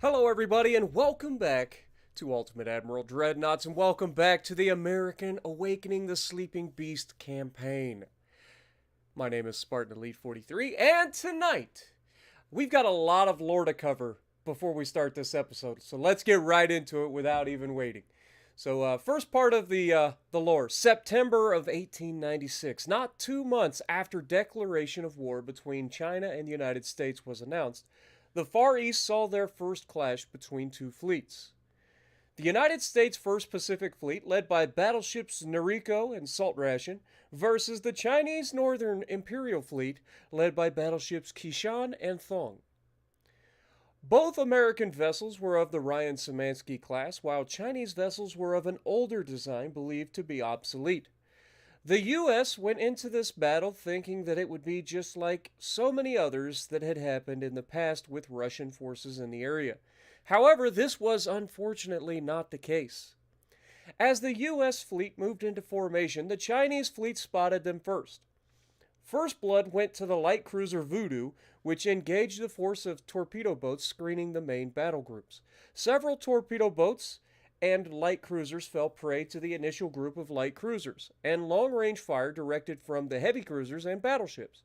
Hello, everybody, and welcome back to Ultimate Admiral Dreadnoughts, and welcome back to the American Awakening the Sleeping Beast campaign. My name is Spartan Elite 43, and tonight we've got a lot of lore to cover before we start this episode, so let's get right into it without even waiting. So, first part of the lore, September of 1896, not 2 months after declaration of war between China and the United States was announced, the Far East saw their first clash between two fleets. The United States 1st Pacific Fleet, led by battleships Noriko and Salt Ration, versus the Chinese Northern Imperial Fleet, led by battleships Kishan and Thong. Both American vessels were of the Ryan Szymanski class, while Chinese vessels were of an older design believed to be obsolete. The U.S. went into this battle thinking that it would be just like so many others that had happened in the past with Russian forces in the area. However, this was unfortunately not the case. As the U.S. fleet moved into formation, the Chinese fleet spotted them first. First blood went to the light cruiser Voodoo, which engaged the force of torpedo boats screening the main battle groups. Several torpedo boats and light cruisers fell prey to the initial group of light cruisers, and long-range fire directed from the heavy cruisers and battleships.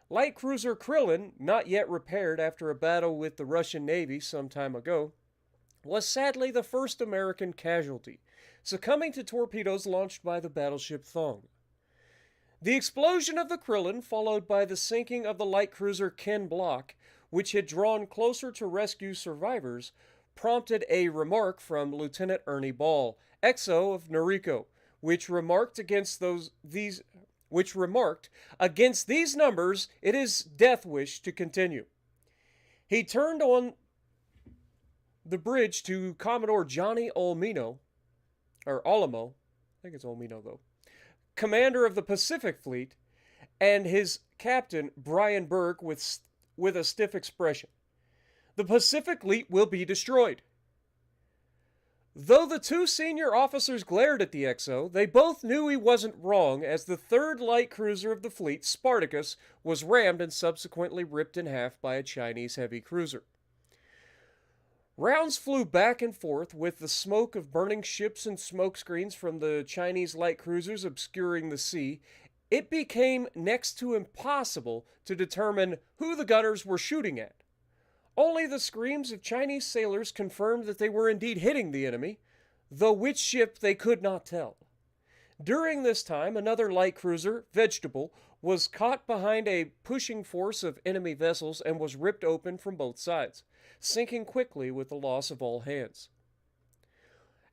Light cruiser Krillin, not yet repaired after a battle with the Russian Navy some time ago, was sadly the first American casualty, succumbing to torpedoes launched by the battleship Thong. The explosion of the Krillin, followed by the sinking of the light cruiser Ken Block, which had drawn closer to rescue survivors, prompted a remark from Lieutenant Ernie Ball, XO of Noriko, which remarked against these numbers, it is death wish to continue. He turned on the bridge to Commodore Johnny Olmino, or Olimo, I think it's Olmino though, commander of the Pacific Fleet, and his captain Brian Berg with a stiff expression. The Pacific Fleet will be destroyed. Though the two senior officers glared at the XO, they both knew he wasn't wrong, as the third light cruiser of the fleet, Spartacus, was rammed and subsequently ripped in half by a Chinese heavy cruiser. Rounds flew back and forth, with the smoke of burning ships and smoke screens from the Chinese light cruisers obscuring the sea. It became next to impossible to determine who the gunners were shooting at. Only the screams of Chinese sailors confirmed that they were indeed hitting the enemy, though which ship they could not tell. During this time, another light cruiser, Vegetable, was caught behind a pushing force of enemy vessels and was ripped open from both sides, sinking quickly with the loss of all hands.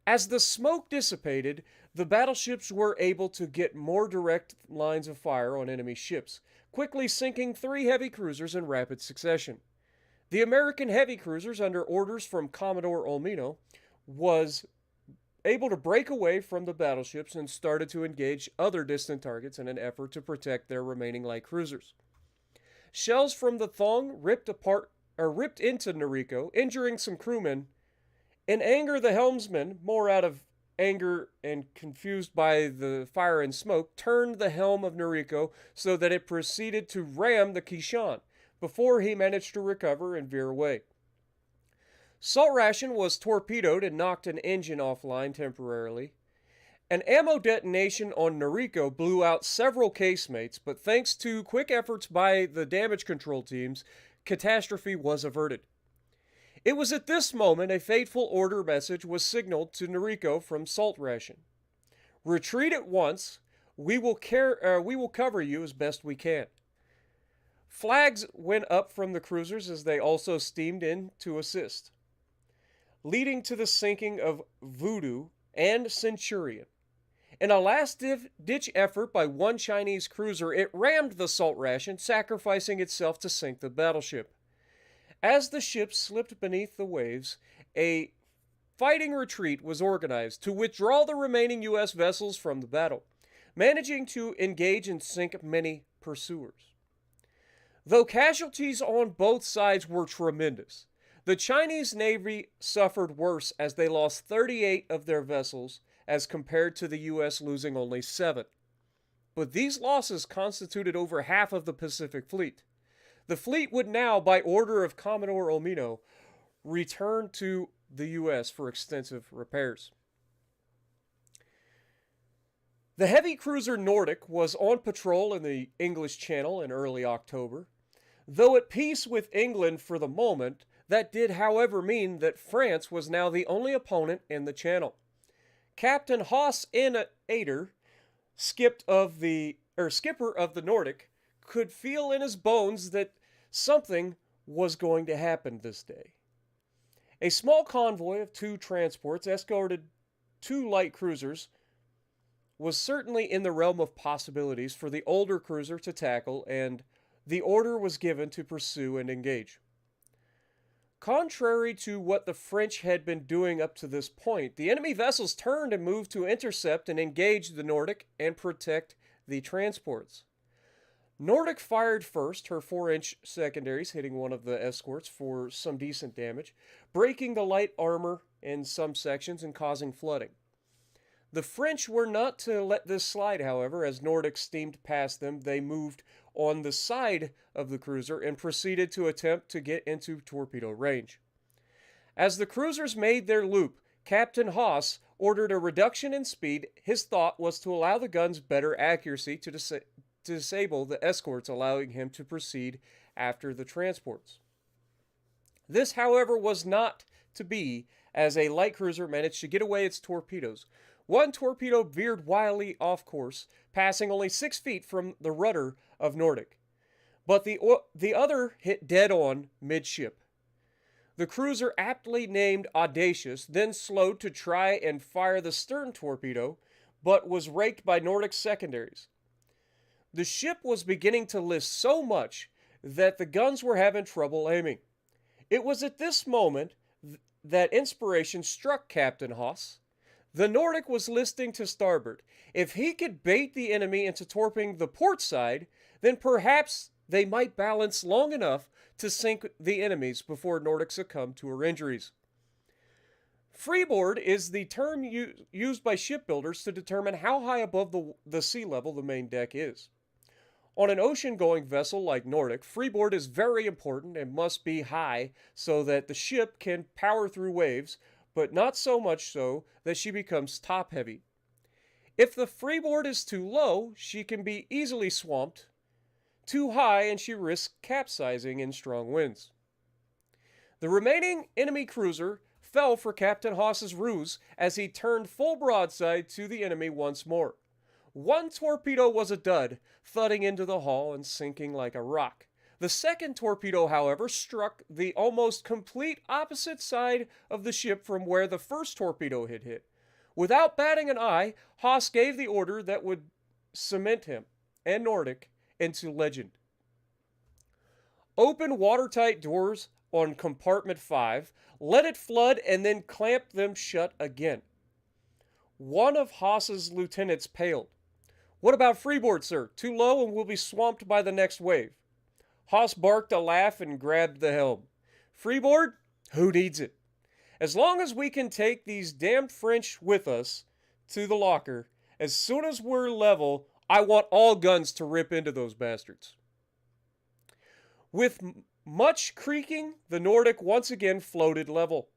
As the smoke dissipated, the battleships were able to get more direct lines of fire on enemy ships, quickly sinking 3 heavy cruisers in rapid succession. The American heavy cruisers, under orders from Commodore Olmino, was able to break away from the battleships and started to engage other distant targets in an effort to protect their remaining light cruisers. Shells from the Thong ripped into Noriko, injuring some crewmen. In anger, the helmsman, more out of anger and confused by the fire and smoke, turned the helm of Noriko so that it proceeded to ram the Kishan, before he managed to recover and veer away. Salt Ration was torpedoed and knocked an engine offline temporarily. An ammo detonation on Noriko blew out several casemates, but thanks to quick efforts by the damage control teams, catastrophe was averted. It was at this moment a fateful order message was signaled to Noriko from Salt Ration. Retreat at once. We will cover you as best we can. Flags went up from the cruisers as they also steamed in to assist, leading to the sinking of Voodoo and Centurion. In a last-ditch effort by one Chinese cruiser, it rammed the Salt Ration, sacrificing itself to sink the battleship. As the ship slipped beneath the waves, a fighting retreat was organized to withdraw the remaining U.S. vessels from the battle, managing to engage and sink many pursuers. Though casualties on both sides were tremendous, the Chinese Navy suffered worse as they lost 38 of their vessels as compared to the U.S. losing only 7. But these losses constituted over half of the Pacific Fleet. The fleet would now, by order of Commodore Olmino, returned to the U.S. for extensive repairs. The heavy cruiser Nordic was on patrol in the English Channel in early October. Though at peace with England for the moment, that did, however, mean that France was now the only opponent in the Channel. Captain Haas N. Ader, skipper of the Nordic, could feel in his bones that something was going to happen this day. A small convoy of 2 transports escorted 2 light cruisers was certainly in the realm of possibilities for the older cruiser to tackle, and the order was given to pursue and engage. Contrary to what the French had been doing up to this point, the enemy vessels turned and moved to intercept and engage the Nordic and protect the transports. Nordic fired first, her 4-inch secondaries hitting one of the escorts for some decent damage, breaking the light armor in some sections and causing flooding. The French were not to let this slide, however. As Nordic steamed past them, they moved on the side of the cruiser and proceeded to attempt to get into torpedo range. As the cruisers made their loop, Captain Haas ordered a reduction in speed. His thought was to allow the guns better accuracy to disable the escorts, allowing him to proceed after the transports. This, however, was not to be, as a light cruiser managed to get away its torpedoes. One torpedo veered wildly off course, passing only 6 feet from the rudder of Nordic, but the other hit dead on midship. The cruiser, aptly named Audacious, then slowed to try and fire the stern torpedo, but was raked by Nordic's secondaries. The ship was beginning to list so much that the guns were having trouble aiming. It was at this moment that inspiration struck Captain Haas. The Nordic was listing to starboard. If he could bait the enemy into torping the port side, then perhaps they might balance long enough to sink the enemies before Nordic succumbed to her injuries. Freeboard is the term used by shipbuilders to determine how high above the sea level the main deck is. On an ocean-going vessel like Nordic, freeboard is very important and must be high so that the ship can power through waves, but not so much so that she becomes top-heavy. If the freeboard is too low, she can be easily swamped. Too high, and she risks capsizing in strong winds. The remaining enemy cruiser fell for Captain Haas's ruse as he turned full broadside to the enemy once more. One torpedo was a dud, thudding into the hull and sinking like a rock. The second torpedo, however, struck the almost complete opposite side of the ship from where the first torpedo had hit. Without batting an eye, Haas gave the order that would cement him and Nordic into legend. Open watertight doors on compartment 5, let it flood, and then clamp them shut again. One of Haas's lieutenants paled. "What about freeboard, sir? Too low and we'll be swamped by the next wave." Haas barked a laugh and grabbed the helm. "Freeboard? Who needs it? As long as we can take these damned French with us to the locker, as soon as we're level, I want all guns to rip into those bastards." With much creaking, the Nordic once again floated level.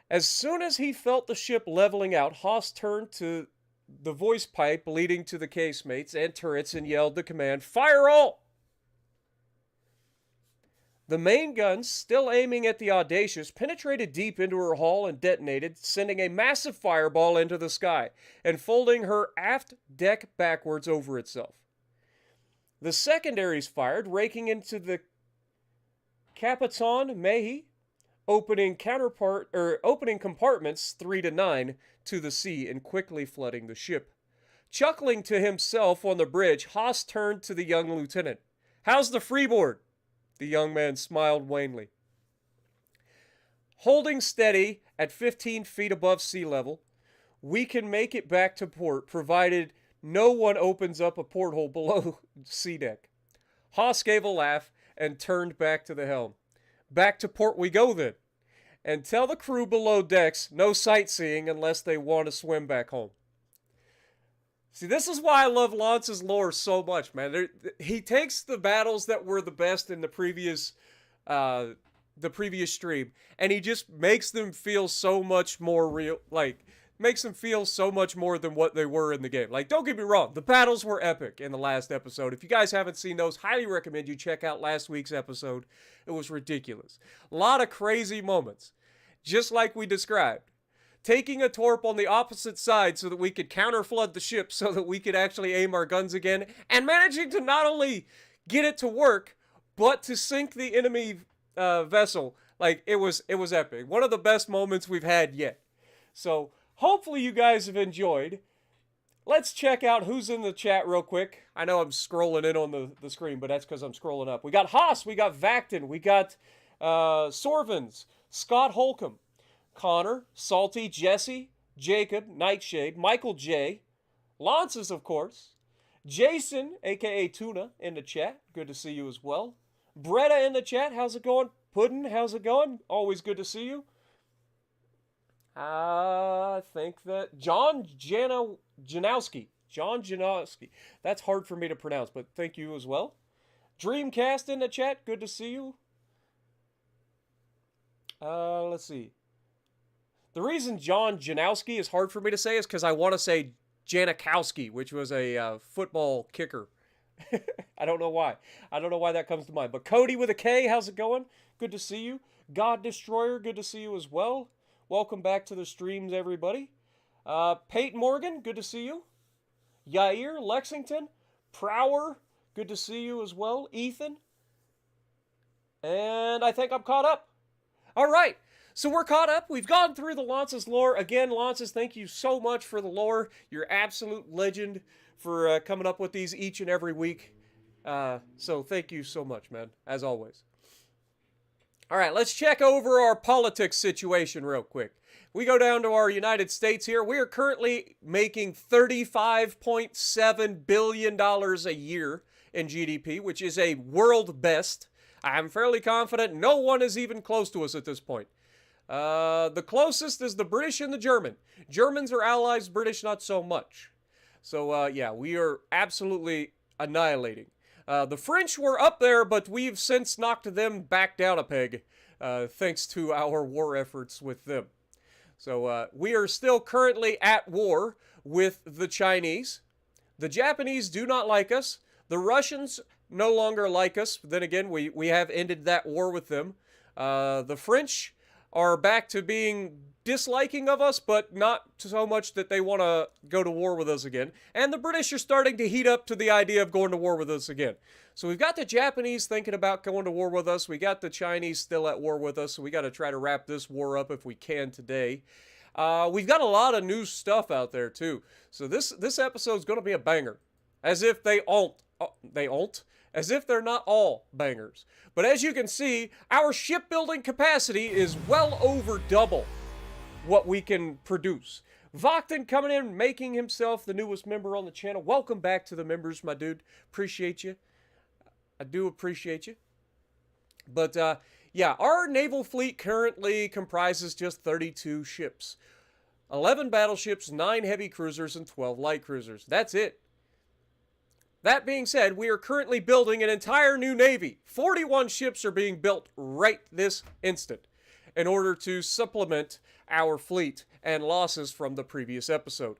As soon as he felt the ship leveling out, Haas turned to the voice pipe leading to the casemates and turrets and yelled the command, "Fire all!" The main guns, still aiming at the Audacious, penetrated deep into her hull and detonated, sending a massive fireball into the sky and folding her aft deck backwards over itself. The secondaries fired, raking into the Capitan Mehi, opening compartments 3 to 9 to the sea and quickly flooding the ship. Chuckling to himself on the bridge, Haas turned to the young lieutenant. "How's the freeboard?" The young man smiled wanly. "Holding steady at 15 feet above sea level, we can make it back to port, provided no one opens up a porthole below sea deck." Haas gave a laugh and turned back to the helm. "Back to port we go then. And tell the crew below decks no sightseeing unless they want to swim back home." See, this is why I love Lance's lore so much, man. He takes the battles that were the best in the previous the previous stream, and he just makes them feel so much more real, like makes them feel so much more than what they were in the game. Like, don't get me wrong, the battles were epic in the last episode. If you guys haven't seen those, highly recommend you check out last week's episode. It was ridiculous. A lot of crazy moments, just like we described. Taking a torp on the opposite side so that we could counter-flood the ship so that we could actually aim our guns again, and managing to not only get it to work, but to sink the enemy vessel. Like, it was epic. One of the best moments we've had yet. So, hopefully you guys have enjoyed. Let's check out who's in the chat real quick. I know I'm scrolling in on the screen, but that's because I'm scrolling up. We got Haas, we got Vacton, we got Sorvins, Scott Holcomb, Connor, Salty, Jesse, Jacob, Nightshade, Michael J, Lances, of course, Jason, aka Tuna, in the chat. Good to see you as well. Bretta in the chat. How's it going? Puddin', how's it going? Always good to see you. I think that John Janowski. John Janowski. That's hard for me to pronounce, but thank you as well. Dreamcast in the chat. Good to see you. Let's see. The reason John Janowski is hard for me to say is because I want to say Janikowski, which was a football kicker. I don't know why. I don't know why that comes to mind. But Cody with a K, how's it going? Good to see you. God Destroyer, good to see you as well. Welcome back to the streams, everybody. Peyton Morgan, good to see you. Yair, Lexington, Prower, good to see you as well. Ethan. And I think I'm caught up. All right. So we're caught up. We've gone through the Lances lore. Again, Lances, thank you so much for the lore. You're absolute legend for coming up with these each and every week. So thank you so much, man, as always. All right, let's check over our politics situation real quick. We go down to our United States here. We are currently making $35.7 billion a year in GDP, which is a world best. I'm fairly confident no one is even close to us at this point. The closest is the British and the German. Germans are allies, British not so much. So, yeah, we are absolutely annihilating. The French were up there, but we've since knocked them back down a peg, thanks to our war efforts with them. So, we are still currently at war with the Chinese. The Japanese do not like us. The Russians no longer like us. Then again, we have ended that war with them. The French are back to being disliking of us, but not so much that they want to go to war with us again. And the British are starting to heat up to the idea of going to war with us again. So we've got the Japanese thinking about going to war with us. We got the Chinese still at war with us, so we got to try to wrap this war up if we can today. We've got a lot of new stuff out there, too. So this episode's going to be a banger. As if they aren't. As if they're not all bangers. But as you can see, our shipbuilding capacity is well over double what we can produce. Vacton coming in, making himself the newest member on the channel. Welcome back to the members, my dude. Appreciate you. I do appreciate you. But, yeah, our naval fleet currently comprises just 32 ships. 11 battleships, 9 heavy cruisers, and 12 light cruisers. That's it. That being said, we are currently building an entire new navy. 41 ships are being built right this instant in order to supplement our fleet and losses from the previous episode.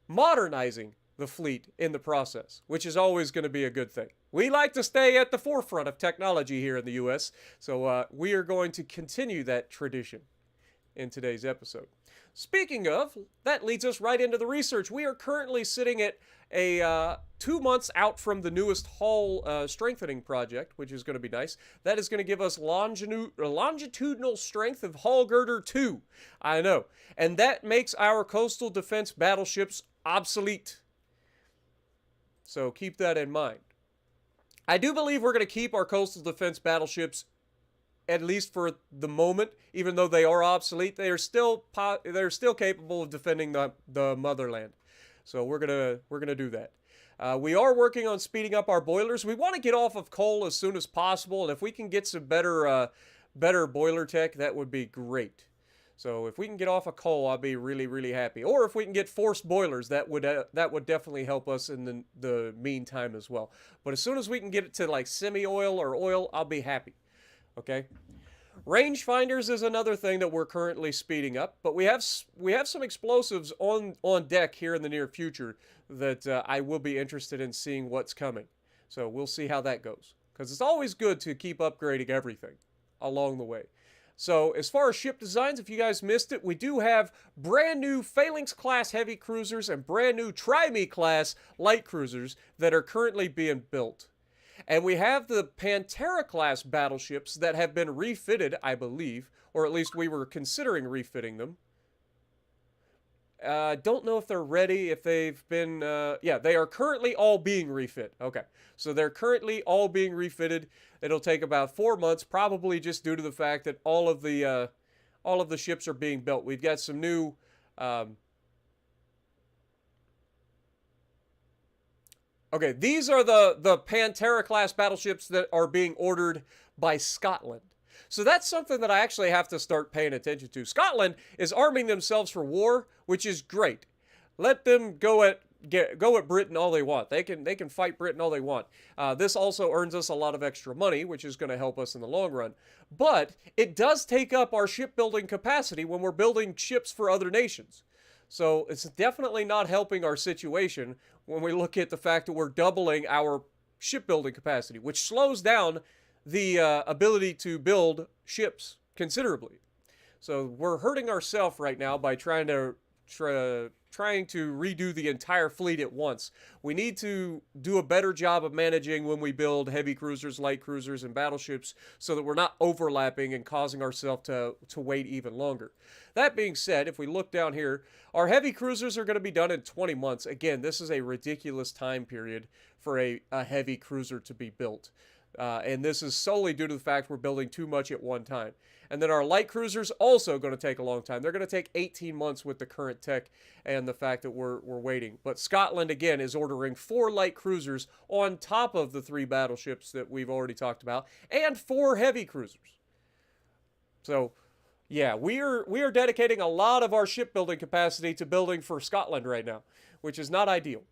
Modernizing the fleet in the process, which is always going to be a good thing. We like to stay at the forefront of technology here in the U.S., so we are going to continue that tradition in today's episode. Speaking of, that leads us right into the research. We are currently sitting at a 2 months out from the newest hull strengthening project, which is going to be nice. That is going to give us longitudinal strength of hull girder 2. I know. And that makes our coastal defense battleships obsolete. So keep that in mind. I do believe we're going to keep our coastal defense battleships at least for the moment, even though they are obsolete. They're still capable of defending the motherland. So we're gonna do that. We are working on speeding up our boilers. We want to get off of coal as soon as possible, and if we can get some better boiler tech, that would be great. So if we can get off of coal, I'll be really, really happy. Or if we can get forced boilers, that would definitely help us in the meantime as well. But as soon as we can get it to like semi-oil or oil, I'll be happy. Okay. Rangefinders is another thing that we're currently speeding up, but we have some explosives on deck here in the near future that I will be interested in seeing what's coming. So we'll see how that goes, because it's always good to keep upgrading everything along the way. So as far as ship designs, if you guys missed it, we do have brand new Phalanx class heavy cruisers and brand new Try-Me class light cruisers that are currently being built. And we have the Pantera class battleships that have been refitted, I believe, or at least we were considering refitting them. Don't know if they're ready, if they've been, yeah, they are currently all being refit. Okay, so they're currently all being refitted. It'll take about 4 months, probably just due to the fact that all of the ships are being built. We've got some new, okay, these are the Pantera class battleships that are being ordered by Scotland. So that's something that I actually have to start paying attention to. Scotland is arming themselves for war, which is great. Let them go at Britain all they want. They can fight Britain all they want. This also earns us a lot of extra money, which is going to help us in the long run. But it does take up our shipbuilding capacity when we're building ships for other nations. So it's definitely not helping our situation when we look at the fact that we're doubling our shipbuilding capacity, which slows down the ability to build ships considerably. So we're hurting ourselves right now by trying to redo the entire fleet at once. We need to do a better job of managing when we build heavy cruisers, light cruisers, and battleships so that we're not overlapping and causing ourselves to wait even longer. That being said, if we look down here, our heavy cruisers are going to be done in 20 months. Again, this is a ridiculous time period for a heavy cruiser to be built. And this is solely due to the fact we're building too much at one time. And then our light cruisers also going to take a long time. They're going to take 18 months with the current tech and the fact that we're waiting. But Scotland, again, is ordering 4 light cruisers on top of the 3 battleships that we've already talked about, and 4 heavy cruisers. So, yeah, we are dedicating a lot of our shipbuilding capacity to building for Scotland right now, which is not ideal.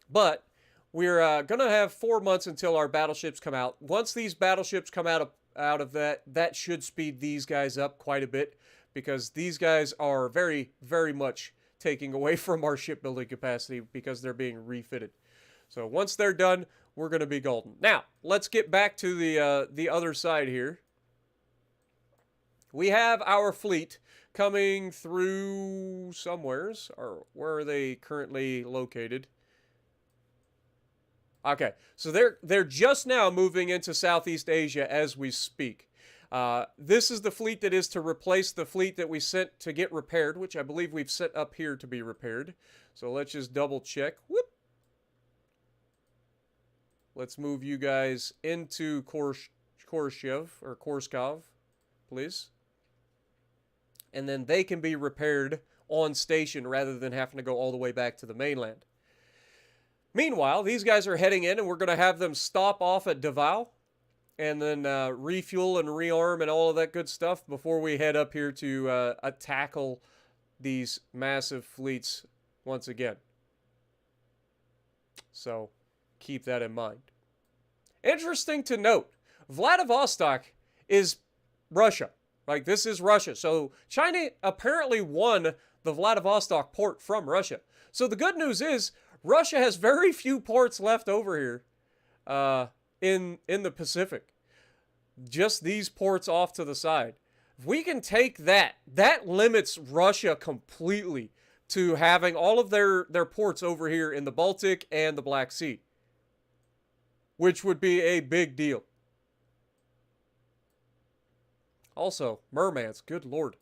But we're going to have 4 months until our battleships come out. Once these battleships come out of that should speed these guys up quite a bit, because these guys are very, very much taking away from our shipbuilding capacity because they're being refitted. So once they're done, we're going to be golden. Now, let's get back to the other side here. We have our fleet coming through somewheres, or where are they currently located? Okay, so they're just now moving into Southeast Asia as we speak. This is the fleet that is to replace the fleet that we sent to get repaired, which I believe we've set up here to be repaired. So let's just double check. Whoop. Let's move you guys into Korshev, or Korskov, please. And then they can be repaired on station rather than having to go all the way back to the mainland. Meanwhile, these guys are heading in, and we're going to have them stop off at Davao and then refuel and rearm and all of that good stuff before we head up here to tackle these massive fleets once again. So keep that in mind. Interesting to note, Vladivostok is Russia. Like, this is Russia. So China apparently won the Vladivostok port from Russia. So the good news is Russia has very few ports left over here in the Pacific. Just these ports off to the side. If we can take that limits Russia completely to having all of their ports over here in the Baltic and the Black Sea, which would be a big deal. Also, Murmansk, good lord.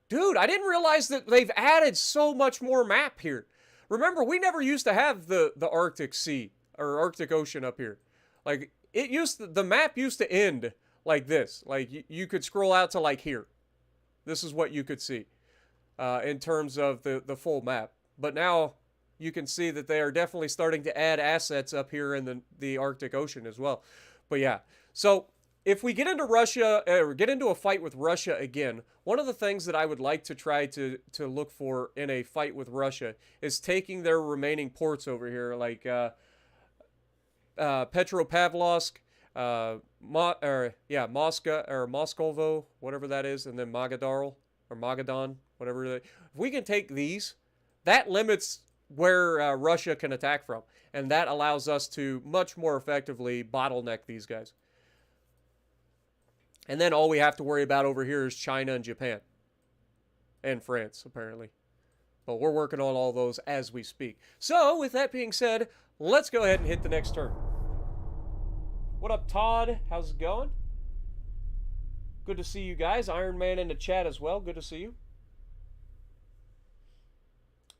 Dude, I didn't realize that they've added so much more map here. Remember, we never used to have the Arctic Sea or Arctic Ocean up here. Like, the map used to end like this. Like, you could scroll out to like here. This is what you could see in terms of the full map. But now you can see that they are definitely starting to add assets up here in the Arctic Ocean as well. But yeah, so if we get into Russia, or get into a fight with Russia again, one of the things that I would like to try to look for in a fight with Russia is taking their remaining ports over here, like Petropavlovsk, Moscow or Moscovo, whatever that is, and then Magadarl or Magadan, whatever. If we can take these, that limits where Russia can attack from, and that allows us to much more effectively bottleneck these guys. And then all we have to worry about over here is China and Japan. And France, apparently. But we're working on all those as we speak. So, with that being said, let's go ahead and hit the next turn. What up, Todd? How's it going? Good to see you guys. Iron Man in the chat as well. Good to see you.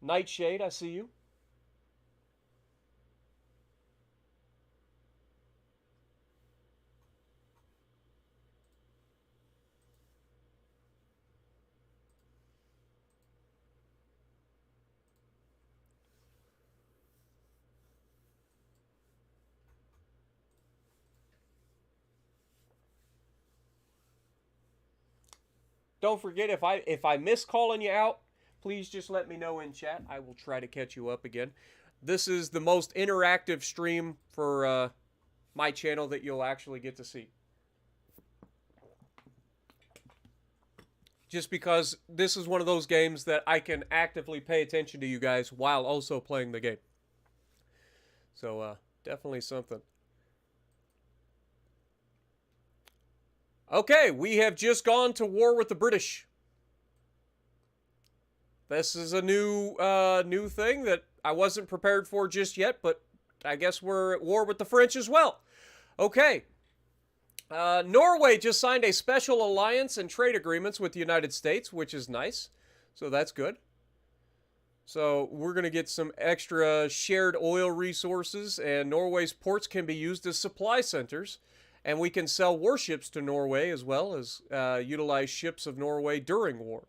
Nightshade, I see you. Don't forget, if I miss calling you out, please just let me know in chat. I will try to catch you up again. This is the most interactive stream for my channel that you'll actually get to see. Just because this is one of those games that I can actively pay attention to you guys while also playing the game. So, definitely something. Okay, we have just gone to war with the British. This is a new thing that I wasn't prepared for just yet, but I guess we're at war with the French as well. Okay. Norway just signed a special alliance and trade agreements with the United States, which is nice. So that's good. So we're going to get some extra shared oil resources, and Norway's ports can be used as supply centers. And we can sell warships to Norway as well as utilize ships of Norway during war.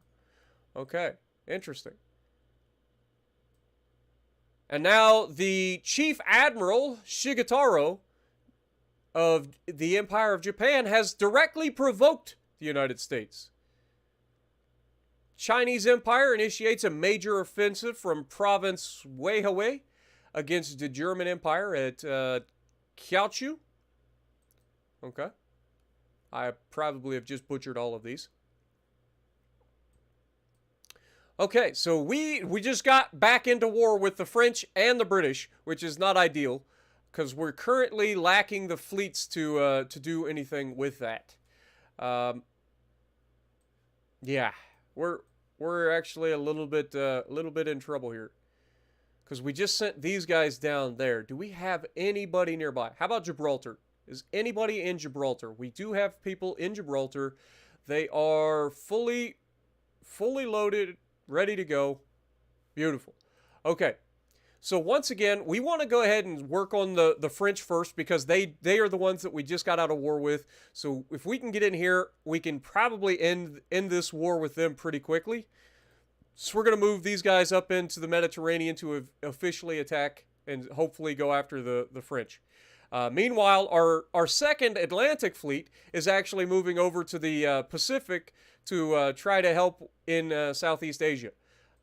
Okay, interesting. And now the Chief Admiral Shigetaro of the Empire of Japan has directly provoked the United States. Chinese Empire initiates a major offensive from province Weihai against the German Empire at Kiaochu. Okay. I probably have just butchered all of these. Okay, so we just got back into war with the French and the British, which is not ideal, because we're currently lacking the fleets to do anything with that. Yeah, we're actually a little bit in trouble here, because we just sent these guys down there. Do we have anybody nearby? How about Gibraltar? Is anybody in Gibraltar? We do have people in Gibraltar. They are fully loaded, ready to go. Beautiful. Okay. So once again, we want to go ahead and work on the French first, because they are the ones that we just got out of war with. So if we can get in here, we can probably end this war with them pretty quickly. So we're going to move these guys up into the Mediterranean to officially attack and hopefully go after the French. Meanwhile, our second Atlantic fleet is actually moving over to the Pacific to try to help in Southeast Asia,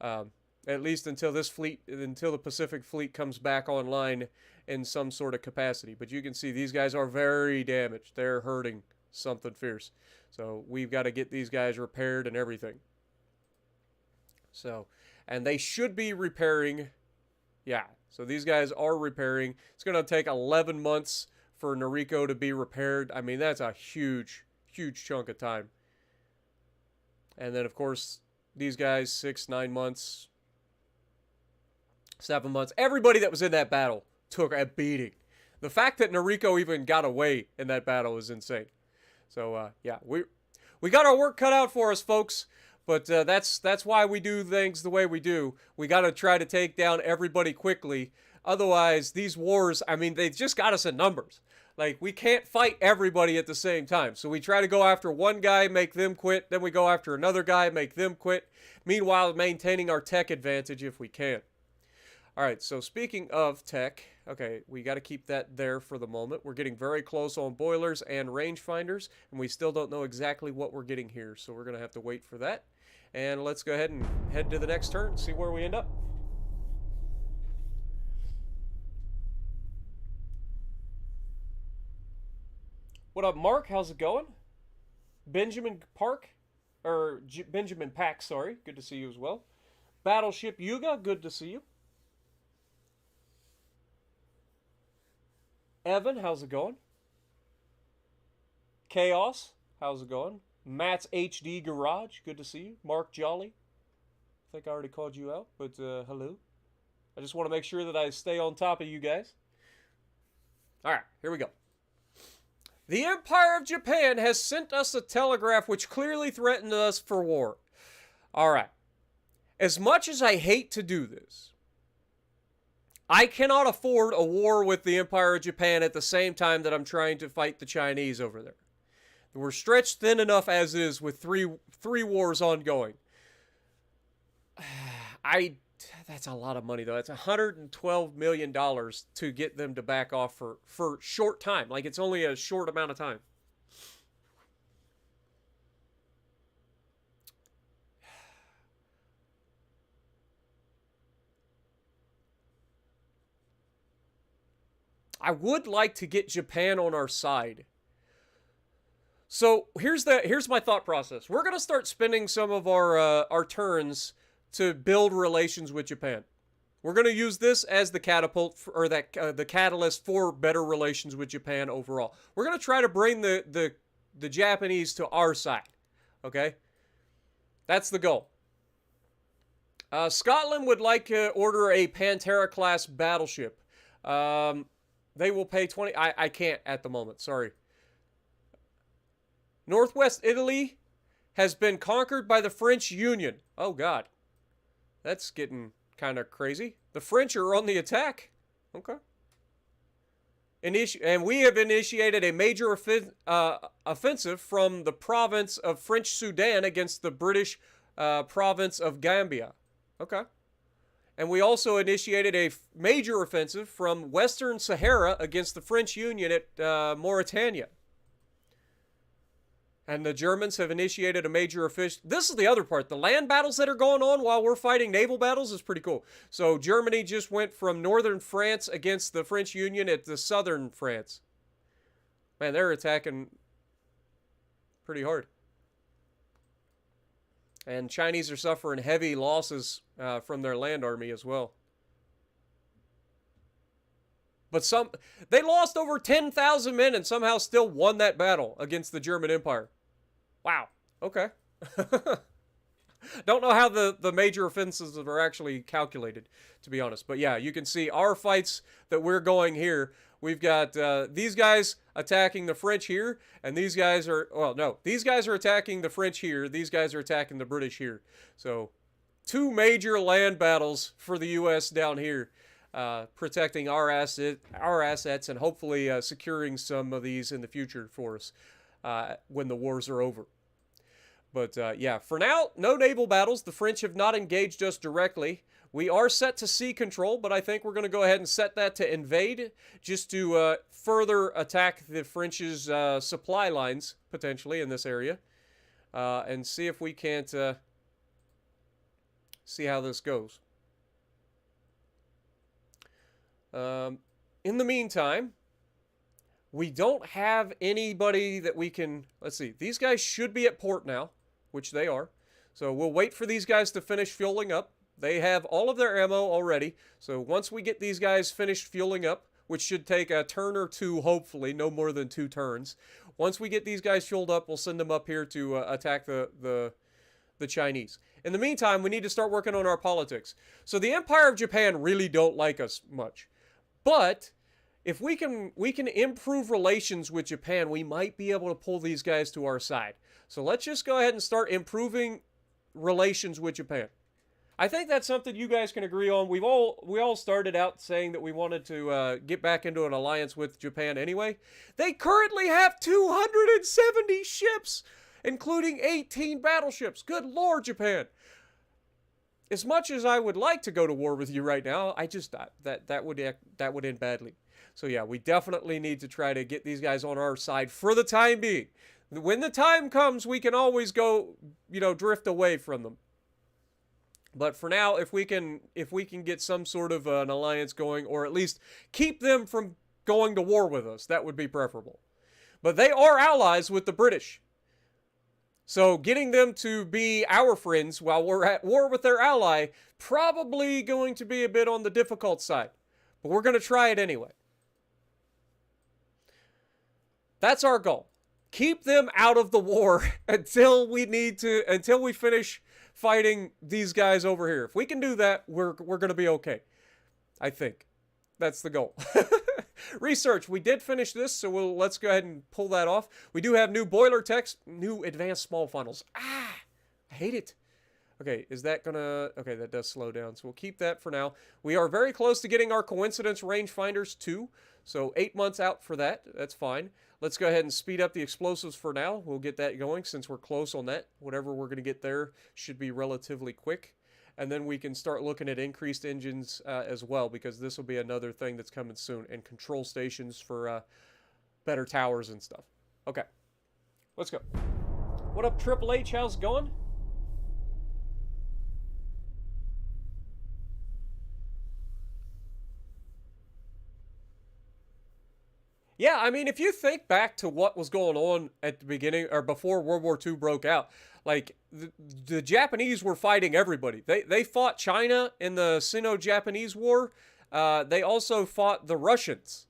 at least until the Pacific fleet comes back online in some sort of capacity. But you can see these guys are very damaged; they're hurting something fierce. So we've got to get these guys repaired and everything. So, and they should be repairing. Yeah, so these guys are repairing. It's going to take 11 months for Noriko to be repaired. I mean, that's a huge, huge chunk of time. And then, of course, these guys, 6, 9 months, 7 months. Everybody that was in that battle took a beating. The fact that Noriko even got away in that battle is insane. So, yeah, we got our work cut out for us, folks. But that's why we do things the way we do. We got to try to take down everybody quickly. Otherwise, these wars, I mean, they just got us in numbers. Like, we can't fight everybody at the same time. So we try to go after one guy, make them quit. Then we go after another guy, make them quit. Meanwhile, maintaining our tech advantage if we can. All right, so speaking of tech, okay, we got to keep that there for the moment. We're getting very close on boilers and rangefinders, and we still don't know exactly what we're getting here. So we're going to have to wait for that. And let's go ahead and head to the next turn, see where we end up. What up, Mark? How's it going? Benjamin Park, or Benjamin Pack, sorry. Good to see you as well. Battleship Yuga, good to see you. Evan, how's it going? Chaos, how's it going? Matt's HD Garage, good to see you. Mark Jolly, I think I already called you out, but hello. I just want to make sure that I stay on top of you guys. All right, here we go. The Empire of Japan has sent us a telegraph which clearly threatened us for war. All right. As much as I hate to do this, I cannot afford a war with the Empire of Japan at the same time that I'm trying to fight the Chinese over there. We're stretched thin enough as is with three wars ongoing. That's a lot of money, though. That's $112 million to get them to back off for short time. Like, it's only a short amount of time. I would like to get Japan on our side. So here's my thought process. We're gonna start spending some of our turns to build relations with Japan. We're gonna use this as the catapult or the catalyst for better relations with Japan overall. We're gonna try to bring the Japanese to our side. Okay, that's the goal. Scotland would like to order a Pantera class battleship. They will pay 20. I can't at the moment. Sorry. Northwest Italy has been conquered by the French Union. Oh, God. That's getting kind of crazy. The French are on the attack. Okay. And we have initiated a major offensive from the province of French Sudan against the British province of Gambia. Okay. And we also initiated a major offensive from Western Sahara against the French Union at Mauritania. And the Germans have initiated a major offensive. This is the other part. The land battles that are going on while we're fighting naval battles is pretty cool. So Germany just went from northern France against the French Union at the southern France. Man, they're attacking pretty hard. And Chinese are suffering heavy losses from their land army as well. But they lost over 10,000 men and somehow still won that battle against the German Empire. Wow. Okay. Don't know how the major offensives are actually calculated, to be honest. But yeah, you can see our fights that we're going here. We've got these guys attacking the French here, and these guys are, well, no, these guys are attacking the French here. These guys are attacking the British here. So two major land battles for the U.S. down here, protecting our assets and hopefully securing some of these in the future for us when the wars are over. But yeah, for now, no naval battles. The French have not engaged us directly. We are set to sea control, but I think we're going to go ahead and set that to invade just to further attack the French's supply lines, potentially, in this area. And see if we can't see how this goes. In the meantime, we don't have anybody that we can... Let's see. These guys should be at port now, which they are. So we'll wait for these guys to finish fueling up. They have all of their ammo already. So once we get these guys finished fueling up, which should take a turn or two, hopefully, no more than 2 turns. Once we get these guys fueled up, we'll send them up here to attack the Chinese. In the meantime, we need to start working on our politics. So the Empire of Japan really don't like us much. But if we can improve relations with Japan, we might be able to pull these guys to our side. So let's just go ahead and start improving relations with Japan. I think that's something you guys can agree on. We all started out saying that we wanted to get back into an alliance with Japan anyway. They currently have 270 ships, including 18 battleships. Good Lord, Japan. As much as I would like to go to war with you right now, I just that would end badly. So yeah, we definitely need to try to get these guys on our side for the time being. When the time comes, we can always go, drift away from them. But for now, if we can get some sort of an alliance going, or at least keep them from going to war with us, that would be preferable. But they are allies with the British. So getting them to be our friends while we're at war with their ally, probably going to be a bit on the difficult side. But we're going to try it anyway. That's our goal. Keep them out of the war until we finish fighting these guys over here. If we can do that, we're going to be okay. I think. That's the goal. Research. We did finish this, so let's go ahead and pull that off. We do have new boiler text, new advanced small funnels. I hate it. Okay, is that gonna... Okay, that does slow down, so we'll keep that for now. We are very close to getting our coincidence rangefinders too, so 8 months out for that. That's fine. Let's go ahead and speed up the explosives for now. We'll get that going since we're close on that. Whatever we're going to get there should be relatively quick. And then we can start looking at increased engines as well, because this will be another thing that's coming soon. And control stations for better towers and stuff. Okay, let's go. What up, Triple H? How's it going? Yeah, I mean, if you think back to what was going on at the beginning or before World War II broke out, like the Japanese were fighting everybody. They fought China in the Sino-Japanese War. They also fought the Russians.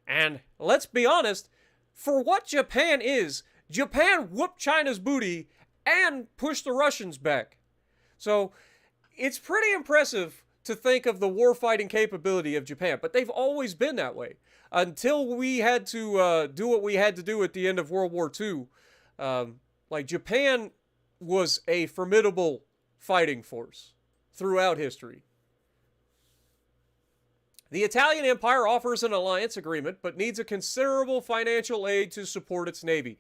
And let's be honest, for what Japan is, Japan whooped China's booty and pushed the Russians back. So it's pretty impressive to think of the warfighting capability of Japan, but they've always been that way. Until we had to do what we had to do at the end of World War II, like Japan was a formidable fighting force throughout history. The Italian Empire offers an alliance agreement, but needs a considerable financial aid to support its navy.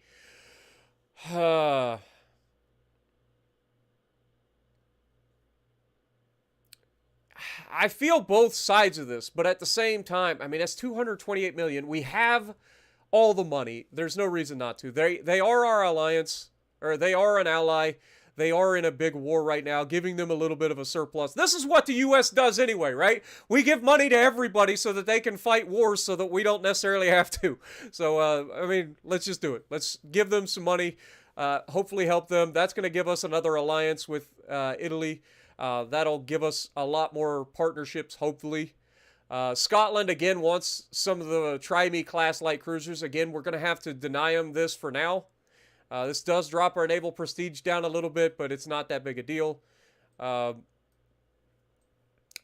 I feel both sides of this, but at the same time, I mean, that's $228 million. We have all the money. There's no reason not to. They are our alliance, or they are an ally. They are in a big war right now, giving them a little bit of a surplus. This is what the U.S. does anyway, right? We give money to everybody so that they can fight wars so that we don't necessarily have to. So, I mean, let's just do it. Let's give them some money, hopefully help them. That's going to give us another alliance with Italy. That'll give us a lot more partnerships, hopefully. Scotland, again, wants some of the Try-Me-class light cruisers. Again, we're going to have to deny them this for now. This does drop our naval prestige down a little bit, but it's not that big a deal.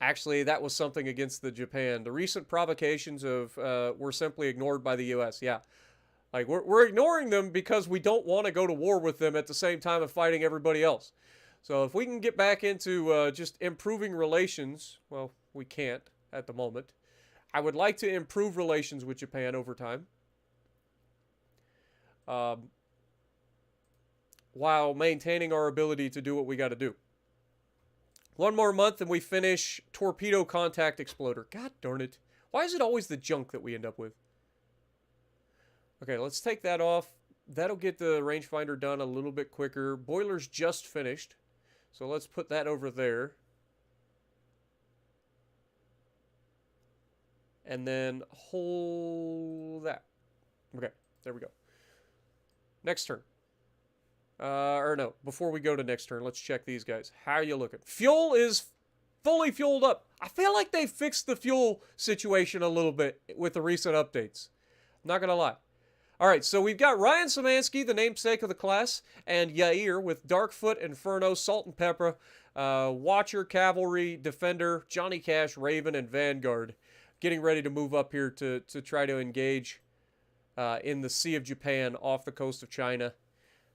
Actually, that was something against the Japan. The recent provocations were simply ignored by the U.S. Yeah. Like, we're ignoring them because we don't want to go to war with them at the same time of fighting everybody else. So if we can get back into just improving relations, well, we can't at the moment. I would like to improve relations with Japan over time. While maintaining our ability to do what we got to do. One more month and we finish torpedo contact exploder. God darn it. Why is it always the junk that we end up with? Okay, let's take that off. That'll get the rangefinder done a little bit quicker. Boiler's just finished. So let's put that over there. And then hold that. Okay, there we go. Next turn. Or no, before we go to next turn, let's check these guys. How are you looking? Fuel is fully fueled up. I feel like they fixed the fuel situation a little bit with the recent updates. I'm not going to lie. All right, so we've got Ryan Szymanski, the namesake of the class, and Yair with Darkfoot, Inferno, Salt and Pepper, Watcher, Cavalry, Defender, Johnny Cash, Raven, and Vanguard. Getting ready to move up here to try to engage in the Sea of Japan off the coast of China.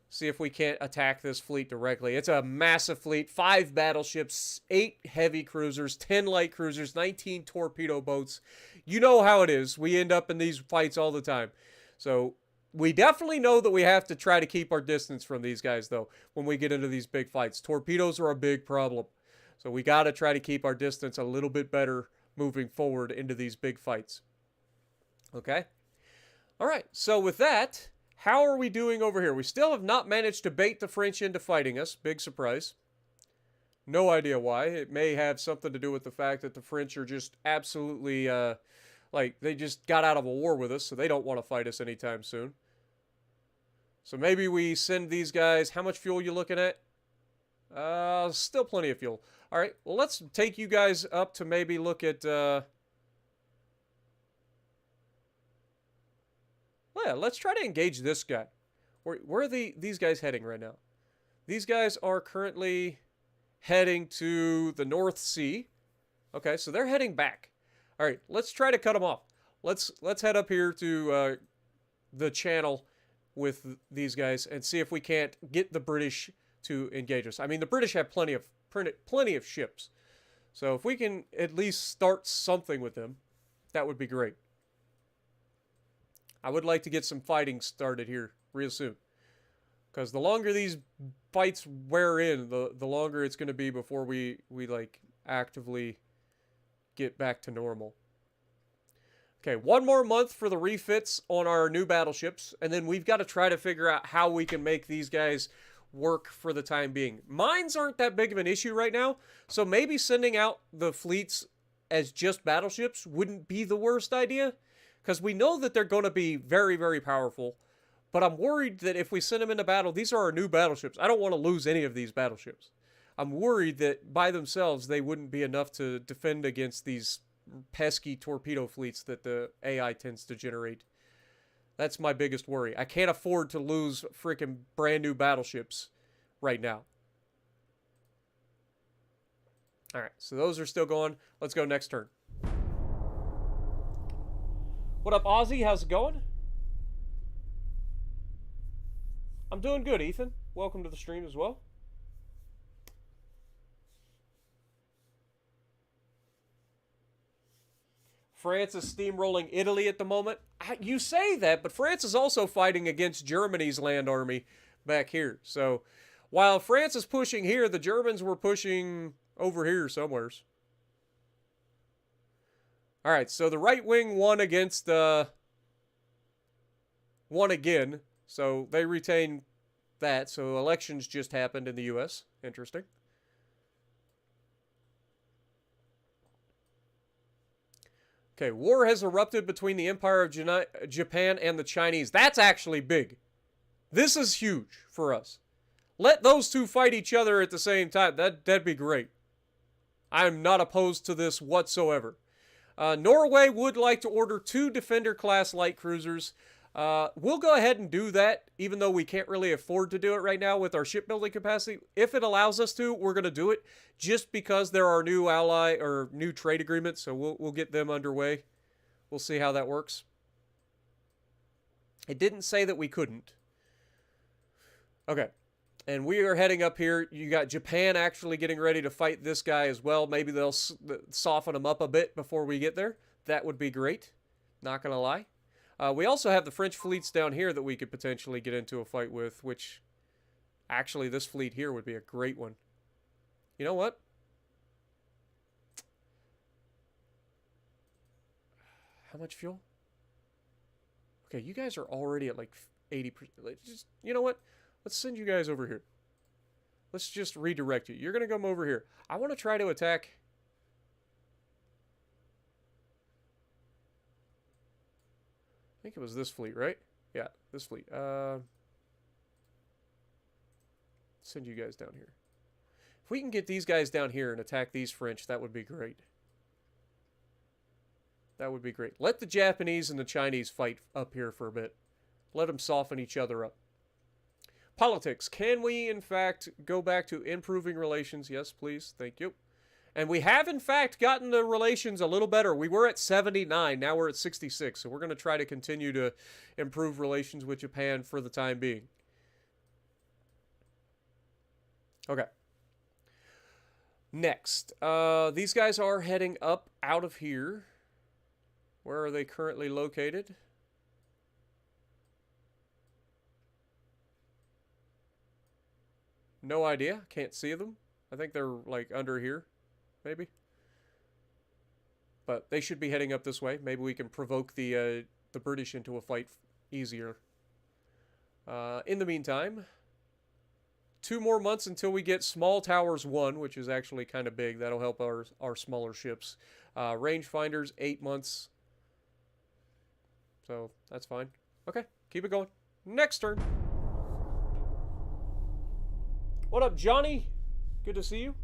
See if we can't attack this fleet directly. It's a massive fleet. 5 battleships, 8 heavy cruisers, 10 light cruisers, 19 torpedo boats. You know how it is. We end up in these fights all the time. So we definitely know that we have to try to keep our distance from these guys, though, when we get into these big fights. Torpedoes are a big problem. So we got to try to keep our distance a little bit better moving forward into these big fights. Okay? All right. So with that... how are we doing over here? We still have not managed to bait the French into fighting us. Big surprise. No idea why. It may have something to do with the fact that the French are just absolutely Like, they just got out of a war with us, so they don't want to fight us anytime soon. So maybe we send these guys... How much fuel you looking at? Still plenty of fuel. All right, well, let's take you guys up to maybe look at... Well, yeah, let's try to engage this guy. Where are these guys heading right now? These guys are currently heading to the North Sea. Okay, so they're heading back. All right, let's try to cut them off. Let's head up here to the channel with these guys and see if we can't get the British to engage us. I mean, the British have plenty of ships. So if we can at least start something with them, that would be great. I would like to get some fighting started here real soon. Because the longer these fights wear in, the longer it's going to be before we like actively get back to normal. Okay, 1 more month for the refits on our new battleships, and then we've got to try to figure out how we can make these guys work for the time being. Mines aren't that big of an issue right now, so maybe sending out the fleets as just battleships wouldn't be the worst idea, because we know that they're going to be very, very powerful, but I'm worried that if we send them into battle, these are our new battleships. I don't want to lose any of these battleships. I'm worried that by themselves they wouldn't be enough to defend against these pesky torpedo fleets that the AI tends to generate. That's my biggest worry. I can't afford to lose freaking brand new battleships right now. Alright, so those are still going. Let's go next turn. What up, Ozzy? How's it going? I'm doing good, Ethan. Welcome to the stream as well. France is steamrolling Italy at the moment. You say that, but France is also fighting against Germany's land army back here. So while France is pushing here, the Germans were pushing over here somewheres. All right, so the right wing won against won again. So they retain that. So elections just happened in the U.S. Interesting. Okay, war has erupted between the Empire of Japan and the Chinese. That's actually big. This is huge for us. Let those two fight each other at the same time. That'd be great. I'm not opposed to this whatsoever. Norway would like to order 2 Defender-class light cruisers. We'll go ahead and do that, even though we can't really afford to do it right now with our shipbuilding capacity. If it allows us to, we're going to do it, just because there are new ally or new trade agreements, so we'll get them underway. We'll see how that works. It didn't say that we couldn't. Okay, and we are heading up here. You got Japan actually getting ready to fight this guy as well. Maybe they'll soften him up a bit before we get there. That would be great. Not going to lie. We also have the French fleets down here that we could potentially get into a fight with, which actually this fleet here would be a great one. You know what? How much fuel? Okay, you guys are already at like 80%. Just, you know what? Let's send you guys over here. Let's just redirect you. You're going to come over here. I want to try to attack... I think it was this fleet, right? Yeah, this fleet. Send you guys down here. If we can get these guys down here and attack these French, that would be great. That would be great. Let the Japanese and the Chinese fight up here for a bit. Let them soften each other up. Politics. Can we, in fact, go back to improving relations? Yes, please. Thank you. And we have, in fact, gotten the relations a little better. We were at 79. Now we're at 66. So we're going to try to continue to improve relations with Japan for the time being. Okay. Next. These guys are heading up out of here. Where are they currently located? No idea. Can't see them. I think they're like under here. Maybe. But they should be heading up this way. Maybe we can provoke the British into a fight easier. In the meantime, 2 more months until we get Small Towers 1, which is actually kind of big. That'll help our smaller ships. Rangefinders, 8 months. So that's fine. Okay, keep it going. Next turn. What up, Johnny? Good to see you.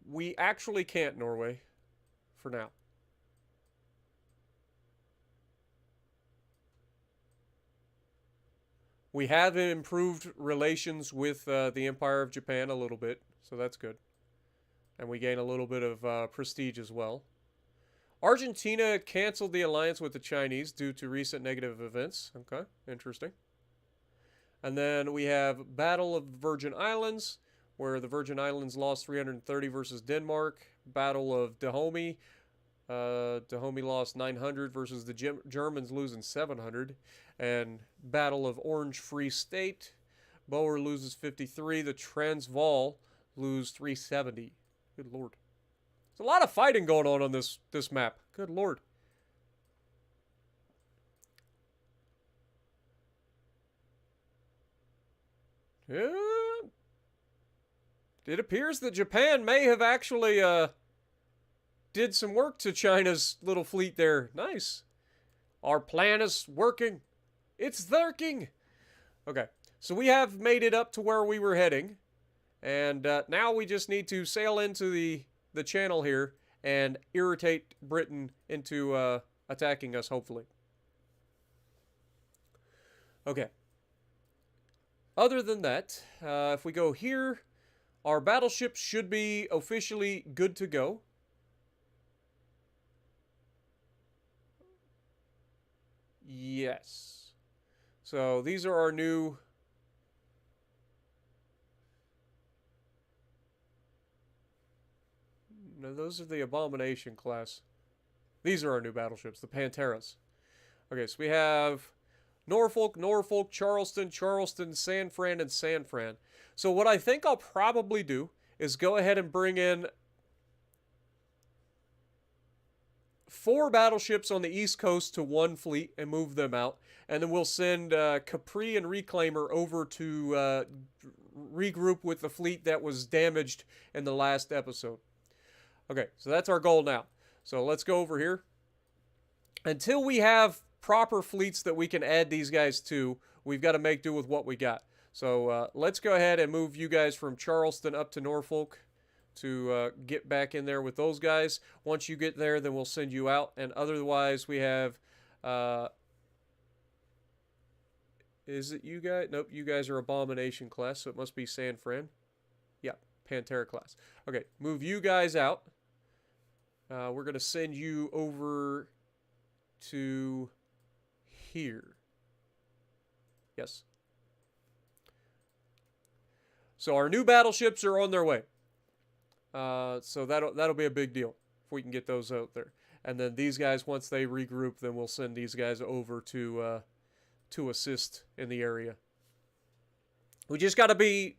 We actually can't, Norway, for now. We have improved relations with the Empire of Japan a little bit, so that's good. And we gain a little bit of prestige as well. Argentina canceled the alliance with the Chinese due to recent negative events. Okay, interesting. And then we have Battle of Virgin Islands, where the Virgin Islands lost 330 versus Denmark. Battle of Dahomey. Dahomey lost 900 versus the Germans losing 700. And Battle of Orange Free State. Boer loses 53. The Transvaal lose 370. Good lord. There's a lot of fighting going on this map. Good lord. Yeah. It appears that Japan may have actually did some work to China's little fleet there. Nice. Our plan is working. It's working. Okay. So we have made it up to where we were heading. And now we just need to sail into the channel here and irritate Britain into attacking us, hopefully. Okay. Other than that, if we go here, our battleships should be officially good to go. Yes. So these are our new... No, those are the Abomination class. These are our new battleships, the Panteras. Okay, so we have Norfolk, Norfolk, Charleston, Charleston, San Fran, and San Fran. So what I think I'll probably do is go ahead and bring in 4 battleships on the East Coast to one fleet and move them out. And then we'll send Capri and Reclaimer over to regroup with the fleet that was damaged in the last episode. Okay, so that's our goal now. So let's go over here. Until we have proper fleets that we can add these guys to, we've got to make do with what we got. So let's go ahead and move you guys from Charleston up to Norfolk to get back in there with those guys. Once you get there, then we'll send you out. And otherwise, we have... is it you guys? Nope, you guys are Abomination class, so it must be San Fran. Yeah, Pantera class. Okay, move you guys out. We're going to send you over to here. Yes. So our new battleships are on their way. So that'll be a big deal if we can get those out there. And then these guys, once they regroup, then we'll send these guys over to assist in the area. We just got to be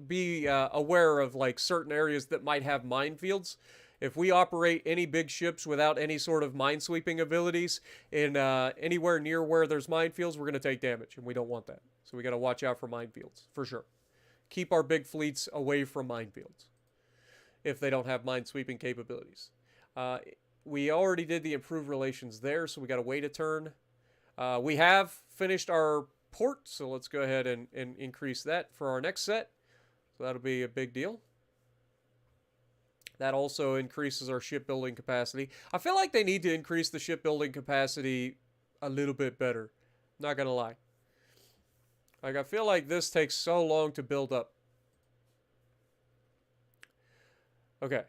aware of like certain areas that might have minefields. If we operate any big ships without any sort of minesweeping abilities in anywhere near where there's minefields, we're going to take damage, and we don't want that. So we got to watch out for minefields, for sure. Keep our big fleets away from minefields if they don't have minesweeping capabilities. We already did the improved relations there, so we got to wait a turn. We have finished our port, so let's go ahead and increase that for our next set. So that'll be a big deal. That also increases our shipbuilding capacity. I feel like they need to increase the shipbuilding capacity a little bit better. Not gonna lie. Like, I feel like this takes so long to build up. Okay.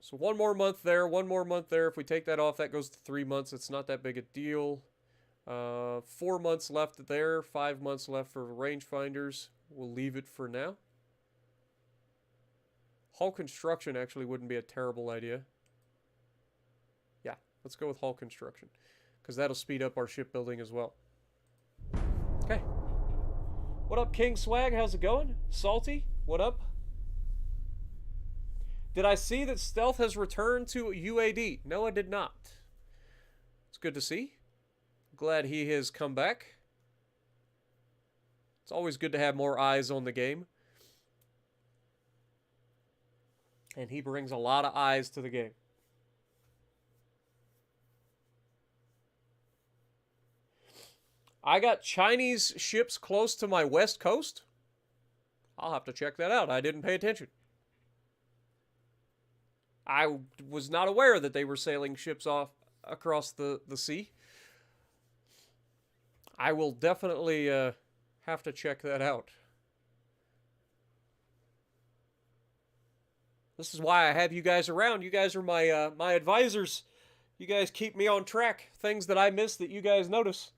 So 1 more month there, 1 more month there. If we take that off, that goes to 3 months. It's not that big a deal. 4 months left there, 5 months left for rangefinders. We'll leave it for now. Hull construction actually wouldn't be a terrible idea. Yeah, let's go with hull construction, because that'll speed up our shipbuilding as well. Okay. What up, King Swag? How's it going? Salty, what up? Did I see that Stealth has returned to UAD? No, I did not. It's good to see. Glad he has come back. It's always good to have more eyes on the game. And he brings a lot of eyes to the game. I got Chinese ships close to my west coast. I'll have to check that out. I didn't pay attention. I was not aware that they were sailing ships off across the sea. I will definitely have to check that out. This is why I have you guys around. You guys are my my advisors. You guys keep me on track. Things that I miss that you guys notice.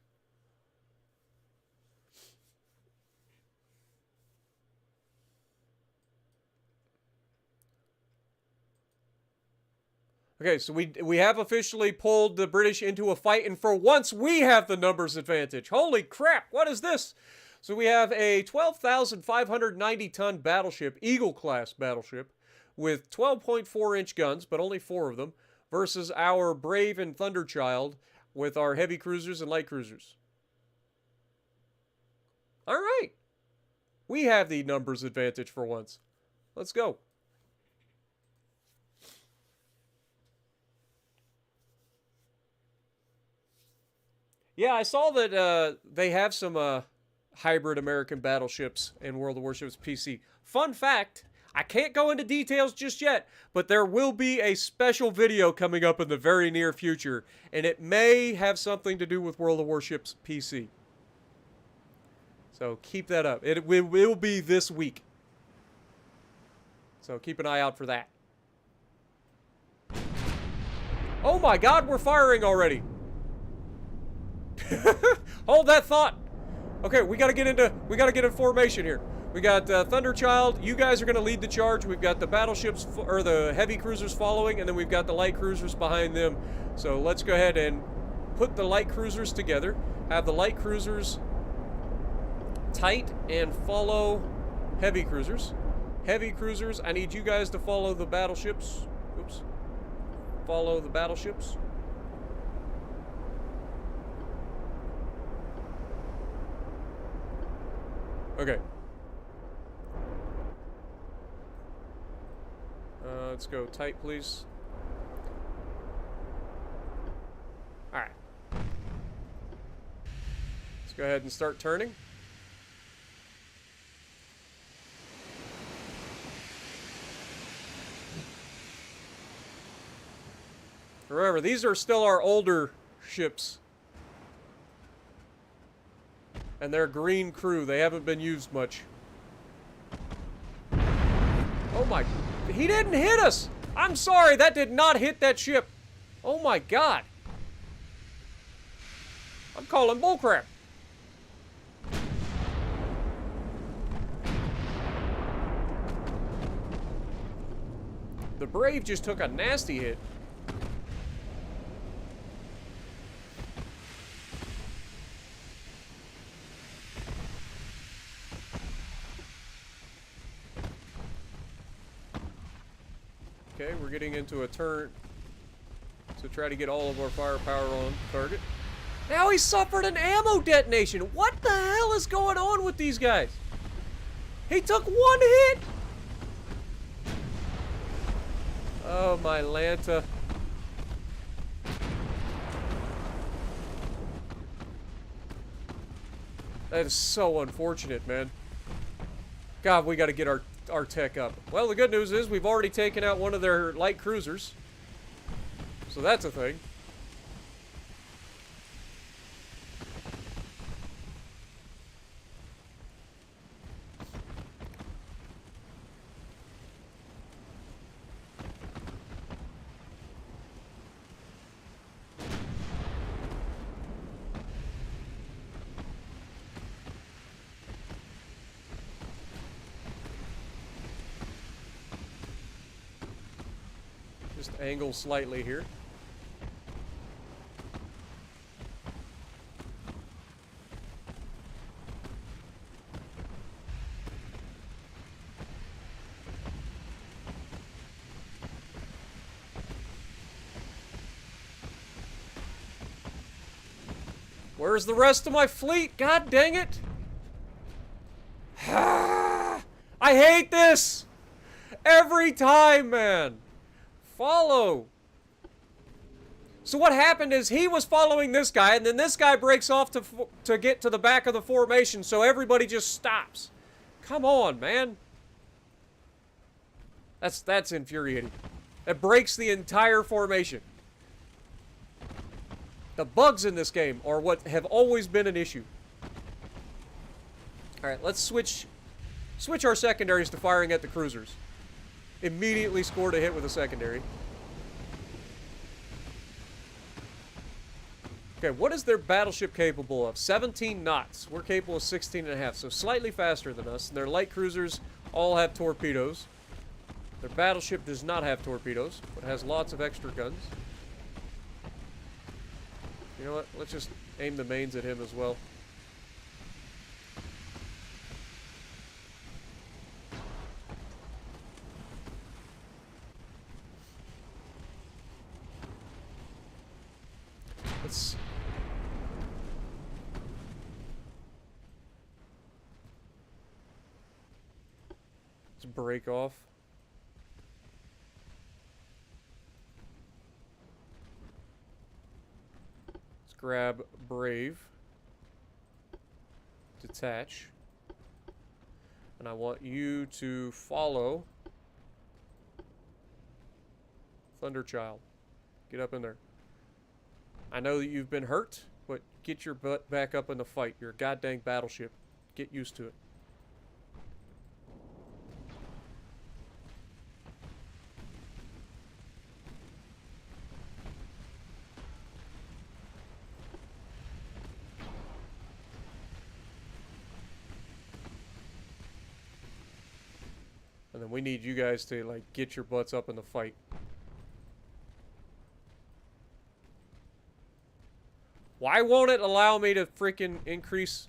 Okay, so we have officially pulled the British into a fight, and for once we have the numbers advantage. Holy crap, what is this? So we have a 12,590-ton battleship, Eagle-class battleship, with 12.4-inch guns, but only 4 of them, versus our Brave and Thunderchild with our heavy cruisers and light cruisers. All right. We have the numbers advantage for once. Let's go. Yeah, I saw that they have some hybrid American battleships in World of Warships PC. Fun fact, I can't go into details just yet, but there will be a special video coming up in the very near future, and it may have something to do with World of Warships PC. So keep that up. It will be this week. So keep an eye out for that. Oh my God, we're firing already. Hold that thought. Okay, we gotta get in formation here. We got Thunderchild. You guys are gonna lead the charge. We've got the battleships or the heavy cruisers following, and then we've got the light cruisers behind them. So let's go ahead and put the light cruisers together. Have the light cruisers tight and follow heavy cruisers. Heavy cruisers, I need you guys to follow the battleships. Oops. Follow the battleships. Okay. Let's go tight, please. Alright. Let's go ahead and start turning. Remember, these are still our older ships. And they're green crew. They haven't been used much. Oh my... He didn't hit us! I'm sorry, that did not hit that ship. Oh my God. I'm calling bullcrap. The Brave just took a nasty hit. Okay, we're getting into a turn to try to get all of our firepower on target. Now he suffered an ammo detonation. What the hell is going on with these guys? He took 1 hit. Oh, my Lanta. That is so unfortunate, man. God, we got to get our tech up. Well, the good news is we've already taken out one of their light cruisers. So that's a thing. just angle slightly here. Where's the rest of my fleet? God dang it! I hate this! Every time, man! Follow! So what happened is he was following this guy, and then this guy breaks off to get to the back of the formation, so everybody just stops. Come on, man. That's infuriating. It breaks the entire formation. The bugs in this game are what have always been an issue. Alright, let's switch our secondaries to firing at the cruisers. Immediately scored a hit with a secondary. Okay, what is their battleship capable of? 17 knots. We're capable of 16.5, so slightly faster than us. And their light cruisers all have torpedoes. Their battleship does not have torpedoes, but has lots of extra guns. You know what? Let's just aim the mains at him as well. Let's break off. Grab Brave, detach, and I want you to follow Thunderchild. Get up in there. I know that you've been hurt, but get your butt back up in the fight. You're a goddamn battleship. Get used to it. And then we need you guys to, like, get your butts up in the fight. Why won't it allow me to freaking increase?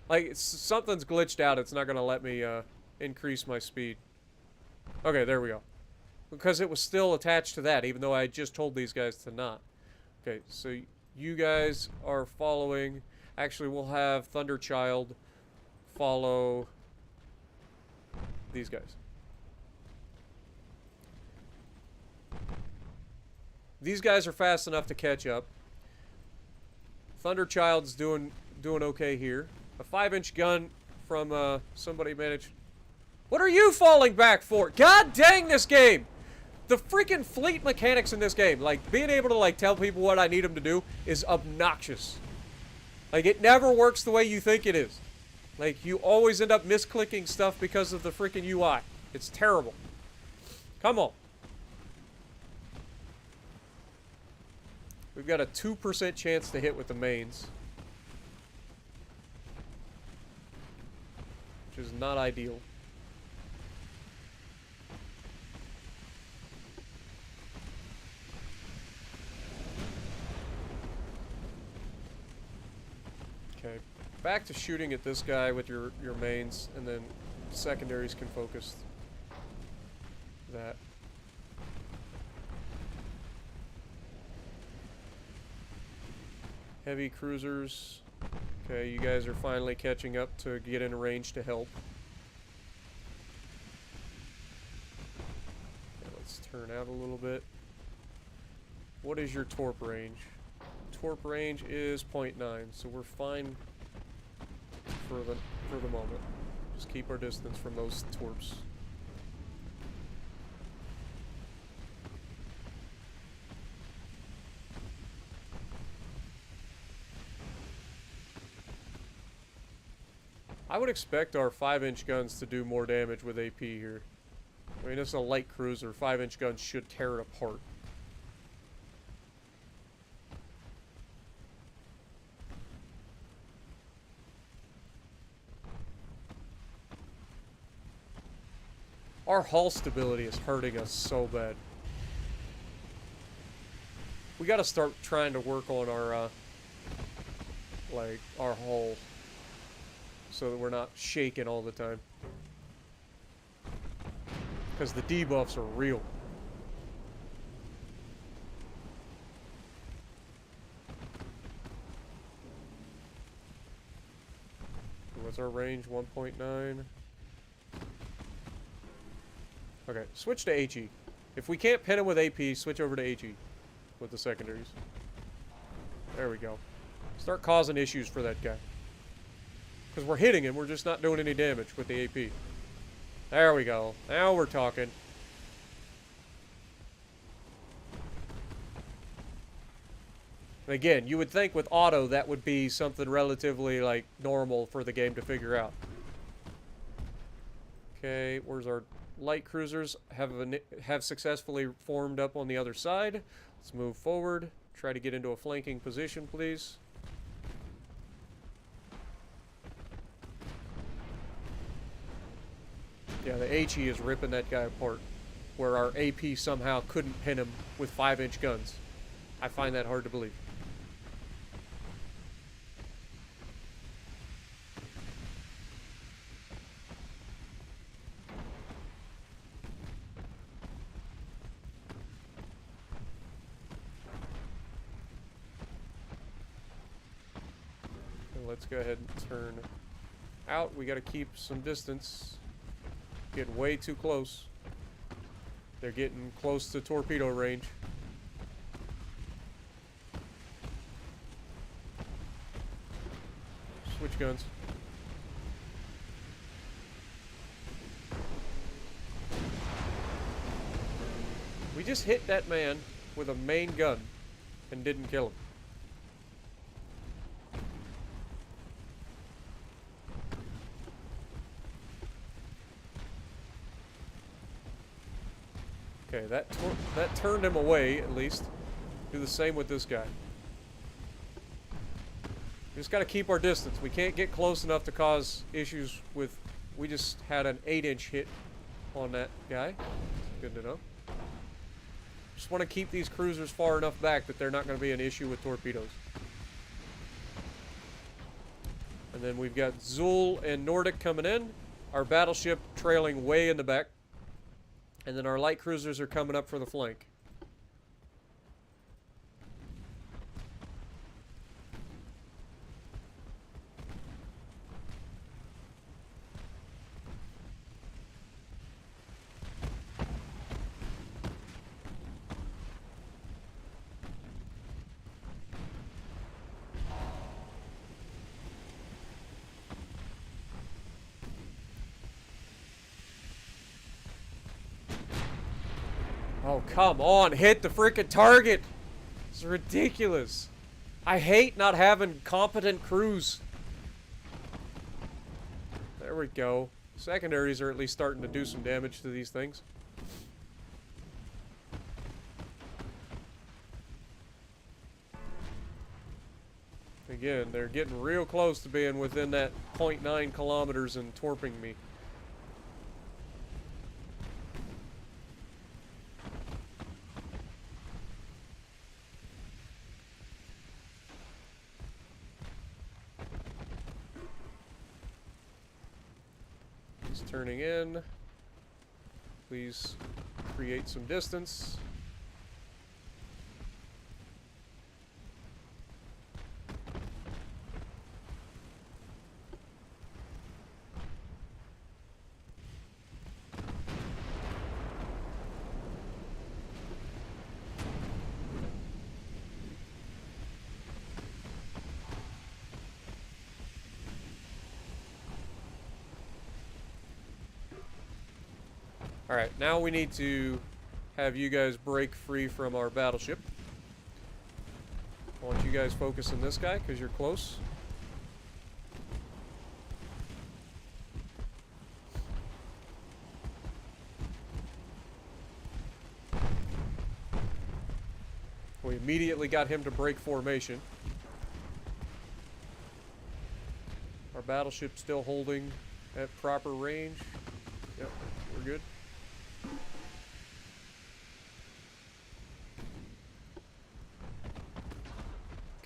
Like, something's glitched out. It's not going to let me increase my speed. Okay, there we go. Because it was still attached to that, even though I just told these guys to not. Okay, so you guys are following. Actually, we'll have Thunderchild follow these guys. These guys are fast enough to catch up. Thunderchild's doing okay here. A 5-inch gun from somebody managed. What are you falling back for? God dang this game! The freaking fleet mechanics in this game, like being able to like tell people what I need them to do, is obnoxious. Like it never works the way you think it is. Like you always end up misclicking stuff because of the freaking UI. It's terrible. Come on. We've got a 2% chance to hit with the mains, which is not ideal. Okay, back to shooting at this guy with your mains, and then secondaries can focus that. Heavy cruisers. Okay, you guys are finally catching up to get in range to help. Okay, let's turn out a little bit. What is your torp range? Torp range is 0.9, so we're fine for the moment. Just keep our distance from those torps. I would expect our 5-inch guns to do more damage with AP here. I mean, it's a light cruiser. 5-inch guns should tear it apart. Our hull stability is hurting us so bad. We gotta start trying to work on our, like, our hull. So that we're not shaking all the time. Because the debuffs are real. What's our range? 1.9. Okay, switch to HE. If we can't pin him with AP, switch over to HE with the secondaries. There we go. Start causing issues for that guy. Because we're hitting him, we're just not doing any damage with the AP. There we go. Now we're talking. And again, you would think with auto that would be something relatively, like, normal for the game to figure out. Okay, where's our light cruisers? Have successfully formed up on the other side. Let's move forward. Try to get into a flanking position, please. Yeah, the HE is ripping that guy apart. Where our AP somehow couldn't pin him with 5-inch guns. I find that hard to believe. Let's go ahead and turn out. We got to keep some distance. Getting way too close. They're getting close to torpedo range. Switch guns. We just hit that man with a main gun and didn't kill him. Okay, that turned him away, at least. Do the same with this guy. We just gotta keep our distance. We can't get close enough to cause issues with... We just had an 8-inch hit on that guy. Good to know. Just want to keep these cruisers far enough back that they're not going to be an issue with torpedoes. And then we've got Zul and Nordic coming in. Our battleship trailing way in the back. And then our light cruisers are coming up for the flank. Oh, come on. Hit the freaking target. It's ridiculous. I hate not having competent crews. There we go. Secondaries are at least starting to do some damage to these things. Again, they're getting real close to being within that 0.9 kilometers and torping me. Turning in. Please create some distance. Alright, now we need to have you guys break free from our battleship. I want you guys focus on this guy, because you're close. We immediately got him to break formation. Our battleship's still holding at proper range. Yep, we're good.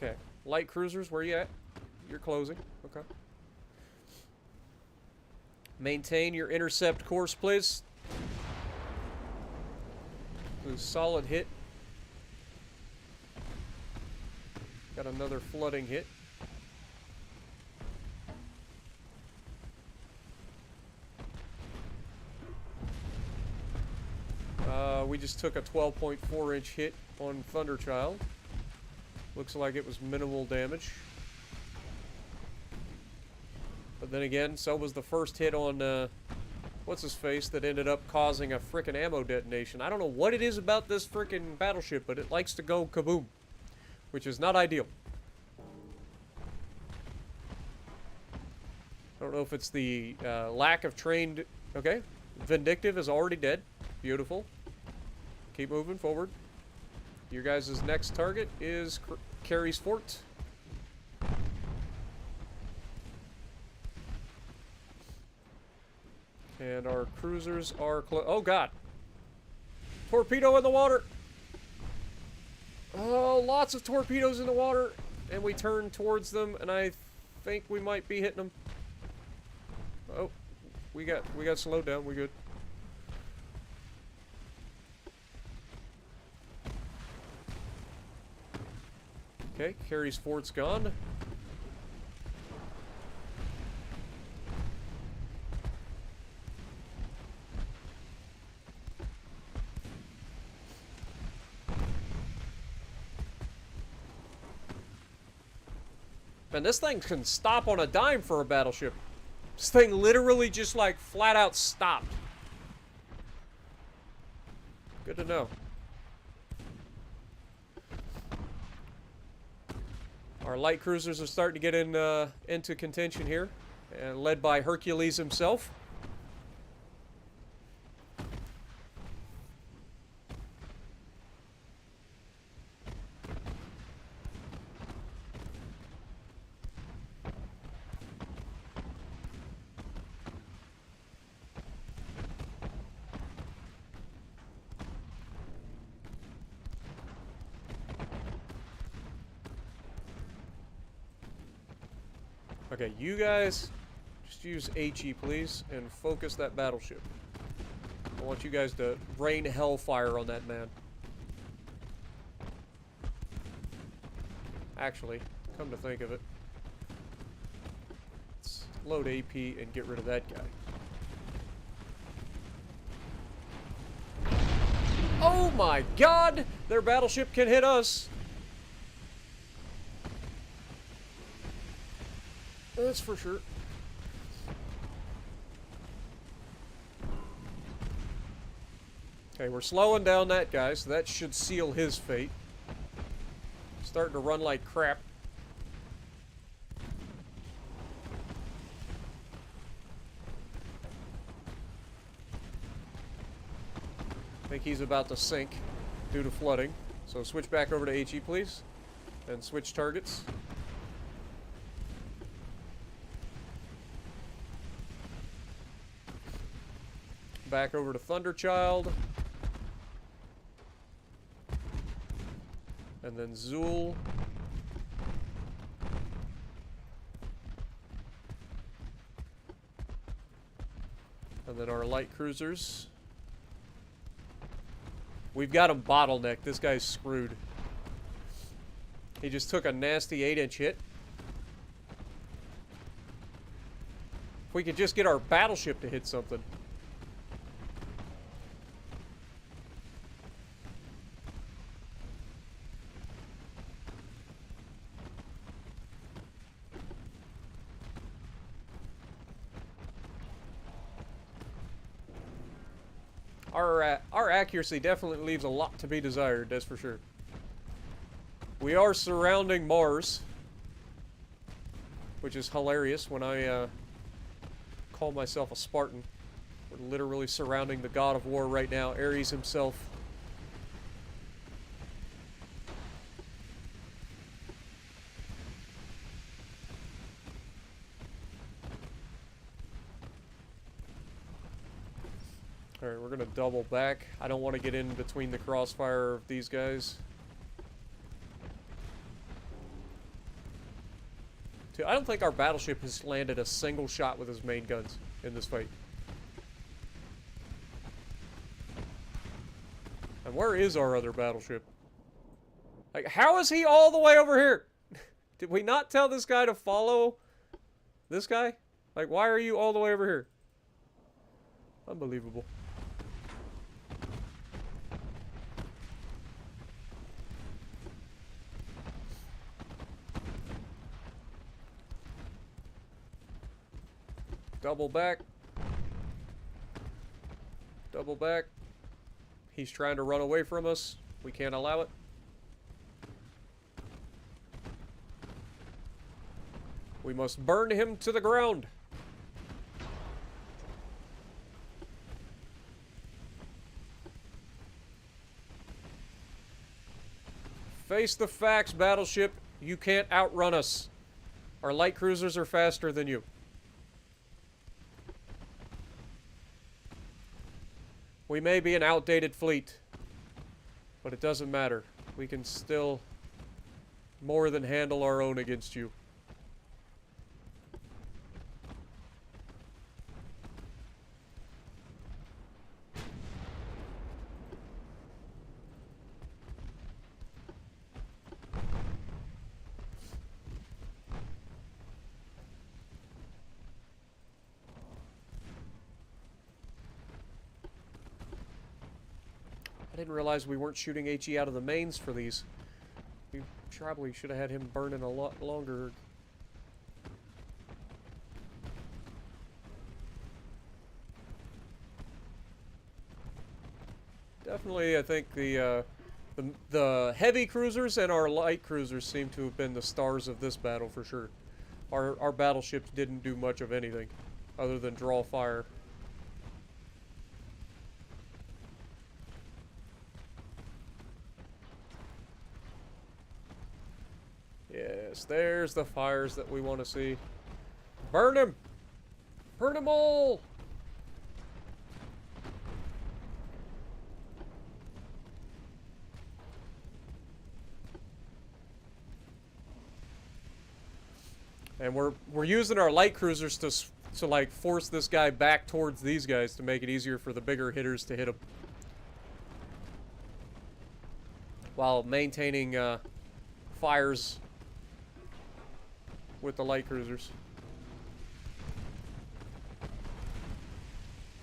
Okay. Light cruisers, where you at? You're closing. Okay. Maintain your intercept course, please. Ooh, solid hit. Got another flooding hit. We just took a 12.4-inch hit on Thunderchild. Looks like it was minimal damage. But then again, so was the first hit on, what's-his-face that ended up causing a frickin' ammo detonation. I don't know what it is about this frickin' battleship, but it likes to go kaboom, which is not ideal. I don't know if it's the lack of trained... Okay, Vindictive is already dead. Beautiful. Keep moving forward. Your guys' next target is Carey's Fort. And our cruisers are oh god! Torpedo in the water! Oh, lots of torpedoes in the water! And we turn towards them, and I think we might be hitting them. Oh, we got slowed down. We're good. Okay, Carey's Fort's gone. And this thing can stop on a dime for a battleship. This thing literally just like flat out stopped. Good to know. Our light cruisers are starting to get into contention here, led by Hercules himself. Okay, you guys, just use HE, please, and focus that battleship. I want you guys to rain hellfire on that man. Actually, come to think of it, let's load AP and get rid of that guy. Oh my god! Their battleship can hit us! That's for sure. Okay, we're slowing down that guy, so that should seal his fate. Starting to run like crap. I think he's about to sink due to flooding. So switch back over to HE, please. And switch targets. Back over to Thunderchild. And then Zool. And then our light cruisers. We've got him bottlenecked. This guy's screwed. He just took a nasty 8-inch hit. If we could just get our battleship to hit something. Our accuracy definitely leaves a lot to be desired, that's for sure. We are surrounding Mars, which is hilarious when I call myself a Spartan. We're literally surrounding the god of war right now, Ares himself. Alright, we're gonna double back. I don't want to get in between the crossfire of these guys. I don't think our battleship has landed a single shot with his main guns in this fight. And where is our other battleship? Like, how is he all the way over here? Did we not tell this guy to follow this guy? Like, why are you all the way over here? Unbelievable. Double back. Double back. He's trying to run away from us. We can't allow it. We must burn him to the ground. Face the facts, battleship. You can't outrun us. Our light cruisers are faster than you. We may be an outdated fleet, but it doesn't matter. We can still more than handle our own against you. I didn't realize we weren't shooting HE out of the mains for these. We probably should have had him burning a lot longer. Definitely, I think the heavy cruisers and our light cruisers seem to have been the stars of this battle for sure. Our battleships didn't do much of anything other than draw fire. Yes, there's the fires that we want to see. Burn him! Burn them all! And we're using our light cruisers to like force this guy back towards these guys to make it easier for the bigger hitters to hit him, while maintaining fires with the light cruisers.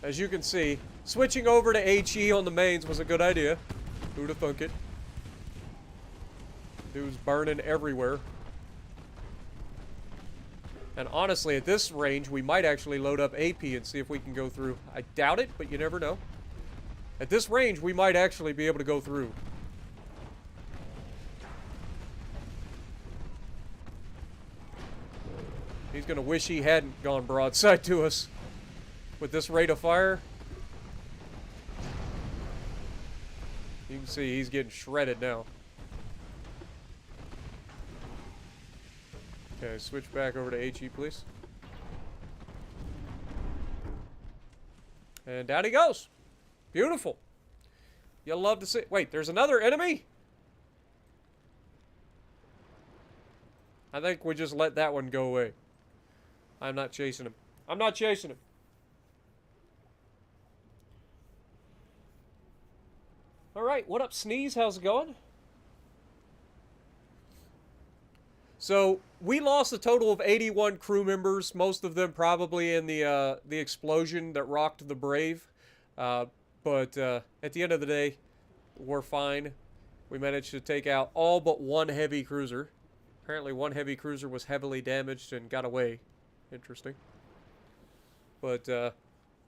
As you can see, switching over to HE on the mains was a good idea. Who'd have thunk it? Dude's burning everywhere. And honestly, at this range, we might actually load up AP and see if we can go through. I doubt it, but you never know. At this range, we might actually be able to go through. He's gonna wish he hadn't gone broadside to us with this rate of fire. You can see he's getting shredded now. Okay, switch back over to HE, please. And down he goes. Beautiful. You'll love to see. Wait, there's another enemy? I think we just let that one go away. I'm not chasing him. I'm not chasing him. Alright, what up, Sneeze? How's it going? So, we lost a total of 81 crew members, most of them probably in the explosion that rocked the Brave. But at the end of the day, we're fine. We managed to take out all but one heavy cruiser. Apparently one heavy cruiser was heavily damaged and got away. Interesting. But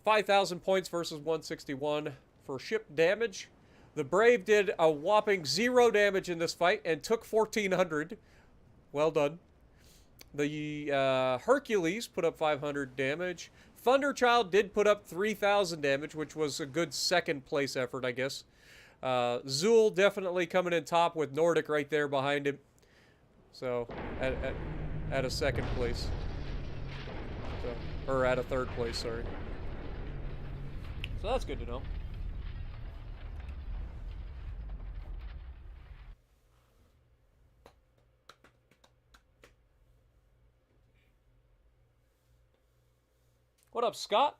5,000 points versus 161 for ship damage. The Brave did a whopping 0 damage in this fight and took 1,400. Well done. The Hercules put up 500 damage. Thunderchild did put up 3,000 damage, which was a good second place effort, I guess. Zool definitely coming in top with Nordic right there behind him. So, at a second place. So, or at a third place, sorry. So that's good to know. What up, Scott?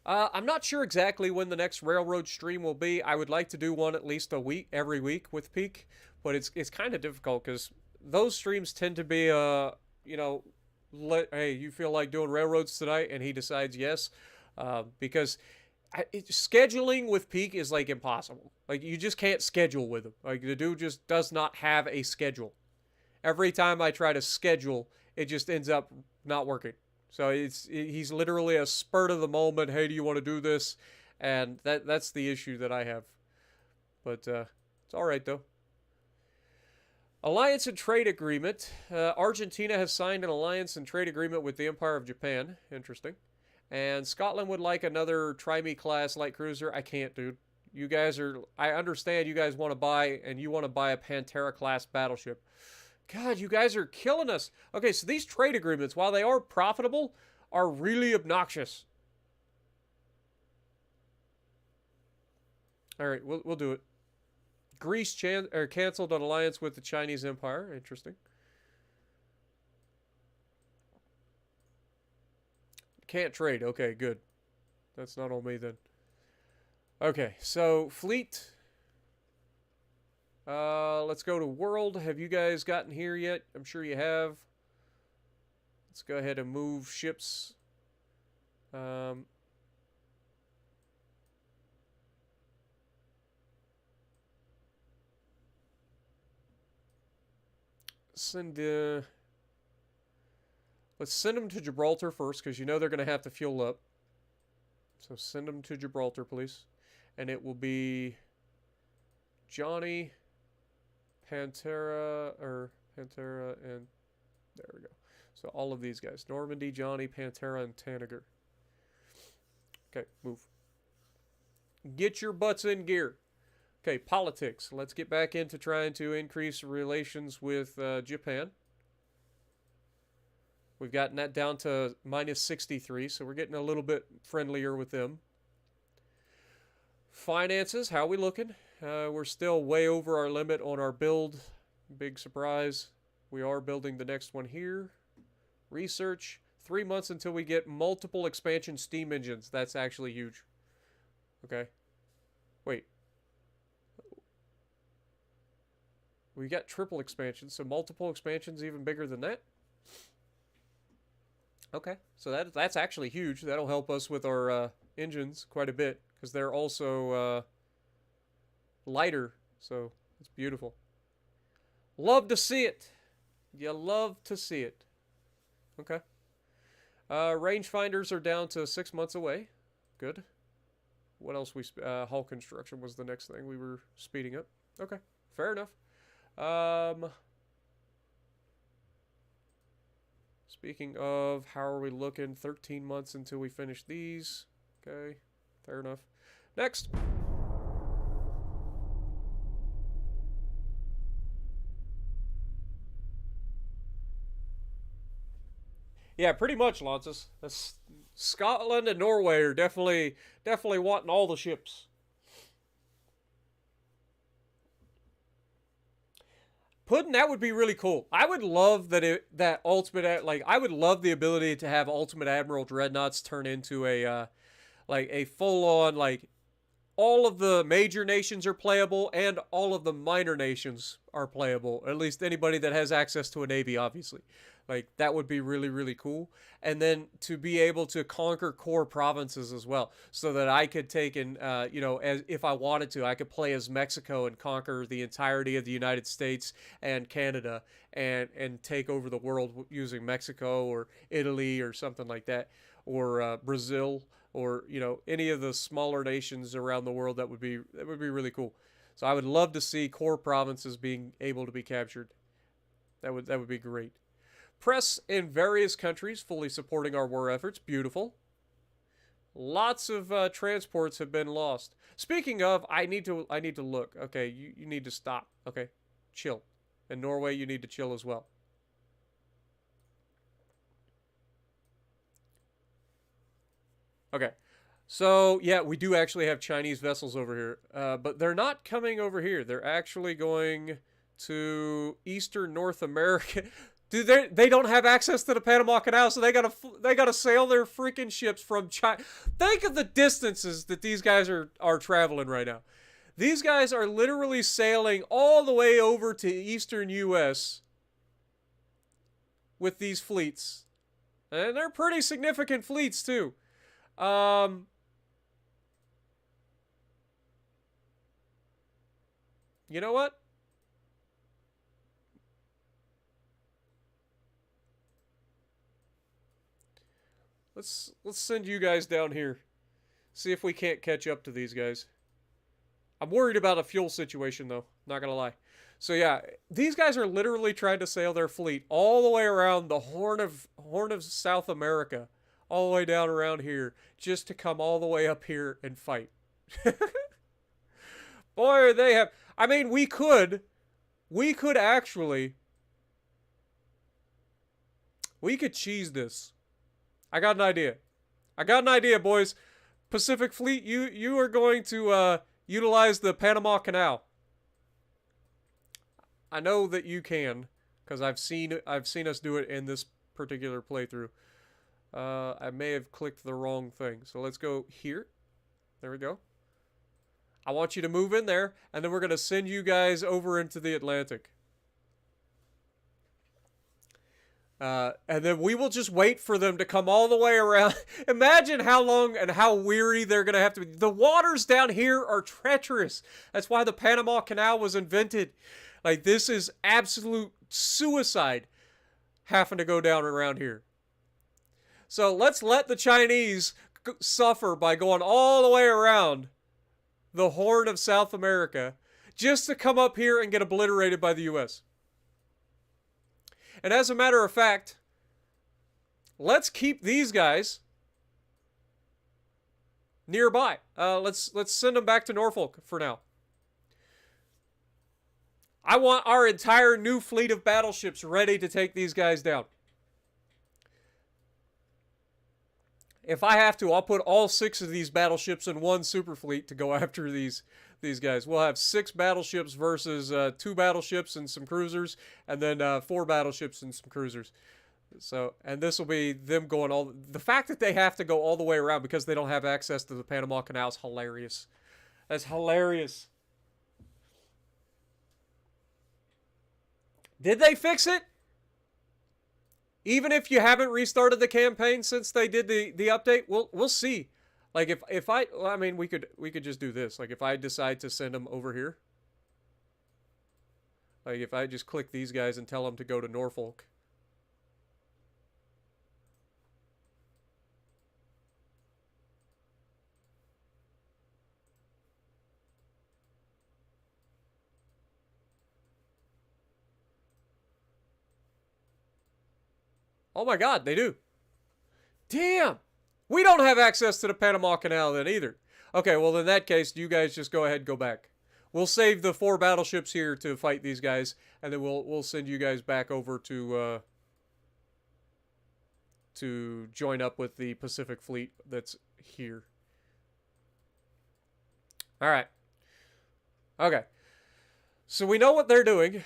I'm not sure exactly when the next railroad stream will be. I would like to do one at least a week, every week with Peak, but it's kind of difficult because those streams tend to be you know, hey, you feel like doing railroads tonight, and he decides yes, because scheduling with Peak is like impossible. Like you just can't schedule with him. Like the dude just does not have a schedule. Every time I try to schedule, it just ends up not working. So he's literally a spurt of the moment. Hey, do you want to do this? And that's the issue that I have. But it's all right though. Alliance and trade agreement. Argentina has signed an alliance and trade agreement with the Empire of Japan. Interesting. And Scotland would like another Try-Me class light cruiser. I can't, dude. You guys are. I understand you guys want to buy, and you want to buy a Pantera class battleship. God, you guys are killing us. Okay, so these trade agreements, while they are profitable, are really obnoxious. All right, we'll do it. Greece canceled an alliance with the Chinese Empire. Interesting. Can't trade. Okay, good. That's not on me then. Okay, so fleet. Let's go to world. Have you guys gotten here yet? I'm sure you have. Let's go ahead and move ships. Let's send them to Gibraltar first, because you know they're going to have to fuel up. So send them to Gibraltar, please. And it will be Johnny, Pantera, and there we go. So all of these guys. Normandy, Johnny, Pantera, and Tanager. Okay, move. Get your butts in gear. Okay, politics. Let's get back into trying to increase relations with Japan. We've gotten that down to minus 63, so we're getting a little bit friendlier with them. Finances, how are we looking? We're still way over our limit on our build. Big surprise. We are building the next one here. Research. 3 months until we get multiple expansion steam engines. That's actually huge. Okay. Wait. We got triple expansions, so multiple expansions even bigger than that? Okay, so that's actually huge. That'll help us with our engines quite a bit, because they're also lighter, so it's beautiful. Love to see it. You love to see it. Okay. Rangefinders are down to 6 months away. Good. What else hull construction was the next thing we were speeding up. Okay, fair enough. Speaking of, how are we looking? 13 months until we finish these. Okay, fair enough. Next. Yeah, pretty much, Lances. Scotland and Norway are definitely wanting all the ships. Puddin', that would be really cool. I would love that ultimate, like, I would love the ability to have Ultimate Admiral Dreadnoughts turn into a like a full-on, like, all of the major nations are playable and all of the minor nations are playable. At least anybody that has access to a navy, obviously. Like, that would be really, really cool. And then to be able to conquer core provinces as well, so that I could take and, you know, as if I wanted to, I could play as Mexico and conquer the entirety of the United States and Canada and take over the world using Mexico or Italy or something like that, or Brazil, or, you know, any of the smaller nations around the world. That would be really cool. So I would love to see core provinces being able to be captured. That would be great. Press in various countries fully supporting our war efforts. Beautiful. Lots of transports have been lost. Speaking of, I need to look. Okay, you need to stop. Okay, chill. In Norway, you need to chill as well. Okay, so yeah, we do actually have Chinese vessels over here, but they're not coming over here. They're actually going to Eastern North America. Dude, they don't have access to the Panama Canal, so they gotta sail their freaking ships from China. Think of the distances that these guys are traveling right now. These guys are literally sailing all the way over to eastern U.S. with these fleets, and they're pretty significant fleets too. You know what? Let's send you guys down here. See if we can't catch up to these guys. I'm worried about a fuel situation though, not gonna lie. So yeah, these guys are literally trying to sail their fleet all the way around the Horn of South America, all the way down around here, just to come all the way up here and fight. Boy, they have. I mean, we could actually, we could cheese this. I got an idea. I got an idea, boys. Pacific Fleet, you are going to utilize the Panama Canal. I know that you can, because I've seen us do it in this particular playthrough. I may have clicked the wrong thing. So let's go here. There we go. I want you to move in there, and then we're going to send you guys over into the Atlantic. And then we will just wait for them to come all the way around. Imagine how long and how weary they're going to have to be. The waters down here are treacherous. That's why the Panama Canal was invented. Like, this is absolute suicide having to go down around here. So let's let the Chinese suffer by going all the way around the Horn of South America just to come up here and get obliterated by the U.S. And as a matter of fact, let's keep these guys nearby. Let's send them back to Norfolk for now. I want our entire new fleet of battleships ready to take these guys down. If I have to, I'll put all 6 of these battleships in one super fleet to go after these guys. We'll have 6 battleships versus 2 battleships and some cruisers, and then 4 battleships and some cruisers. So, and this will be them going all. The fact that they have to go all the way around because they don't have access to the Panama Canal is hilarious. That's hilarious. Did they fix it? Even if you haven't restarted the campaign since they did the update, we'll see. Like if I mean we could just do this. Like if I decide to send them over here. Like if I just click these guys and tell them to go to Norfolk. Oh my God, they do. Damn. We don't have access to the Panama Canal then either. Okay, well in that case, you guys just go ahead and go back. We'll save the 4 battleships here to fight these guys, and then we'll send you guys back over to join up with the Pacific Fleet that's here. All right. Okay. So we know what they're doing.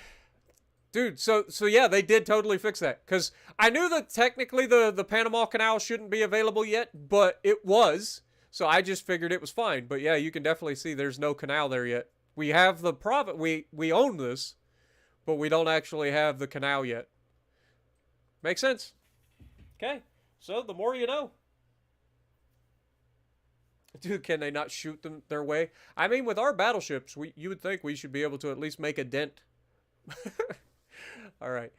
Dude, so yeah, they did totally fix that. Because I knew that technically the Panama Canal shouldn't be available yet, but it was. So I just figured it was fine. But yeah, you can definitely see there's no canal there yet. We have the profit. We own this, but we don't actually have the canal yet. Make sense? Okay. So the more you know. Dude, can they not shoot them their way? I mean, with our battleships, you would think we should be able to at least make a dent. All right.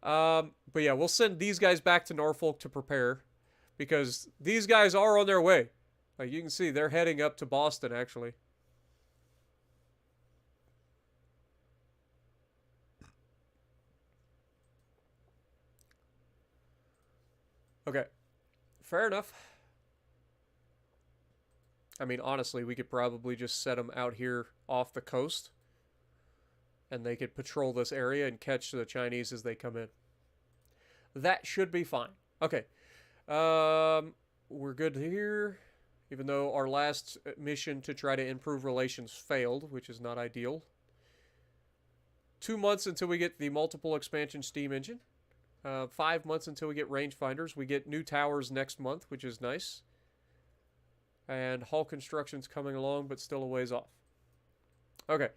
But yeah, we'll send these guys back to Norfolk to prepare because these guys are on their way. Like you can see, they're heading up to Boston, actually. Okay. Fair enough. I mean, honestly, we could probably just set them out here off the coast. And they could patrol this area and catch the Chinese as they come in. That should be fine. Okay. We're good here. Even though our last mission to try to improve relations failed, which is not ideal. 2 months until we get the multiple expansion steam engine. 5 months until we get rangefinders. We get new towers next month, which is nice. And hull construction's coming along, but still a ways off. Okay.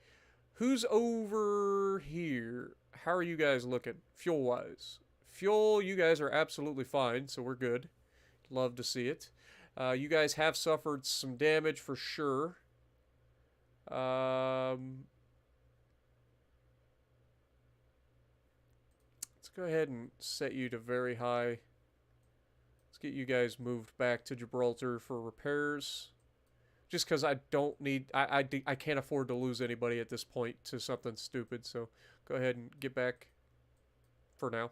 Who's over here? How are you guys looking, fuel-wise? Fuel, you guys are absolutely fine, so we're good. Love to see it. You guys have suffered some damage for sure. Let's go ahead and set you to very high. Let's get you guys moved back to Gibraltar for repairs. Just because I don't need... I can't afford to lose anybody at this point to something stupid, so go ahead and get back for now.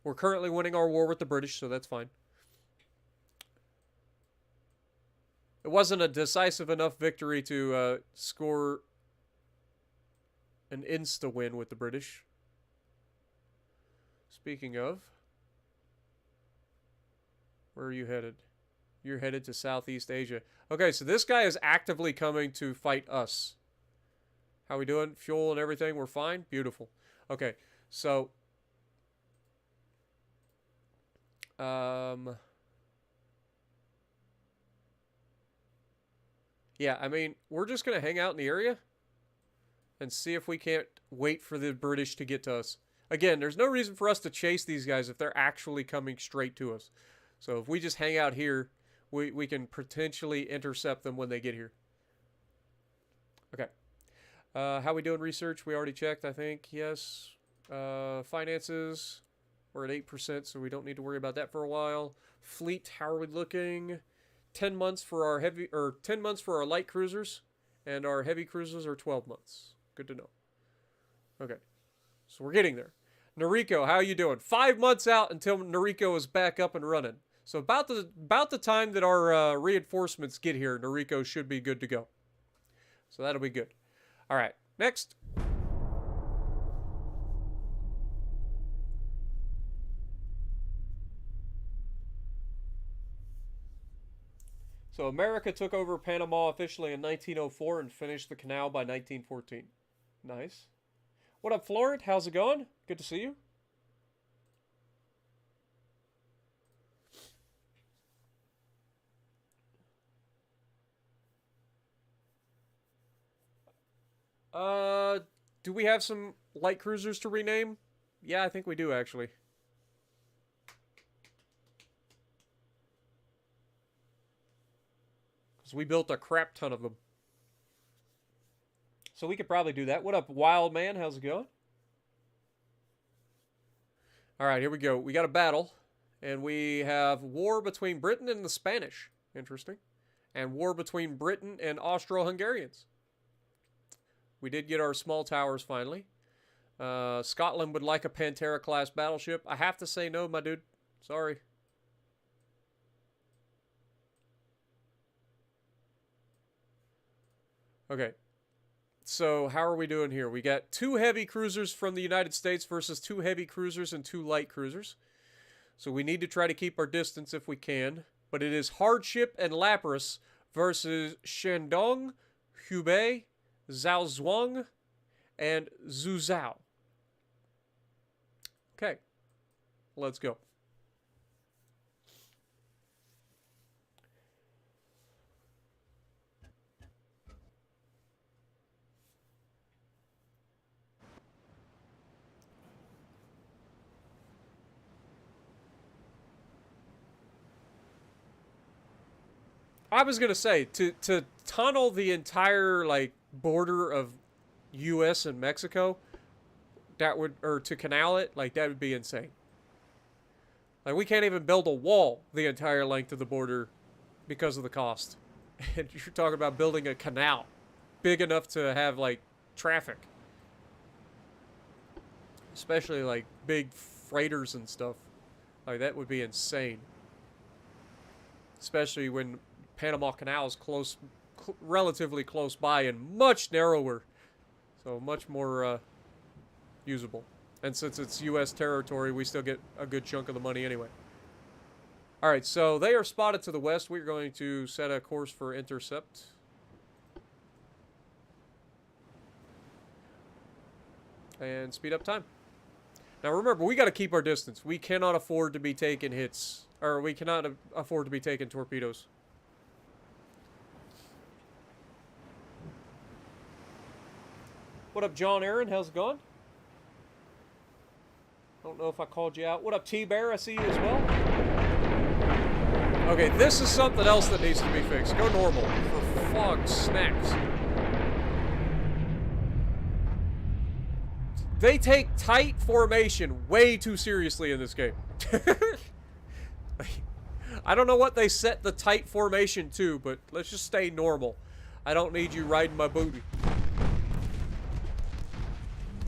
We're currently winning our war with the British, so that's fine. It wasn't a decisive enough victory to score an insta-win with the British. Speaking of, where are you headed? You're headed to Southeast Asia. Okay, so this guy is actively coming to fight us. How we doing? Fuel and everything? We're fine? Beautiful. Okay, so... yeah, I mean, we're just going to hang out in the area and see if we can't wait for the British to get to us. Again, there's no reason for us to chase these guys if they're actually coming straight to us. So if we just hang out here, we can potentially intercept them when they get here. Okay. How we doing research? We already checked, I think. Yes. Finances, we're at 8%, so we don't need to worry about that for a while. Fleet, how are we looking? 10 months for our 10 months for our light cruisers, and our heavy cruisers are 12 months. Good to know. Okay. So we're getting there. Noriko, how are you doing? 5 months out until Noriko is back up and running. So about the time that our reinforcements get here, Noriko should be good to go. So that'll be good. All right, next. So America took over Panama officially in 1904 and finished the canal by 1914. Nice. What up, Florent? How's it going? Good to see you. Do we have some light cruisers to rename? Yeah, I think we do, actually. Because we built a crap ton of them. So we could probably do that. What up, Wild Man? How's it going? Alright, here we go. We got a battle. And we have war between Britain and the Spanish. Interesting. And war between Britain and Austro-Hungarians. We did get our small towers finally. Scotland would like a Pantera-class battleship. I have to say no, my dude. Sorry. Okay. So, how are we doing here? We got 2 heavy cruisers from the United States versus 2 heavy cruisers and 2 light cruisers. So, we need to try to keep our distance if we can. But it is Hardship and Lapras versus Shandong, Hubei, Zhaozhuang, and Zhuzhou. Okay. Let's go. I was gonna say, to tunnel the entire, like, border of U.S. and Mexico, that would, or to canal it, like, that would be insane. Like, we can't even build a wall the entire length of the border because of the cost. And you're talking about building a canal big enough to have, like, traffic. Especially, like, big freighters and stuff. Like, that would be insane. Especially when Panama Canal is relatively close by and much narrower. So much more usable. And since it's U.S. territory, we still get a good chunk of the money anyway. Alright, so they are spotted to the west. We're going to set a course for intercept. And speed up time. Now remember, we got to keep our distance. We cannot afford to be taking hits. Or we cannot afford to be taking torpedoes. What up, John Aaron? How's it going? Don't know if I called you out. What up, T-Bear? I see you as well. Okay, this is something else that needs to be fixed. Go normal. For fuck's snacks. They take tight formation way too seriously in this game. I don't know what they set the tight formation to, but let's just stay normal. I don't need you riding my booty.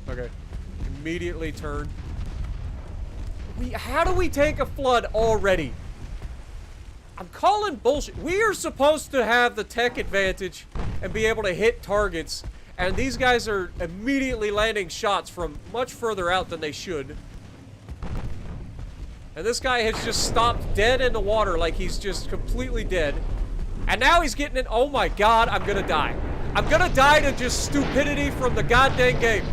Okay. Immediately turn. How do we take a flood already? I'm calling bullshit. We are supposed to have the tech advantage and be able to hit targets, and these guys are immediately landing shots from much further out than they should. And this guy has just stopped dead in the water, like he's just completely dead. And now he's getting it. Oh my god, I'm gonna die. I'm gonna die to just stupidity from the goddamn game.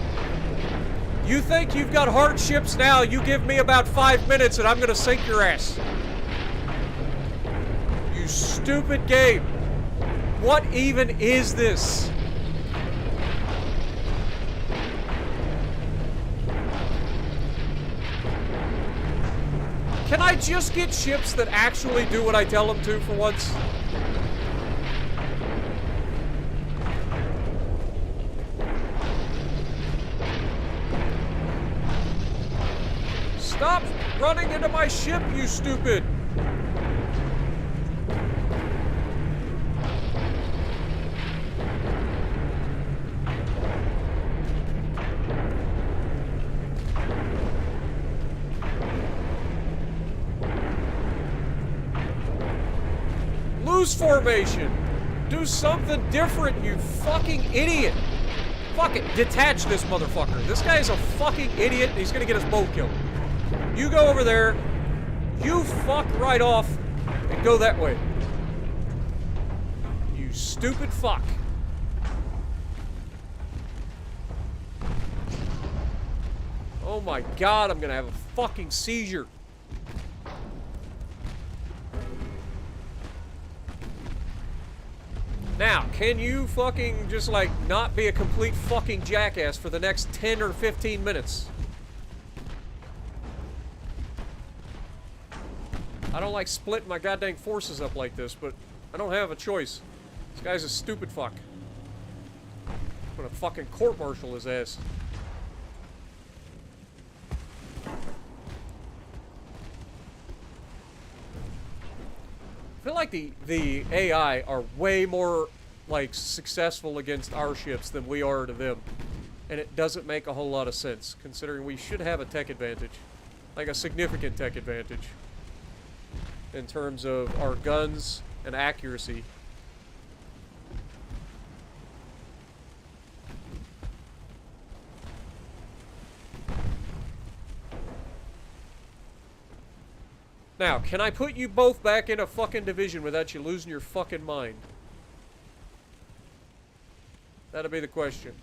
You think you've got hard ships now, you give me about 5 minutes and I'm gonna sink your ass. You stupid game. What even is this? Can I just get ships that actually do what I tell them to for once? Stop running into my ship, you stupid! Lose formation! Do something different, you fucking idiot! Fuck it, detach this motherfucker. This guy is a fucking idiot and he's gonna get us both killed. You go over there, you fuck right off, and go that way. You stupid fuck. Oh my god, I'm gonna have a fucking seizure. Now, can you fucking just like not be a complete fucking jackass for the next 10 or 15 minutes? I don't like splitting my goddamn forces up like this, but I don't have a choice. This guy's a stupid fuck. I'm gonna fucking court-martial his ass. I feel like the AI are way more, like, successful against our ships than we are to them. And it doesn't make a whole lot of sense, considering we should have a tech advantage. Like, a significant tech advantage. In terms of our guns and accuracy. Now, can I put you both back in a fucking division without you losing your fucking mind? That'll be the question.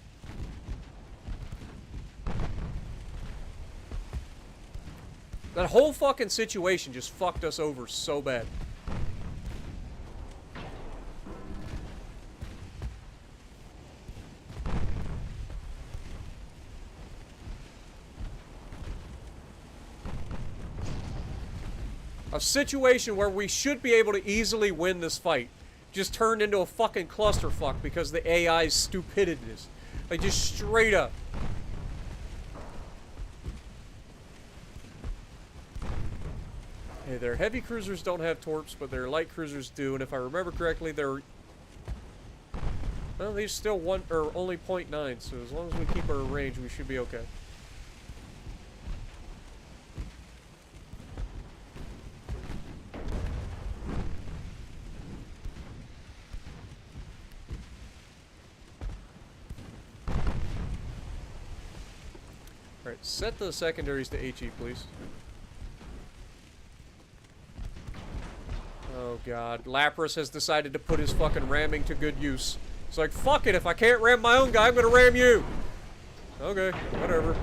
That whole fucking situation just fucked us over so bad. A situation where we should be able to easily win this fight just turned into a fucking clusterfuck because the AI's stupidity. Like, just straight up. Hey, their heavy cruisers don't have torps, but their light cruisers do, and if I remember correctly, they're... Well, these still only 0.9, so as long as we keep our range, we should be okay. Alright, set the secondaries to HE, please. Oh god, Lapras has decided to put his fucking ramming to good use. It's like, fuck it, if I can't ram my own guy, I'm gonna ram you! Okay, whatever.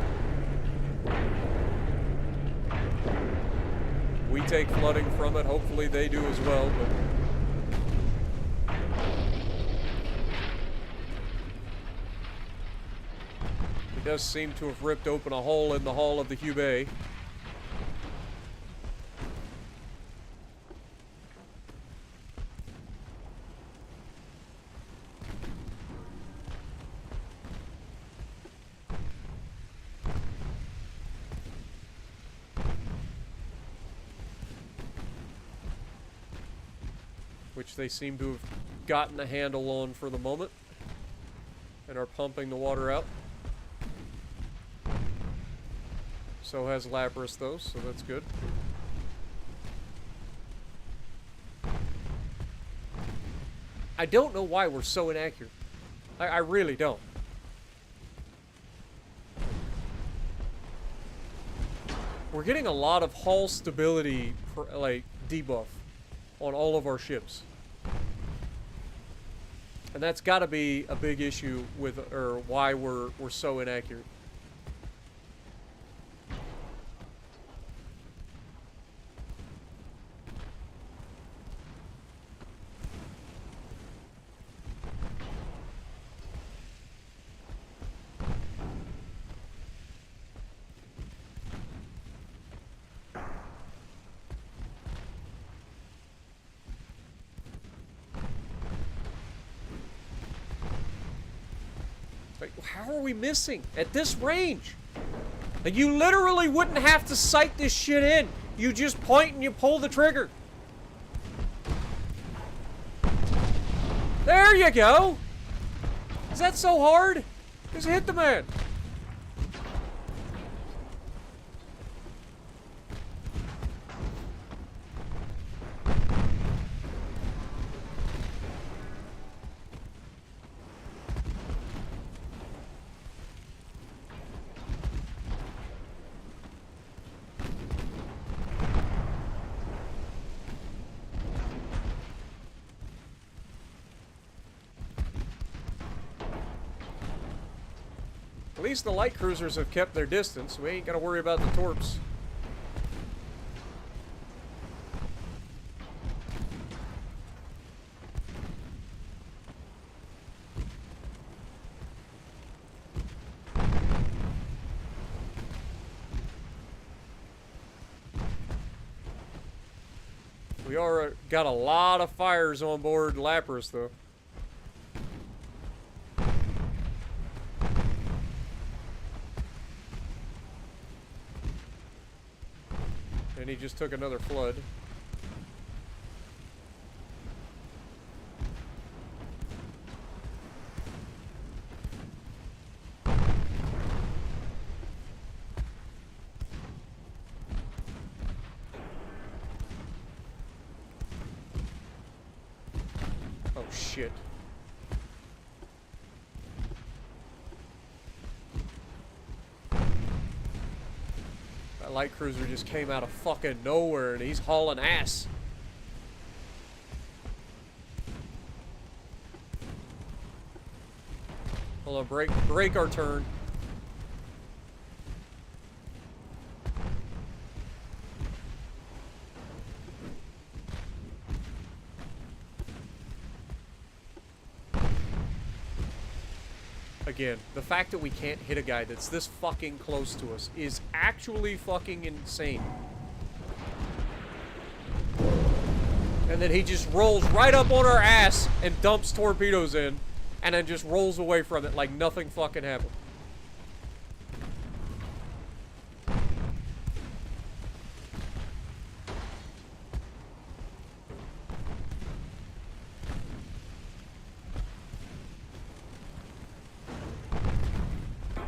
We take flooding from it. Hopefully they do as well, but... It does seem to have ripped open a hole in the hull of the Hubei. Which they seem to have gotten a handle on for the moment and are pumping the water out. So has Lapras though, so that's good. I don't know why we're so inaccurate. I really don't. We're getting a lot of hull stability, like, debuff on all of our ships. And that's got to be a big issue with, or why we're so inaccurate. How are we missing at this range? Like, you literally wouldn't have to sight this shit in. You just point and you pull the trigger. There you go. Is that so hard? Just hit the man. At least the light cruisers have kept their distance. We ain't gotta worry about the torps. We are got a lot of fires on board Lapras though. And he just took another flood. Oh shit. That light cruiser just came out of fucking nowhere and he's hauling ass. Hold on, break our turn. Again, the fact that we can't hit a guy that's this fucking close to us is actually fucking insane. And then he just rolls right up on our ass and dumps torpedoes in, and then just rolls away from it like nothing fucking happened.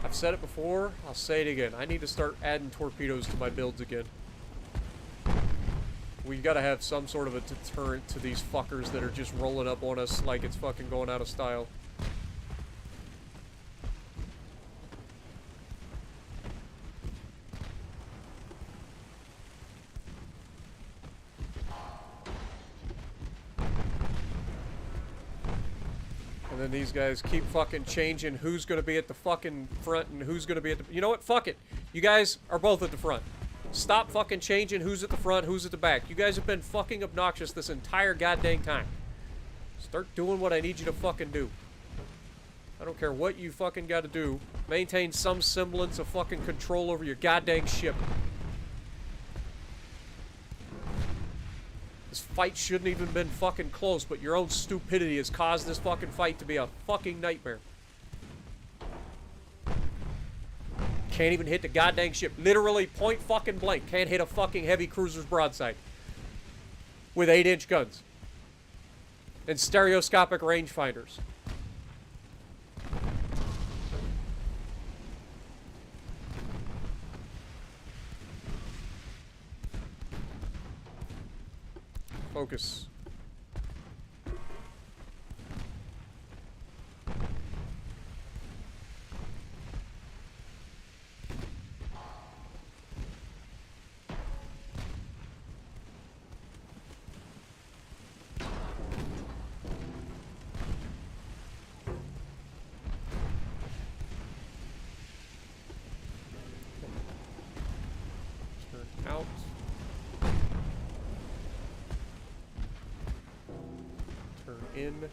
I've said it before, I'll say it again. I need to start adding torpedoes to my builds again. We gotta have some sort of a deterrent to these fuckers that are just rolling up on us like it's fucking going out of style. And then these guys keep fucking changing who's gonna be at the fucking front and who's gonna be at the... You know what? Fuck it. You guys are both at the front. Stop fucking changing who's at the front, who's at the back. You guys have been fucking obnoxious this entire goddamn time. Start doing what I need you to fucking do. I don't care what you fucking gotta do. Maintain some semblance of fucking control over your goddamn ship. This fight shouldn't even been fucking close, but your own stupidity has caused this fucking fight to be a fucking nightmare. Can't even hit the goddamn ship. Literally point fucking blank. Can't hit a fucking heavy cruiser's broadside. With 8-inch guns. And stereoscopic rangefinders. Focus. Out. Turn in.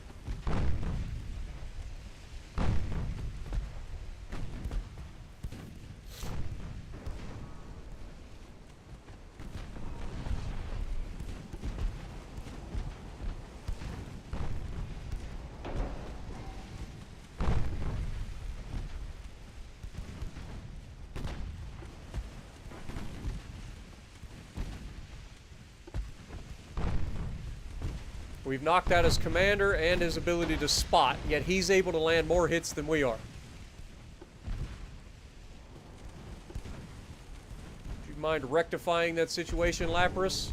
We've knocked out his commander and his ability to spot, yet he's able to land more hits than we are. Do you mind rectifying that situation, Lapras?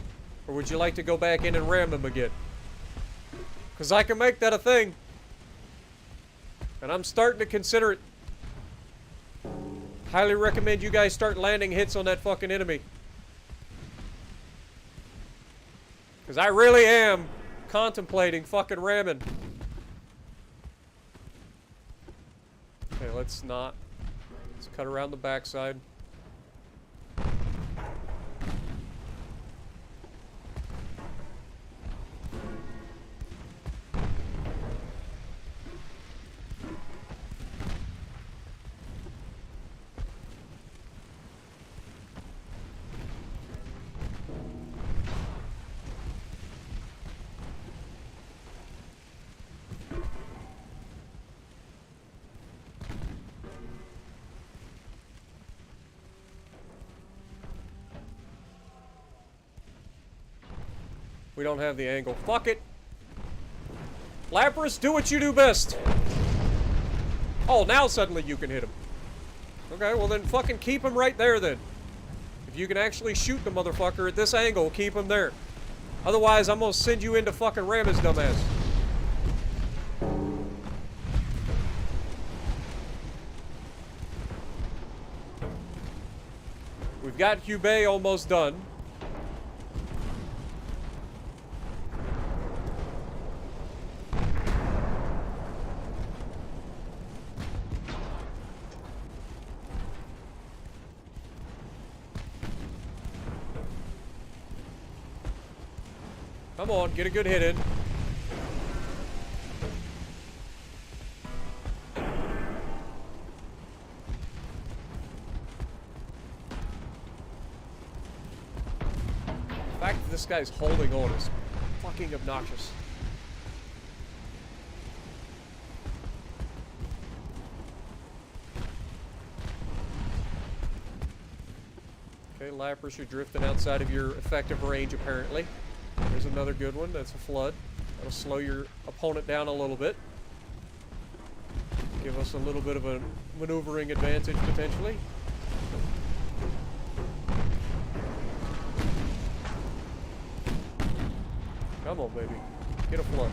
Or would you like to go back in and ram him again? Because I can make that a thing. And I'm starting to consider it. Highly recommend you guys start landing hits on that fucking enemy. Because I really am contemplating fucking ramming. Okay, let's not. Let's cut around the backside. We don't have the angle. Fuck it. Lapras, do what you do best. Oh, now suddenly you can hit him. Okay, well then fucking keep him right there then. If you can actually shoot the motherfucker at this angle, keep him there. Otherwise, I'm gonna send you into fucking ram his dumbass. We've got Hubei almost done. Come on, get a good hit in. The fact that this guy's holding on is fucking obnoxious. Okay, Lapras, you're drifting outside of your effective range apparently. There's another good one. That's a flood. That'll slow your opponent down a little bit. Give us a little bit of a maneuvering advantage, potentially. Come on, baby. Get a flood.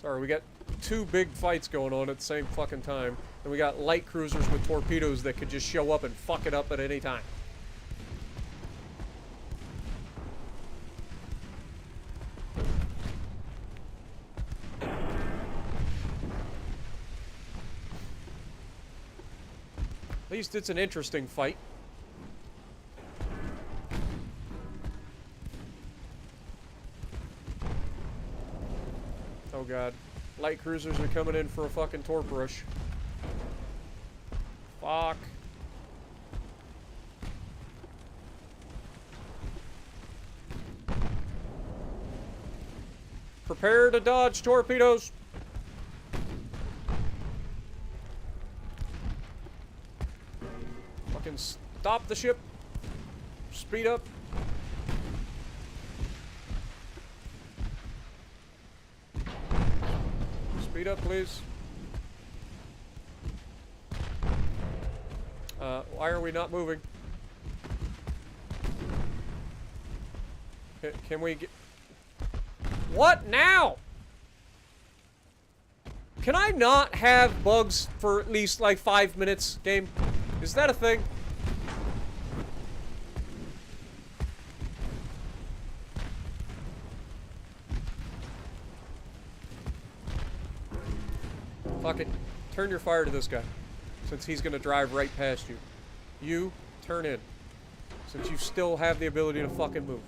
Sorry, we got two big fights going on at the same fucking time. And we got light cruisers with torpedoes that could just show up and fuck it up at any time. At least it's an interesting fight. Oh god. Light cruisers are coming in for a fucking torp rush. Fuck. Prepare to dodge torpedoes. Fucking stop the ship. Speed up. Speed up, please. Why are we not moving? Can we get... What now? Can I not have bugs for at least like 5 minutes, game? Is that a thing? Fuck it. Turn your fire to this guy, since he's gonna drive right past you. You, turn in, since you still have the ability to fucking move.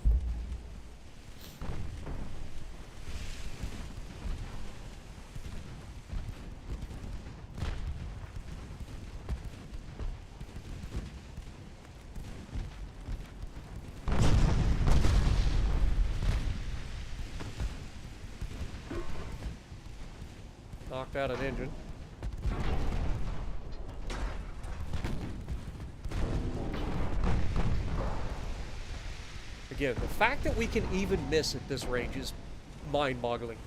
Knocked out an engine. Again, the fact that we can even miss at this range is mind-boggling.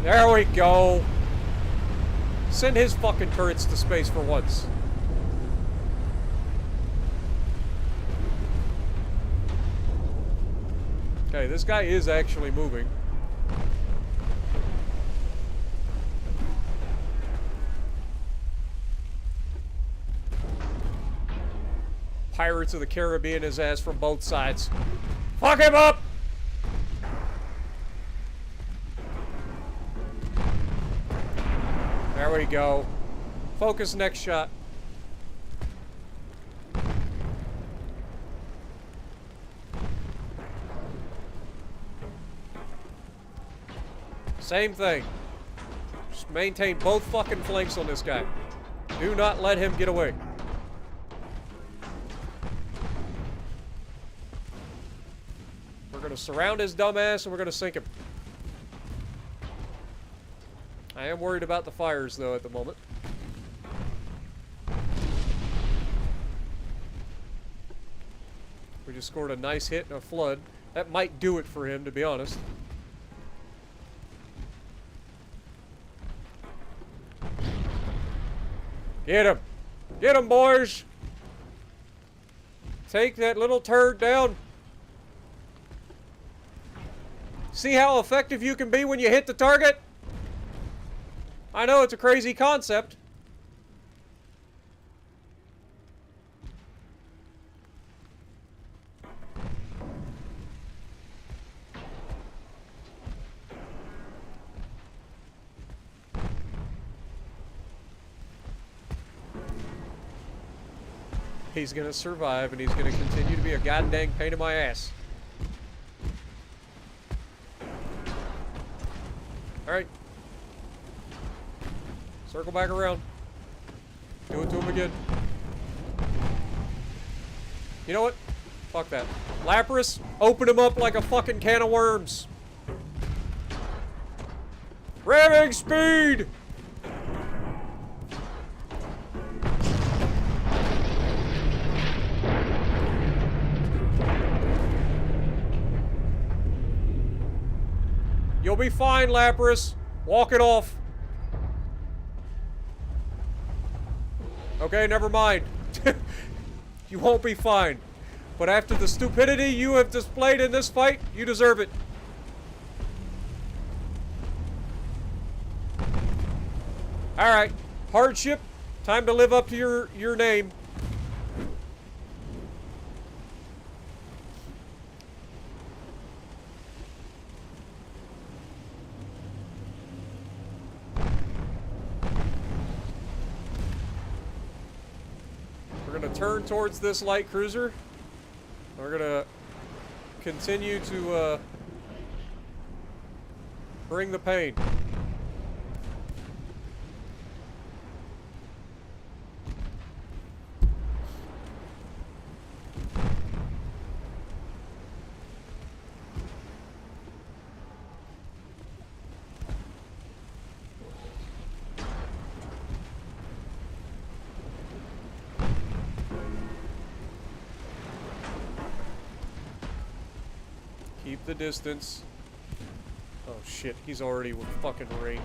There we go. Send his fucking turrets to space for once. Okay, this guy is actually moving. Pirates of the Caribbean his ass from both sides. Fuck him up! There we go. Focus next shot. Same thing. Just maintain both fucking flanks on this guy. Do not let him get away. We're gonna surround his dumbass and we're gonna sink him. I am worried about the fires though at the moment. We just scored a nice hit and a flood. That might do it for him, to be honest. Get him! Get him, boys! Take that little turd down. See how effective you can be when you hit the target? I know it's a crazy concept. He's gonna survive, and he's gonna continue to be a goddamn pain in my ass. Alright. Circle back around. Do it to him again. You know what? Fuck that. Lapras, open him up like a fucking can of worms. Ramming speed! You'll be fine, Lapras. Walk it off. Okay, never mind. You won't be fine. But after the stupidity you have displayed in this fight, you deserve it. Alright. Hardship. Time to live up to your name. to turn towards this light cruiser. We're going to continue to bring the pain. Keep the distance. Oh shit, he's already with fucking range.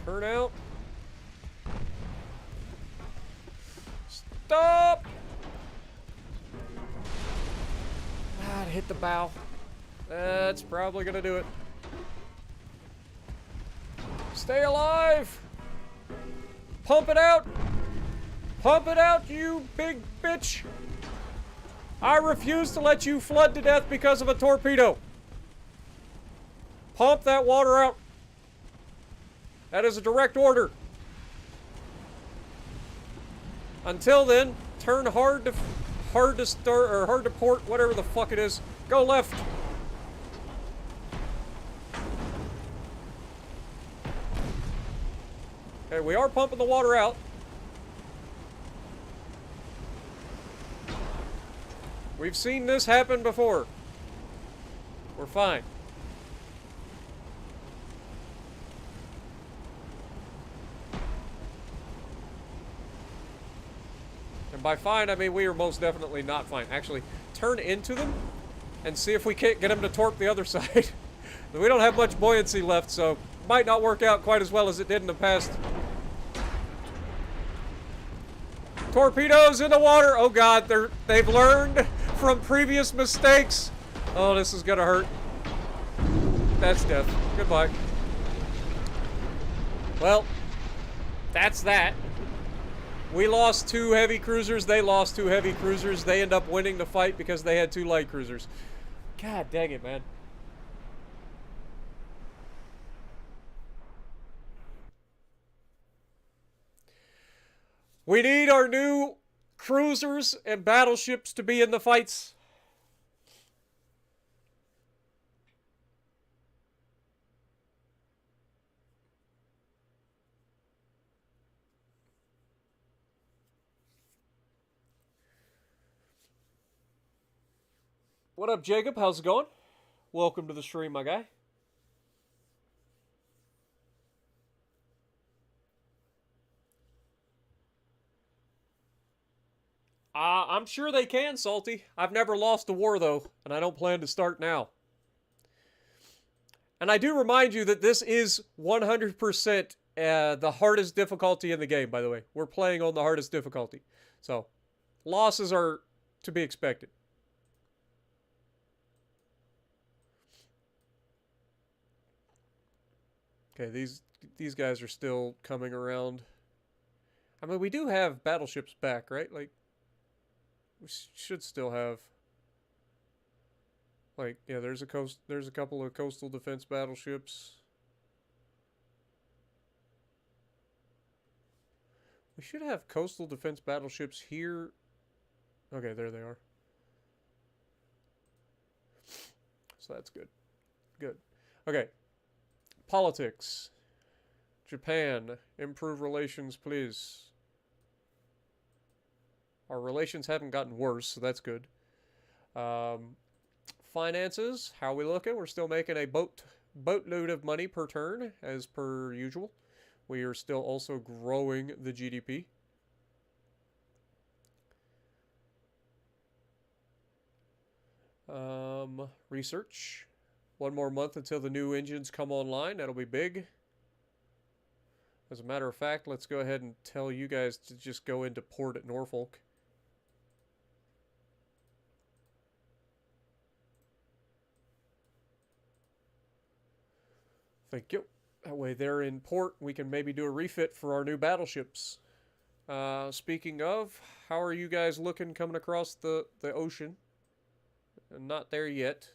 Turn out. Stop! Ah, it hit the bow. That's probably gonna do it. Stay alive! Pump it out! Pump it out, you big bitch! I refuse to let you flood to death because of a torpedo. Pump that water out. That is a direct order. Until then, turn hard to start or hard to port, whatever the fuck it is. Go left. Okay, we are pumping the water out. We've seen this happen before. We're fine. And by fine, I mean we are most definitely not fine. Actually, turn into them and see if we can't get them to torp the other side. We don't have much buoyancy left, so might not work out quite as well as it did in the past. Torpedoes in the water! Oh god, they've learned from previous mistakes. Oh, this is gonna hurt. That's death. Goodbye. Well, that's that. We lost 2 heavy cruisers. They lost 2 heavy cruisers. They end up winning the fight because they had 2 light cruisers. God dang it, man. We need our new cruisers and battleships to be in the fights. What up, Jacob? How's it going? Welcome to the stream, my guy. I'm sure they can, Salty. I've never lost a war, though, and I don't plan to start now. And I do remind you that this is 100% the hardest difficulty in the game, by the way. We're playing on the hardest difficulty. So, losses are to be expected. Okay, these guys are still coming around. I mean, we do have battleships back, right? Like, we should still have. Like, yeah, there's a couple of coastal defense battleships. We should have coastal defense battleships here. Okay, there they are. So that's good. Good. Okay. Politics. Japan. Improve relations, please. Our relations haven't gotten worse, so that's good. Finances. How are we looking? We're still making a boatload of money per turn, as per usual. We are still also growing the GDP. Research. 1 more month until the new engines come online. That'll be big. As a matter of fact, let's go ahead and tell you guys to just go into port at Norfolk. Thank you. That way they're in port. We can maybe do a refit for our new battleships. Speaking of, how are you guys looking coming across the ocean? Not there yet.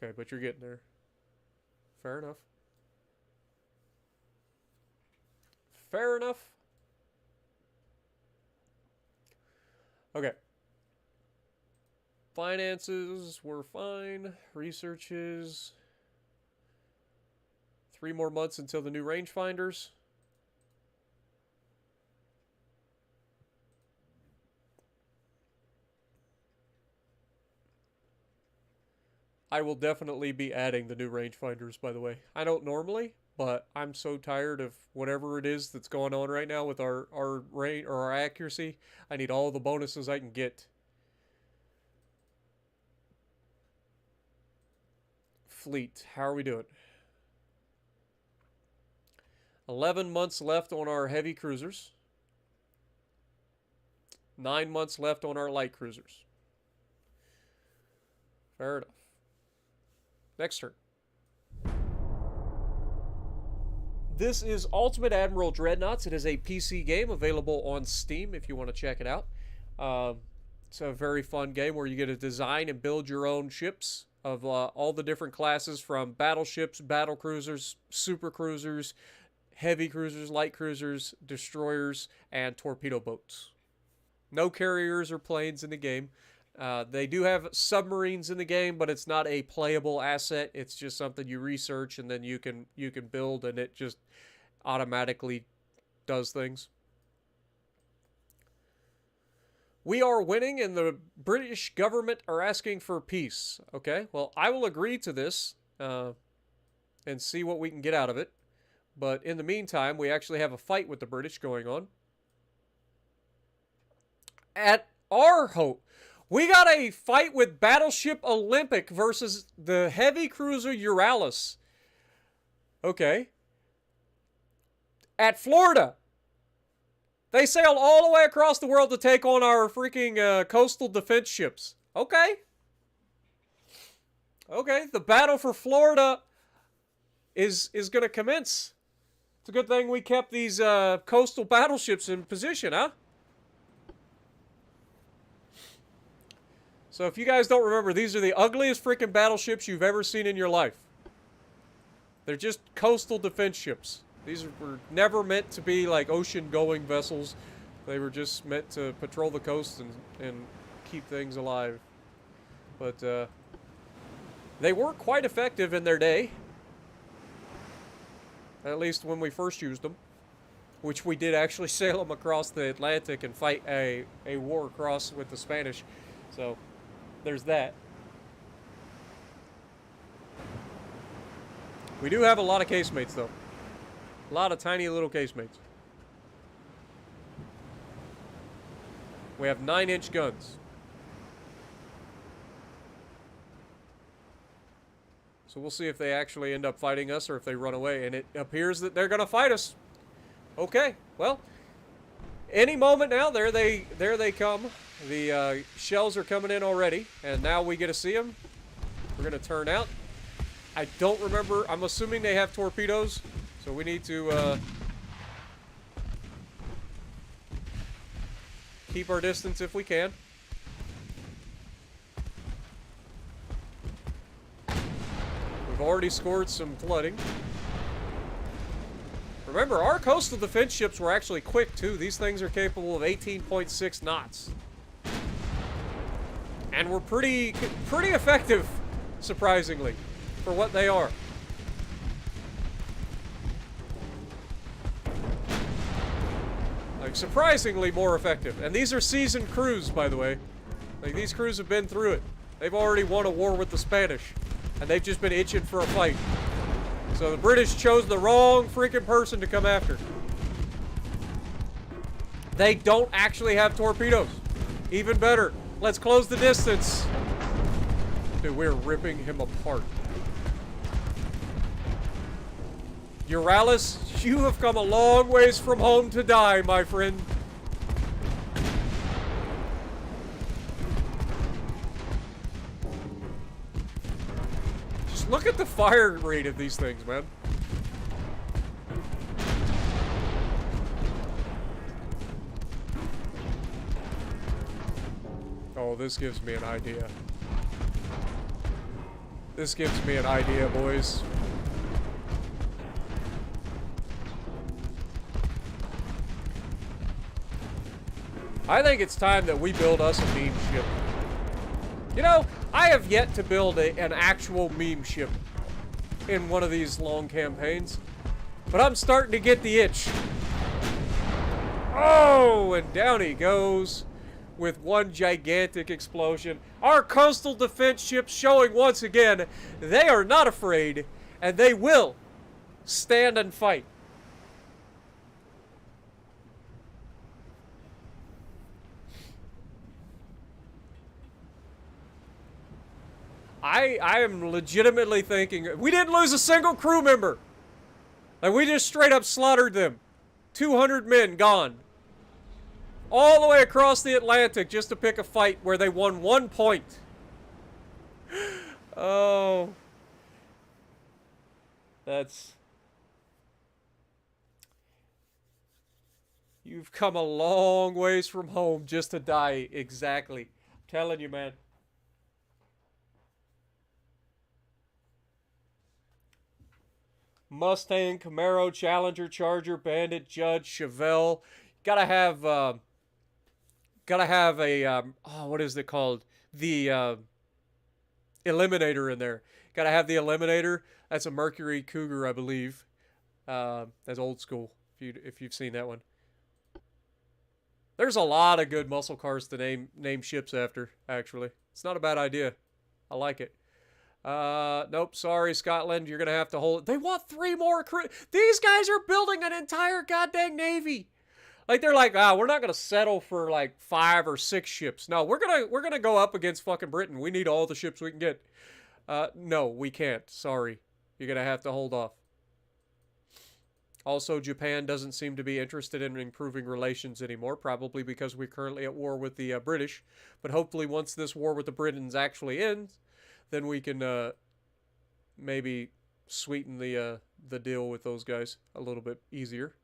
Okay, but you're getting there. Fair enough. Fair enough. Okay. Finances were fine. Researches. 3 more months until the new rangefinders. I will definitely be adding the new rangefinders, by the way. I don't normally, but I'm so tired of whatever it is that's going on right now with our range or our accuracy. I need all the bonuses I can get. Fleet, how are we doing? 11 months left on our heavy cruisers. 9 months left on our light cruisers. Fair enough. Next turn. This is Ultimate Admiral Dreadnoughts. It is a PC game available on Steam if you want to check it out. It's a very fun game where you get to design and build your own ships of all the different classes, from battleships, battle cruisers, super cruisers, heavy cruisers, light cruisers, destroyers, and torpedo boats. No carriers or planes in the game. They do have submarines in the game, but it's not a playable asset. It's just something you research and then you can build, and it just automatically does things. We are winning, and the British government are asking for peace. Okay, well, I will agree to this and see what we can get out of it. But in the meantime, we actually have a fight with the British going on. At our hope. We got a fight with Battleship Olympic versus the heavy cruiser Euralis. Okay. At Florida. They sailed all the way across the world to take on our freaking coastal defense ships. Okay. Okay, the battle for Florida is going to commence. It's a good thing we kept these coastal battleships in position, huh? So if you guys don't remember, these are the ugliest freaking battleships you've ever seen in your life. They're just coastal defense ships. These were never meant to be like ocean-going vessels. They were just meant to patrol the coast and keep things alive. But they were quite effective in their day. At least when we first used them. Which we did actually sail them across the Atlantic and fight a war across with the Spanish. So there's that. We do have a lot of casemates, though. A lot of tiny little casemates. We have 9-inch guns. So we'll see if they actually end up fighting us or if they run away. And it appears that they're going to fight us. Okay, well, any moment now, there they come. The shells are coming in already, and now we get to see them. We're going to turn out. I don't remember. I'm assuming they have torpedoes, so we need to keep our distance if we can. We've already scored some flooding. Remember, our coastal defense ships were actually quick, too. These things are capable of 18.6 knots. And we're pretty effective, surprisingly, for what they are. Like, surprisingly more effective. And these are seasoned crews, by the way. Like, these crews have been through it. They've already won a war with the Spanish. And they've just been itching for a fight. So the British chose the wrong freaking person to come after. They don't actually have torpedoes. Even better. Let's close the distance. Dude, we're ripping him apart. Euralis, you have come a long ways from home to die, my friend. Just look at the fire rate of these things, man. Oh, this gives me an idea. This gives me an idea, boys. I think it's time that we build us a meme ship. You know, I have yet to build an actual meme ship in one of these long campaigns, but I'm starting to get the itch. Oh, and down he goes with one gigantic explosion. Our coastal defense ships showing once again they are not afraid, and they will stand and fight. I am legitimately thinking we didn't lose a single crew member. Like, we just straight up slaughtered them. 200 men gone. All the way across the Atlantic just to pick a fight where they won 1 point. Oh. That's... You've come a long ways from home just to die. Exactly. I'm telling you, man. Mustang, Camaro, Challenger, Charger, Bandit, Judge, Chevelle. Gotta have a oh, what is it called? The Eliminator in there. Gotta have the Eliminator. That's a Mercury Cougar, I believe. That's old school. If you've seen that one. There's a lot of good muscle cars to name ships after. Actually, it's not a bad idea. I like it. Nope, sorry, Scotland. You're gonna have to hold it. They want 3 more crew. These guys are building an entire goddamn navy. Like, they're like, we're not gonna settle for like 5 or 6 ships. No, we're gonna go up against fucking Britain. We need all the ships we can get. No, we can't. Sorry. You're gonna have to hold off. Also, Japan doesn't seem to be interested in improving relations anymore, probably because we're currently at war with the British. But hopefully once this war with the Britons actually ends, then we can maybe sweeten the deal with those guys a little bit easier.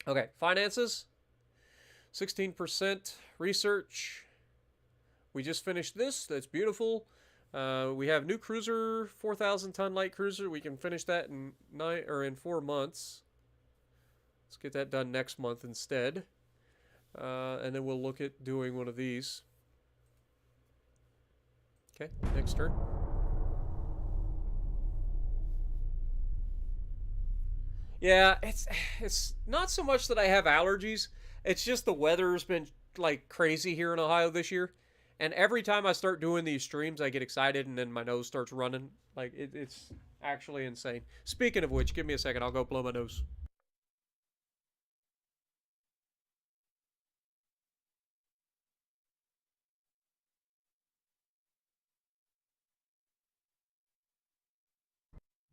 Okay, finances. 16% research. We just finished this. That's beautiful. We have new cruiser, 4,000 ton light cruiser. We can finish that in 4 months. Let's get that done next month instead. And then we'll look at doing one of these. Okay, next turn. Yeah, it's not so much that I have allergies. It's just the weather's been like crazy here in Ohio this year. And every time I start doing these streams, I get excited and then my nose starts running. Like, it's actually insane. Speaking of which, give me a second. I'll go blow my nose.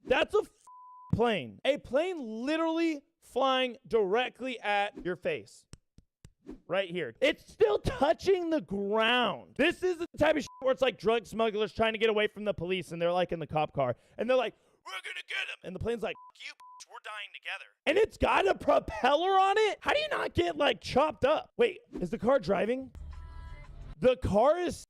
That's a plane. A plane literally flying directly at your face. Right here. It's still touching the ground. This is the type of shit where it's like drug smugglers trying to get away from the police and they're like in the cop car and they're like, we're gonna get him. And the plane's like, you bitch, we're dying together. And it's got a propeller on it? How do you not get like chopped up? Wait, is the car driving? The car is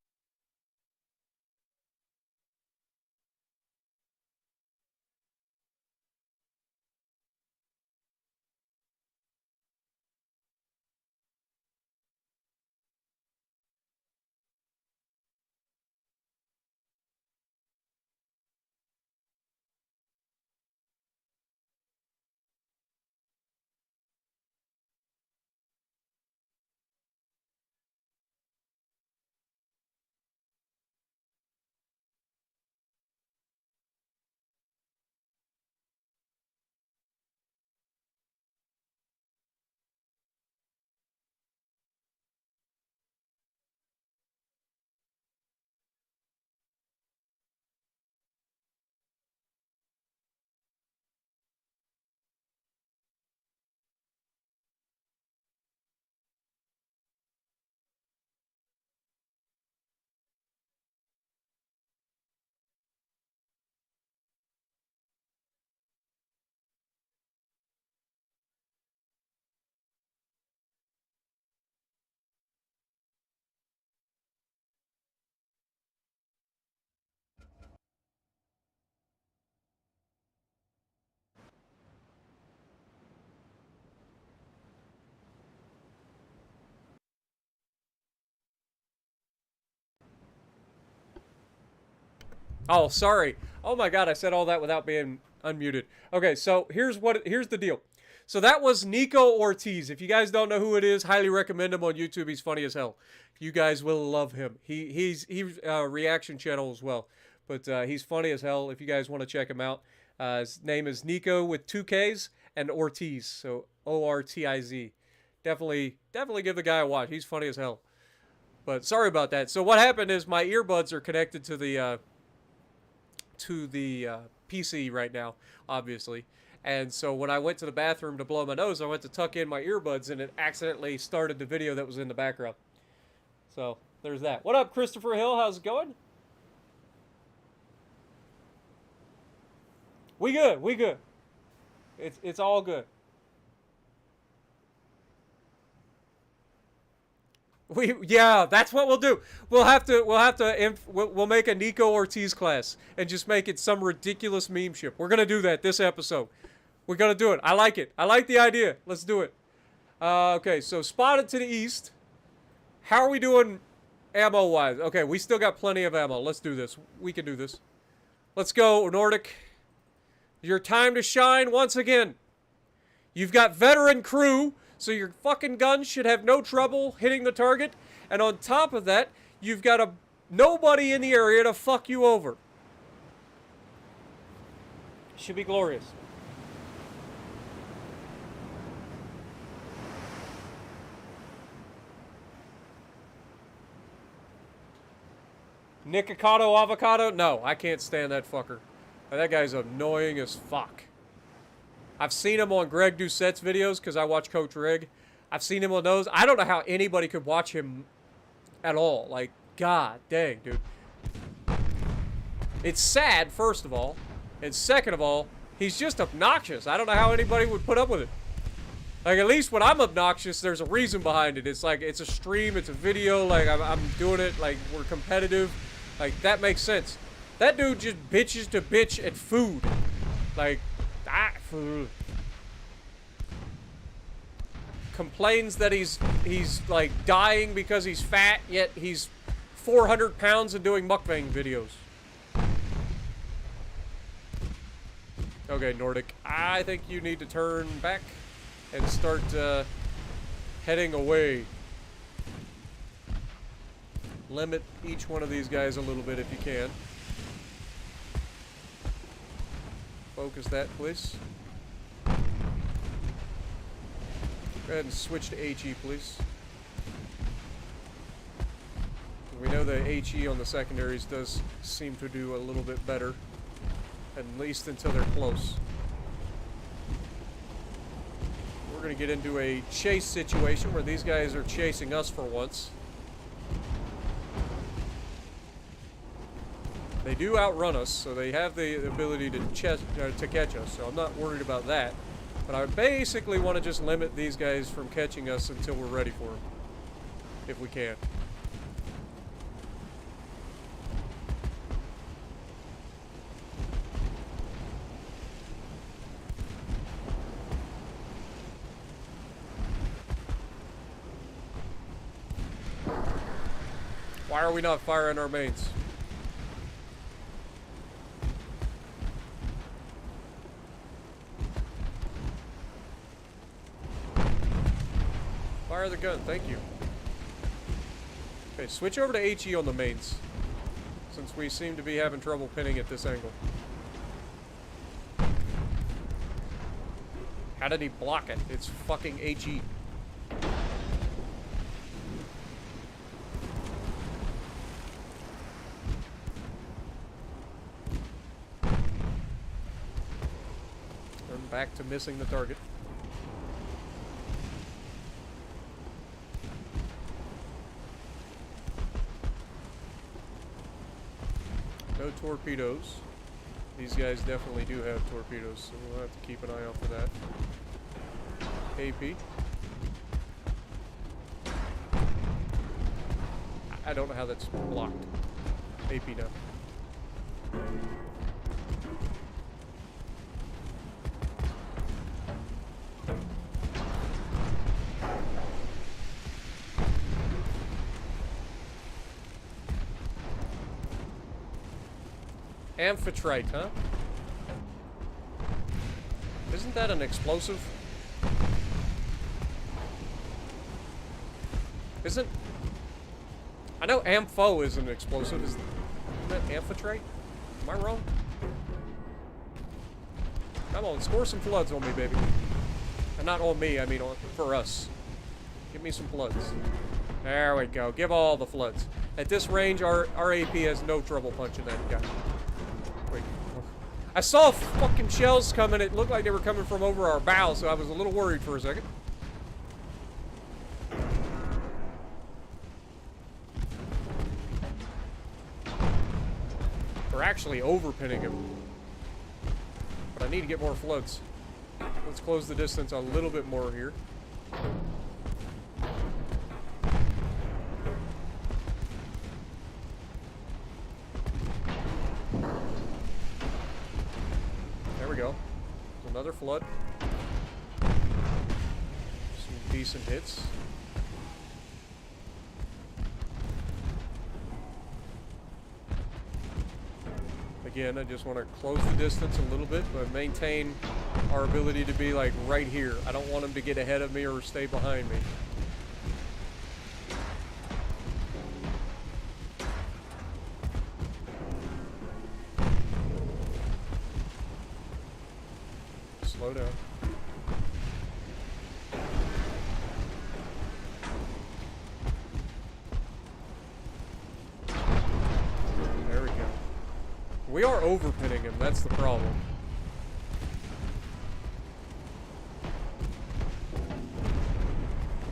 Oh, sorry. Oh my god, I said all that without being unmuted. Okay, so here's the deal. So that was Nico Ortiz. If you guys don't know who it is, highly recommend him on YouTube. He's funny as hell. You guys will love him. He's reaction channel as well, but he's funny as hell. If you guys want to check him out, his name is Nico with 2 Ks and Ortiz. So Ortiz. Definitely give the guy a watch. He's funny as hell. But sorry about that. So what happened is my earbuds are connected to the PC right now, obviously. And so when I went to the bathroom to blow my nose, I went to tuck in my earbuds, and it accidentally started the video that was in the background. So there's that. What up, Christopher Hill? How's it going? We good. We good. It's all good. Yeah, that's what we'll do. We'll make a Nico Ortiz class and just make it some ridiculous meme ship. We're gonna do that this episode. We're gonna do it. I like it. I like the idea. Let's do it. Okay, so spotted to the east. How are we doing ammo wise? Okay, we still got plenty of ammo. Let's do this. We can do this. Let's go, Nordic. Your time to shine once again. You've got veteran crew, so your fucking guns should have no trouble hitting the target. And on top of that, you've got nobody in the area to fuck you over. Should be glorious. Nikocado avocado? No, I can't stand that fucker. That guy's annoying as fuck. I've seen him on Greg Doucette's videos because I watch Coach Reg. I've seen him on those. I don't know how anybody could watch him at all. Like, god dang, dude. It's sad, first of all. And second of all, he's just obnoxious. I don't know how anybody would put up with it. Like, at least when I'm obnoxious, there's a reason behind it. It's like, it's a stream, it's a video, like, I'm doing it, like, we're competitive. Like, that makes sense. That dude just bitches to bitch at food. Like, food. Complains that he's like dying because he's fat, yet he's 400 pounds and doing mukbang videos. Okay, Nordic, I think you need to turn back and start heading away. Limit each one of these guys a little bit if you can. Focus that, please. Go ahead and switch to HE, please. We know the HE on the secondaries does seem to do a little bit better, at least until they're close. We're going to get into a chase situation where these guys are chasing us for once. They do outrun us, so they have the ability to catch us, so I'm not worried about that. But I basically want to just limit these guys from catching us until we're ready for them, if we can. Why are we not firing our mains? Fire the gun, thank you. Okay, switch over to HE on the mains, since we seem to be having trouble pinning at this angle. How did he block it? It's fucking HE. Turn back to missing the target. No torpedoes. These guys definitely do have torpedoes, so we'll have to keep an eye out for that. AP. I don't know how that's blocked. AP now. Amphitrite, huh? Isn't that an explosive? Isn't... I know ampho is an explosive. Isn't that amphitrite? Am I wrong? Come on, score some floods on me, baby. And not on me, I mean for us. Give me some floods. There we go. Give all the floods. At this range, our AP has no trouble punching that guy. Wait. I saw fucking shells coming. It looked like they were coming from over our bow, so I was a little worried for a second. We're actually overpinning him. But I need to get more floods. Let's close the distance a little bit more here. There we go. Another flood. Some decent hits. Again, I just want to close the distance a little bit, but maintain our ability to be like right here. I don't want them to get ahead of me or stay behind me. Slow down. There we go. We are overpinning him, that's the problem.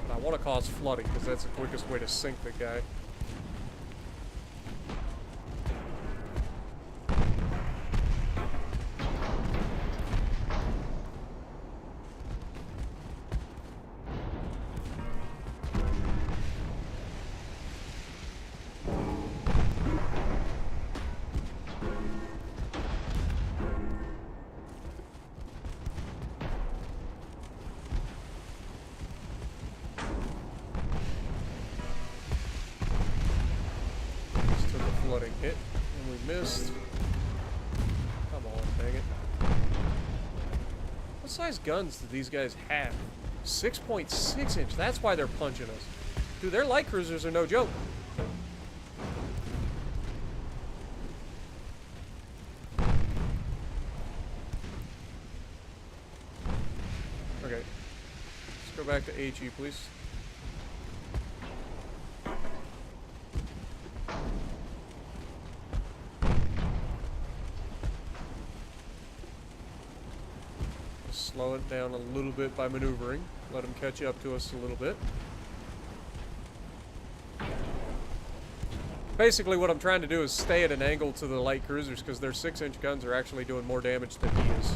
I want to cause flooding, because that's the quickest way to sink the guy. Hit, and we missed. Come on, dang it. What size guns do these guys have? 6.6 inch, that's why they're punching us. Dude, their light cruisers are no joke. Okay. Let's go back to HE, please. Slow it down a little bit by maneuvering. Let them catch up to us a little bit. Basically what I'm trying to do is stay at an angle to the light cruisers because their 6-inch guns are actually doing more damage than he is.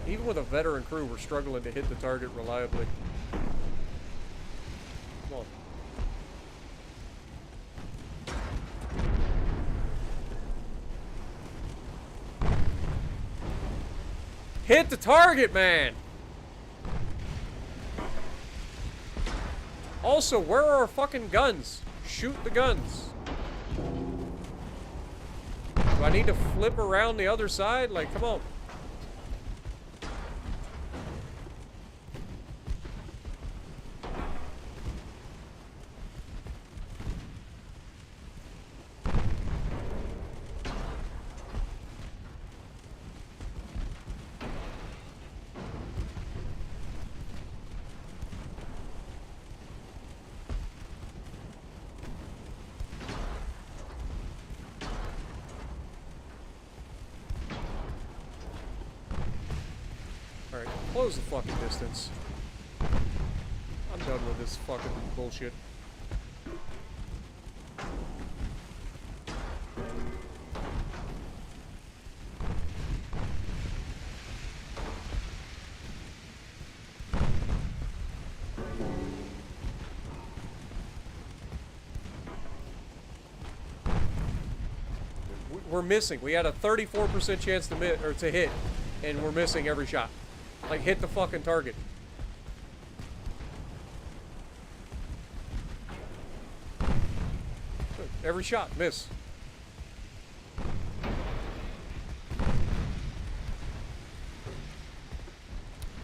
Even with a veteran crew, we're struggling to hit the target reliably. Come on. Hit the target, man! Also, where are our fucking guns? Shoot the guns. Do I need to flip around the other side? Like, come on. Alright, close the fucking distance. I'm done with this fucking bullshit. we're missing. We had a 34% chance to hit, and we're missing every shot. Like, hit the fucking target. Every shot, miss.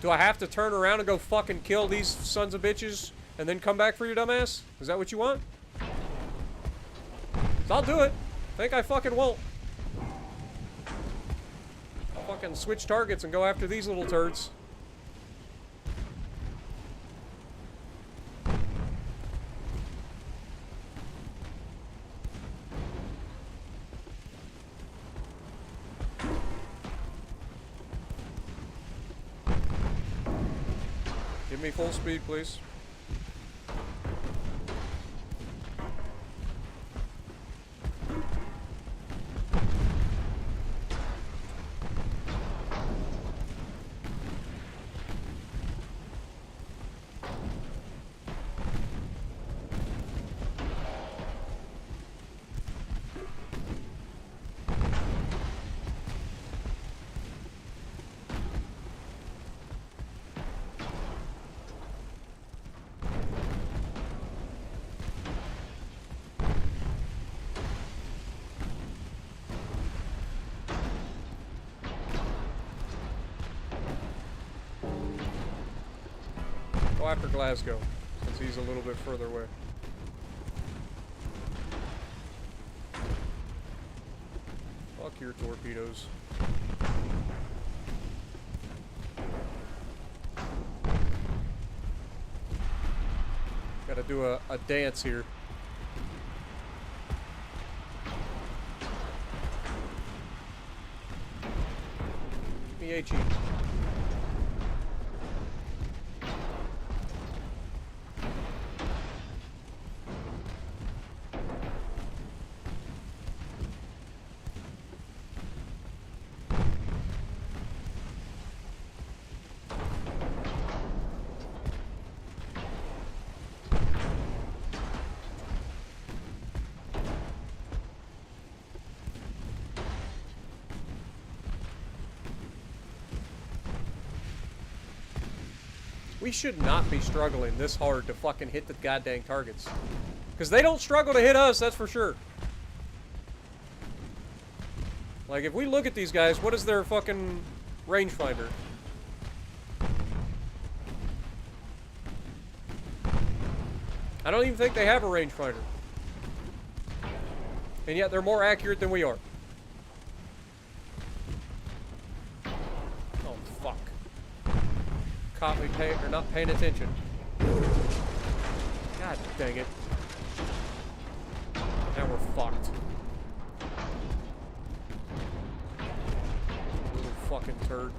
Do I have to turn around and go fucking kill these sons of bitches and then come back for your dumbass? Is that what you want? 'Cause I'll do it. Think I fucking won't. I'll fucking switch targets and go after these little turds. Give me full speed, please. Go after Glasgow, since he's a little bit further away. Fuck your torpedoes. Gotta do a dance here. HE. We should not be struggling this hard to fucking hit the goddamn targets. Because they don't struggle to hit us, that's for sure. Like, if we look at these guys, what is their fucking rangefinder? I don't even think they have a rangefinder. And yet they're more accurate than we are. Oh, fuck. Caught me not paying attention. God dang it. Now we're fucked. Little fucking turd.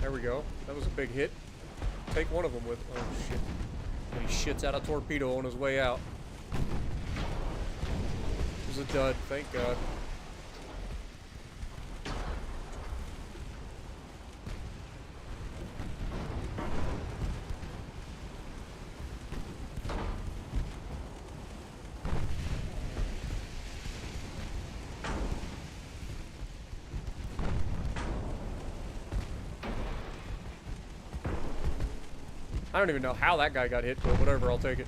There we go. That was a big hit. Take one of them with... Oh, shit. And he shits out a torpedo on his way out. It was a dud. Thank God. I don't even know how that guy got hit, but whatever, I'll take it.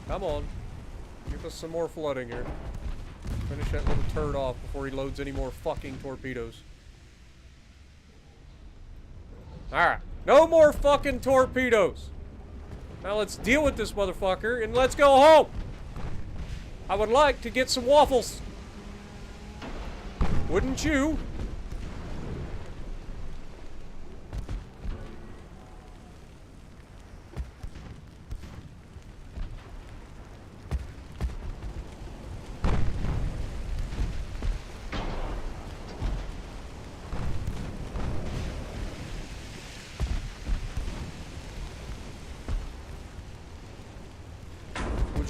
Come on. Give us some more flooding here. Finish that little turd off before he loads any more fucking torpedoes. Alright. No more fucking torpedoes. Now let's deal with this motherfucker and let's go home. I would like to get some waffles. Wouldn't you?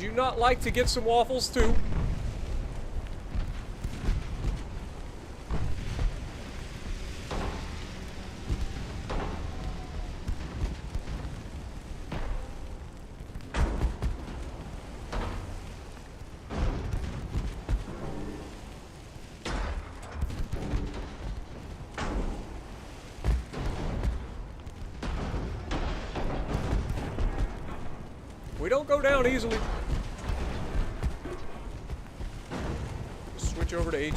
Would you not like to get some waffles too? We don't go down easily. Switch over to AG.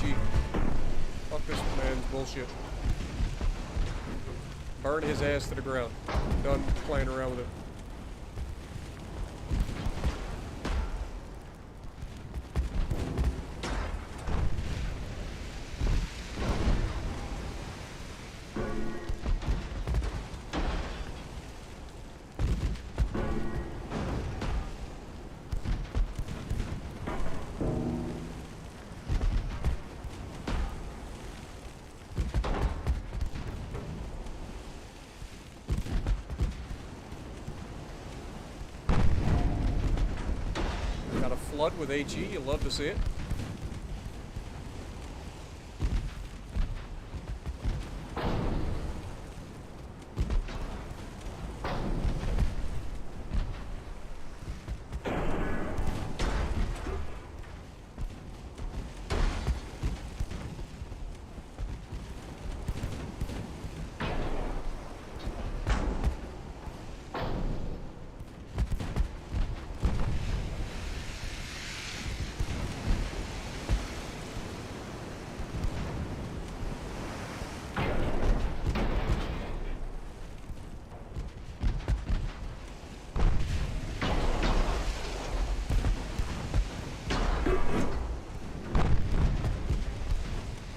Fuck this man's bullshit. Burn his ass to the ground. Done playing around with it. Flood with AG, you love to see it.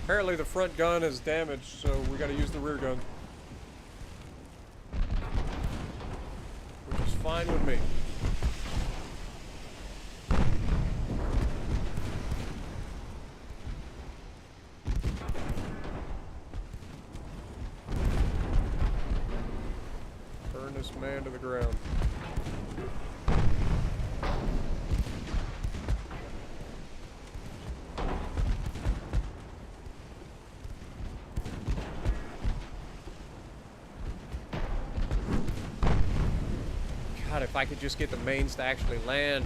Apparently the front gun is damaged, so we gotta use the rear gun. Which is fine with me. Burn this man to the ground. God, if I could just get the mains to actually land.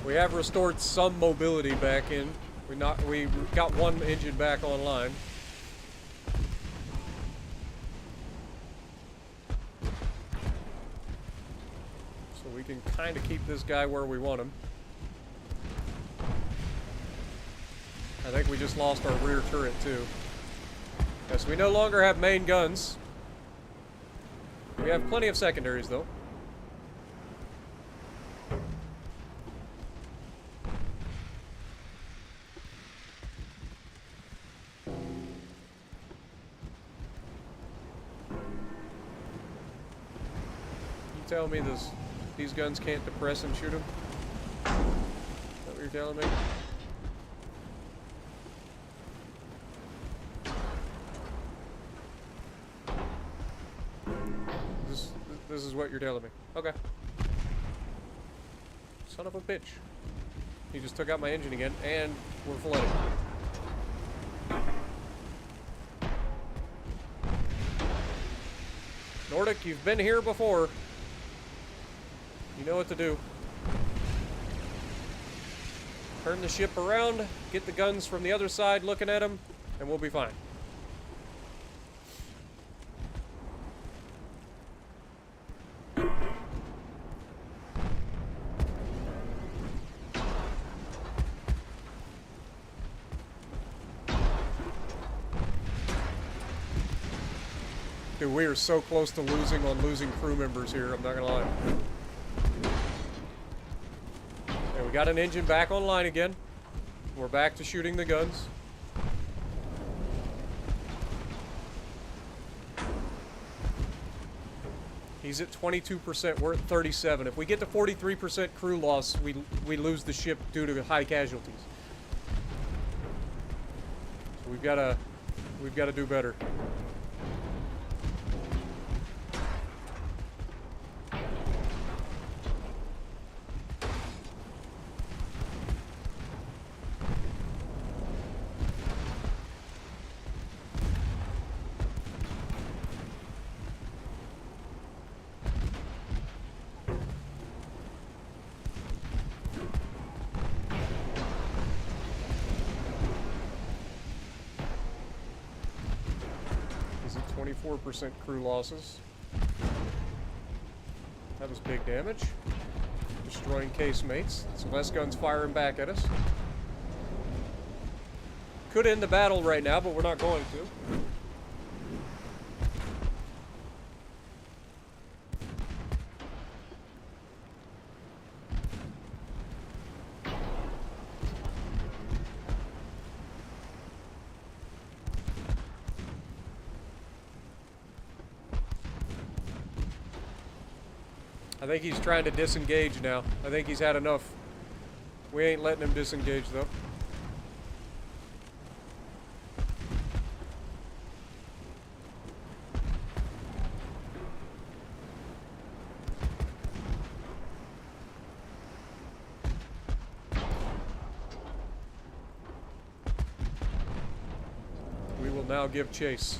We have restored some mobility back in. We got one engine back online. So we can kind of keep this guy where we want him. I think we just lost our rear turret too. Yes, we no longer have main guns. We have plenty of secondaries though. Tell me these guns can't depress and shoot him? Is that what you're telling me? This is what you're telling me. Okay. Son of a bitch. He just took out my engine again, and we're flooding. Nordic, you've been here before. You know what to do. Turn the ship around, get the guns from the other side looking at them, and we'll be fine. Dude, we are so close to losing crew members here, I'm not gonna lie. Okay, we got an engine back online again. We're back to shooting the guns. He's at 22%. We're at 37. If we get to 43% crew loss, we lose the ship due to high casualties. So we've got to do better. He's at 24% crew losses. That was big damage. Destroying casemates. Some less guns firing back at us. Could end the battle right now, but we're not going to. I think he's trying to disengage now. I think he's had enough. We ain't letting him disengage, though. We will now give chase.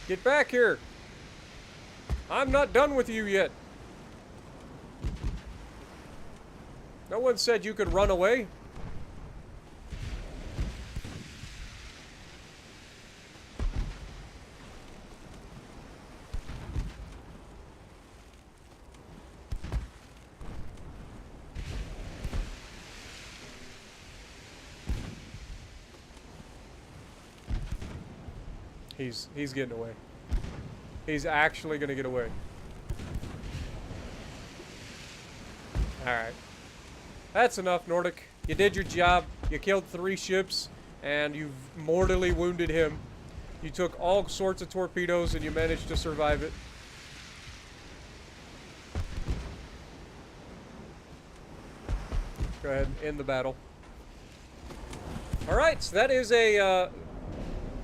Get back here! I'm not done with you yet. No one said you could run away. He's getting away. He's actually gonna get away. Alright. That's enough, Nordic. You did your job. You killed 3 ships, and you've mortally wounded him. You took all sorts of torpedoes, and you managed to survive it. Go ahead and end the battle. Alright, so that is a...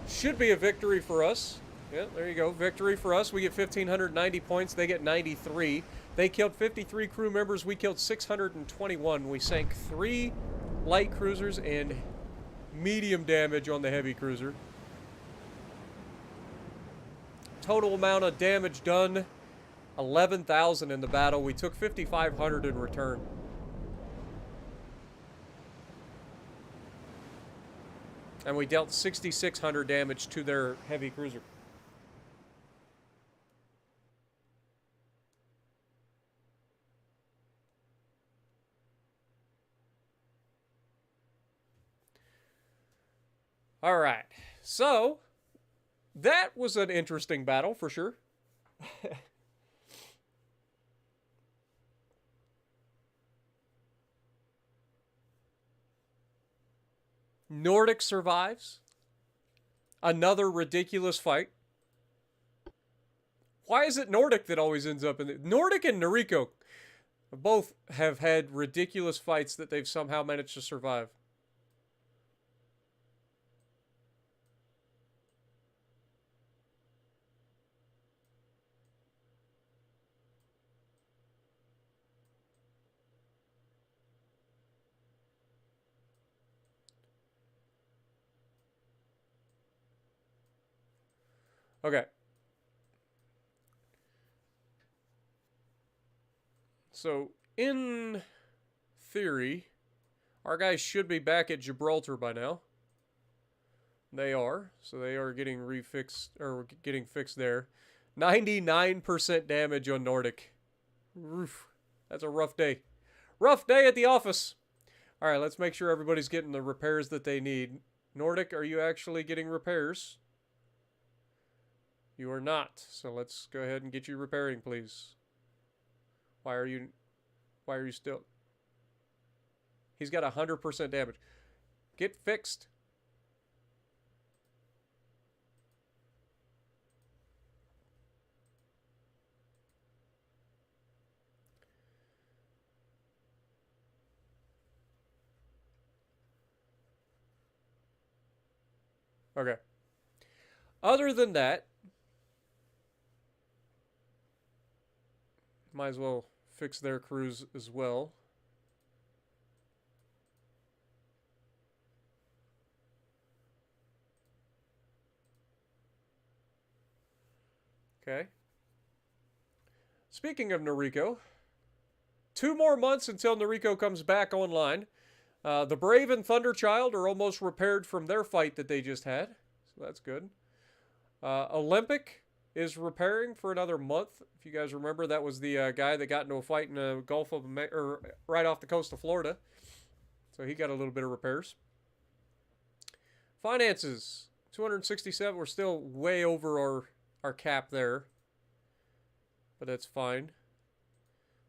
should be a victory for us. Yeah, there you go. Victory for us. We get 1,590 points. They get 93. They killed 53 crew members. We killed 621. We sank 3 light cruisers and medium damage on the heavy cruiser. Total amount of damage done, 11,000 in the battle. We took 5,500 in return. And we dealt 6,600 damage to their heavy cruiser. All right. So, that was an interesting battle for sure. Nordic survives. Another ridiculous fight. Why is it Nordic that always ends up in the... Nordic and Noriko both have had ridiculous fights that they've somehow managed to survive. Okay. So, in theory, our guys should be back at Gibraltar by now. They are. So they are getting refixed, or getting fixed there. 99% damage on Nordic. Oof. That's a rough day. Rough day at the office. All right, let's make sure everybody's getting the repairs that they need. Nordic, are you actually getting repairs? You are not. So let's go ahead and get you repairing, please. Why are you still? He's got 100% damage. Get fixed. Okay. Other than that, might as well fix their crews as well. Okay. Speaking of Noriko, 2 more months until Noriko comes back online. The Brave and Thunderchild are almost repaired from their fight that they just had. So that's good. Olympic is repairing for another month. If you guys remember, that was the guy that got into a fight in the Gulf of or right off the coast of Florida. So he got a little bit of repairs. Finances, 267. We're still way over our cap there. But that's fine.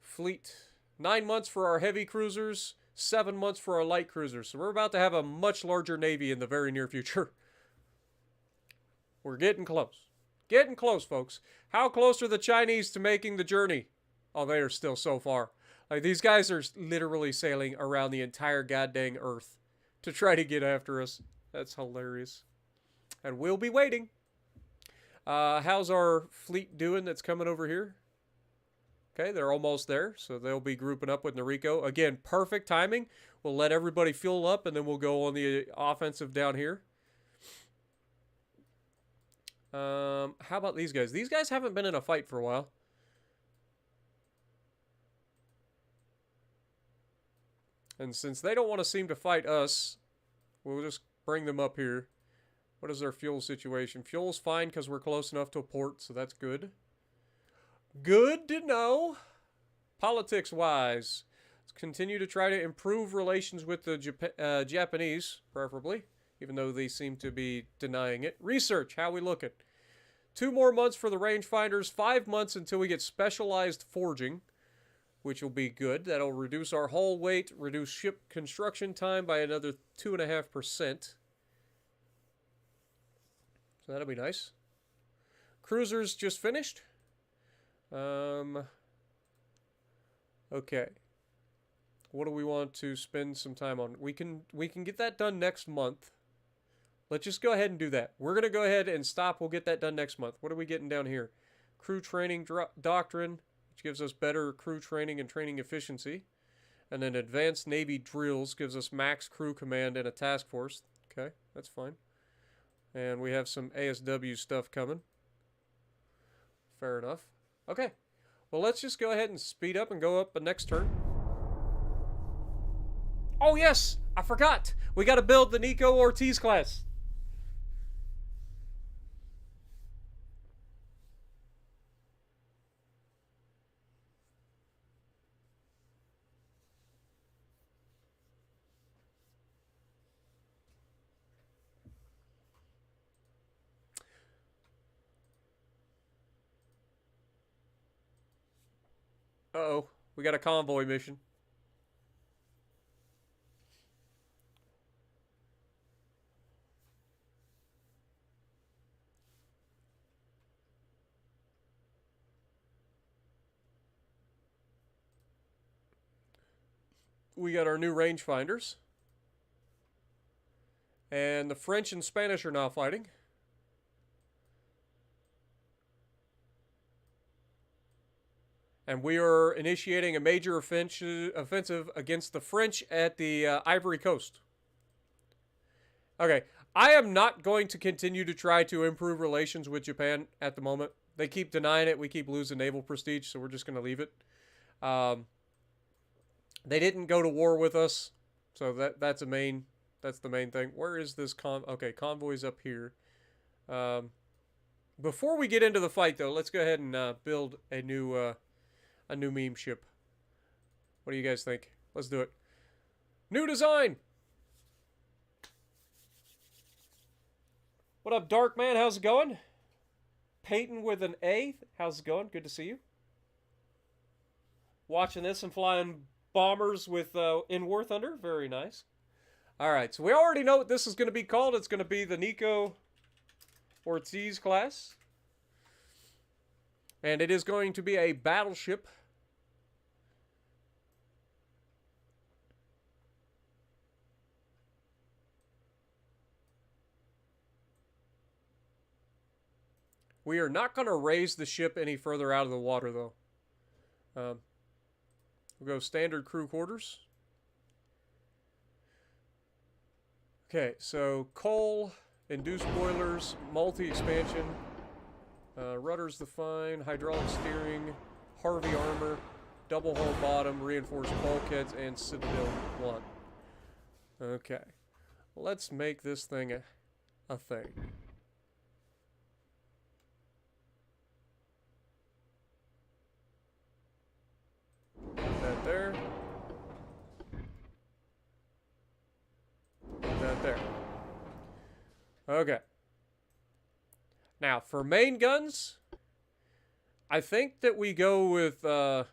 Fleet, 9 months for our heavy cruisers, 7 months for our light cruisers. So we're about to have a much larger Navy in the very near future. We're getting close. Getting close, folks. How close are the Chinese to making the journey? Oh, they are still so far. Like, these guys are literally sailing around the entire goddamn Earth to try to get after us. That's hilarious. And we'll be waiting. How's our fleet doing that's coming over here? Okay, they're almost there, so they'll be grouping up with Noriko. Again, perfect timing. We'll let everybody fuel up, and then we'll go on the offensive down here. How about these guys? These guys haven't been in a fight for a while. And since they don't want to seem to fight us, we'll just bring them up here. What is their fuel situation? Fuel's fine because we're close enough to a port, so that's good. Good to know. Politics-wise, let's continue to try to improve relations with the Japanese, preferably, even though they seem to be denying it. Research, how we looking? 2 more months for the rangefinders, 5 months until we get specialized forging, which will be good. That'll reduce our hull weight, reduce ship construction time by another 2.5%. So that'll be nice. Cruisers just finished. Okay. What do we want to spend some time on? We can get that done next month. Let's just go ahead and do that. We're going to go ahead and stop. We'll get that done next month. What are we getting down here? Crew training doctrine, which gives us better crew training and training efficiency. And then advanced Navy drills gives us max crew command and a task force. Okay, that's fine. And we have some ASW stuff coming. Fair enough. Okay. Well, let's just go ahead and speed up and go up the next turn. Oh, yes! I forgot! We got to build the Nico Ortiz class. Uh-oh. We got a convoy mission. We got our new rangefinders. And the French and Spanish are now fighting. And we are initiating a major offensive against the French at the Ivory Coast. Okay, I am not going to continue to try to improve relations with Japan at the moment. They keep denying it. We keep losing naval prestige, so we're just going to leave it. They didn't go to war with us, so that's the main thing. Where is this okay, convoy's up here. Before we get into the fight, though, let's go ahead and build a new meme ship. What do you guys think? Let's do it. New design. What up, Dark Man? How's it going? Peyton with an A. How's it going? Good to see you. Watching this and flying bombers with in War Thunder. Very nice. All right, so we already know what this is going to be called. It's going to be the Nico Ortiz class. And it is going to be a battleship. We are not going to raise the ship any further out of the water, though. We'll go standard crew quarters. Okay, so coal, induced boilers, multi-expansion, rudders define, hydraulic steering, Harvey armor, double hull bottom, reinforced bulkheads, and citadel blunt. Okay, let's make this thing a thing. Put that there. Put that there. Okay. Now, for main guns, I think that we go with the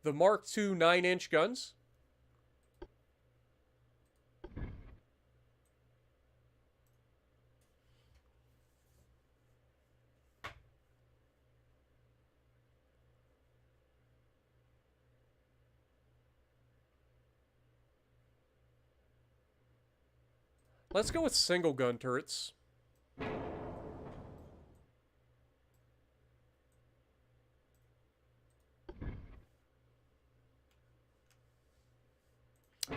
Mark II 9-inch guns. Let's go with single gun turrets.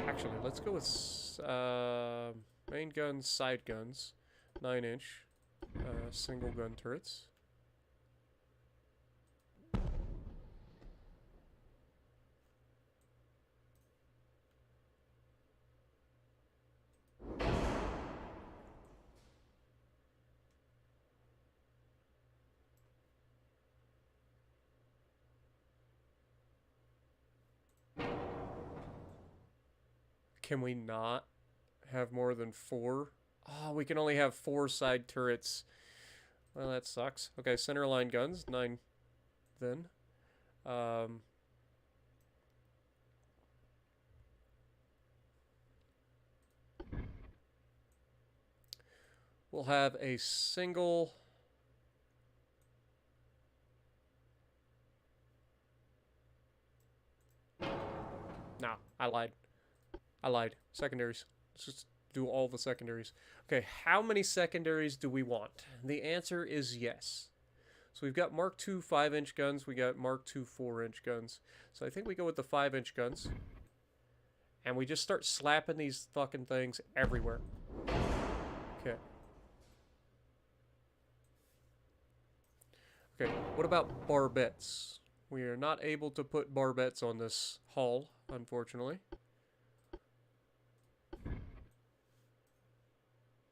Actually, let's go with main guns, side guns, 9-inch, single gun turrets. Can we not have more than 4? Oh, we can only have 4 side turrets. Well, that sucks. Okay, center line guns, 9 then. We'll have a single... Nah, I lied. Secondaries. Let's just do all the secondaries. Okay, how many secondaries do we want? The answer is yes. So we've got Mark II 5-inch guns. We got Mark II 4-inch guns. So I think we go with the 5-inch guns. And we just start slapping these fucking things everywhere. Okay. Okay, what about barbettes? We are not able to put barbettes on this hull, unfortunately.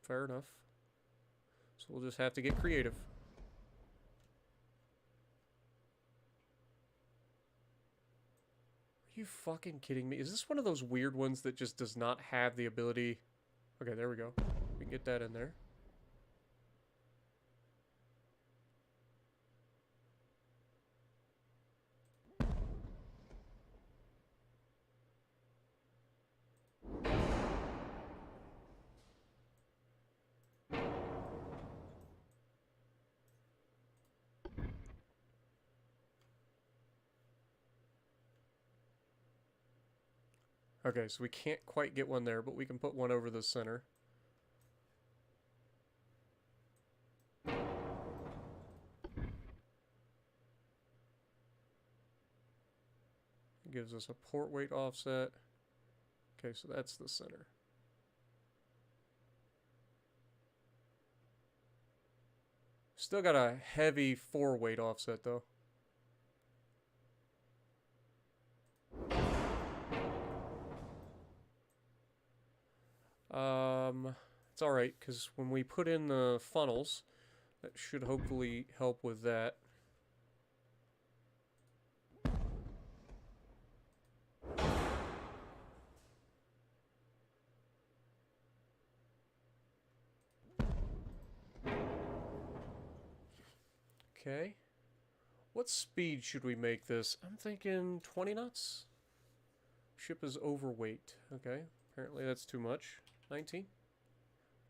Fair enough. So we'll just have to get creative. Are you fucking kidding me? Is this one of those weird ones that just does not have the ability? Okay, there we go. We can get that in there. Okay, so we can't quite get one there, but we can put one over the center. It gives us a port weight offset. Okay, so that's the center. Still got a heavy 4-weight offset, though. It's alright, because when we put in the funnels, that should hopefully help with that. Okay. What speed should we make this? I'm thinking 20 knots? Ship is overweight. Okay. Apparently that's too much. 19?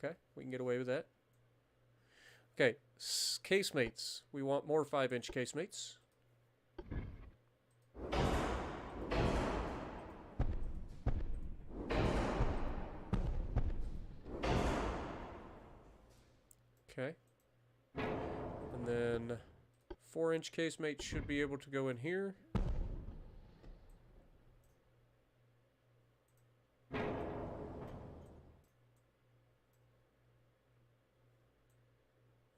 Okay. We can get away with that. Okay. Casemates. We want more 5-inch casemates. Okay. And then 4-inch casemate should be able to go in here.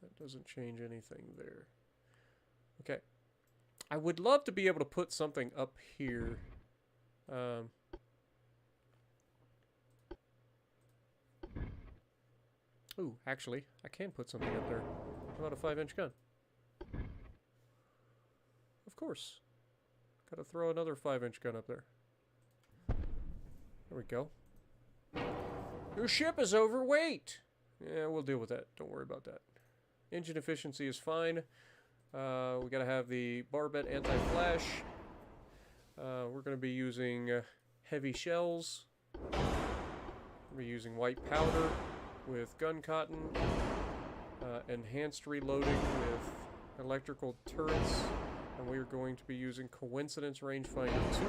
That doesn't change anything there. Okay. I would love to be able to put something up here. Ooh, actually, I can put something up there. How about a 5-inch gun? Of course. Gotta throw another 5-inch gun up there. There we go. Your ship is overweight! Yeah, we'll deal with that. Don't worry about that. Engine efficiency is fine. We gotta have the barbette anti-flash. We're gonna be using heavy shells. We're using white powder with gun cotton. Enhanced reloading with electrical turrets. And we are going to be using Coincidence Rangefinder 2.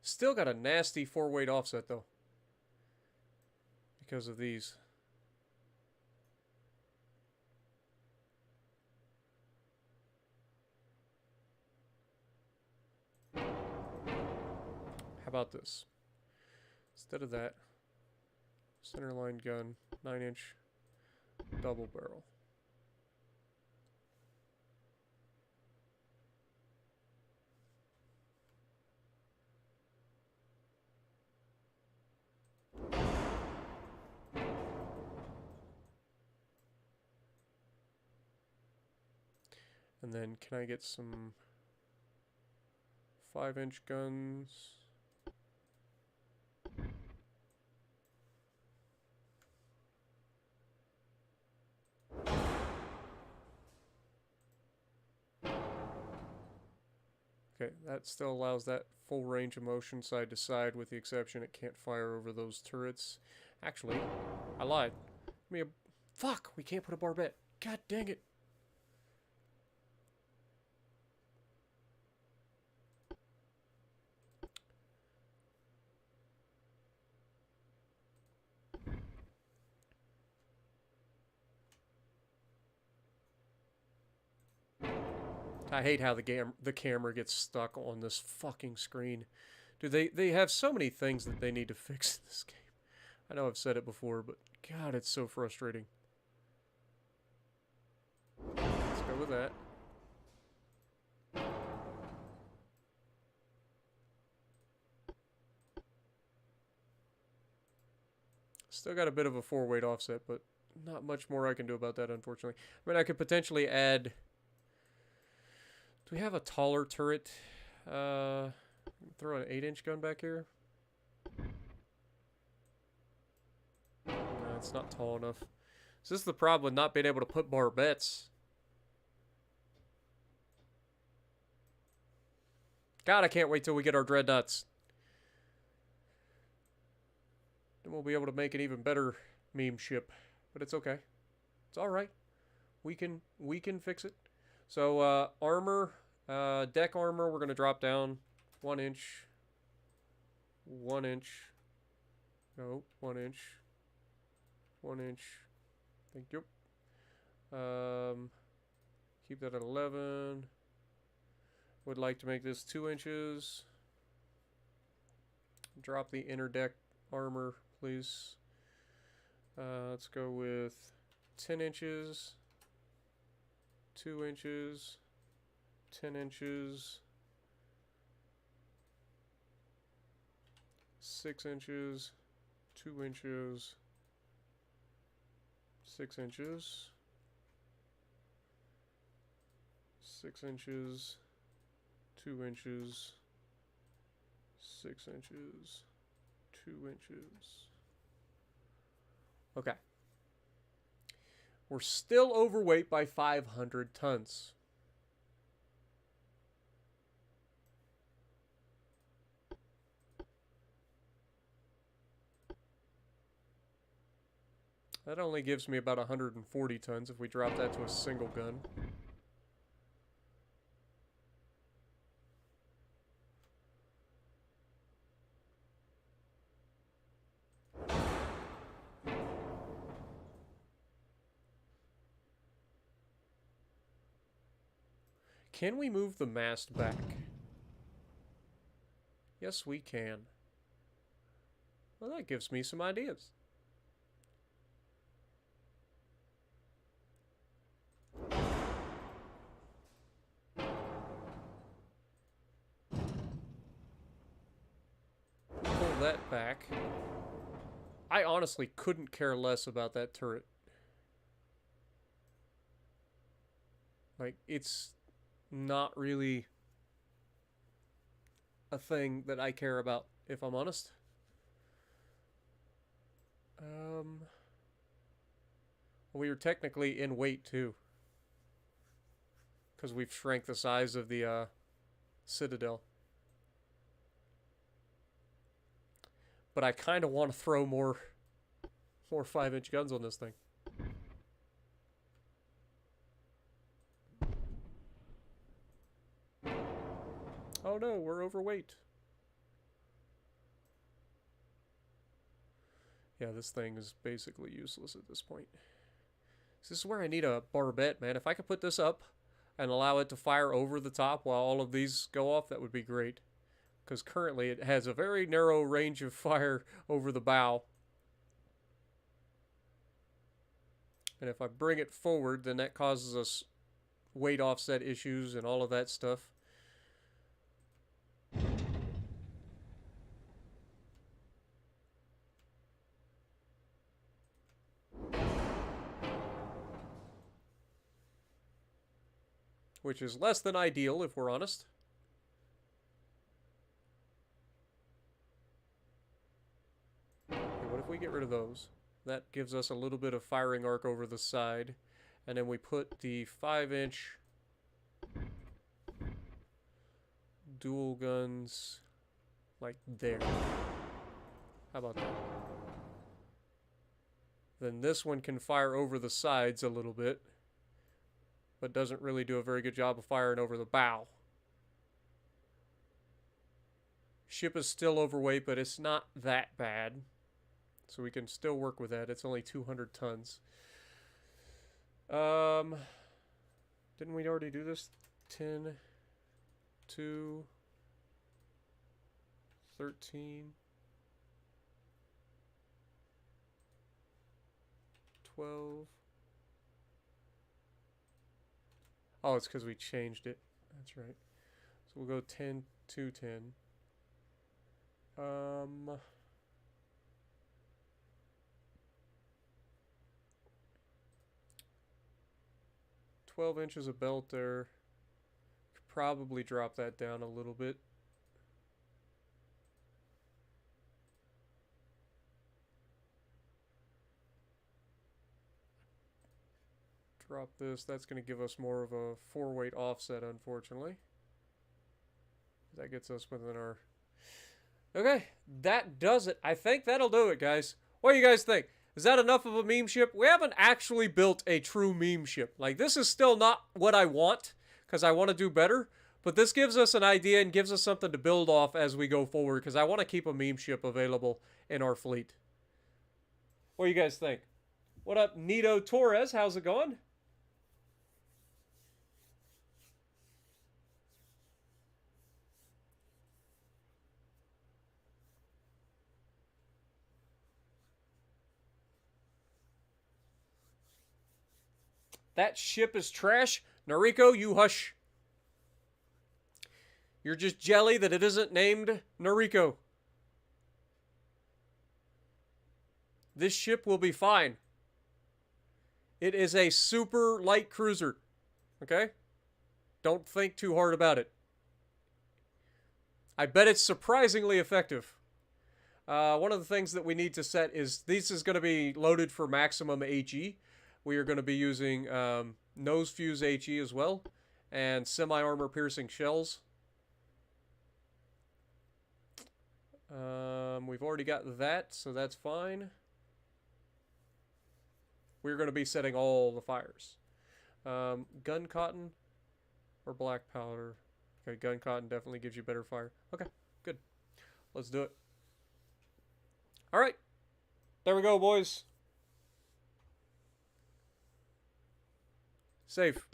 Still got a nasty 4-weight offset, though. Because of these. How about this? Instead of that, centerline gun, 9-inch, double barrel. And then can I get some 5-inch guns? Okay, that still allows that full range of motion side to side, with the exception it can't fire over those turrets. Actually, I lied. Give me a... Fuck! We can't put a barbette. God dang it. I hate how the camera gets stuck on this fucking screen. Dude, they have so many things that they need to fix in this game. I know I've said it before, but God, it's so frustrating. Let's go with that. Still got a bit of a 4-weight offset, but not much more I can do about that, unfortunately. I mean, I could potentially add... Do we have a taller turret? Throw an 8-inch gun back here? No, it's not tall enough. So this is the problem with not being able to put barbettes. God, I can't wait till we get our Dreadnoughts. Then we'll be able to make an even better meme ship. But it's okay. It's alright. We can fix it. So, armor, deck armor, we're going to drop down 1 inch, 1 inch, no, 1 inch, 1 inch, thank you. Keep that at 11, Would like to make this 2 inches. Drop the inner deck armor, please. Let's go with 10 inches, 2 inches, 10 inches, 6 inches, 2 inches, 6 inches, 6 inches, 2 inches, 6 inches, 2 inches. Okay. We're still overweight by 500 tons. That only gives me about 140 tons if we drop that to a single gun. Can we move the mast back? Yes, we can. Well, that gives me some ideas. Pull that back. I honestly couldn't care less about that turret. Like, it's not really a thing that I care about, if I'm honest. We are technically in weight, too. Because we've shrank the size of the, Citadel. But I kind of want to throw more 5-inch guns on this thing. Oh no, we're overweight. Yeah, this thing is basically useless at this point. This is where I need a barbette, man. If I could put this up and allow it to fire over the top while all of these go off, that would be great. Because currently it has a very narrow range of fire over the bow. And if I bring it forward, then that causes us weight offset issues and all of that stuff. Which is less than ideal, if we're honest. Okay, what if we get rid of those? That gives us a little bit of firing arc over the side. And then we put the 5-inch dual guns like there. How about that? Then this one can fire over the sides a little bit, but doesn't really do a very good job of firing over the bow. Ship is still overweight, but it's not that bad. So we can still work with that. It's only 200 tons. Didn't we already do this? 10, 2, 13, 12. Oh, it's because we changed it. That's right. So we'll go 10, 2, 10. 12 inches of belt there. Could probably drop that down a little bit. Drop this. That's going to give us more of a 4-weight offset, unfortunately. That gets us within our... Okay, that does it. I think that'll do it, guys. What do you guys think? Is that enough of a meme ship? We haven't actually built a true meme ship. Like, this is still not what I want, because I want to do better. But this gives us an idea and gives us something to build off as we go forward, because I want to keep a meme ship available in our fleet. What do you guys think? What up, Nito Torres? How's it going? That ship is trash. Noriko, you hush. You're just jelly that it isn't named Noriko. This ship will be fine. It is a super light cruiser. Okay? Don't think too hard about it. I bet it's surprisingly effective. One of the things that we need to set is this is going to be loaded for maximum HE. We are going to be using nose fuse HE as well, and semi-armor piercing shells. We've already got that, so that's fine. We're going to be setting all the fires. Gun cotton or black powder. Okay, gun cotton definitely gives you better fire. Okay, good. Let's do it. All right. There we go, boys. Safe.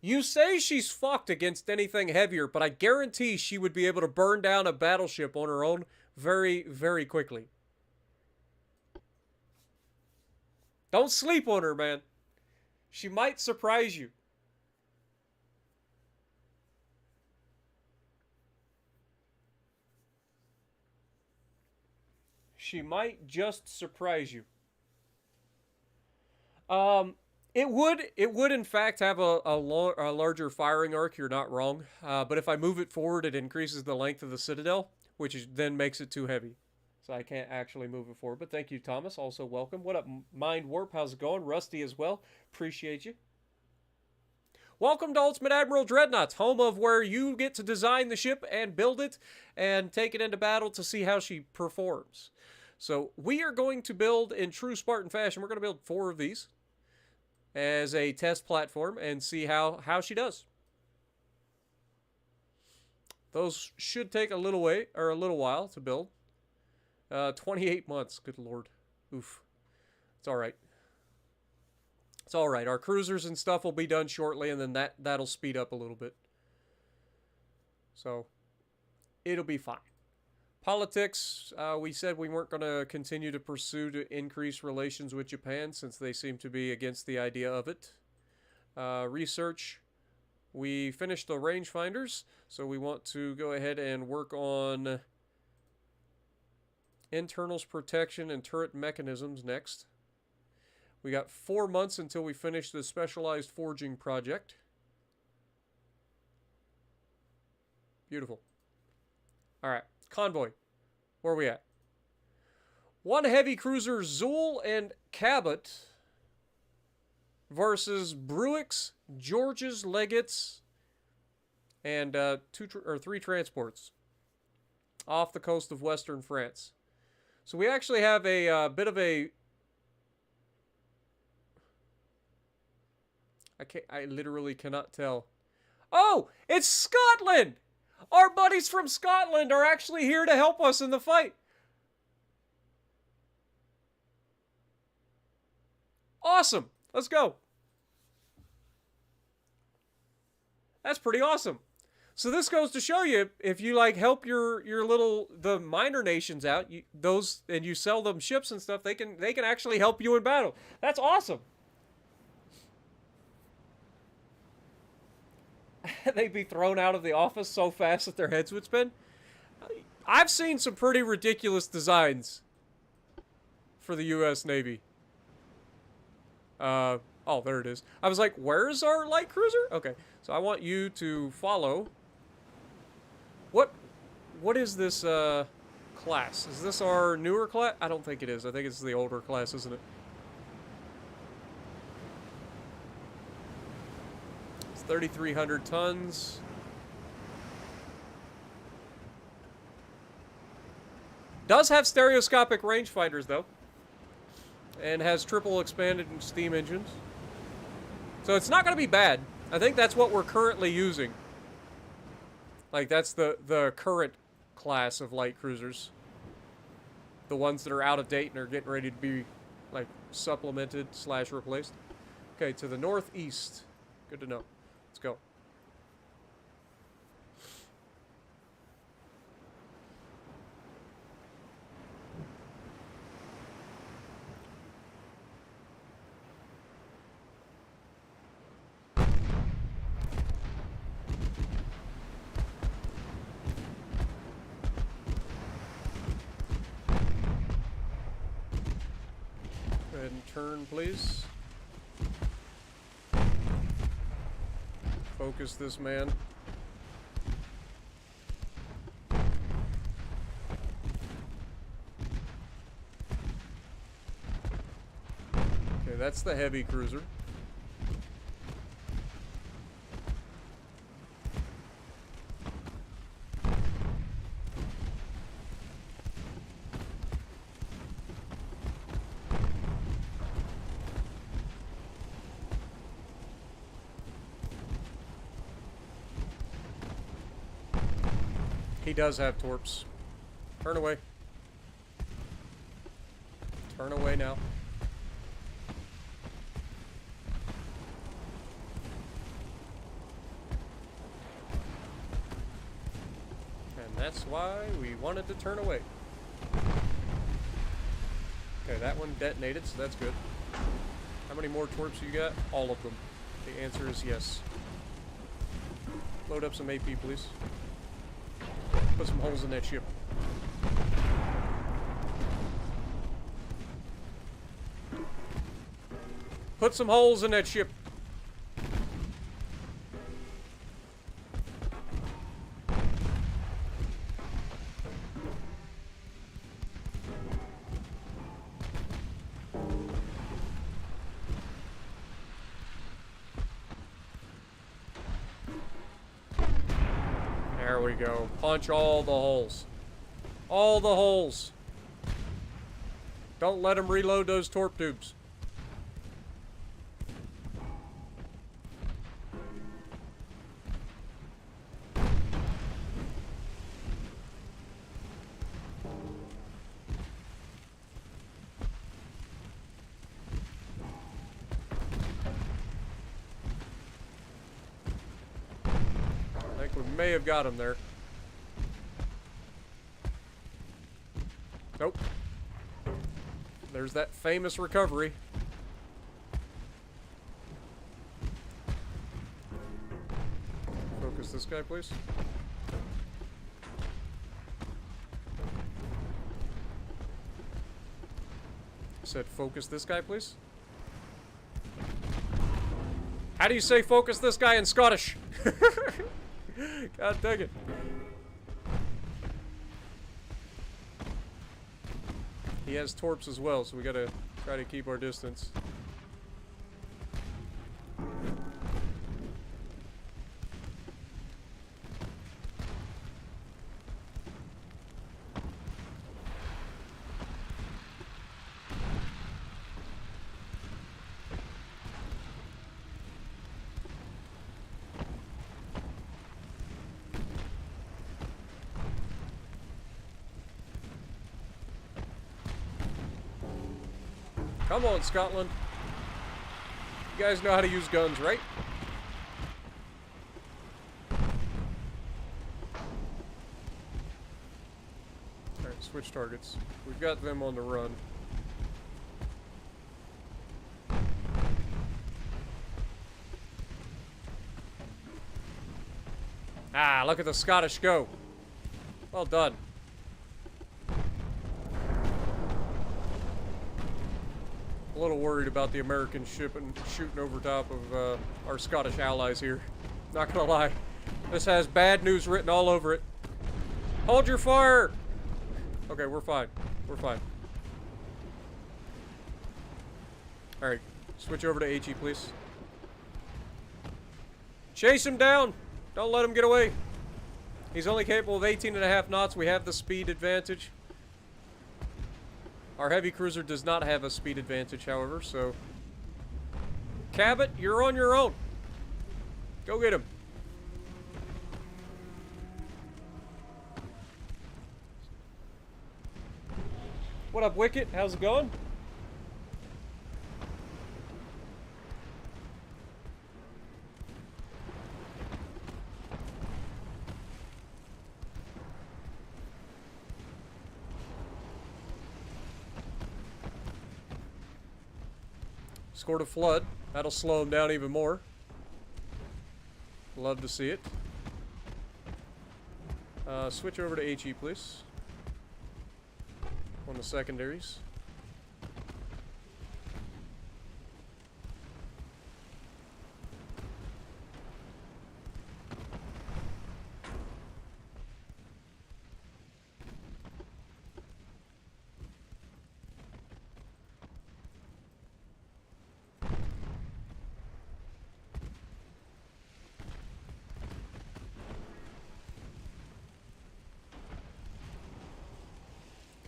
You say she's fucked against anything heavier, but I guarantee she would be able to burn down a battleship on her own very, very quickly. Don't sleep on her, man. She might surprise you. She might just surprise you. It would in fact have a larger firing arc. You're not wrong. But if I move it forward, it increases the length of the citadel, which then makes it too heavy. So I can't actually move it forward. But thank you, Thomas. Also welcome. What up, Mind Warp? How's it going? Rusty as well. Appreciate you. Welcome to Ultimate Admiral Dreadnoughts, home of where you get to design the ship and build it and take it into battle to see how she performs. So we are going to build in true Spartan fashion. We're going to build 4 of these as a test platform and see how she does. Those should take a little while to build. 28 months, good lord. Oof. It's all right. It's all right. Our cruisers and stuff will be done shortly, and then that'll speed up a little bit. So it'll be fine. Politics, we said we weren't going to continue to pursue to increase relations with Japan since they seem to be against the idea of it. Research, we finished the rangefinders, so we want to go ahead and work on internals protection and turret mechanisms next. We got 4 months until we finish the specialized forging project. Beautiful. All right. Convoy. Where are we at? 1 heavy cruiser Zool and Cabot versus Bruix, George's Legates, and 3 transports off the coast of western France. So we actually have a bit of a... I literally cannot tell. Oh, it's Scotland! Our buddies from Scotland are actually here to help us in the fight. Awesome. Let's go. That's pretty awesome. So this goes to show you, if you like help your the minor nations out, and you sell them ships and stuff, they can actually help you in battle. That's awesome. They'd be thrown out of the office so fast that their heads would spin. I've seen some pretty ridiculous designs for the U.S. Navy. Oh, there it is. I was like, where's our light cruiser? Okay, so I want you to follow. What is this class? Is this our newer class? I don't think it is. I think it's the older class, isn't it? 3,300 tons. Does have stereoscopic rangefinders, though. And has triple expanded steam engines. So it's not going to be bad. I think that's what we're currently using. Like, that's the current class of light cruisers. The ones that are out of date and are getting ready to be, like, supplemented / replaced. Okay, to the northeast. Good to know. Let's go. ahead and turn, please. Focus this man. Okay, that's the heavy cruiser. He does have torps. Turn away. Turn away now. And that's why we wanted to turn away. Okay, that one detonated, so that's good. How many more torps you got? All of them. The answer is yes. Load up some AP, please. Put some holes in that ship. Put some holes in that ship. There we go. Punch all the holes. All the holes. Don't let them reload those torp tubes. I think we may have got him there. Nope. There's that famous recovery. Focus this guy, please. Said focus this guy, please. How do you say focus this guy in Scottish? God dang it. He has torps as well, so we gotta try to keep our distance. Come on, Scotland. You guys know how to use guns, right? Alright, switch targets. We've got them on the run. Ah, look at the Scottish go. Well done. A little worried about the American ship and shooting over top of our Scottish allies here. Not gonna lie. This has bad news written all over it. Hold your fire! Okay, we're fine. We're fine. Alright, switch over to HE, please. Chase him down! Don't let him get away. He's only capable of 18.5 knots. We have the speed advantage. Our heavy cruiser does not have a speed advantage, however, so... Cabot, you're on your own. Go get him. What up, Wicket? How's it going? Scored a flood. That'll slow him down even more. Love to see it. Switch over to HE, please. On the secondaries.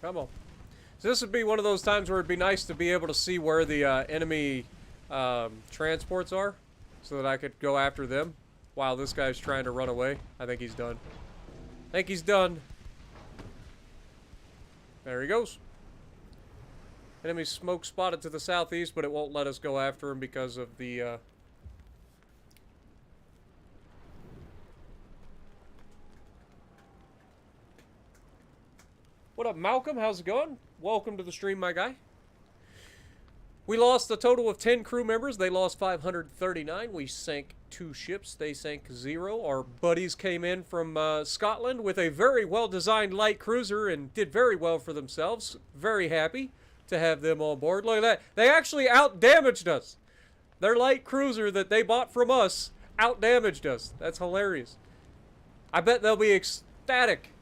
Come on. So this would be one of those times where it'd be nice to be able to see where the enemy transports are, so that I could go after them while this guy's trying to run away. I think he's done. I think he's done. There he goes. Enemy smoke spotted to the southeast, but it won't let us go after him because of the... What up, Malcolm? How's it going? Welcome to the stream, my guy. We lost a total of 10 crew members. They lost 539. We sank 2 ships. They sank 0. Our buddies came in from Scotland with a very well-designed light cruiser and did very well for themselves. Very happy to have them on board. Look at that. They actually out-damaged us. Their light cruiser that they bought from us out-damaged us. That's hilarious. I bet they'll be ecstatic.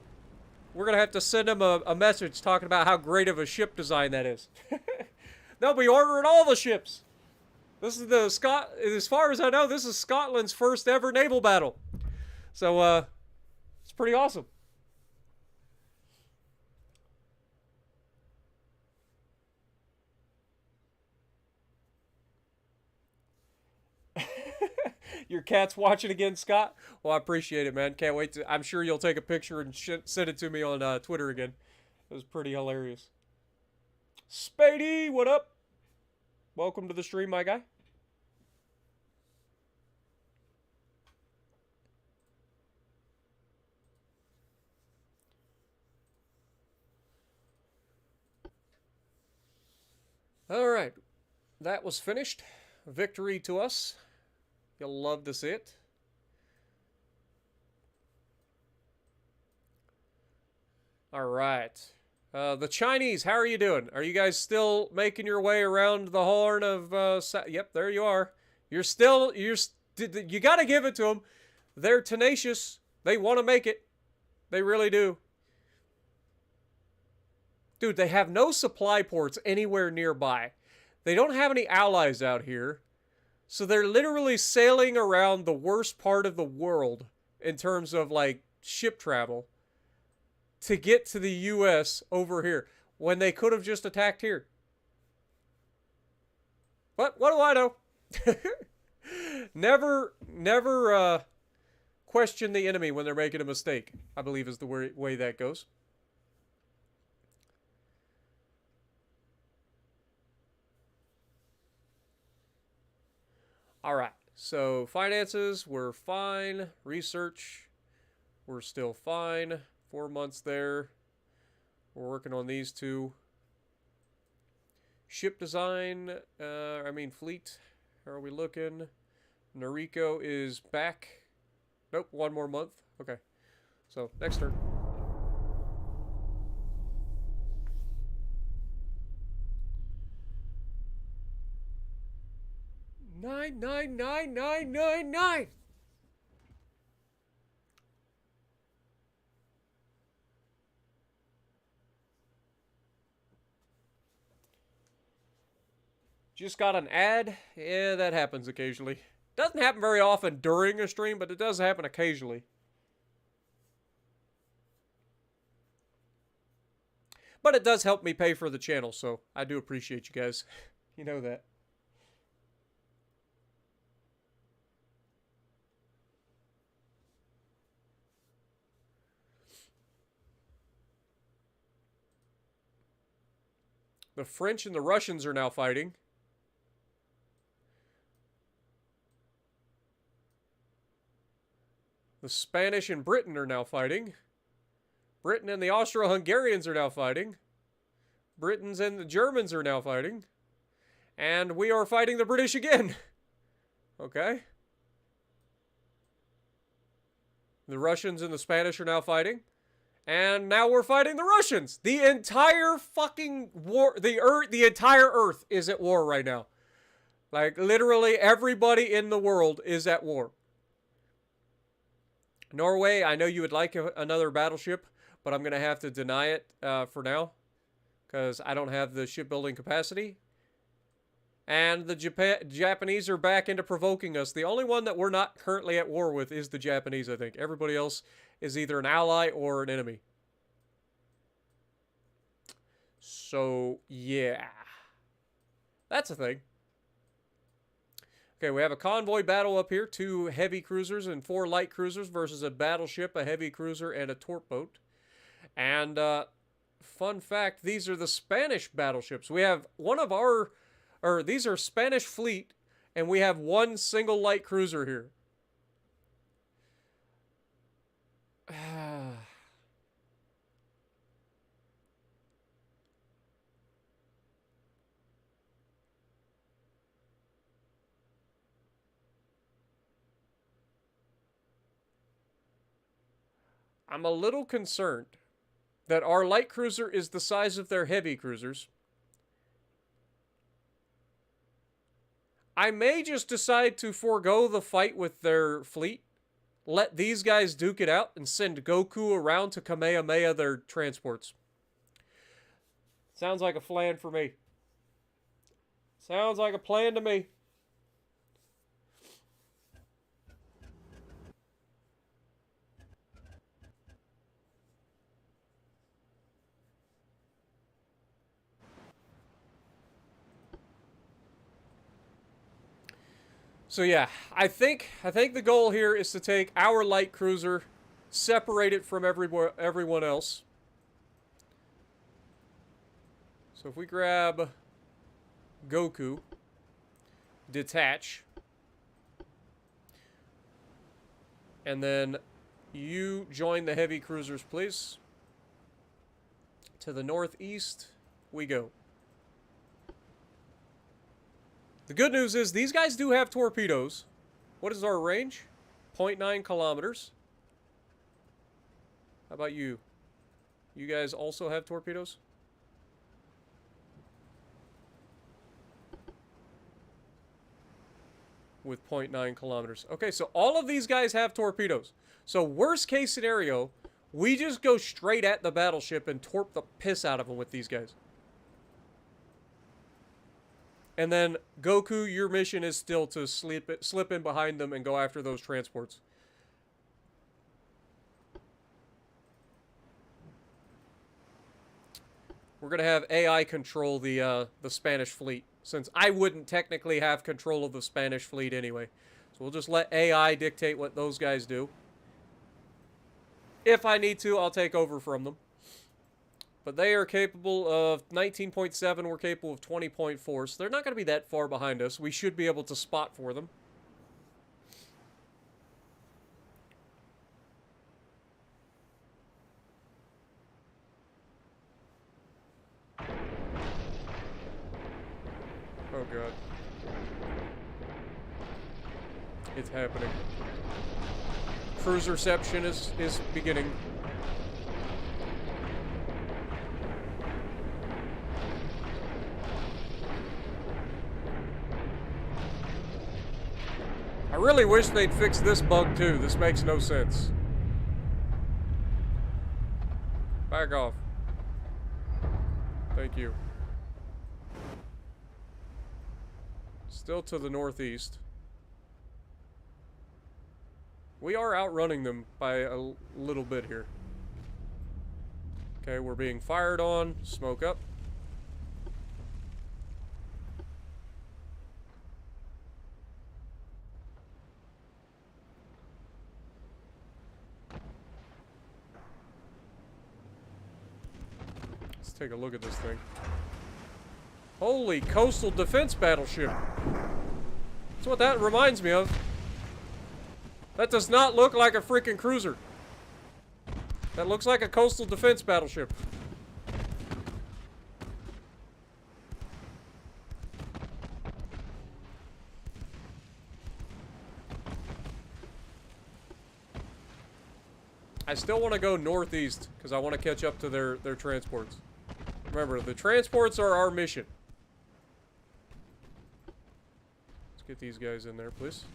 We're going to have to send them a message talking about how great of a ship design that is. They'll be ordering all the ships. This is as far as I know, this is Scotland's first ever naval battle. So, it's pretty awesome. Your cat's watching again, Scott? Well, I appreciate it, man. Can't wait to... I'm sure you'll take a picture and send it to me on Twitter again. It was pretty hilarious. Spady, what up? Welcome to the stream, my guy. All right. That was finished. Victory to us. You'll love to see it. All right. The Chinese, how are you doing? Are you guys still making your way around the Horn of... Yep, there you are. You got to give it to them. They're tenacious. They want to make it. They really do. Dude, they have no supply ports anywhere nearby. They don't have any allies out here. So they're literally sailing around the worst part of the world in terms of, like, ship travel to get to the U.S. over here when they could have just attacked here. What do I know? Never question the enemy when they're making a mistake, I believe is the way that goes. All right, so finances, we're fine. Research, we're still fine. 4 months there. We're working on these 2. Ship design, fleet. How are we looking? Noriko is back. Nope, 1 more month. Okay, so next turn. $9,99999. Just got an ad? Yeah, that happens occasionally. Doesn't happen very often during a stream, but it does happen occasionally. But it does help me pay for the channel, so I do appreciate you guys. You know that. The French and the Russians are now fighting. The Spanish and Britain are now fighting. Britain and the Austro-Hungarians are now fighting. Britons and the Germans are now fighting. And we are fighting the British again. Okay. The Russians and the Spanish are now fighting. And now we're fighting the Russians. The entire fucking war, the entire Earth is at war right now. Like, literally everybody in the world is at war. Norway, I know you would like another battleship, but I'm going to have to deny it for now. Because I don't have the shipbuilding capacity. And the Japanese are back into provoking us. The only one that we're not currently at war with is the Japanese, I think. Everybody else is either an ally or an enemy. So, yeah. That's a thing. Okay, we have a convoy battle up here. 2 heavy cruisers and 4 light cruisers versus a battleship, a heavy cruiser, and a torp boat. And, fun fact, these are the Spanish battleships. We have one of our... Or, these are Spanish fleet, and we have 1 single light cruiser here. I'm a little concerned that our light cruiser is the size of their heavy cruisers. I may just decide to forego the fight with their fleet, let these guys duke it out, and send Goku around to Kamehameha their transports. Sounds like a plan for me. Sounds like a plan to me. So yeah, I think the goal here is to take our light cruiser, separate it from everyone else. So if we grab Goku, detach, and then you join the heavy cruisers, please. To the northeast we go. The good news is these guys do have torpedoes. What is our range? 0.9 kilometers. How about you? You guys also have torpedoes? With 0.9 kilometers. Okay, so all of these guys have torpedoes. So worst case scenario, we just go straight at the battleship and torp the piss out of them with these guys. And then, Goku, your mission is still to slip in behind them and go after those transports. We're going to have AI control the Spanish fleet, since I wouldn't technically have control of the Spanish fleet anyway. So we'll just let AI dictate what those guys do. If I need to, I'll take over from them. But they are capable of 19.7, we're capable of 20.4, so they're not going to be that far behind us. We should be able to spot for them. Oh god. It's happening. Cruiserception is beginning. I really wish they'd fix this bug too. This makes no sense. Back off. Thank you. Still to the northeast. We are outrunning them by a little bit here. Okay, we're being fired on. Smoke up. Let's take a look at this thing. Holy coastal defense battleship. That's what that reminds me of. That does not look like a freaking cruiser. That looks like a coastal defense battleship. I still want to go northeast because I want to catch up to their transports. Remember, the transports are our mission. Let's get these guys in there, please.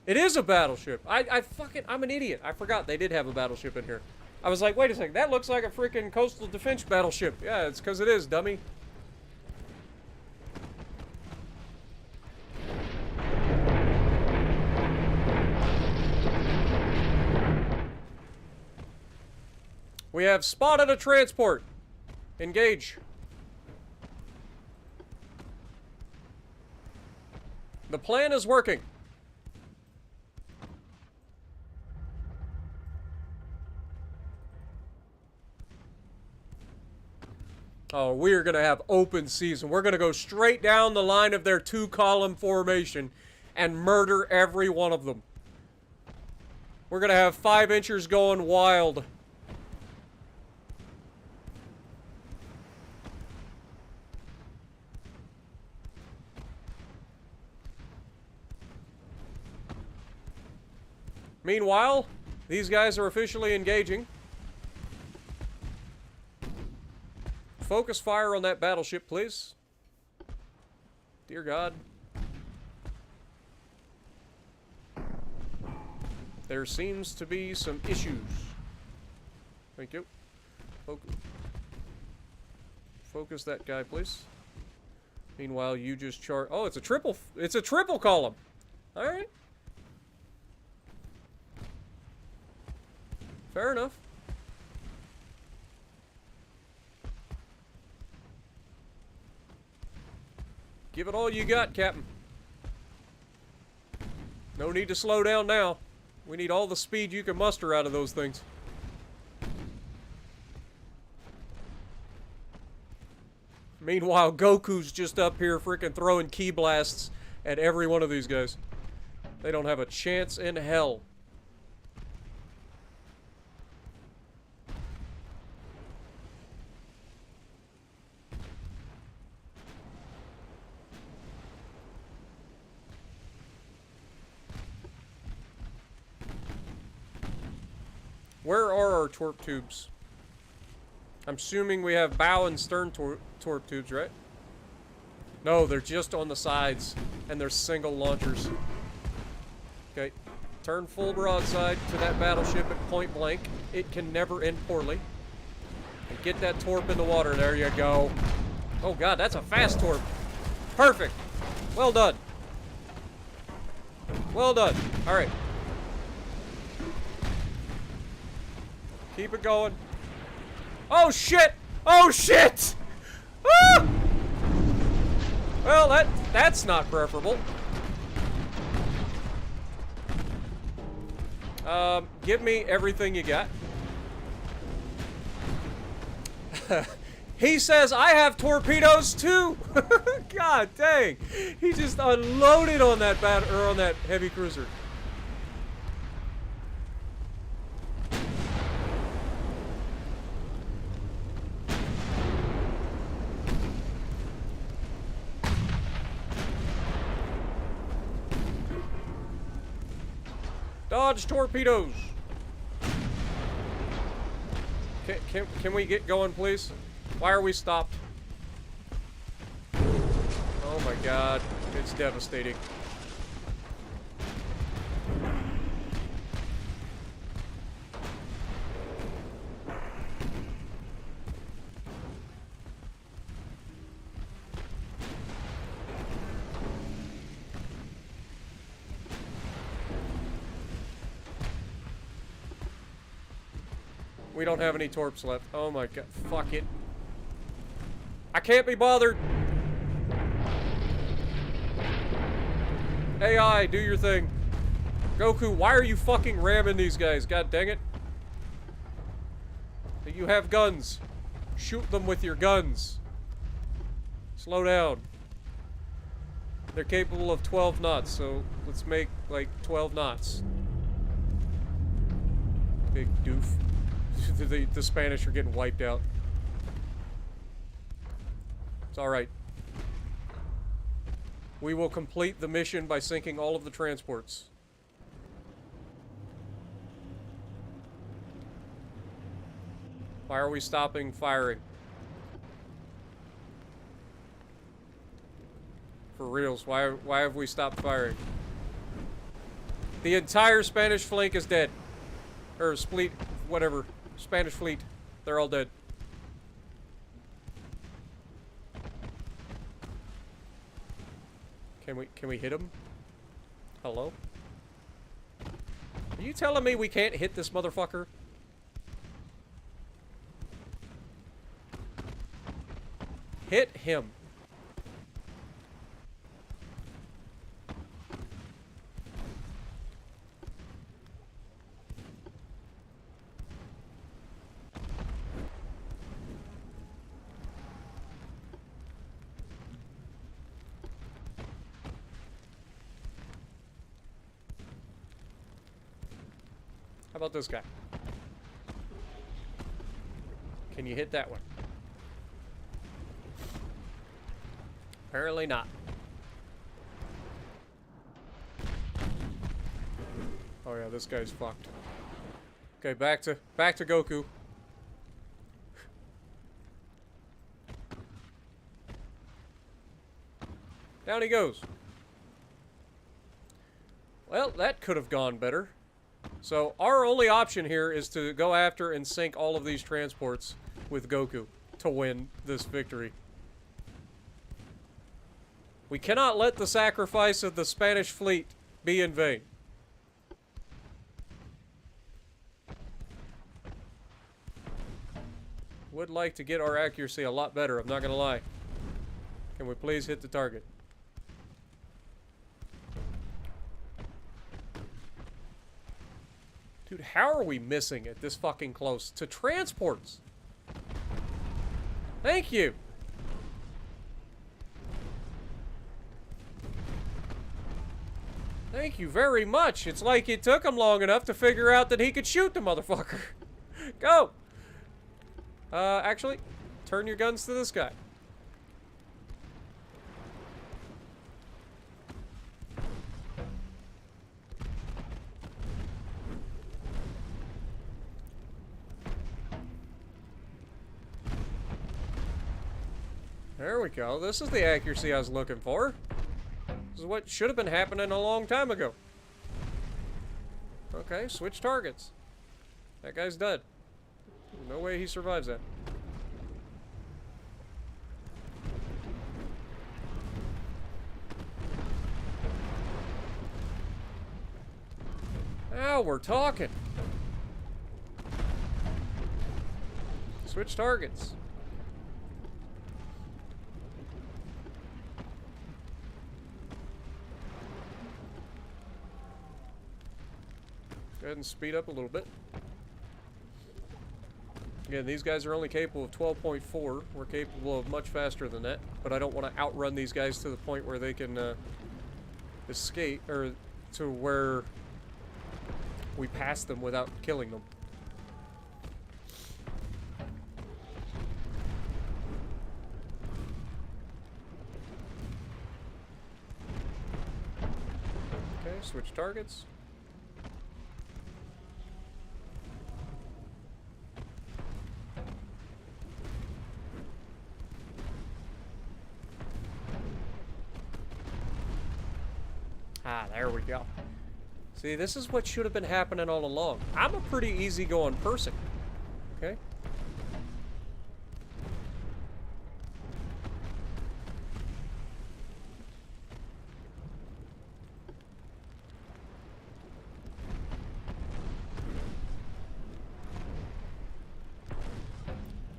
It is a battleship. I'm an idiot. I forgot they did have a battleship in here. I was like, wait a second, that looks like a freaking coastal defense battleship. Yeah, it's because it is, dummy. We have spotted a transport. Engage. The plan is working. Oh, we're going to have open season. We're going to go straight down the line of their 2-column formation and murder every one of them. We're going to have 5 inchers going wild. Meanwhile, these guys are officially engaging. Focus fire on that battleship, please. Dear God. There seems to be some issues. Thank you. Focus that guy, please. Meanwhile, you just chart. Oh, it's a triple column. All right. Fair enough. Give it all you got, Captain. No need to slow down now. We need all the speed you can muster out of those things. Meanwhile, Goku's just up here freaking throwing ki blasts at every one of these guys. They don't have a chance in hell. Where are our torp tubes? I'm assuming we have bow and stern torp tubes, right? No, they're just on the sides, and they're single launchers. Okay, turn full broadside to that battleship at point blank. It can never end poorly. And get that torp in the water. There you go. Oh God, that's a fast torp. Perfect. Well done. Well done. All right. Keep it going. Oh shit! Oh shit! Ah! Well, that's not preferable. Give me everything you got. He says I have torpedoes too. God dang! He just unloaded on that on that heavy cruiser. Dodge torpedoes! Can we get going, please? Why are we stopped? Oh my God, it's devastating. We don't have any torps left. Oh my God. Fuck it. I can't be bothered. AI, do your thing. Goku, why are you fucking ramming these guys? God dang it. You have guns. Shoot them with your guns. Slow down. They're capable of 12 knots, so let's make like 12 knots. Big doof. The Spanish are getting wiped out. It's alright. We will complete the mission by sinking all of the transports. Why are we stopping firing? For reals, why have we stopped firing? The entire Spanish flank is dead. Or fleet, whatever. Spanish fleet. They're all dead. Can we hit them? Hello? Are you telling me we can't hit this motherfucker? Hit him. How about this guy? Can you hit that one? Apparently not. Oh yeah, this guy's fucked. Okay, back to Goku. Down he goes. Well, that could have gone better. So our only option here is to go after and sink all of these transports with Goku to win this victory. We cannot let the sacrifice of the Spanish fleet be in vain. Would like to get our accuracy a lot better, I'm not gonna lie. Can we please hit the target? Dude, how are we missing it this fucking close to transports? Thank you. Thank you very much. It's like it took him long enough to figure out that he could shoot the motherfucker. Go. Actually, turn your guns to this guy. There we go. This is the accuracy I was looking for. This is what should have been happening a long time ago. Okay, switch targets. That guy's dead. No way he survives that. Now we're talking. Switch targets. Go ahead and speed up a little bit. Again, these guys are only capable of 12.4. We're capable of much faster than that, but I don't want to outrun these guys to the point where they can escape, or to where we pass them without killing them. Okay, switch targets. Ah, there we go. See, this is what should have been happening all along. I'm a pretty easygoing person. Okay?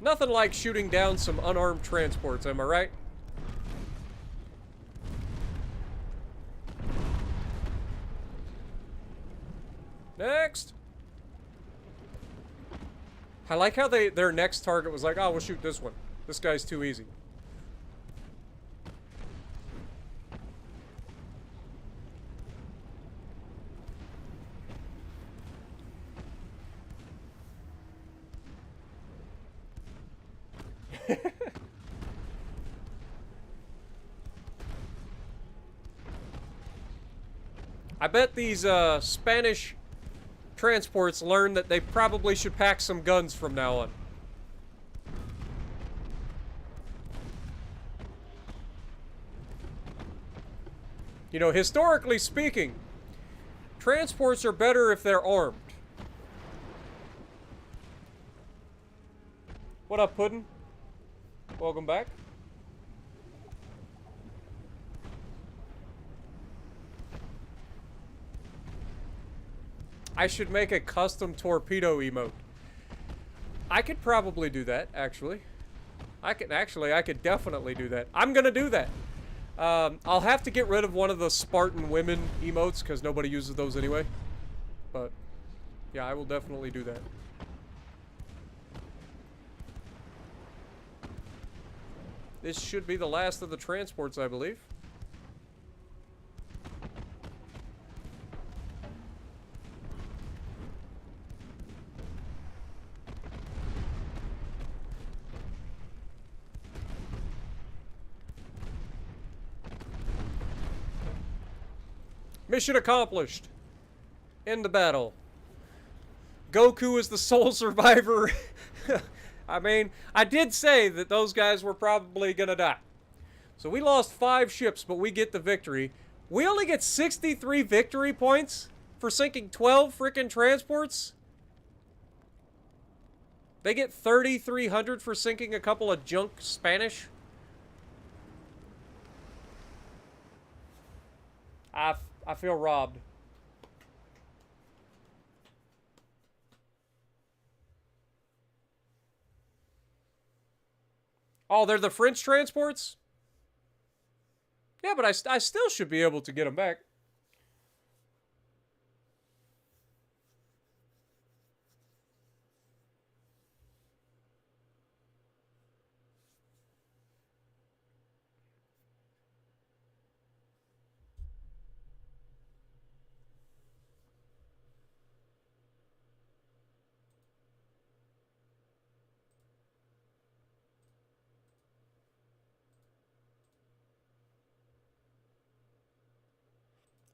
Nothing like shooting down some unarmed transports, am I right? Next! I like how their next target was like, oh, we'll shoot this one. This guy's too easy. I bet these Spanish transports learned that they probably should pack some guns from now on. You know, historically speaking, transports are better if they're armed. What up, Puddin'? Welcome back. I should make a custom torpedo emote. I could probably do that, actually. I could definitely do that. I'm gonna do that. I'll have to get rid of one of the Spartan women emotes because nobody uses those anyway. But yeah, I will definitely do that. This should be the last of the transports, I believe. Mission accomplished. End the battle. Goku is the sole survivor. I mean, I did say that those guys were probably gonna die. So we lost 5 ships, but we get the victory. We only get 63 victory points for sinking 12 freaking transports? They get 3,300 for sinking a couple of junk Spanish? I feel robbed. Oh, they're the French transports? Yeah, but I still should be able to get them back.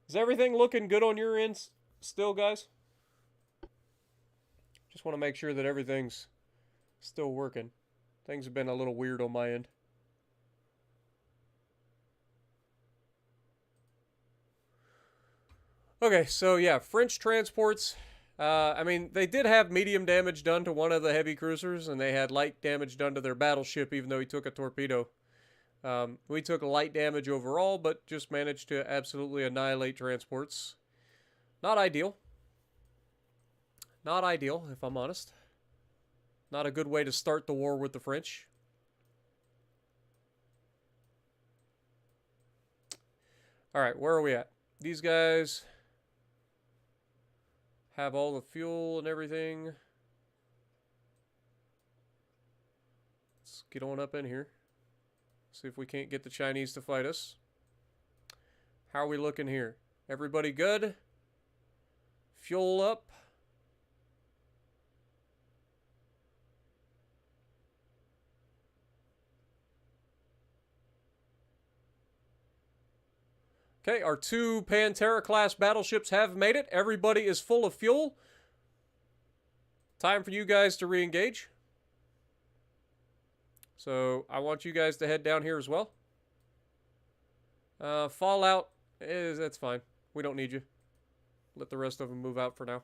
Is everything looking good on your end still, guys? Just want to make sure that everything's still working. Things have been a little weird on my end. Okay, so yeah, French transports. I mean, they did have medium damage done to one of the heavy cruisers, and they had light damage done to their battleship, even though he took a torpedo. We took light damage overall, but just managed to absolutely annihilate transports. Not ideal. Not ideal, if I'm honest. Not a good way to start the war with the French. Alright, where are we at? These guys have all the fuel and everything. Let's get on up in here. See if we can't get the Chinese to fight us. How are we looking here? Everybody good? Fuel up. Okay, our 2 Pantera-class battleships have made it. Everybody is full of fuel. Time for you guys to re-engage. So, I want you guys to head down here as well. Fallout, that's fine. We don't need you. Let the rest of them move out for now.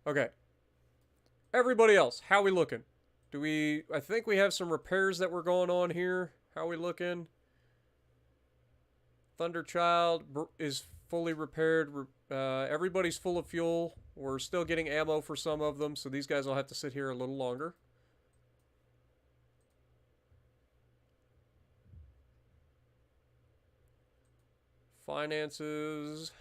Okay. Everybody else, how are we looking? I think we have some repairs that were going on here. How are we looking? Thunderchild is fully repaired. Everybody's full of fuel. We're still getting ammo for some of them, so these guys will have to sit here a little longer. Finances.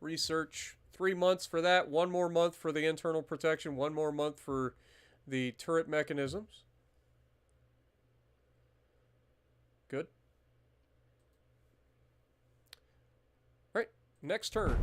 Research. 3 months for that. 1 more month for the internal protection. 1 more month for the turret mechanisms. Good. All right, next turn.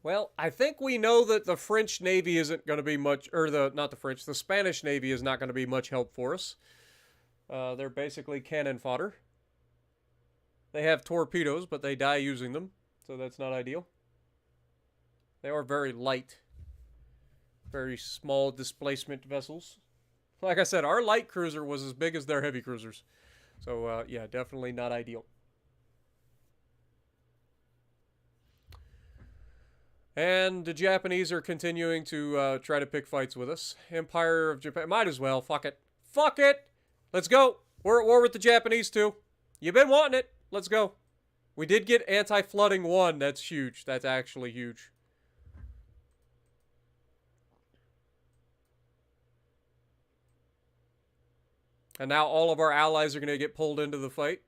Well, I think we know that the French Navy isn't going to be much, or the Spanish Navy is not going to be much help for us. They're basically cannon fodder. They have torpedoes, but they die using them, so that's not ideal. They are very light, very small displacement vessels. Like I said, our light cruiser was as big as their heavy cruisers. So, yeah, definitely not ideal. And the Japanese are continuing to try to pick fights with us. Empire of Japan. Might as well. Fuck it. Fuck it. Let's go. We're at war with the Japanese too. You've been wanting it. Let's go. We did get anti-flooding 1. That's huge. That's actually huge. And now all of our allies are going to get pulled into the fight.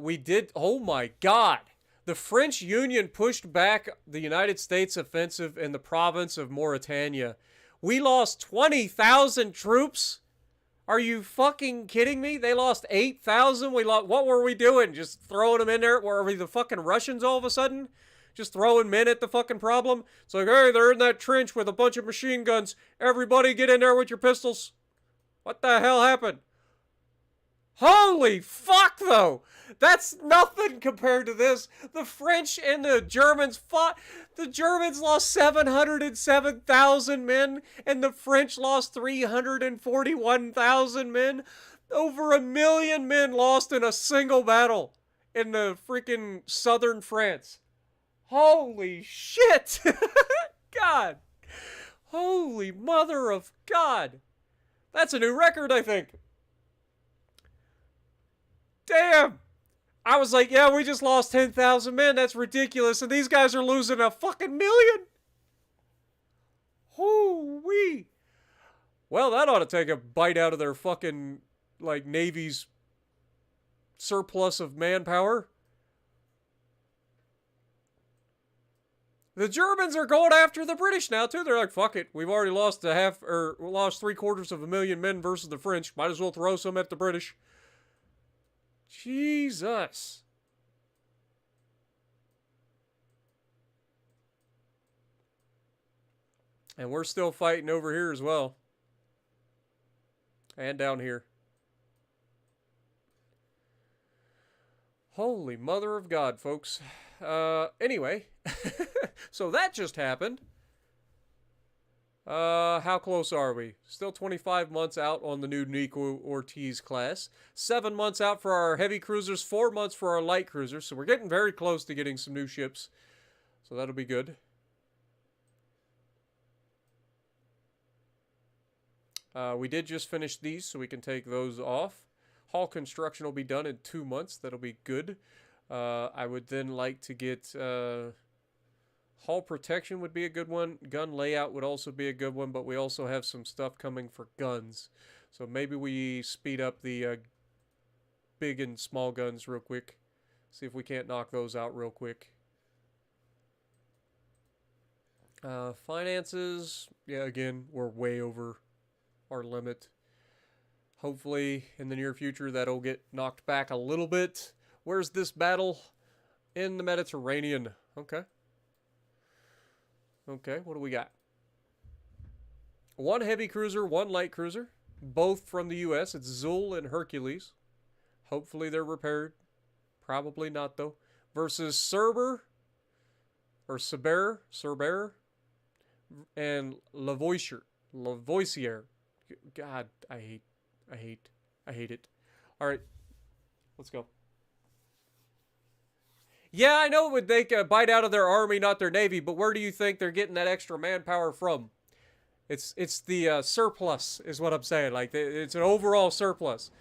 We did... Oh my god. The French Union pushed back the United States offensive in the province of Mauritania. We lost 20,000 troops? Are you fucking kidding me? They lost 8,000? What were we doing? Just throwing them in there? Were we the fucking Russians all of a sudden? Just throwing men at the fucking problem? It's like, hey, they're in that trench with a bunch of machine guns. Everybody get in there with your pistols. What the hell happened? Holy fuck, though! That's nothing compared to this. The French and the Germans fought. The Germans lost 707,000 men, and the French lost 341,000 men. Over 1 million men lost in a single battle in the freaking southern France. Holy shit! God. Holy mother of God. That's a new record, I think. Damn! I was like, yeah, we just lost 10,000 men. That's ridiculous. And these guys are losing a fucking million. Hoo-wee. Well, that ought to take a bite out of their fucking, like, Navy's surplus of manpower. The Germans are going after the British now, too. They're like, fuck it. We've already lost lost 750,000 men versus the French. Might as well throw some at the British. Jesus. And we're still fighting over here as well. And down here. Holy mother of God, folks. Anyway. So that just happened. How close are we? Still 25 months out on the new Nico Ortiz class. 7 months out for our heavy cruisers. 4 months for our light cruisers. So we're getting very close to getting some new ships. So that'll be good. We did just finish these, so we can take those off. Hull construction will be done in 2 months. That'll be good. I would then like to get... hull protection would be a good one. Gun layout would also be a good one, but we also have some stuff coming for guns. So maybe we speed up the big and small guns real quick. See if we can't knock those out real quick. Finances, yeah, again, we're way over our limit. Hopefully, in the near future, that'll get knocked back a little bit. Where's this battle? In the Mediterranean. Okay. Okay, what do we got? 1 heavy cruiser, 1 light cruiser. Both from the U.S. It's Zul and Hercules. Hopefully they're repaired. Probably not, though. Versus Cerber. Or Cerber. And Lavoisier. God, I hate it. Alright. Let's go. Yeah, I know it would take a bite out of their army, not their navy, but where do you think they're getting that extra manpower from? It's the surplus, is what I'm saying. Like, it's an overall surplus.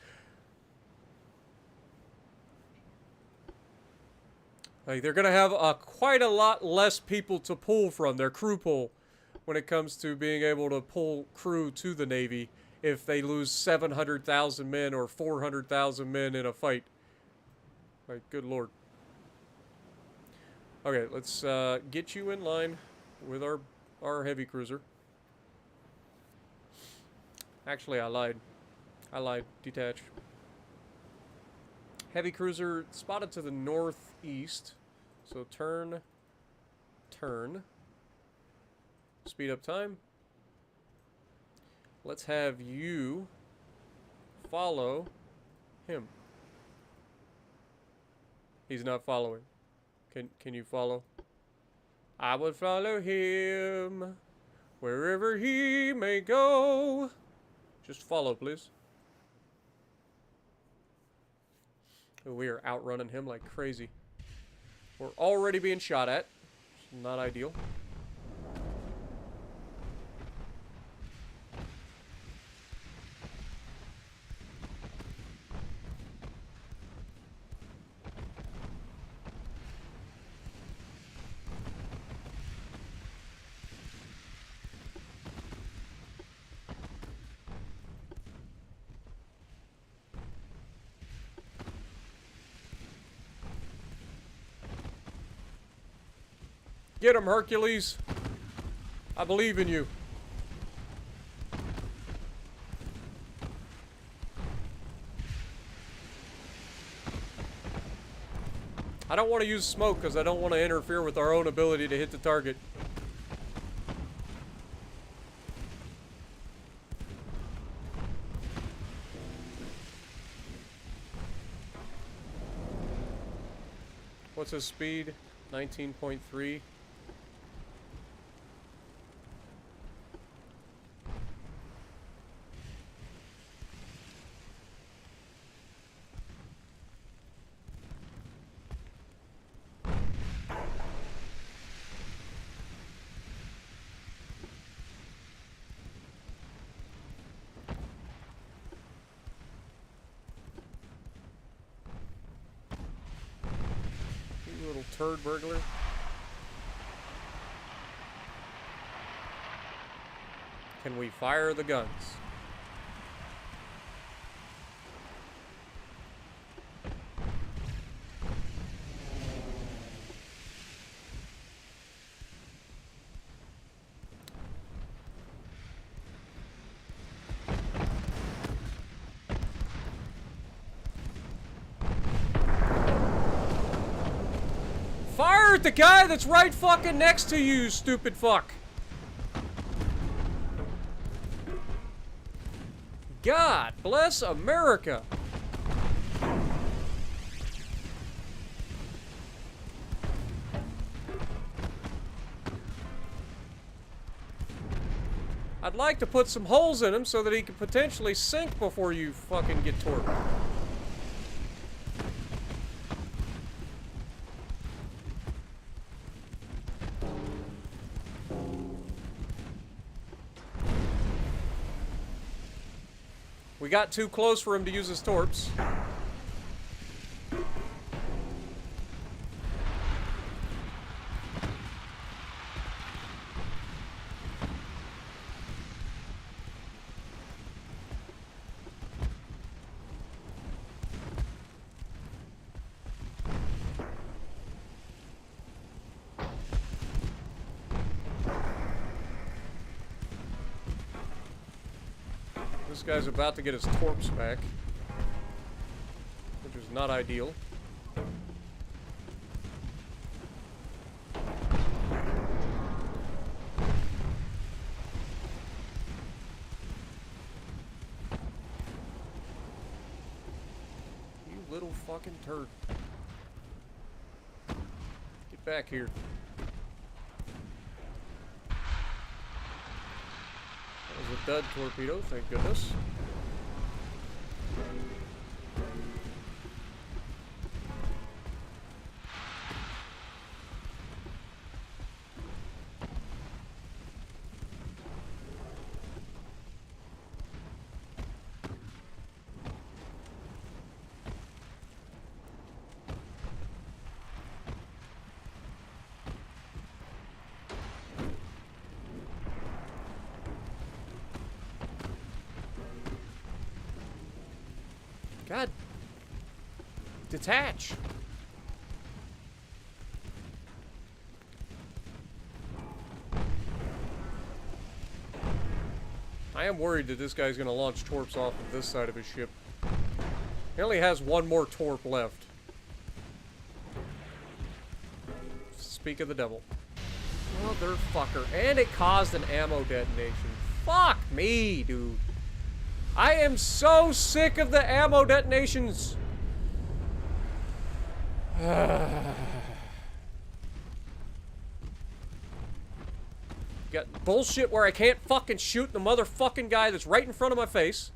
Like, they're going to have quite a lot less people to pull from, their crew pool, when it comes to being able to pull crew to the Navy if they lose 700,000 men or 400,000 men in a fight. Like, good Lord. Okay, let's get you in line with our heavy cruiser. Actually, I lied. Detach. Heavy cruiser spotted to the northeast. So turn. Speed up time. Let's have you follow him. He's not following. Can you follow? I would follow him wherever he may go. Just follow, please. We are outrunning him like crazy. We're already being shot at. Not ideal. Get him, Hercules. I believe in you. I don't want to use smoke because I don't want to interfere with our own ability to hit the target. What's his speed? 19.3. Little turd burglar. Can we fire the guns? Fire at the guy that's right fucking next to you, stupid fuck. God bless America. I'd like to put some holes in him so that he can potentially sink before you fucking get torqued. We got too close for him to use his torps. This guy's about to get his torps back, which is not ideal. You little fucking turd. Get back here. A dud torpedo, thank goodness. God. Detach. I am worried that this guy's going to launch torps off of this side of his ship. He only has one more torp left. Speak of the devil. Motherfucker. And it caused an ammo detonation. Fuck me, dude. I am so sick of the ammo detonations. Got bullshit where I can't fucking shoot the motherfucking guy that's right in front of my face.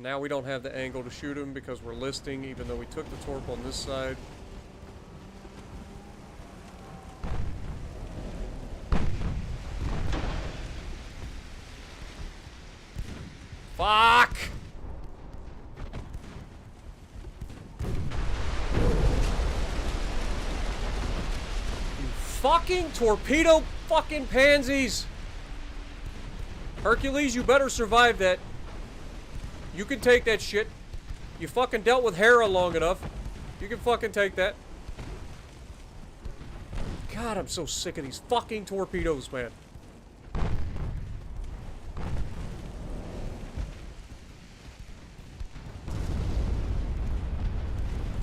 And now we don't have the angle to shoot him because we're listing, even though we took the torp on this side. Fuck! You fucking torpedo fucking pansies! Hercules, you better survive that. You can take that shit. You fucking dealt with Hera long enough. You can fucking take that. God, I'm so sick of these fucking torpedoes, man.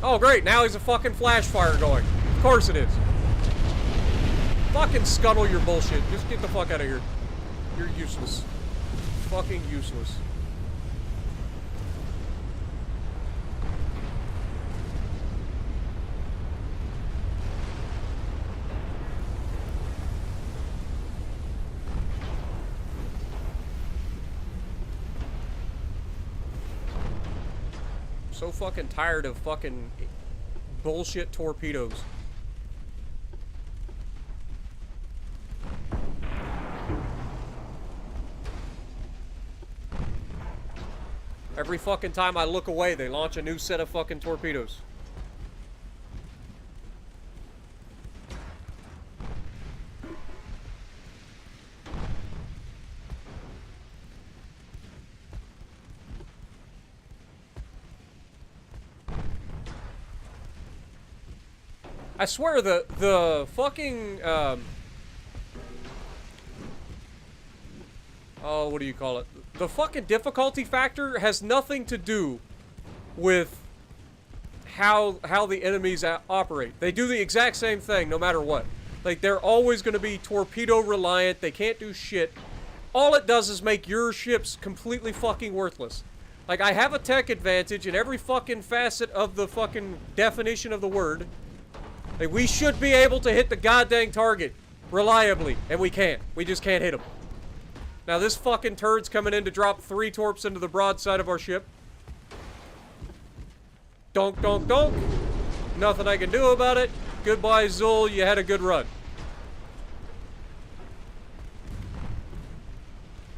Oh, great. Now he's a fucking flash fire going. Of course it is. Fucking scuttle your bullshit. Just get the fuck out of here. You're useless. Fucking useless. So fucking tired of fucking bullshit torpedoes. Every fucking time I look away, they launch a new set of fucking torpedoes. I swear the fucking oh, what do you call it? The fucking difficulty factor has nothing to do with how the enemies operate. They do the exact same thing no matter what. Like, they're always going to be torpedo reliant. They can't do shit. All it does is make your ships completely fucking worthless. Like, I have a tech advantage in every fucking facet of the fucking definition of the word. Like, we should be able to hit the goddamn target reliably, and we can't. We just can't hit them. Now, this fucking turd's coming in to drop 3 torps into the broadside of our ship. Donk, donk, donk. Nothing I can do about it. Goodbye, Zul. You had a good run.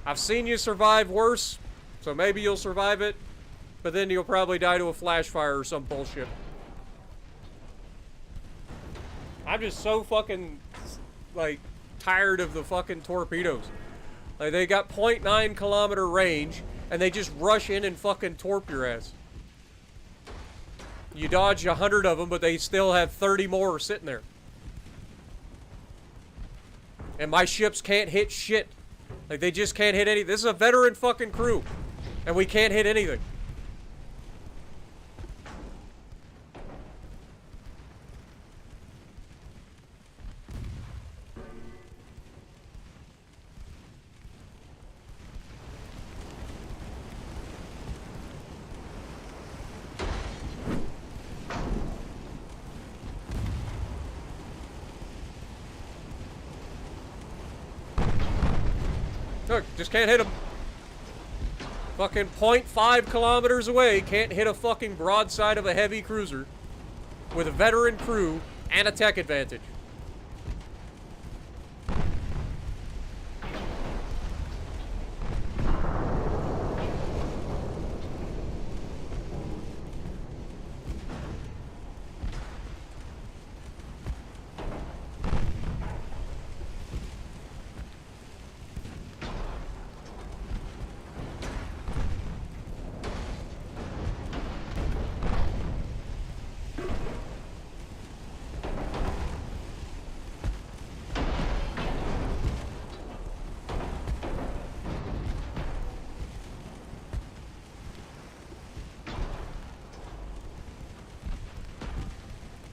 I've seen you survive worse, so maybe you'll survive it, but then you'll probably die to a flash fire or some bullshit. I'm just so fucking, like, tired of the fucking torpedoes. Like, they got 0.9 kilometer range, and they just rush in and fucking torp your ass. You dodge 100 of them, but they still have 30 more sitting there. And my ships can't hit shit. Like, they just can't hit any. This is a veteran fucking crew, and we can't hit anything. Look, just can't hit him. Fucking 0.5 kilometers away, can't hit a fucking broadside of a heavy cruiser with a veteran crew and a tech advantage.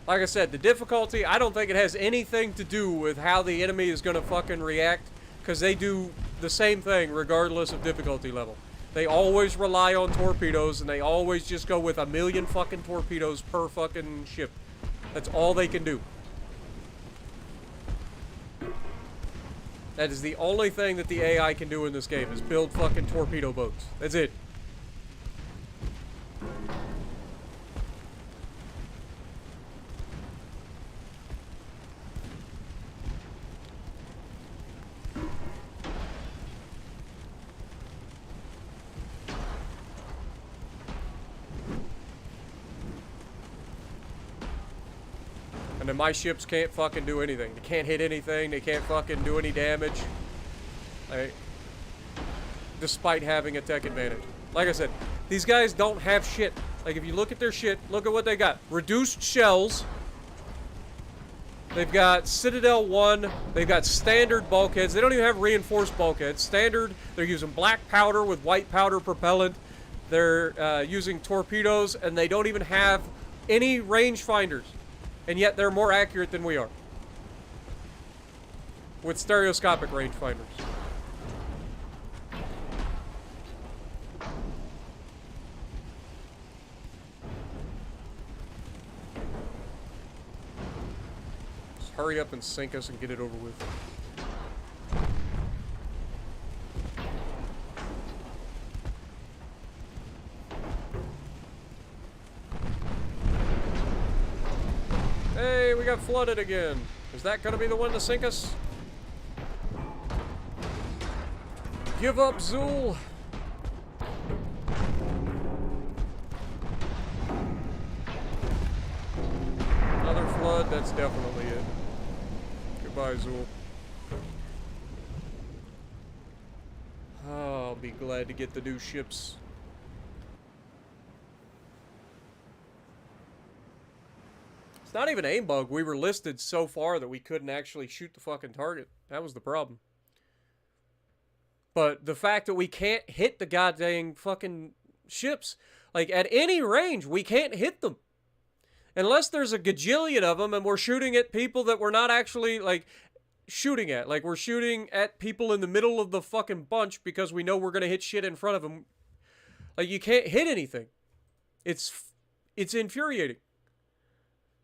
Like I said, the difficulty, I don't think it has anything to do with how the enemy is going to fucking react, because they do the same thing regardless of difficulty level. They always rely on torpedoes, and they always just go with 1,000,000 fucking torpedoes per fucking ship. That's all they can do. That is the only thing that the AI can do in this game, is build fucking torpedo boats. That's it. And then my ships can't fucking do anything. They can't hit anything. They can't fucking do any damage. Like, despite having a tech advantage. Like I said, these guys don't have shit. Like, if you look at their shit, look at what they got. Reduced shells. They've got Citadel 1. They've got standard bulkheads. They don't even have reinforced bulkheads. Standard, they're using black powder with white powder propellant. They're using torpedoes, and they don't even have any rangefinders. And yet they're more accurate than we are. With stereoscopic rangefinders. Just hurry up and sink us and get it over with. Hey, we got flooded again. Is that gonna be the one to sink us? Give up, Zool. Another flood, that's definitely it. Goodbye, Zool. Oh, I'll be glad to get the new ships. It's not even aim bug. We were listed so far that we couldn't actually shoot the fucking target. That was the problem. But the fact that we can't hit the goddamn fucking ships, like at any range, we can't hit them. Unless there's a gajillion of them and we're shooting at people that we're not actually, like, shooting at. Like, we're shooting at people in the middle of the fucking bunch because we know we're going to hit shit in front of them. Like, you can't hit anything. It's infuriating.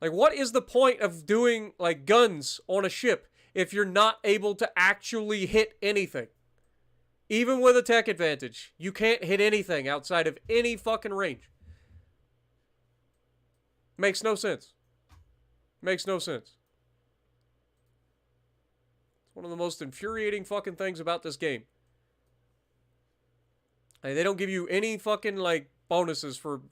Like, what is the point of doing, like, guns on a ship if you're not able to actually hit anything? Even with a tech advantage, you can't hit anything outside of any fucking range. Makes no sense. Makes no sense. It's one of the most infuriating fucking things about this game. Like, they don't give you any fucking, like, bonuses for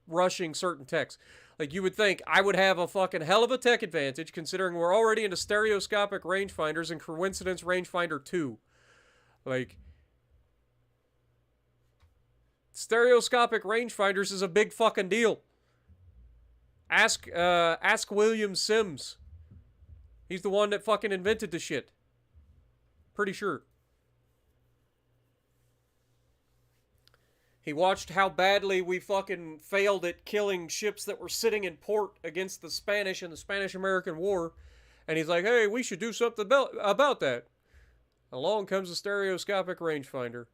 rushing certain techs. Like, you would think I would have a fucking hell of a tech advantage considering we're already into stereoscopic rangefinders and coincidence rangefinder 2. Like, stereoscopic rangefinders is a big fucking deal. Ask William Sims. He's the one that fucking invented the shit. Pretty sure. He watched how badly we fucking failed at killing ships that were sitting in port against the Spanish in the Spanish-American War. And he's like, hey, we should do something about that. Along comes a stereoscopic rangefinder.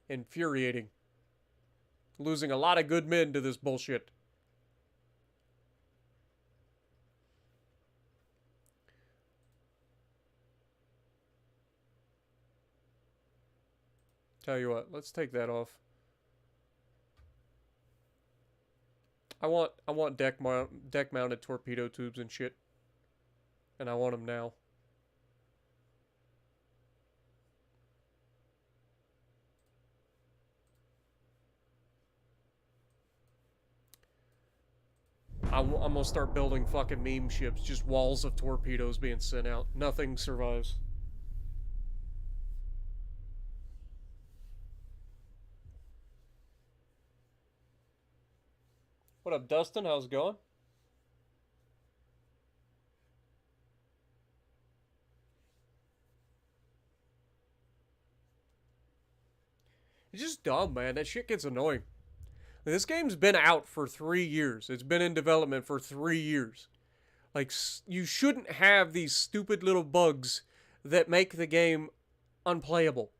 Infuriating. Losing a lot of good men to this bullshit. Tell you what, let's take that off. I want deck mounted torpedo tubes and shit. And I want them now. I'm gonna start building fucking meme ships. Just walls of torpedoes being sent out. Nothing survives. What up, Dustin? How's it going? It's just dumb, man. That shit gets annoying. This game's been out for 3 years. It's been in development for 3 years. Like, you shouldn't have these stupid little bugs that make the game unplayable.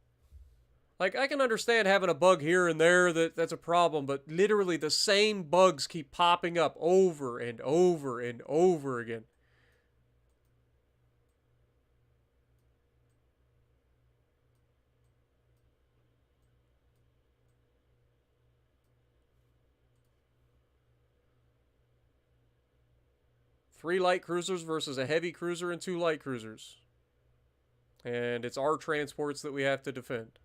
Like, I can understand having a bug here and there that's a problem, but literally the same bugs keep popping up over and over and over again. Three light cruisers versus a heavy cruiser and 2 light cruisers. And it's our transports that we have to defend.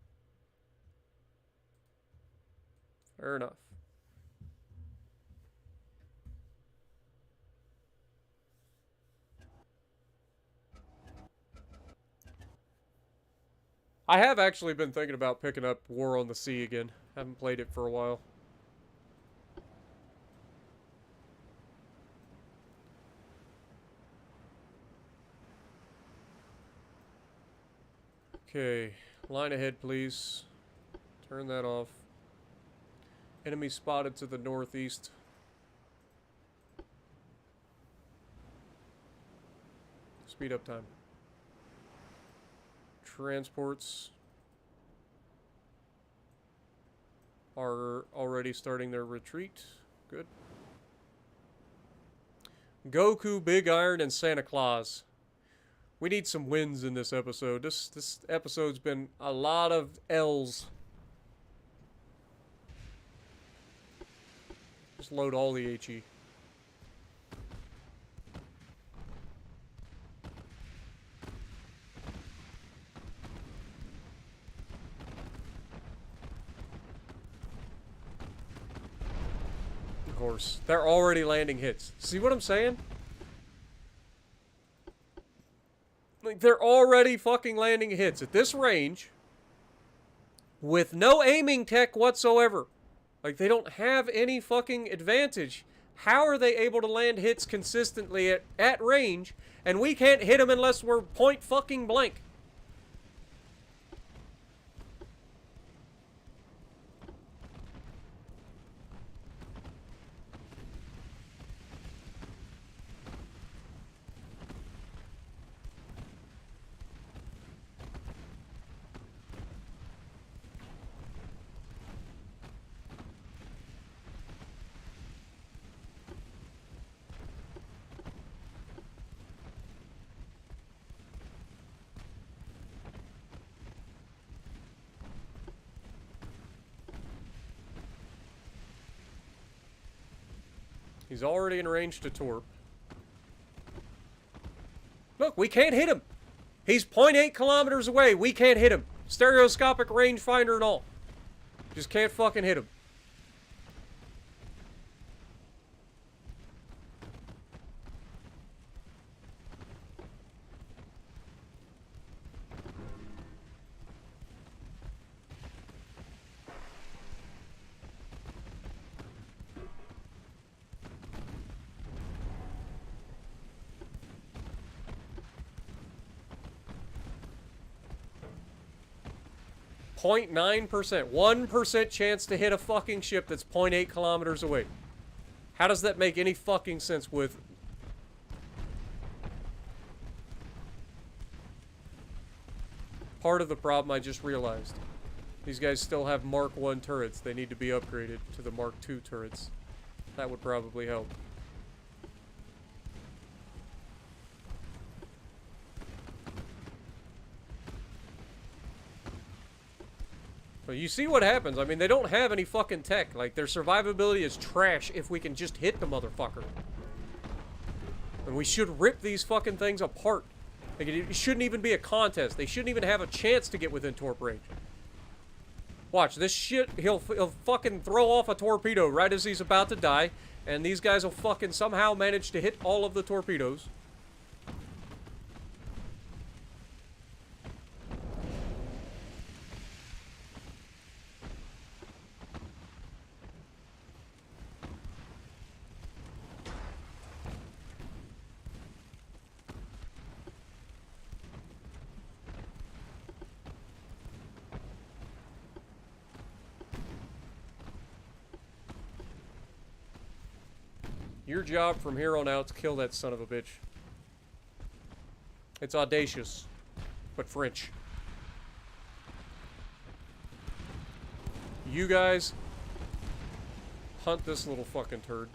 Fair enough. I have actually been thinking about picking up War on the Sea again. Haven't played it for a while. Okay, line ahead, please. Turn that off. Enemy spotted to the northeast. Speed up time. Transports are already starting their retreat. Good. Goku, Big Iron, and Santa Claus. We need some wins in this episode. This episode's been a lot of L's. Just load all the HE. Of course. They're already landing hits. See what I'm saying? Like, they're already fucking landing hits at this range with no aiming tech whatsoever. Like, they don't have any fucking advantage. How are they able to land hits consistently at range, and we can't hit them unless we're point fucking blank? He's already in range to torp. Look, we can't hit him. He's 0.8 kilometers away. We can't hit him. Stereoscopic rangefinder and all. Just can't fucking hit him. .9%, 1% chance to hit a fucking ship that's 0.8 kilometers away. How does that make any fucking sense with... Part of the problem I just realized. These guys still have Mark 1 turrets. They need to be upgraded to the Mark 2 turrets. That would probably help. But you see what happens. I mean, they don't have any fucking tech. Like, their survivability is trash if we can just hit the motherfucker. And we should rip these fucking things apart. Like, it shouldn't even be a contest. They shouldn't even have a chance to get within torp range. Watch, this shit, he'll fucking throw off a torpedo right as he's about to die. And these guys will fucking somehow manage to hit all of the torpedoes. Your job from here on out is kill that son of a bitch. It's audacious, but French. You guys, hunt this little fucking turd.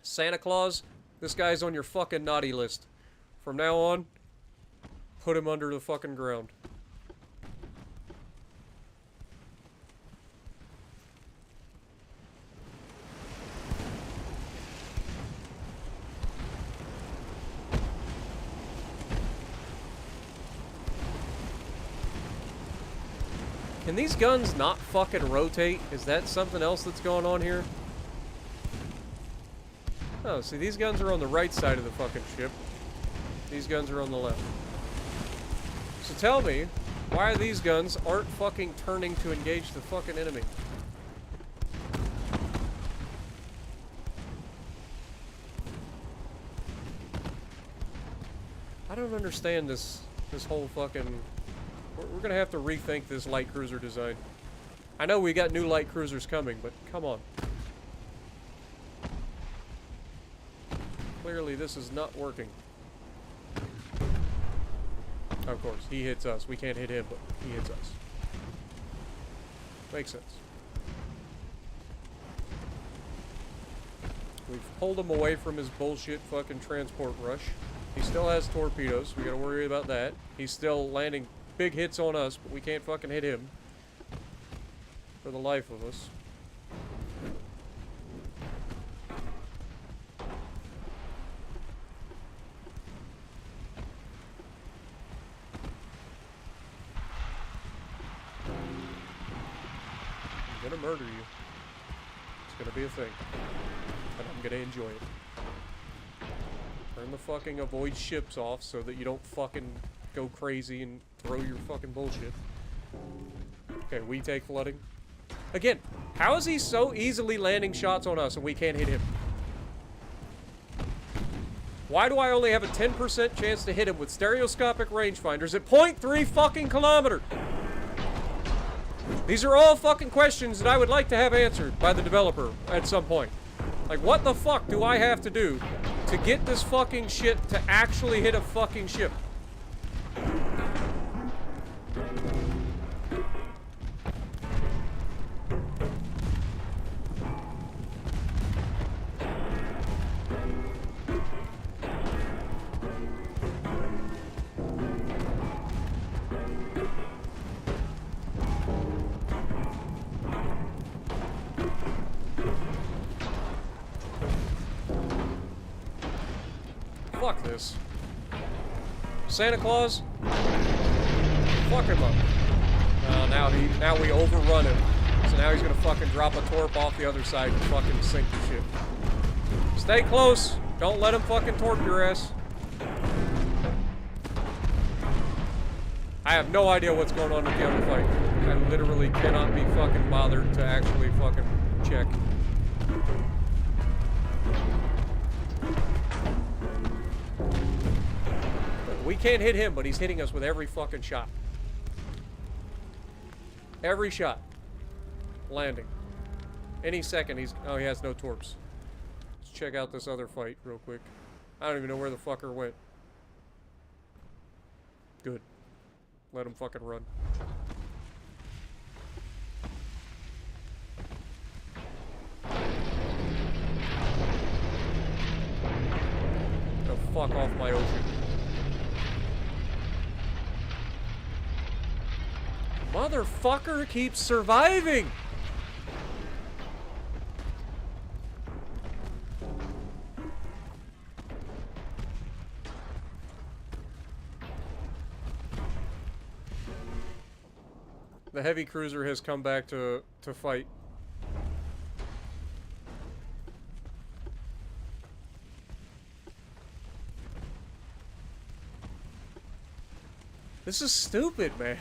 Santa Claus, this guy's on your fucking naughty list. From now on, put him under the fucking ground. Can these guns not fucking rotate? Is that something else that's going on here? Oh, see, these guns are on the right side of the fucking ship. These guns are on the left. So tell me, why these guns aren't fucking turning to engage the fucking enemy? I don't understand this whole fucking... We're gonna have to rethink this light cruiser design. I know we got new light cruisers coming, but come on. Clearly this is not working. Of course, he hits us. We can't hit him, but he hits us. Makes sense. We've pulled him away from his bullshit fucking transport rush. He still has torpedoes. We gotta worry about that. He's still landing big hits on us, but we can't fucking hit him. For the life of us. I'm gonna murder you. It's gonna be a thing. But I'm gonna enjoy it. Turn the fucking avoid ships off so that you don't fucking go crazy and throw your fucking bullshit. Okay, we take flooding. Again, how is he so easily landing shots on us and we can't hit him? Why do I only have a 10% chance to hit him with stereoscopic rangefinders at 0.3 fucking kilometers? These are all fucking questions that I would like to have answered by the developer at some point. Like, what the fuck do I have to do to get this fucking shit to actually hit a fucking ship? Fuck this. Santa Claus? Fuck him up. Now we overrun him. So now he's gonna fucking drop a torp off the other side and fucking sink the ship. Stay close. Don't let him fucking torp your ass. I have no idea what's going on with the other fight. I literally cannot be fucking bothered to actually fucking check. We can't hit him, but he's hitting us with every fucking shot. Every shot. Landing. Any second he's... Oh, he has no torps. Let's check out this other fight real quick. I don't even know where the fucker went. Good. Let him fucking run. Go fuck off my ocean. Motherfucker keeps surviving! The heavy cruiser has come back to fight. This is stupid, man.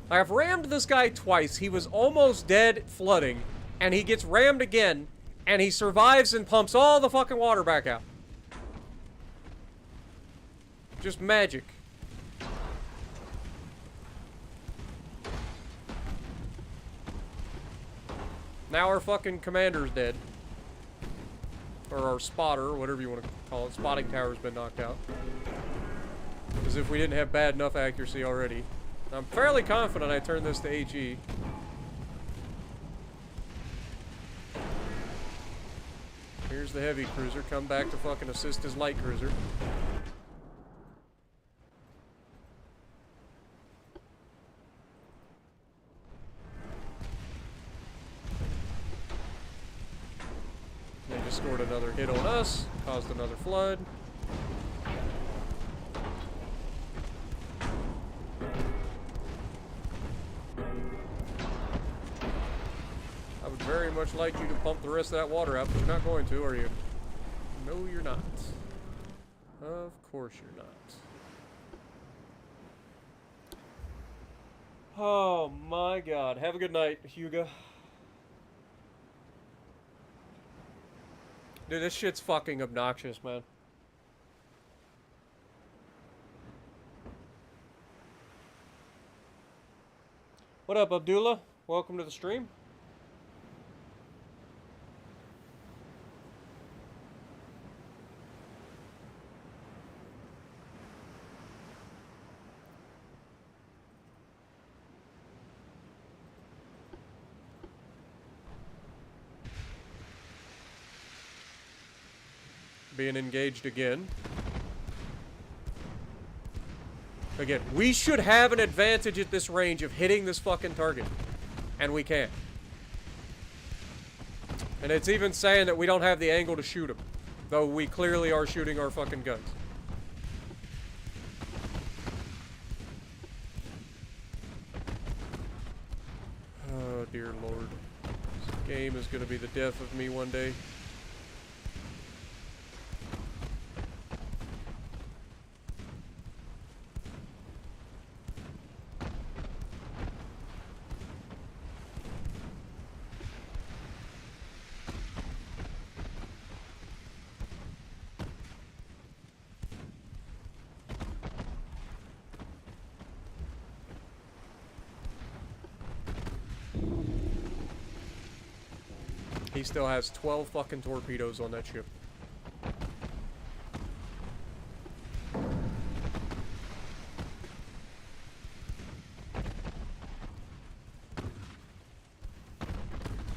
I've rammed this guy twice. He was almost dead flooding, and he gets rammed again, and he survives and pumps all the fucking water back out. Just magic. Now our fucking commander's dead. Or our spotter, whatever you want to call it. Spotting tower's been knocked out. As if we didn't have bad enough accuracy already. I'm fairly confident I turned this to HE. Here's the heavy cruiser. Come back to fucking assist his light cruiser. They just scored another hit on us. Caused another flood. very much like you to pump the rest of that water out, but you're not going to, are you? No, you're not. Of course you're not. Oh my god. Have a good night, Hugo. Dude, this shit's fucking obnoxious, man. What up, Abdullah? Welcome to the stream. Being engaged again. Again, we should have an advantage at this range of hitting this fucking target. And we can't. And it's even saying that we don't have the angle to shoot him. Though we clearly are shooting our fucking guns. Oh, dear Lord. This game is going to be the death of me one day. He still has 12 fucking torpedoes on that ship.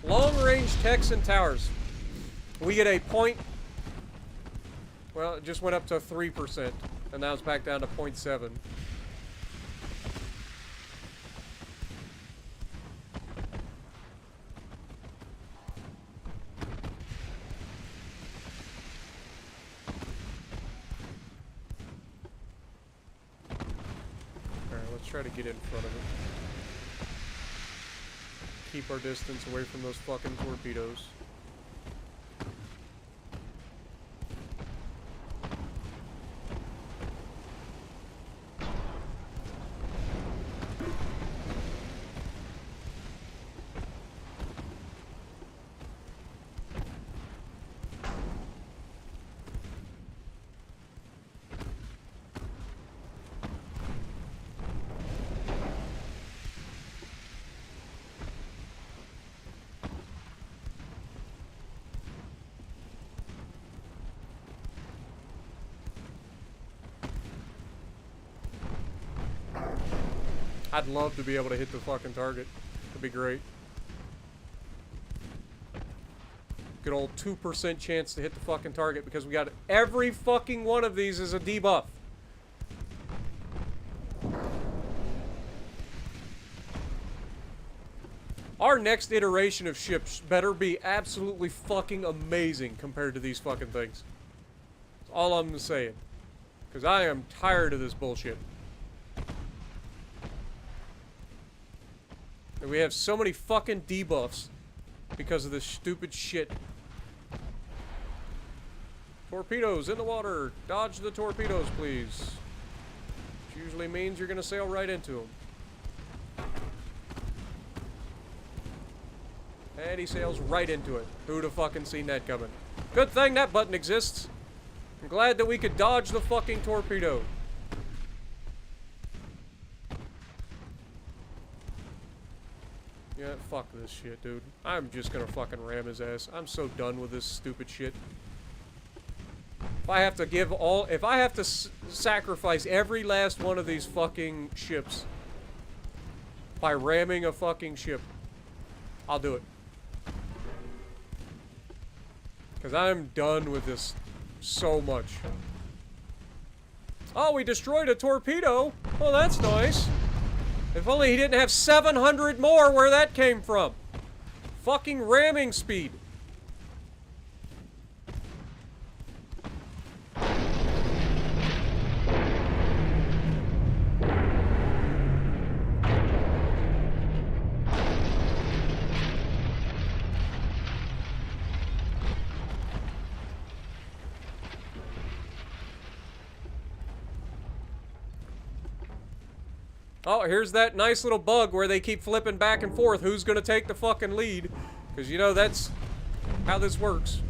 Long-range techs and towers. We get a point... Well, it just went up to 3%. And now it's back down to 0.7. Try to get in front of it. Keep our distance away from those fucking torpedoes. I'd love to be able to hit the fucking target. That'd be great. Good old 2% chance to hit the fucking target because we got every fucking one of these is a debuff. Our next iteration of ships better be absolutely fucking amazing compared to these fucking things. That's all I'm saying. Because I am tired of this bullshit. And we have so many fucking debuffs because of this stupid shit. Torpedoes in the water. Dodge the torpedoes, please. Which usually means you're gonna sail right into them. And he sails right into it. Who'd have fucking seen that coming? Good thing that button exists. I'm glad that we could dodge the fucking torpedo. Yeah, fuck this shit, dude. I'm just gonna fucking ram his ass. I'm so done with this stupid shit. If I have to give all... If I have to sacrifice every last one of these fucking ships by ramming a fucking ship, I'll do it. Because I'm done with this so much. Oh, we destroyed a torpedo. Oh, that's nice. If only he didn't have 700 more where that came from. Fucking ramming speed. Oh, here's that nice little bug where they keep flipping back and forth. Who's gonna take the fucking lead? Because, you know, that's how this works.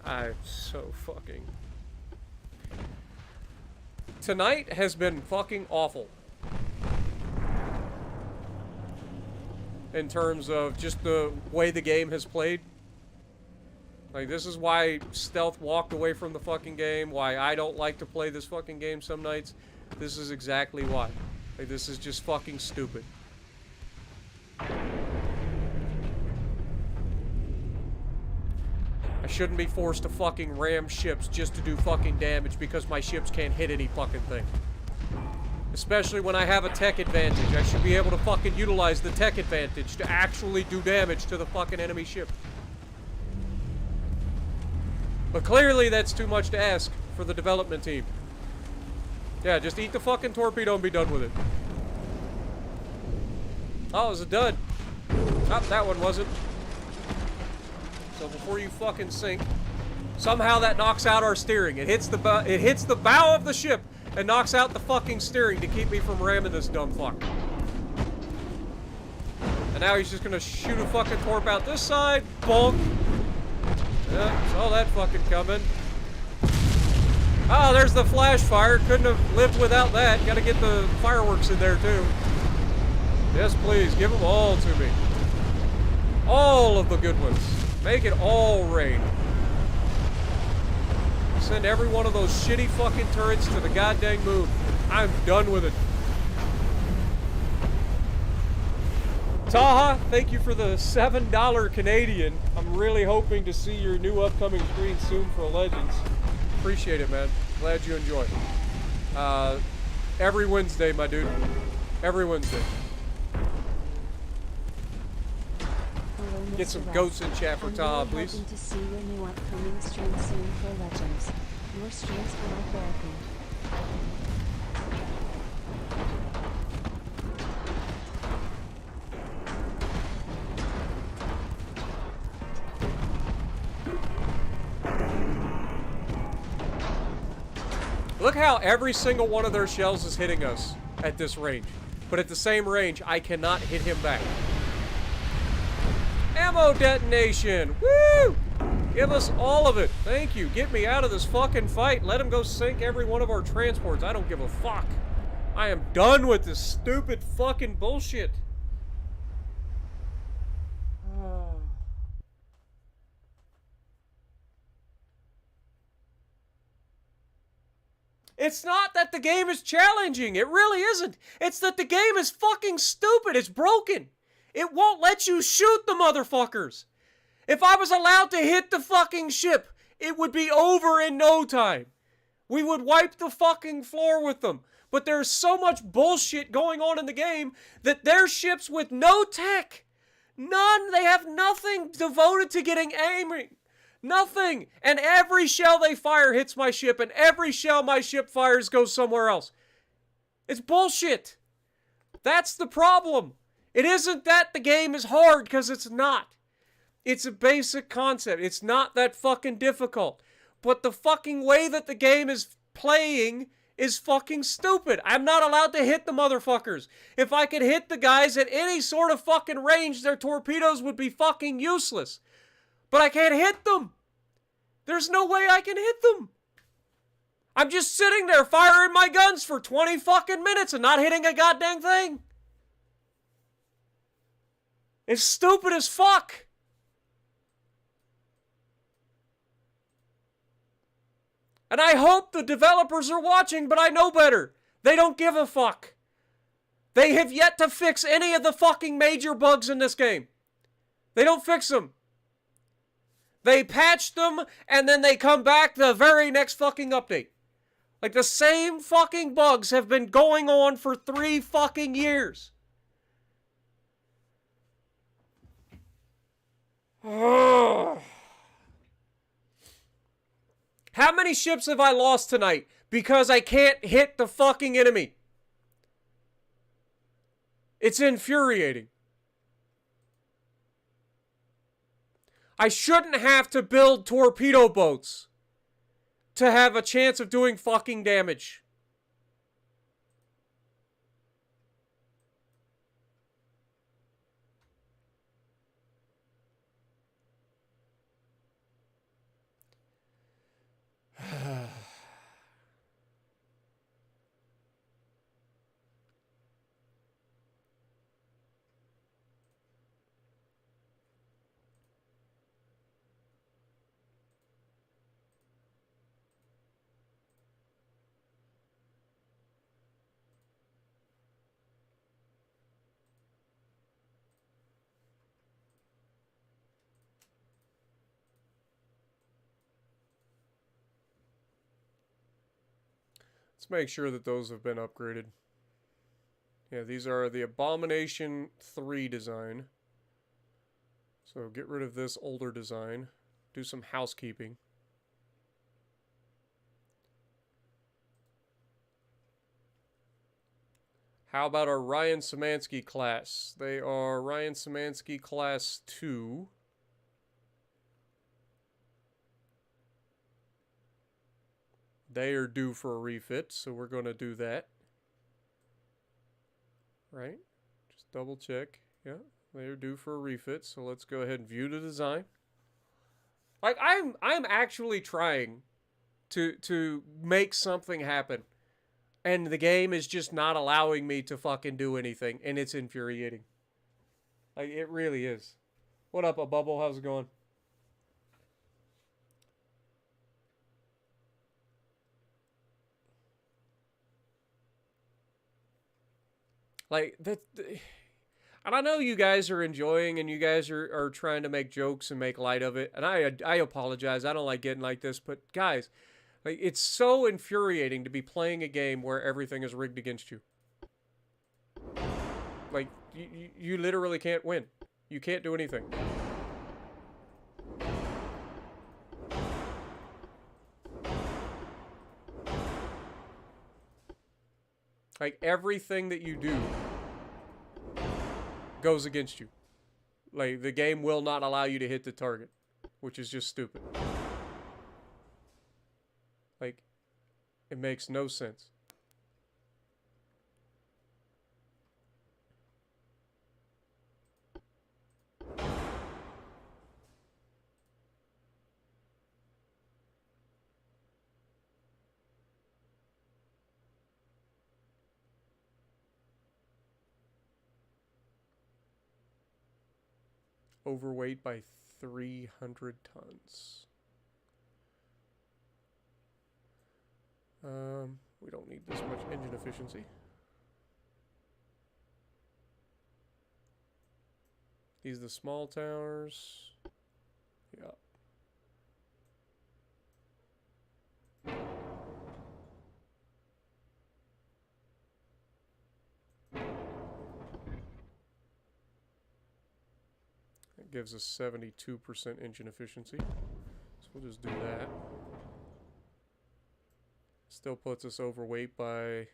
I'm so fucking... Tonight has been fucking awful. In terms of just the way the game has played. Like, this is why Stealth walked away from the fucking game, why I don't like to play this fucking game some nights. This is exactly why. Like, this is just fucking stupid. I shouldn't be forced to fucking ram ships just to do fucking damage because my ships can't hit any fucking thing. Especially when I have a tech advantage. I should be able to fucking utilize the tech advantage to actually do damage to the fucking enemy ship. But clearly that's too much to ask for the development team. Yeah, just eat the fucking torpedo and be done with it. Oh, it was a dud. Oh, that one wasn't. So before you fucking sink, somehow that knocks out our steering. It hits the bow of the ship and knocks out the fucking steering to keep me from ramming this dumb fuck. And now he's just gonna shoot a fucking torp out this side. Bonk. Yeah, saw that fucking coming. Oh, there's the flash fire. Couldn't have lived without that. Gotta get the fireworks in there too. Yes, please. Give them all to me. All of the good ones. Make it all rain. Send every one of those shitty fucking turrets to the goddamn moon. I'm done with it. Taha, thank you for the $7 Canadian. I'm really hoping to see your new upcoming screen soon for Legends. Appreciate it, man. Glad you enjoy. Every Wednesday, my dude. Every Wednesday. Get some goats in chat for Taha, please. I'm to see your new upcoming stream soon for Legends. Your streams for my therapy. Look how every single one of their shells is hitting us at this range. But at the same range, I cannot hit him back. Ammo detonation! Woo! Give us all of it. Thank you. Get me out of this fucking fight. Let him go sink every one of our transports. I don't give a fuck. I am done with this stupid fucking bullshit. It's not that the game is challenging. It really isn't. It's that the game is fucking stupid. It's broken. It won't let you shoot the motherfuckers. If I was allowed to hit the fucking ship, it would be over in no time. We would wipe the fucking floor with them. But there's so much bullshit going on in the game that their ships with no tech, none, they have nothing devoted to getting aiming. Nothing. And every shell they fire hits my ship, and every shell my ship fires goes somewhere else. It's bullshit. That's the problem. It isn't that the game is hard, because it's not. It's a basic concept. It's not that fucking difficult. But the fucking way that the game is playing is fucking stupid. I'm not allowed to hit the motherfuckers. If I could hit the guys at any sort of fucking range, their torpedoes would be fucking useless. But I can't hit them. There's no way I can hit them. I'm just sitting there firing my guns for 20 fucking minutes and not hitting a goddamn thing. It's stupid as fuck. And I hope the developers are watching, but I know better. They don't give a fuck. They have yet to fix any of the fucking major bugs in this game. They don't fix them. They patch them, and then they come back the very next fucking update. Like, the same fucking bugs have been going on for 3 fucking years. How many ships have I lost tonight because I can't hit the fucking enemy? It's infuriating. I shouldn't have to build torpedo boats. to have a chance of doing fucking damage. Let's make sure that those have been upgraded. Yeah, these are the Abomination 3 design. So get rid of this older design. Do some housekeeping. How about our Ryan Szymanski class? They are Ryan Szymanski class 2. They are due for a refit, so we're going to do that. Right? Just double check. Yeah, they are due for a refit, so let's go ahead and view the design. Like, I'm actually trying to make something happen. And the game is just not allowing me to fucking do anything, and it's infuriating. Like, it really is. What up, a bubble? How's it going? Like, and I know you guys are enjoying and you guys are trying to make jokes and make light of it. And I apologize. I don't like getting like this. But, guys, like, it's so infuriating to be playing a game where everything is rigged against you. Like, you literally can't win. You can't do anything. Like, everything that you do goes against you. Like, the game will not allow you to hit the target, which is just stupid. Like, it makes no sense. Overweight by 300 tons. We don't need this much engine efficiency. These are the small towers. Yeah. It gives us 72% engine efficiency. So we'll just do that. Still puts us overweight by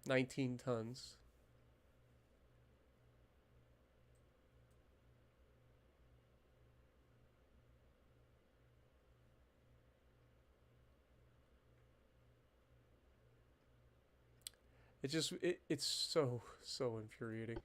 19 tons. It's so infuriating.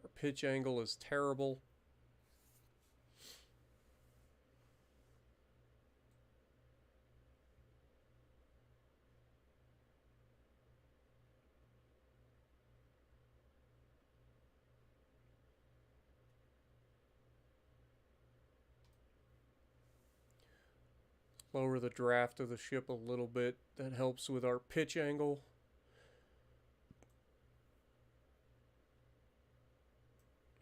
Our pitch angle is terrible. Lower the draft of the ship a little bit. That helps with our pitch angle.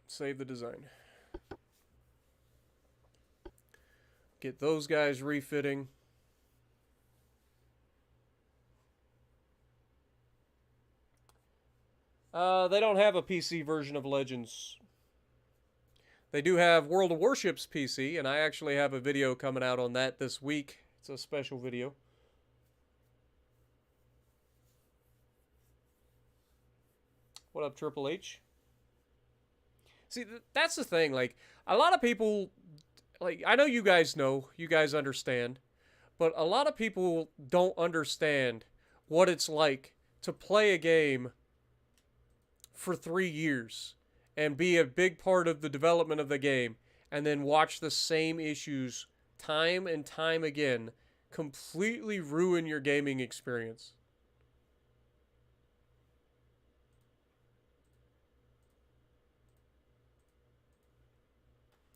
Save the design. Get those guys refitting. They don't have a PC version of Legends. They do have World of Warships PC, and I actually have a video coming out on that this week. It's a special video. What up, Triple H? See, that's the thing. Like, a lot of people, like, I know you guys understand, but a lot of people don't understand what it's like to play a game for 3 years and be a big part of the development of the game and then watch the same issues time and time again completely ruin your gaming experience.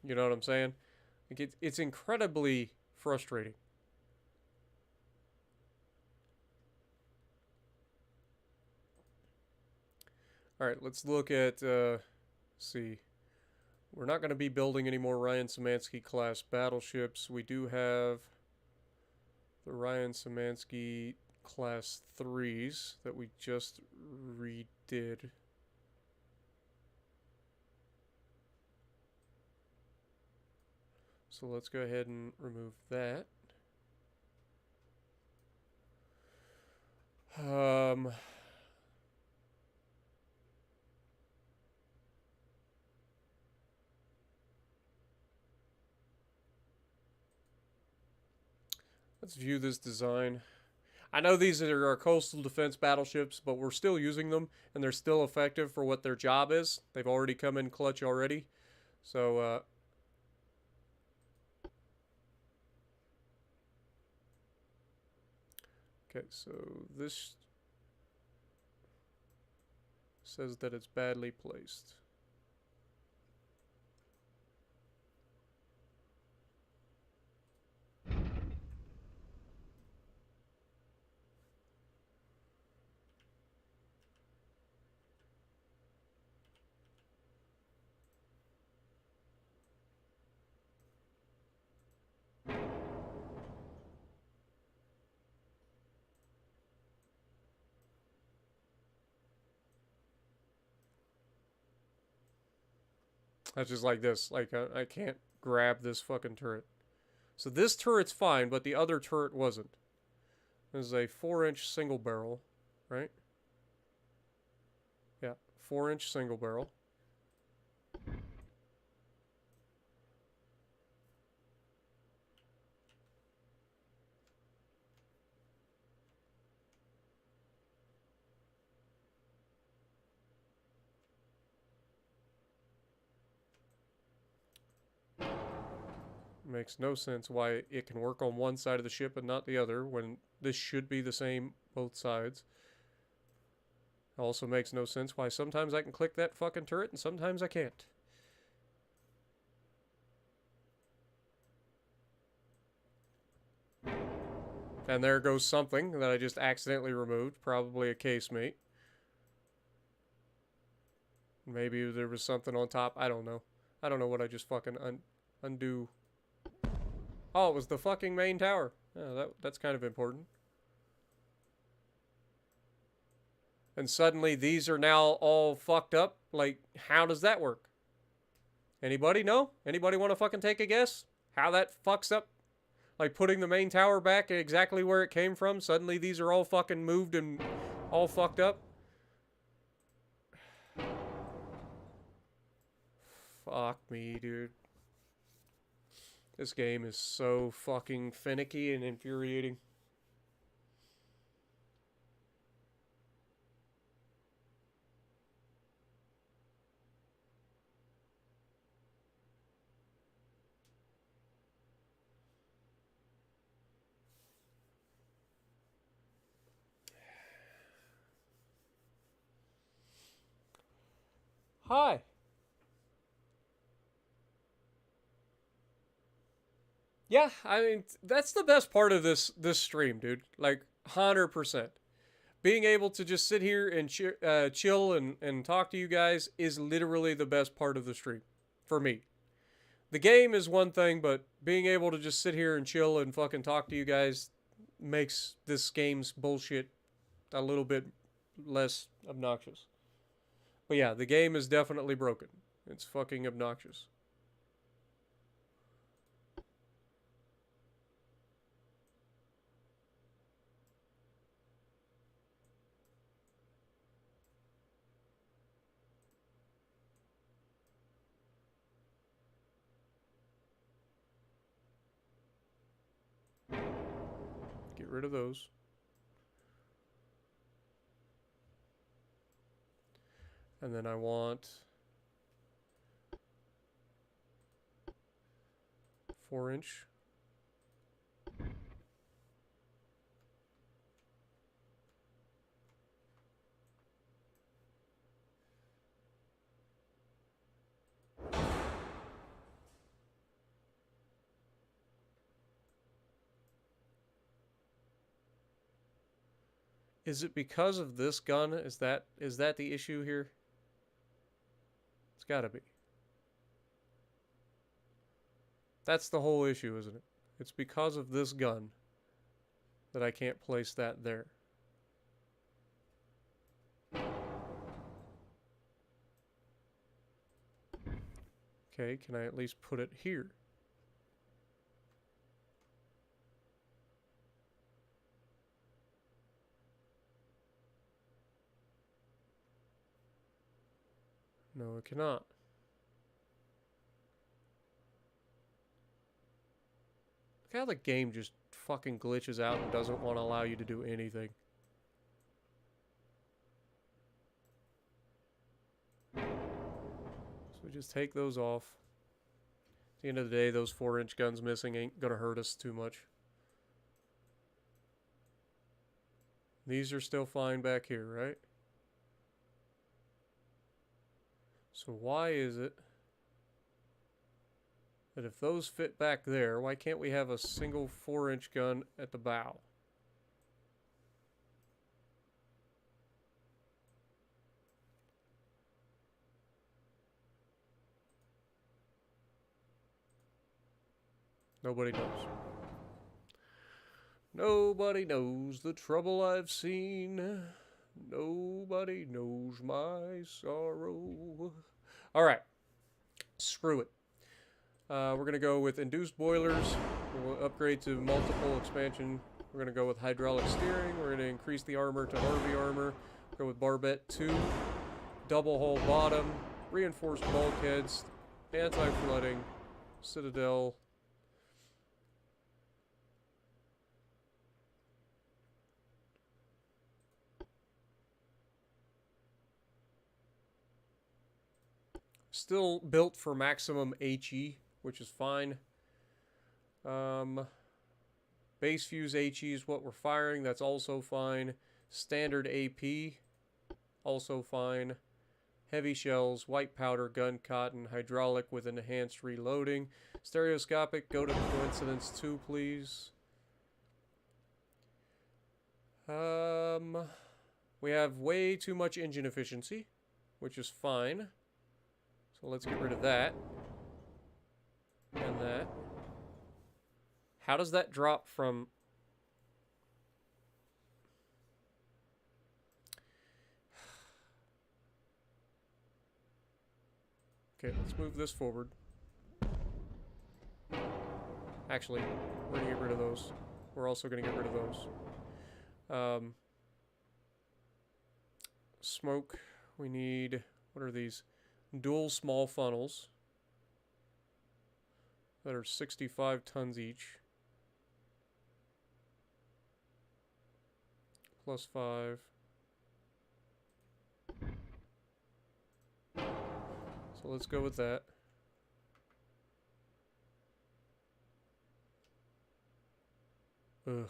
You know what I'm saying? Like it's incredibly frustrating. All right, let's look at, see. We're not going to be building any more Ryan Szymanski class battleships. We do have the Ryan Szymanski class 3s that we just redid. So let's go ahead and remove that. Let's view this design. I know these are our coastal defense battleships, but we're still using them, and they're still effective for what their job is. They've already come in clutch already. So, okay, so this says that it's badly placed. That's just like this. Like, I can't grab this fucking turret. So this turret's fine, but the other turret wasn't. This is a 4-inch single barrel, right? Yeah, 4-inch single barrel. Makes no sense why it can work on one side of the ship and not the other when this should be the same both sides. Also makes no sense why sometimes I can click that fucking turret and sometimes I can't. And there goes something that I just accidentally removed, probably a casemate. Maybe there was something on top, I don't know. I don't know what I just fucking undo. Oh, it was the fucking main tower. Yeah, that's kind of important. And suddenly these are now all fucked up? Like, how does that work? Anybody know? Anybody want to fucking take a guess? How that fucks up? Like, putting the main tower back exactly where it came from? Suddenly these are all fucking moved and all fucked up? Fuck me, dude. This game is so fucking finicky and infuriating. Hi. Yeah, I mean, that's the best part of this stream, dude. Like, 100%. Being able to just sit here and chill and talk to you guys is literally the best part of the stream. For me. The game is one thing, but being able to just sit here and chill and fucking talk to you guys makes this game's bullshit a little bit less obnoxious. But yeah, the game is definitely broken. It's fucking obnoxious. Get rid of those. And then I want 4-inch. Is it because of this gun? Is that the issue here? It's gotta be. That's the whole issue, isn't it? It's because of this gun that I can't place that there. Okay, can I at least put it here? No, it cannot. Look how the game just fucking glitches out and doesn't want to allow you to do anything. So we just take those off. At the end of the day, those 4-inch guns missing ain't gonna hurt us too much. These are still fine back here, right? So why is it that if those fit back there, why can't we have a single 4-inch gun at the bow? Nobody knows. Nobody knows the trouble I've seen. Nobody knows my sorrow. Alright. Screw it. We're going to go with induced boilers. We'll upgrade to multiple expansion. We're going to go with hydraulic steering. We're going to increase the armor to Harvey armor. Go with barbette 2. Double hull bottom. Reinforced bulkheads. Anti-flooding. Citadel. Still built for maximum HE, which is fine. Base fuse HE is what we're firing. That's also fine. Standard AP, also fine. Heavy shells, white powder, gun cotton, hydraulic with enhanced reloading. Stereoscopic, go to coincidence 2, please. We have way too much engine efficiency, which is fine. So let's get rid of that. And that. How does that drop from... Okay, let's move this forward. Actually, we're going to get rid of those. We're also going to get rid of those. Smoke. We need... What are these? Dual small funnels that are 65 tons each. Plus 5. So let's go with that. Ugh.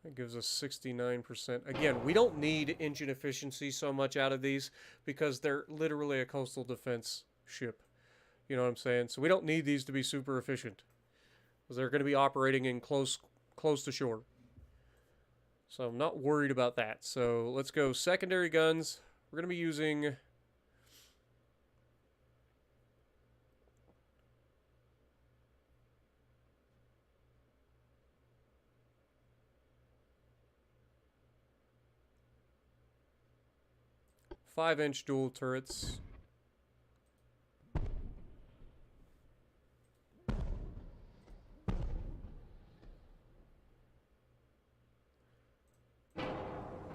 That gives us 69%. Again, we don't need engine efficiency so much out of these because they're literally a coastal defense ship. You know what I'm saying? So we don't need these to be super efficient because they're going to be operating in close to shore. So I'm not worried about that. So let's go secondary guns. We're going to be using... Five-inch dual turrets.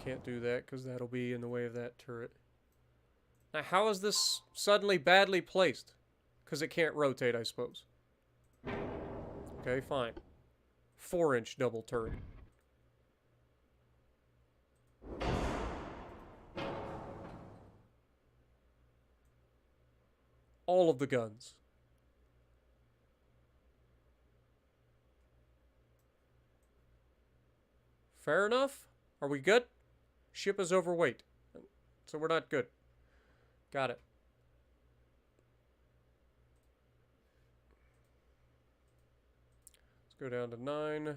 Can't do that because that'll be in the way of that turret. Now, how is this suddenly badly placed? Because it can't rotate, I suppose. Okay, fine. 4-inch double turret. All of the guns. Fair enough. Are we good? Ship is overweight, so we're not good. Got it. Let's go down to 9.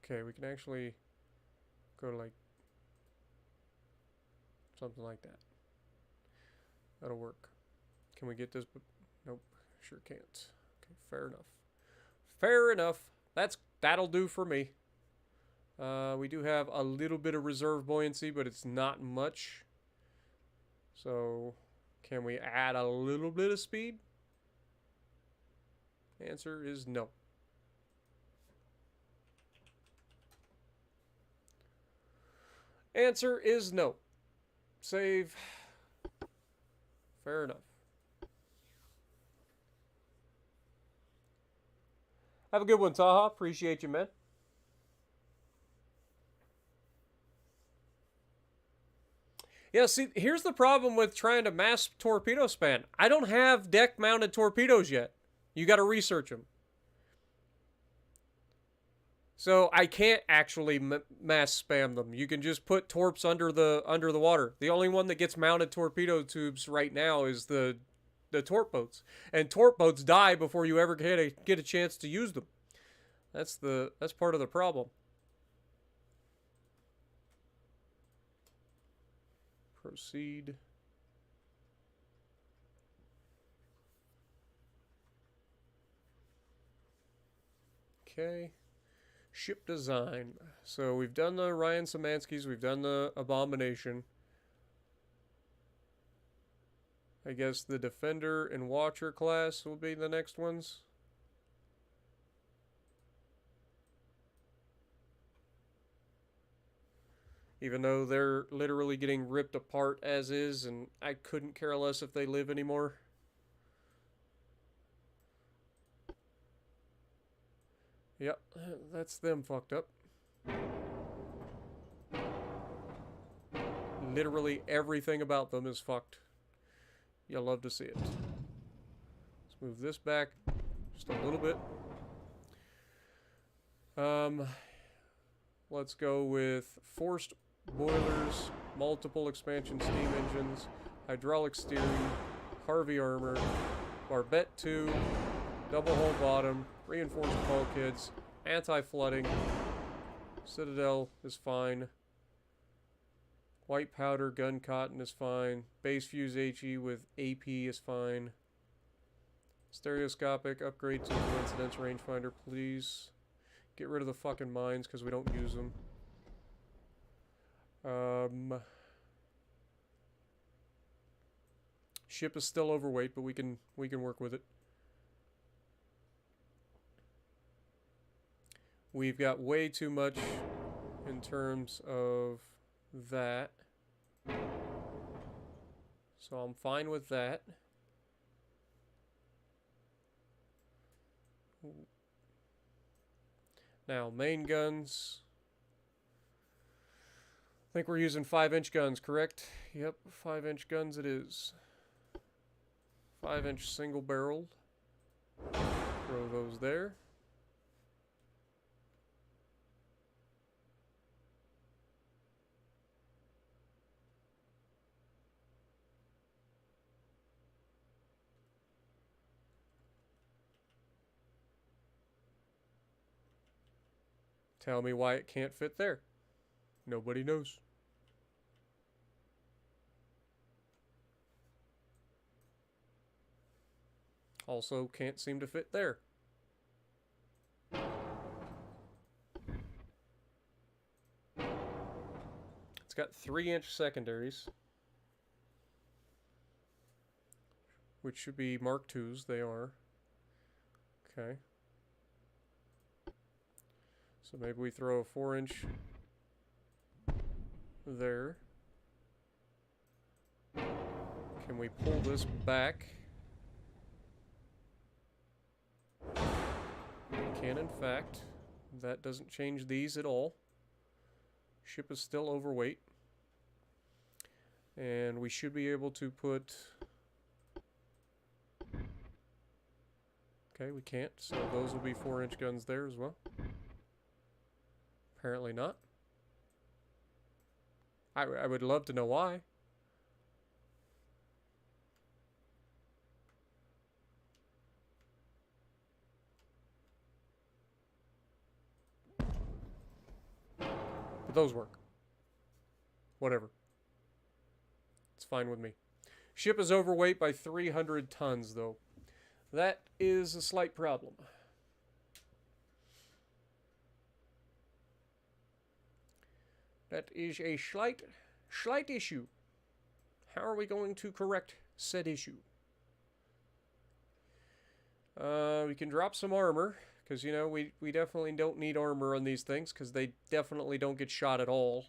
Okay, we can actually go to like something like that. That'll work. Can we get this? Nope, sure can't. Okay, fair enough. Fair enough. That'll do for me. We do have a little bit of reserve buoyancy, but it's not much. So, can we add a little bit of speed? Answer is no. Answer is no. Save. Fair enough. Have a good one, Taha. Appreciate you, man. Yeah, see, here's the problem with trying to mass torpedo span. I don't have deck-mounted torpedoes yet. You got to research them. So I can't actually mass spam them. You can just put torps under the water. The only one that gets mounted torpedo tubes right now is the torp boats, and torp boats die before you ever get a chance to use them. That's part of the problem. Proceed. Okay. Ship design. So we've done the Ryan Szymanskis, we've done the Abomination. I guess the Defender and Watcher class will be the next ones. Even though they're literally getting ripped apart as is, and I couldn't care less if they live anymore. Yep, that's them fucked up. Literally everything about them is fucked. You'll love to see it. Let's move this back just a little bit. Let's go with forced boilers, multiple expansion steam engines, hydraulic steering, Harvey armor, barbette 2, double hull bottom, reinforced bulkheads, anti-flooding, citadel is fine, white powder gun cotton is fine, base fuse HE with AP is fine, stereoscopic upgrade to coincidence rangefinder, please. Get rid of the fucking mines because we don't use them. Ship is still overweight, but we can work with it. We've got way too much in terms of that. So I'm fine with that. Now, main guns. I think we're using 5-inch guns, correct? Yep, 5-inch guns it is. 5-inch single barreled. Throw those there. Tell me why it can't fit there. Nobody knows. Also can't seem to fit there. It's got 3-inch secondaries, which should be Mark IIs. They are. Okay. So maybe we throw a 4-inch there. Can we pull this back? We can, in fact. That doesn't change these at all. Ship is still overweight. And we should be able to put... Okay, we can't, so those will be 4-inch guns there as well. Apparently not. I would love to know why. But those work. Whatever. It's fine with me. Ship is overweight by 300 tons, though. That is a slight problem. That is a slight issue. How are we going to correct said issue? We can drop some armor, because, you know, we definitely don't need armor on these things, because they definitely don't get shot at all.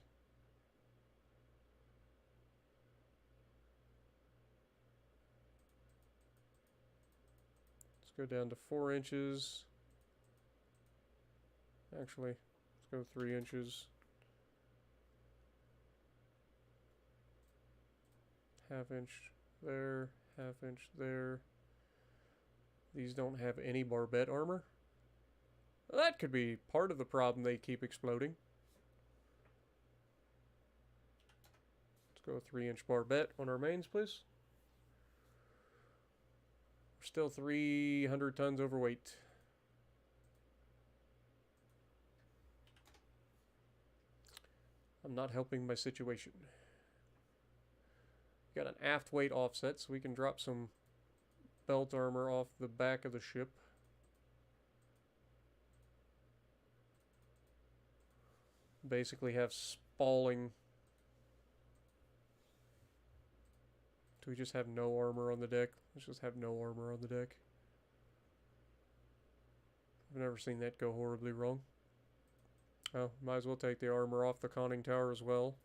Let's go down to 4 inches. Actually, let's go 3 inches. Half-inch there, half-inch there. These don't have any barbette armor. Well, that could be part of the problem they keep exploding. Let's go 3-inch barbette on our mains, please. We're still 300 tons overweight. I'm not helping my situation. Got an aft weight offset, so we can drop some belt armor off the back of the ship. Basically have spalling. Do we just have no armor on the deck? Let's just have no armor on the deck. I've never seen that go horribly wrong. Oh, might as well take the armor off the conning tower as well.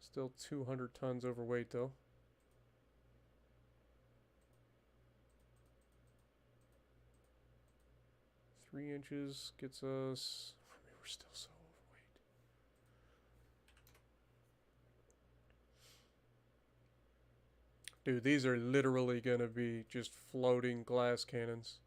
Still 200 tons overweight, though. Three inches gets us... I mean, we're still so overweight. Dude, these are literally gonna be just floating glass cannons.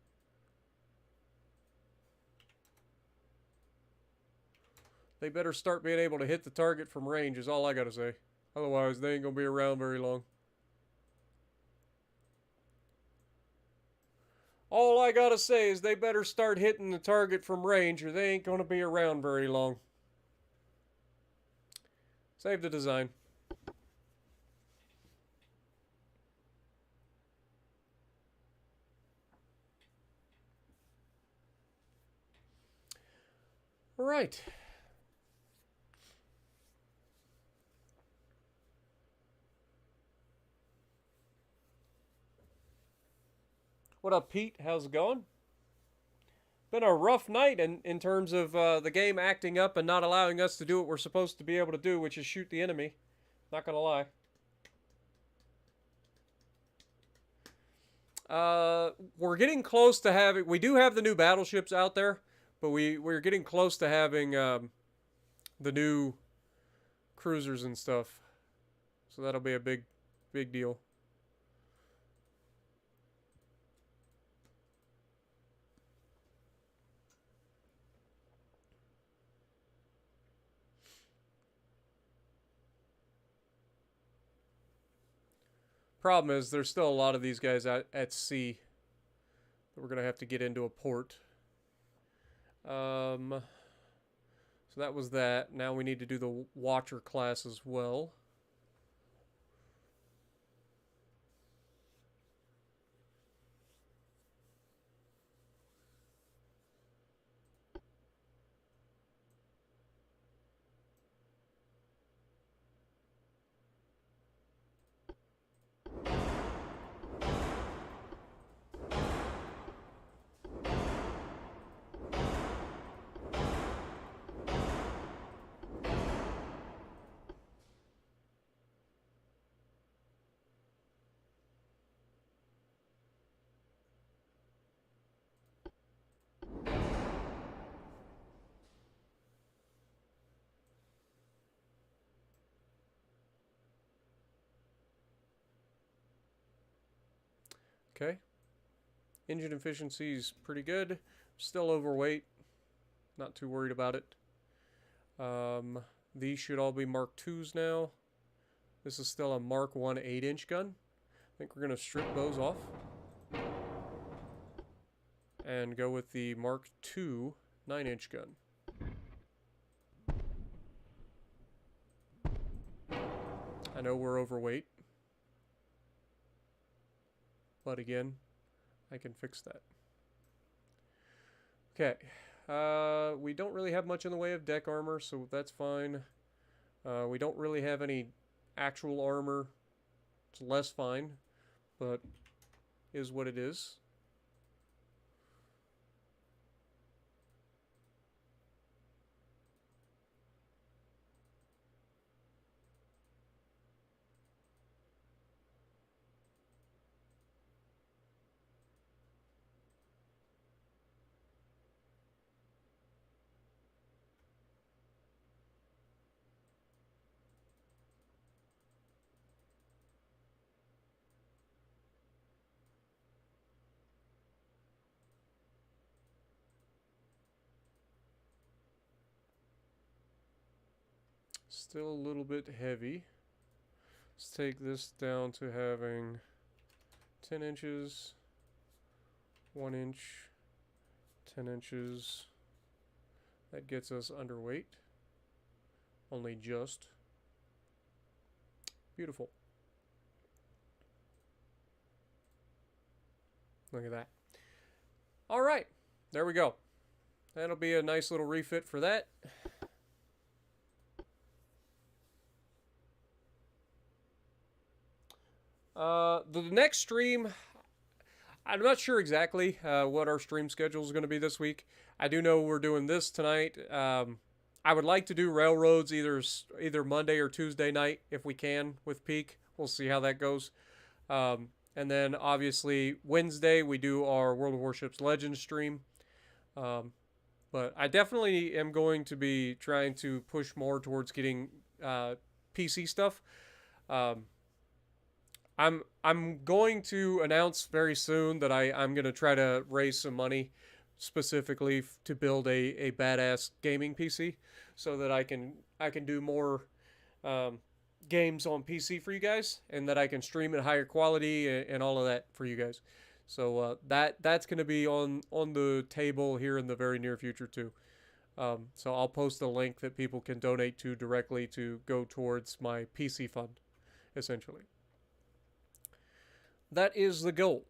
They better start being able to hit the target from range is all I gotta say. Otherwise, they ain't gonna be around very long. All I gotta say is they better start hitting the target from range or they ain't gonna be around very long. Save the design. All right. What up, Pete? How's it going? Been a rough night in terms of the game acting up and not allowing us to do what we're supposed to be able to do, which is shoot the enemy. Not gonna lie. We're getting close to having... We do have the new battleships out there, but we're getting close to having the new cruisers and stuff. So that'll be a big deal. Problem is, there's still a lot of these guys at sea that we're going to have to get into a port. So that was that. Now we need to do the Watcher class as well. Okay. Engine efficiency is pretty good. Still overweight. Not too worried about it. These should all be Mark IIs now. This is still a Mark 1 8-inch gun. I think we're going to strip those off. And go with the Mark II 9-inch gun. I know we're overweight. But again, I can fix that. Okay. We don't really have much in the way of deck armor, so that's fine. We don't really have any actual armor. It's less fine, but is what it is. Still a little bit heavy. Let's take this down to having 10 inches, 1 inch, 10 inches. That gets us underweight. Only just. Beautiful. Look at that. All right. There we go. That'll be a nice little refit for that. The next stream, I'm not sure exactly what our stream schedule is going to be this week. I do know we're doing this tonight. I would like to do Railroads either Monday or Tuesday night if we can with Peak. We'll see how that goes. And then obviously Wednesday we do our World of Warships Legends stream. But I definitely am going to be trying to push more towards getting PC stuff. I'm going to announce very soon that I'm going to try to raise some money specifically to build a badass gaming PC so that I can do more games on PC for you guys, and that I can stream at higher quality and all of that for you guys. So that's going to be on the table here in the very near future too. So I'll post a link that people can donate to directly to go towards my PC fund, essentially. That is the goal.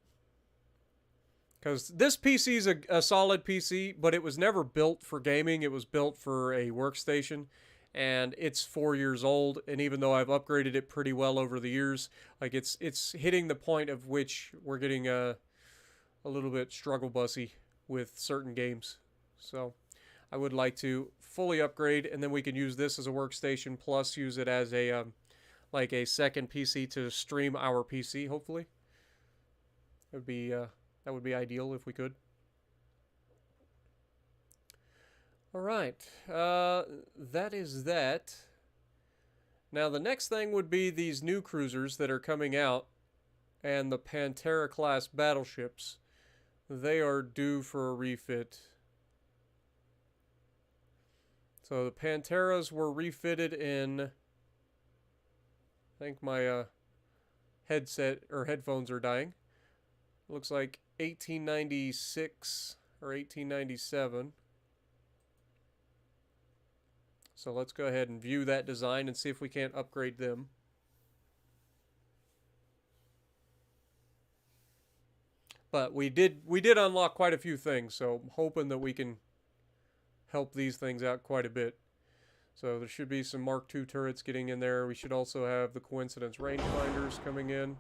Because this PC is a solid PC, but it was never built for gaming. It was built for a workstation, and it's 4 years old. And even though I've upgraded it pretty well over the years, like it's hitting the point of which we're getting a little bit struggle bussy with certain games. So I would like to fully upgrade, and then we can use this as a workstation plus use it as a like a second PC to stream our PC. Hopefully. That would be ideal if we could. All right, that is that. Now the next thing would be these new cruisers that are coming out, and the Pantera class battleships. They are due for a refit. So the Panteras were refitted in, I think my headset or headphones are dying. Looks like 1896 or 1897. So let's go ahead and view that design and see if we can't upgrade them. But we did unlock quite a few things, so I'm hoping that we can help these things out quite a bit. So there should be some Mark II turrets getting in there. We should also have the coincidence rangefinders coming in.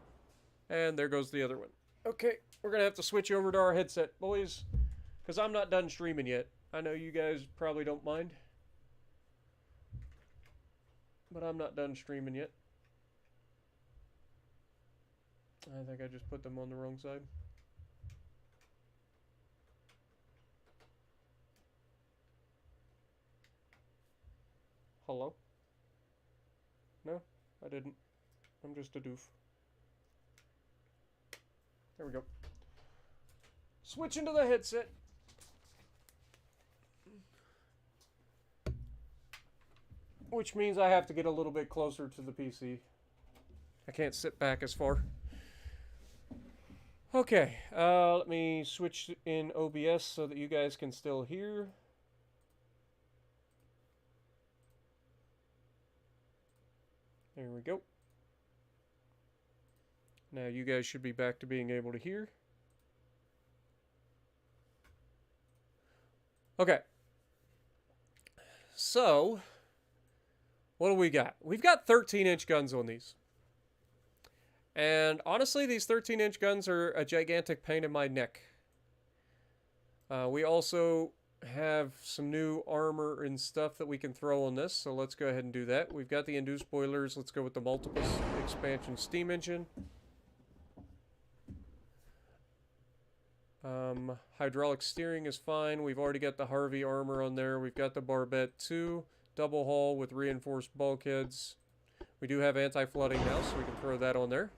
And there goes the other one. Okay, we're going to have to switch over to our headset, boys, because I'm not done streaming yet. I know you guys probably don't mind, but I'm not done streaming yet. I think I just put them on the wrong side. Hello? No, I didn't. I'm just a doof. There we go. Switch into the headset. Which means I have to get a little bit closer to the PC. I can't sit back as far. Okay, let me switch in OBS so that you guys can still hear. There we go. Now you guys should be back to being able to hear. Okay. So, what do we got? We've got 13-inch guns on these. And honestly, these 13-inch guns are a gigantic pain in my neck. We also have some new armor and stuff that we can throw on this, so let's go ahead and do that. We've got the induced boilers. Let's go with the multiple expansion steam engine. Hydraulic steering is fine. We've already got the Harvey armor on there. We've got the Barbette 2, double hull with reinforced bulkheads. We do have anti-flooding now, so we can throw that on there.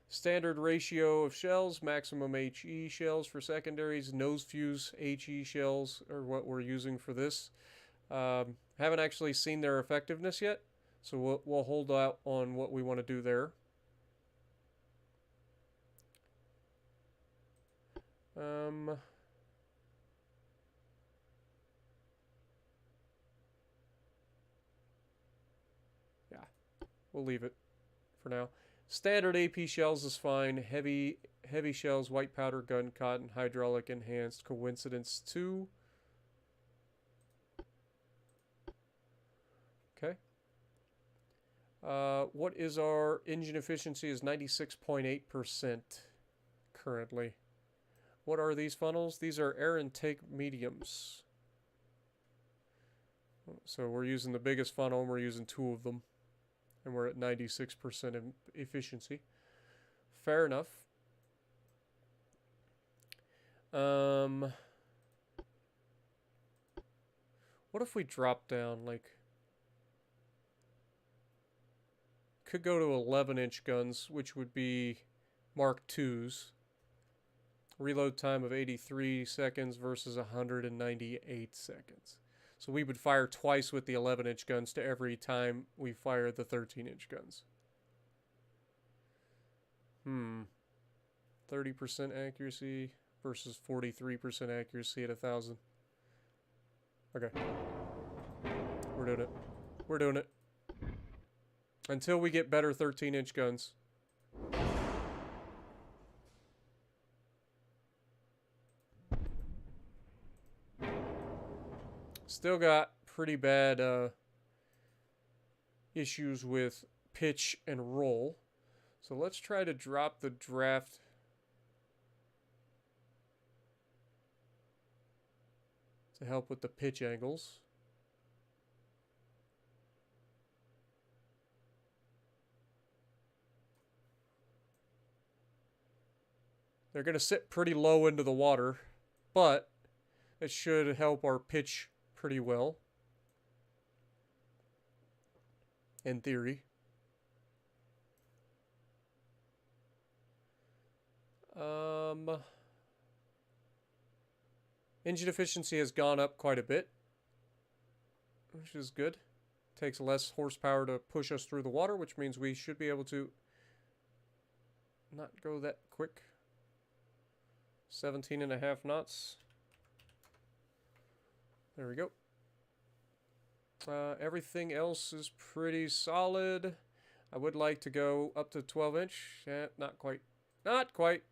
Standard ratio of shells, maximum HE shells for secondaries, nose fuse HE shells are what we're using for this. Haven't actually seen their effectiveness yet, so we'll hold out on what we want to do there. Yeah, we'll leave it for now. Standard AP shells is fine. Heavy shells, white powder, gun cotton, hydraulic enhanced, coincidence 2. Okay. What is our engine efficiency? Is 96.8% currently. What are these funnels? These are air intake mediums. So we're using the biggest funnel, and we're using 2 of them. And we're at 96% efficiency. Fair enough. What if we drop down, like... Could go to 11-inch guns, which would be Mark IIs. Reload time of 83 seconds versus 198 seconds. So we would fire twice with the 11-inch guns to every time we fire the 13-inch guns. 30% accuracy versus 43% accuracy at 1,000. Okay. We're doing it. We're doing it. Until we get better 13-inch guns. Still got pretty bad issues with pitch and roll. So let's try to drop the draft to help with the pitch angles. They're going to sit pretty low into the water, but it should help our pitch pretty well, in theory. Engine efficiency has gone up quite a bit, which is good. Takes less horsepower to push us through the water, which means we should be able to not go that quick. 17.5 knots. There we go. Everything else is pretty solid. I would like to go up to 12-inch. Not quite. Not quite.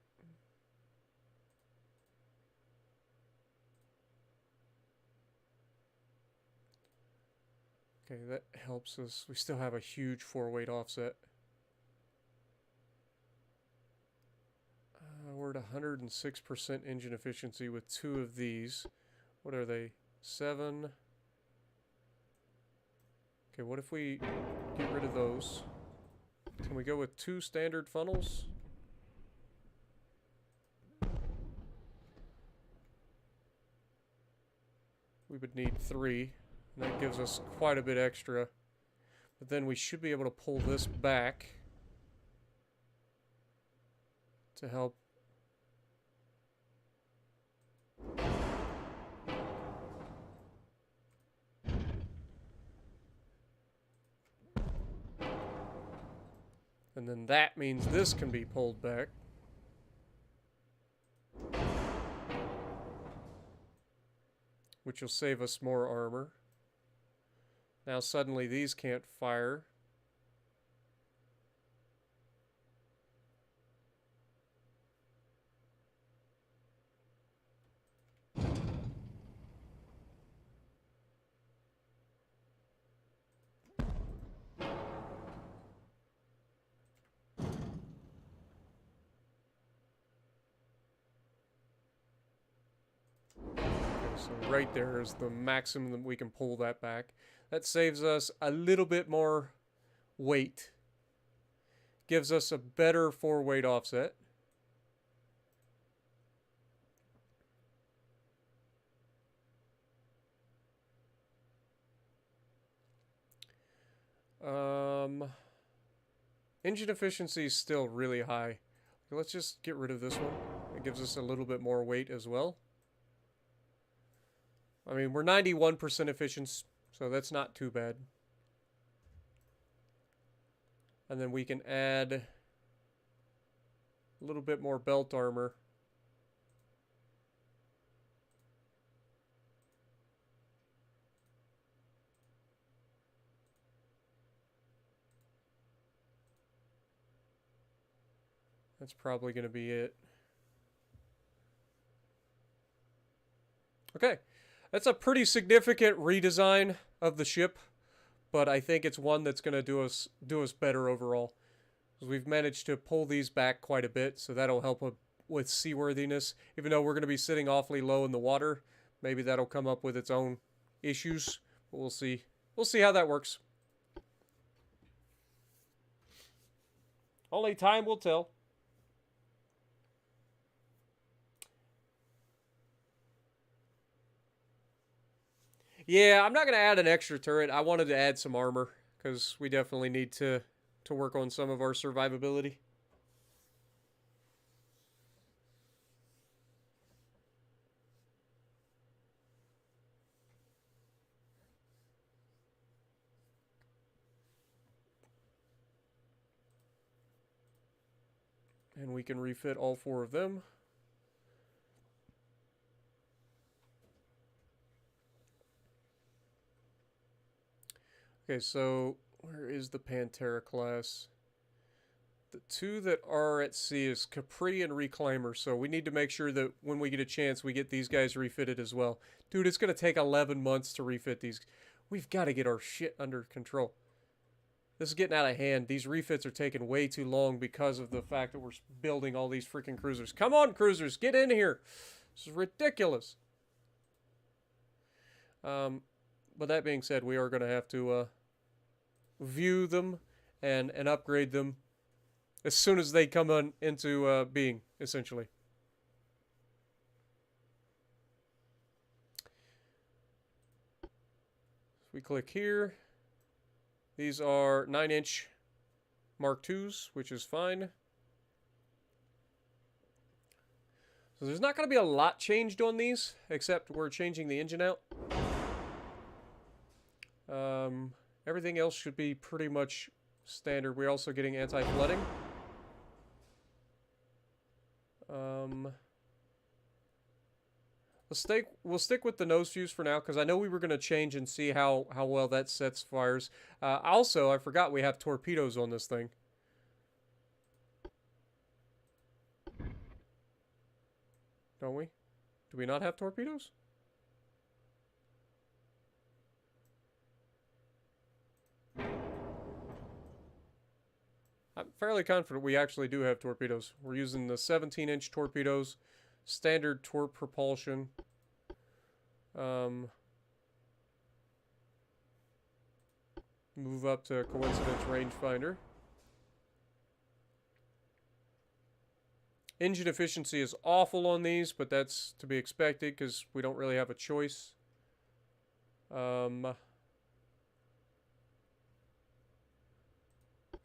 Okay, that helps us. We still have a huge 4-weight offset. We're at 106% engine efficiency with 2 of these. What are they? 7. Okay, what if we get rid of those? Can we go with 2 standard funnels? We would need 3. And that gives us quite a bit extra. But then we should be able to pull this back. to help. And then that means this can be pulled back. Which will save us more armor. Now suddenly these can't fire. So right there is the maximum that we can pull that back. That saves us a little bit more weight. Gives us a better forward offset. Engine efficiency is still really high. Let's just get rid of this one. It gives us a little bit more weight as well. I mean, we're 91% efficient, so that's not too bad. And then we can add a little bit more belt armor. That's probably going to be it. Okay. That's a pretty significant redesign of the ship, but I think it's one that's going to do us better overall. Because we've managed to pull these back quite a bit, so that'll help with seaworthiness. Even though we're going to be sitting awfully low in the water, maybe that'll come up with its own issues. But we'll see. We'll see how that works. Only time will tell. Yeah, I'm not going to add an extra turret. I wanted to add some armor, because we definitely need to work on some of our survivability. And we can refit all 4 of them. Okay, so where is the Pantera class? The 2 that are at sea is Capri and Reclaimer, so we need to make sure that when we get a chance, we get these guys refitted as well. Dude, it's going to take 11 months to refit these. We've got to get our shit under control. This is getting out of hand. These refits are taking way too long because of the fact that we're building all these freaking cruisers. Come on, cruisers, get in here. This is ridiculous. But that being said, we are going to have to view them and upgrade them as soon as they come into being, essentially. We click here. These are 9-inch Mark IIs, which is fine. So there's not going to be a lot changed on these, except we're changing the engine out. Everything else should be pretty much standard. We're also getting anti-flooding. We'll stick with the nose fuse for now, because I know we were going to change and see how well that sets fires. Also, I forgot we have torpedoes on this thing. Don't we? Do we not have torpedoes? I'm fairly confident we actually do have torpedoes. We're using the 17-inch torpedoes, standard torp propulsion. Move up to coincidence rangefinder. Engine efficiency is awful on these, but that's to be expected because we don't really have a choice.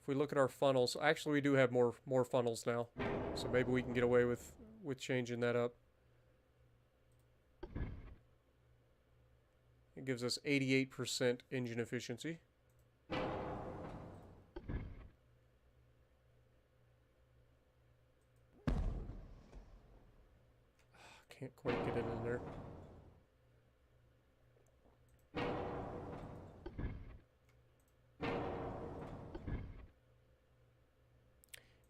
if we look at our funnels, actually we do have more funnels now. So maybe we can get away with changing that up. It gives us 88% engine efficiency. Can't quite get it in there.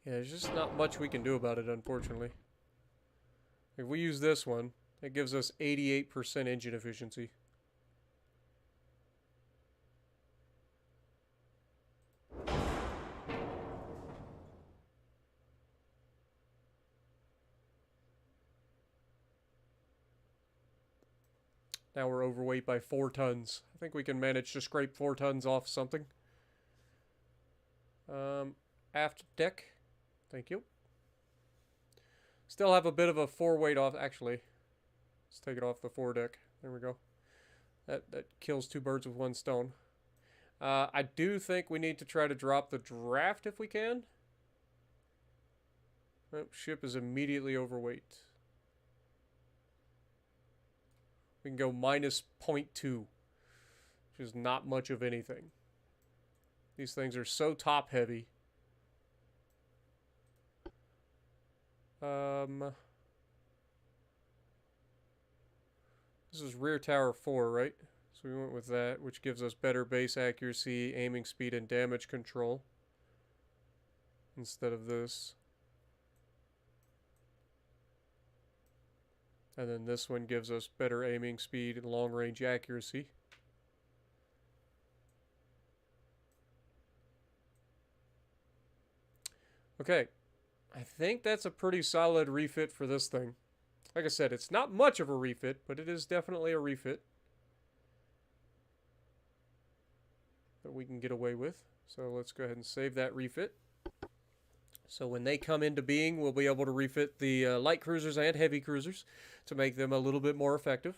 Yeah, there's just not much we can do about it, unfortunately. If we use this one, it gives us 88% engine efficiency. Now we're overweight by 4 tons. I think we can manage to scrape 4 tons off something. Aft deck. Thank you. Still have a bit of a foreweight off. Actually, let's take it off the foredeck. There we go. That kills 2 birds with 1 stone. I do think we need to try to drop the draft if we can. Oh, ship is immediately overweight. We can go minus 0.2, which is not much of anything. These things are so top heavy. This is rear tower 4, right? So we went with that, which gives us better base accuracy, aiming speed, and damage control. Instead of this. And then this one gives us better aiming speed and long-range accuracy. Okay. I think that's a pretty solid refit for this thing. Like I said, it's not much of a refit, but it is definitely a refit that we can get away with. So let's go ahead and save that refit. So when they come into being, we'll be able to refit the light cruisers and heavy cruisers to make them a little bit more effective.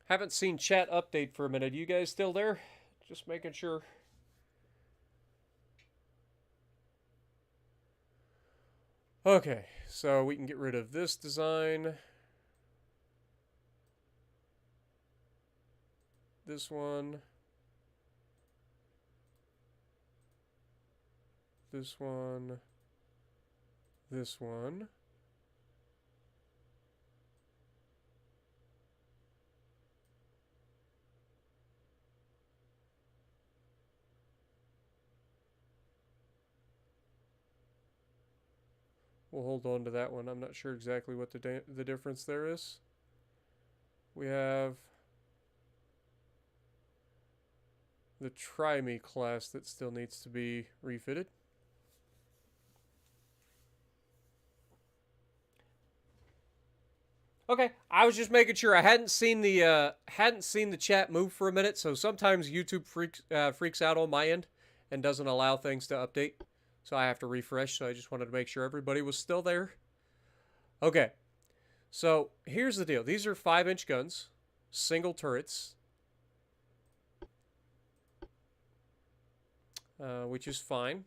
Haven't seen chat update for a minute. You guys still there? Just making sure. Okay, so we can get rid of this design. This one. This one. This one. We'll hold on to that one. I'm not sure exactly what the difference there is. We have the Try Me class that still needs to be refitted. Okay, I was just making sure. I hadn't seen the chat move for a minute, so sometimes YouTube freaks out on my end and doesn't allow things to update. So I have to refresh, so I just wanted to make sure everybody was still there. Okay, so here's the deal. These are 5-inch guns, single turrets, which is fine.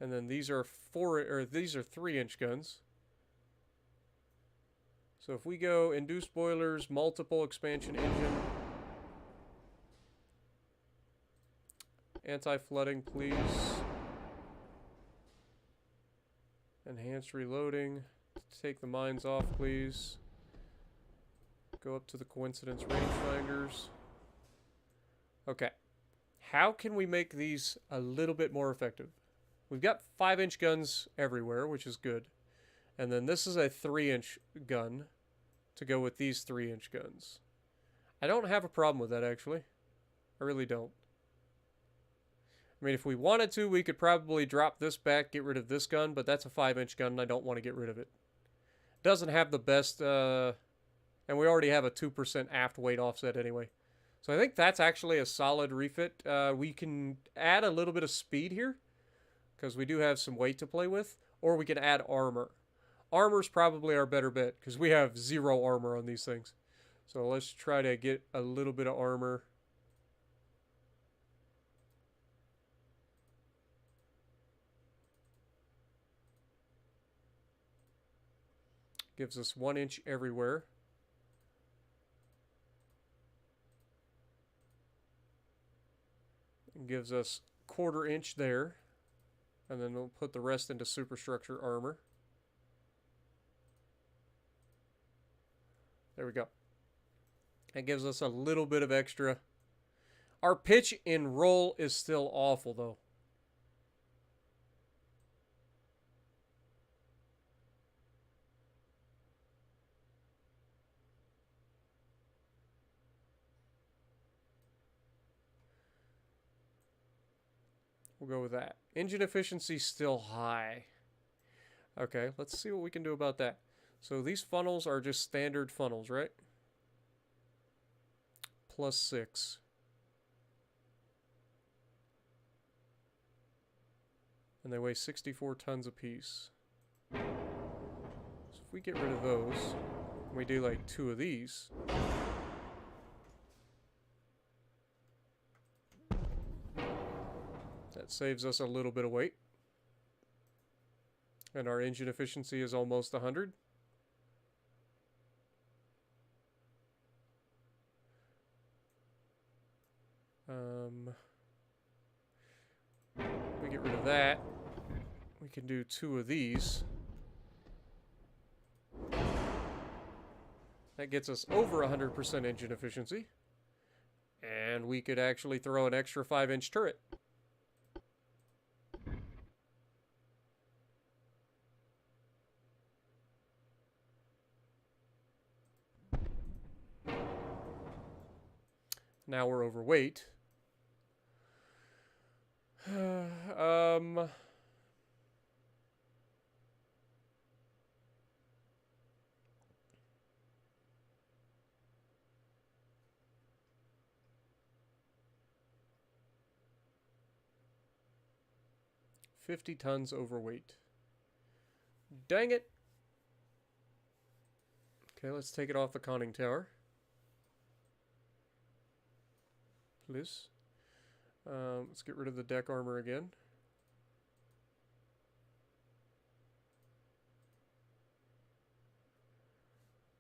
And then these are 3-inch guns. So if we go induced boilers, multiple expansion engine, anti-flooding, please. Enhanced reloading. Take the mines off, please. Go up to the coincidence rangefinders. Okay. How can we make these a little bit more effective? We've got 5-inch guns everywhere, which is good. And then this is a 3-inch gun to go with these 3-inch guns. I don't have a problem with that, actually. I really don't. I mean, if we wanted to, we could probably drop this back, get rid of this gun, but that's a 5-inch gun, and I don't want to get rid of it. It doesn't have the best And we already have a 2% aft weight offset anyway. So I think that's actually a solid refit. We can add a little bit of speed here, because we do have some weight to play with. Or we can add armor. Armor's probably our better bet, because we have 0 armor on these things. So let's try to get a little bit of armor. Gives us 1 inch everywhere. It gives us 1/4 inch there. And then we'll put the rest into superstructure armor. There we go. That gives us a little bit of extra. Our pitch and roll is still awful, though. We'll go with that. Engine efficiency still high. Okay, let's see what we can do about that. So these funnels are just standard funnels, right? +6. And they weigh 64 tons apiece. So if we get rid of those, and we do like 2 of these. That saves us a little bit of weight. And our engine efficiency is almost 100. We get rid of that. We can do 2 of these. That gets us over 100% engine efficiency. And we could actually throw an extra 5-inch turret. Now we're overweight. 50 tons overweight. Dang it. Okay, let's take it off the conning tower. Please. Let's get rid of the deck armor again.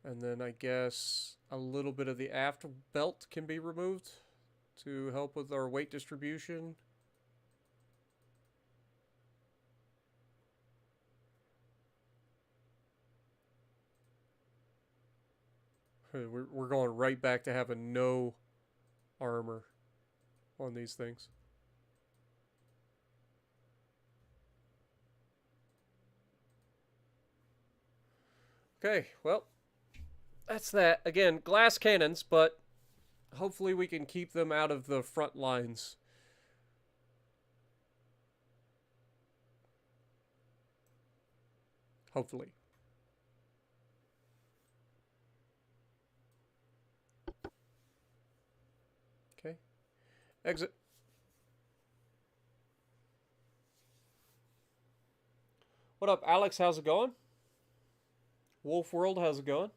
And then I guess a little bit of the aft belt can be removed to help with our weight distribution. We're going right back to having no armor on these things. Okay, well, that's that. Again, glass cannons, but hopefully we can keep them out of the front lines. Hopefully. Okay. Exit. What up, Alex? How's it going? Wolf World, how's it going?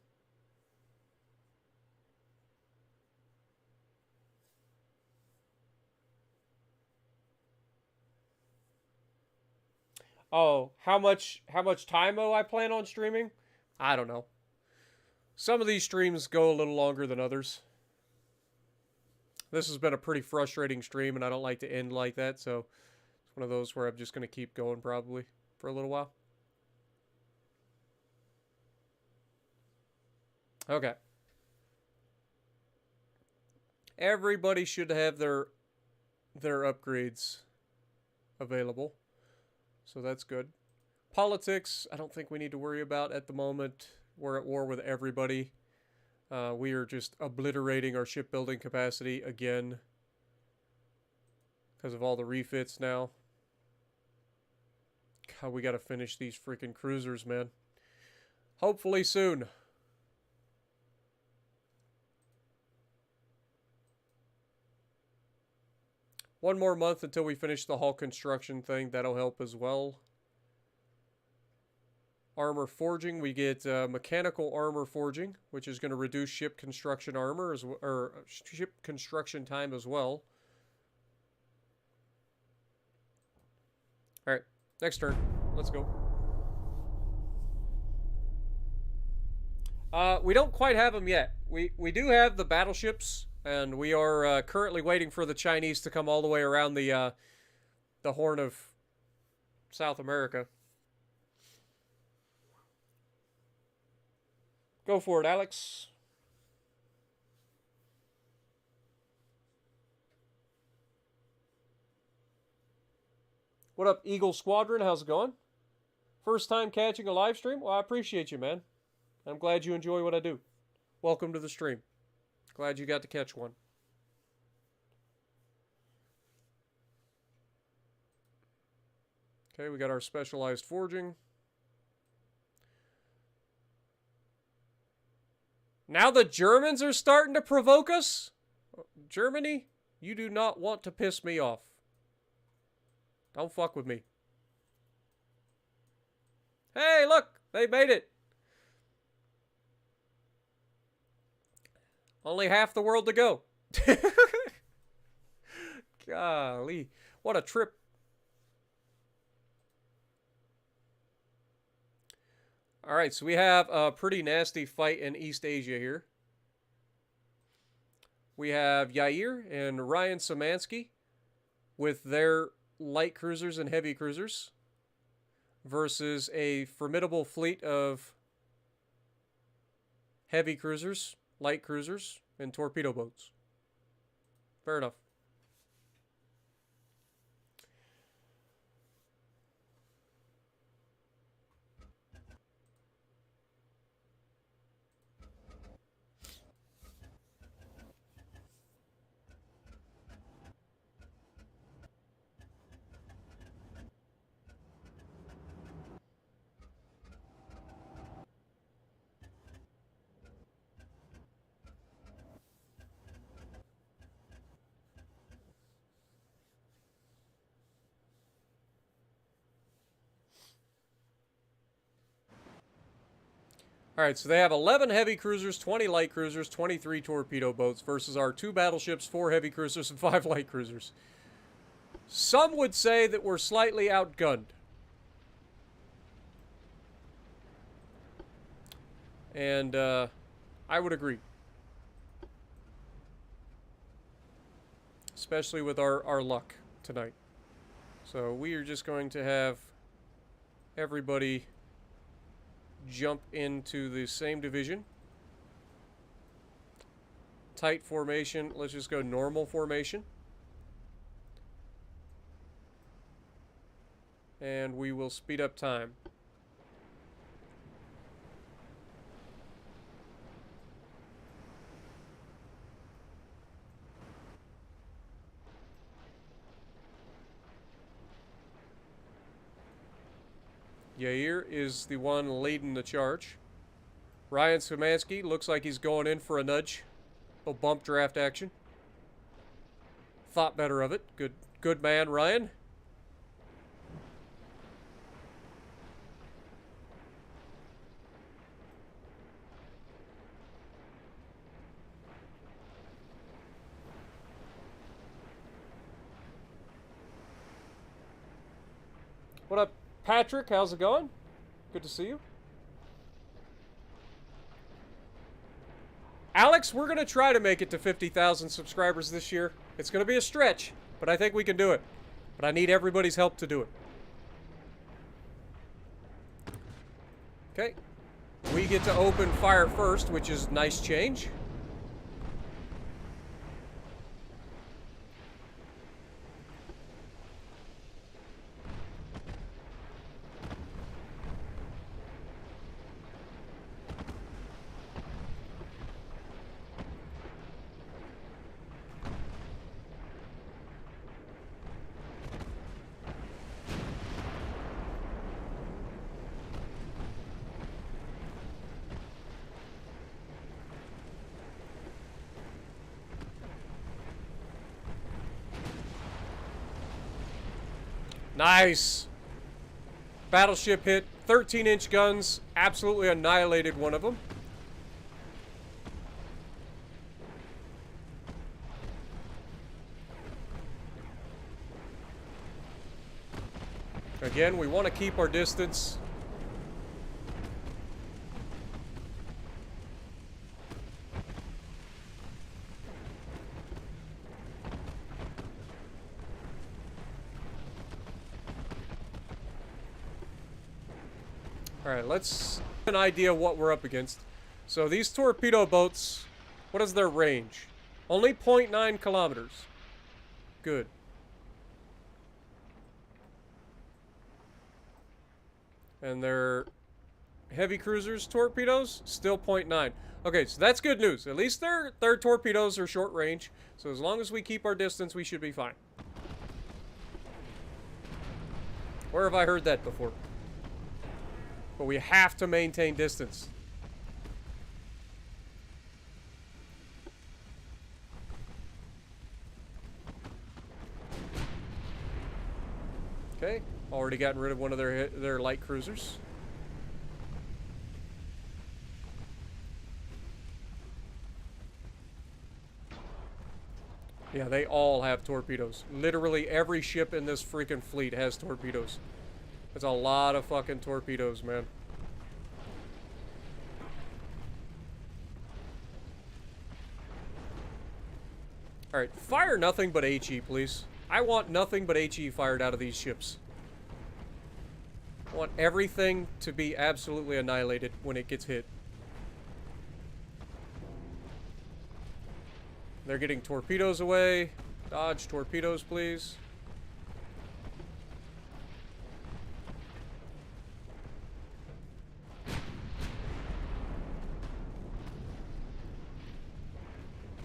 Oh, how much time-o I plan on streaming? I don't know. Some of these streams go a little longer than others. This has been a pretty frustrating stream, and I don't like to end like that, so it's one of those where I'm just going to keep going probably for a little while. Okay. Everybody should have their upgrades available. So that's good. Politics, I don't think we need to worry about at the moment. We're at war with everybody. We are just obliterating our shipbuilding capacity again because of all the refits now. God, we got to finish these freaking cruisers, man. Hopefully soon. 1 more month until we finish the hull construction thing. That'll help as well. Armor forging, we get mechanical armor forging, which is going to reduce ship construction armor or ship construction time as well. All right, next turn. Let's go. We don't quite have them yet. We do have the battleships, and we are currently waiting for the Chinese to come all the way around the Horn of South America. Go for it, Alex. What up, Eagle Squadron? How's it going? First time catching a live stream? Well, I appreciate you, man. I'm glad you enjoy what I do. Welcome to the stream. Glad you got to catch one. Okay, we got our specialized forging. Now the Germans are starting to provoke us? Germany, you do not want to piss me off. Don't fuck with me. Hey, look! They made it! Only half the world to go. Golly. What a trip. Alright, so we have a pretty nasty fight in East Asia here. We have Yair and Ryan Szymanski with their light cruisers and heavy cruisers versus a formidable fleet of heavy cruisers, light cruisers, and torpedo boats. Fair enough. Alright, so they have 11 heavy cruisers, 20 light cruisers, 23 torpedo boats versus our 2 battleships, 4 heavy cruisers, and 5 light cruisers. Some would say that we're slightly outgunned. And I would agree. Especially with our luck tonight. So we are just going to have everybody jump into the same division. Tight formation. Let's just go normal formation. And we will speed up time. Yair is the one leading the charge. Ryan Szymanski looks like he's going in for a nudge. A bump draft action. Thought better of it. Good man, Ryan. What up, Patrick? How's it going? Good to see you. Alex, we're going to try to make it to 50,000 subscribers this year. It's going to be a stretch, but I think we can do it. But I need everybody's help to do it. Okay. We get to open fire first, which is a nice change. Nice. Battleship hit. 13-inch guns. Absolutely annihilated one of them. Again, we want to keep our distance. Alright, let's get an idea of what we're up against. So these torpedo boats, what is their range? Only 0.9 kilometers. Good. And their heavy cruisers torpedoes, still 0.9. Okay, so that's good news. At least their torpedoes are short range. So as long as we keep our distance, we should be fine. Where have I heard that before? But we have to maintain distance. Okay, already gotten rid of one of their light cruisers. Yeah, they all have torpedoes. Literally every ship in this freaking fleet has torpedoes. That's a lot of fucking torpedoes, man. Alright, fire nothing but HE, please. I want nothing but HE fired out of these ships. I want everything to be absolutely annihilated when it gets hit. They're getting torpedoes away. Dodge torpedoes, please.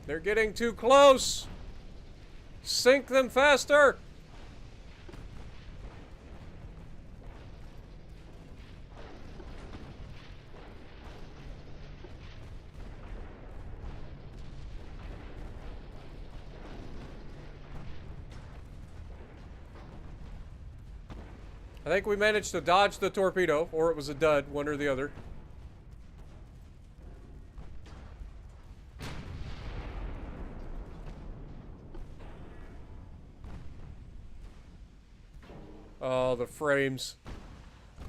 They're getting too close. Sink them faster. I think we managed to dodge the torpedo, or it was a dud, one or the other. Oh, the frames.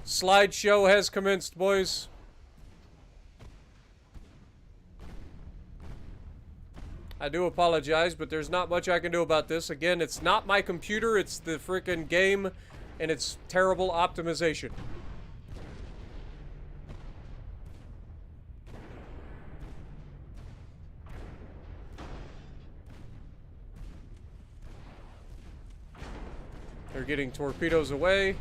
Slideshow has commenced, boys. I do apologize, but there's not much I can do about this. Again, it's not my computer, it's the frickin' game and its terrible optimization. They're getting torpedoes away.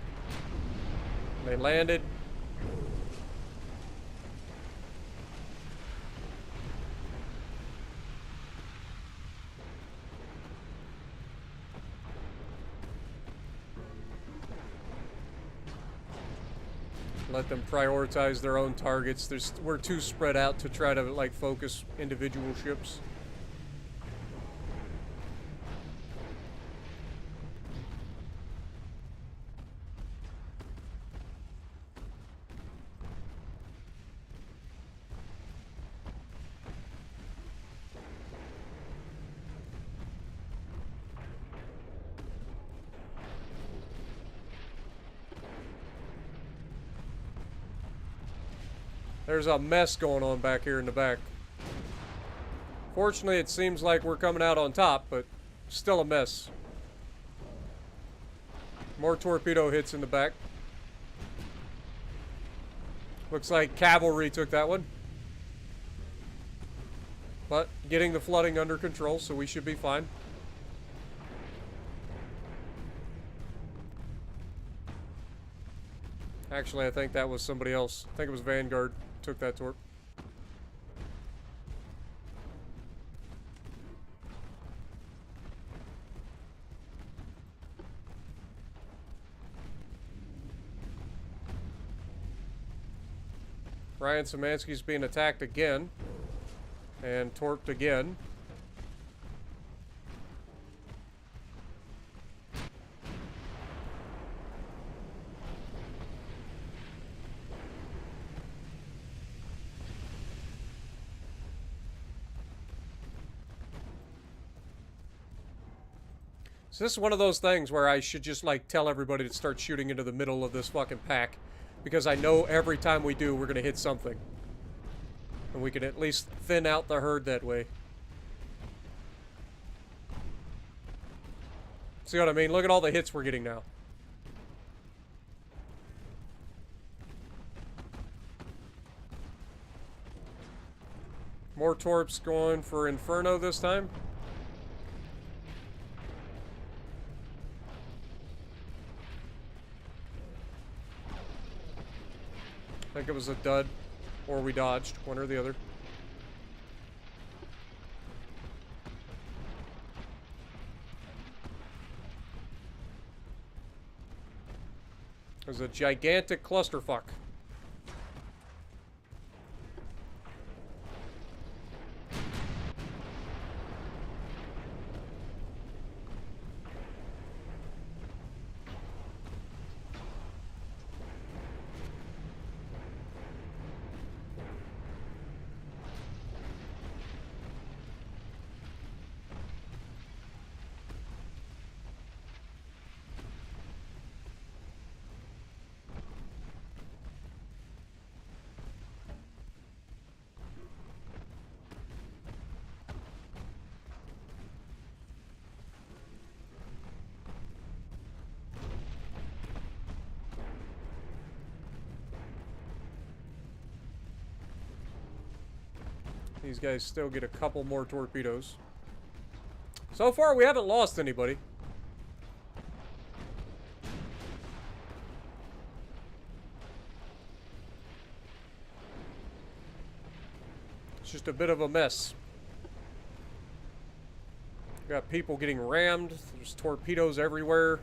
They landed. Let them prioritize their own targets. We're too spread out to try to like focus individual ships. There's a mess going on back here in the back. Fortunately, it seems like we're coming out on top, but still a mess. More torpedo hits in the back. Looks like cavalry took that one. But getting the flooding under control, so we should be fine. Actually, I think that was somebody else. I think it was Vanguard took that torp. Ryan Szymanski's being attacked again. And torped again. This is one of those things where I should just, like, tell everybody to start shooting into the middle of this fucking pack. Because I know every time we do, we're gonna hit something. And we can at least thin out the herd that way. See what I mean? Look at all the hits we're getting now. More torps going for Inferno this time. I think it was a dud, or we dodged, one or the other. It was a gigantic clusterfuck. These guys still get a couple more torpedoes. So far, we haven't lost anybody. It's just a bit of a mess. Got people getting rammed. There's torpedoes everywhere.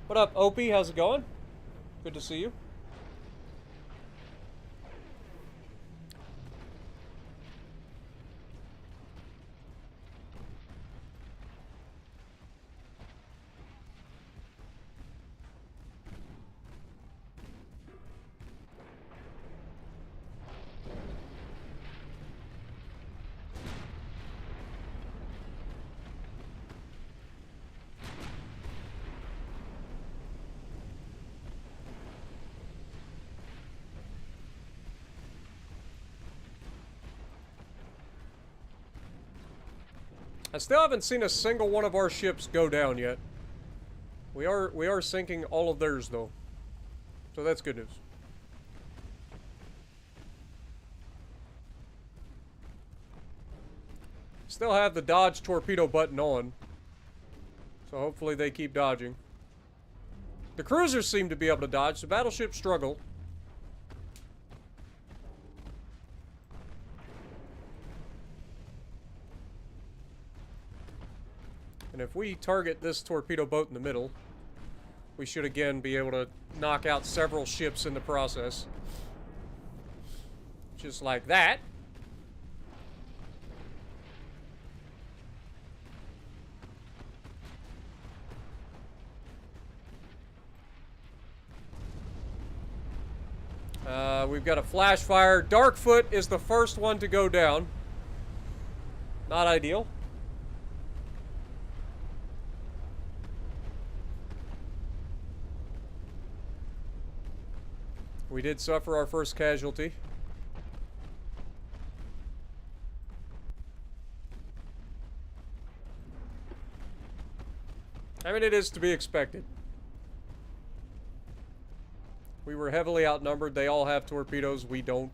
What up, Opie? How's it going? Good to see you. I still haven't seen a single one of our ships go down yet. We are sinking all of theirs though. So that's good news. Still have the dodge torpedo button on. So hopefully they keep dodging. The cruisers seem to be able to dodge. The battleships struggle. And if we target this torpedo boat in the middle, we should again be able to knock out several ships in the process. Just like that. We've got a flash fire. Darkfoot is the first one to go down. Not ideal. We did suffer our first casualty. I mean, it is to be expected. We were heavily outnumbered. They all have torpedoes. We don't.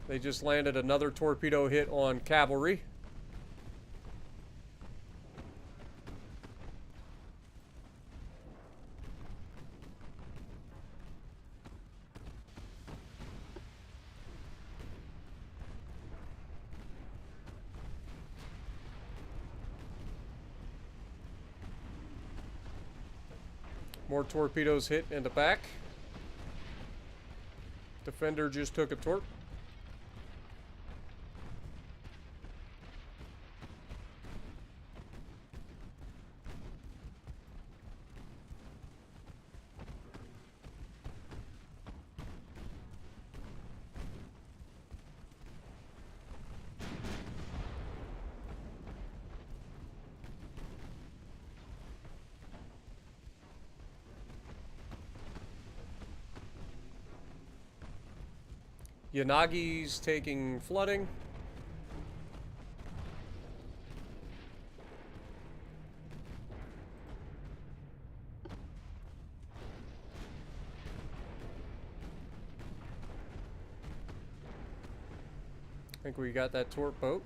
They just landed another torpedo hit on cavalry. More torpedoes hit in the back. Defender just took a torp. Yanagi's taking flooding. I think we got that torp boat.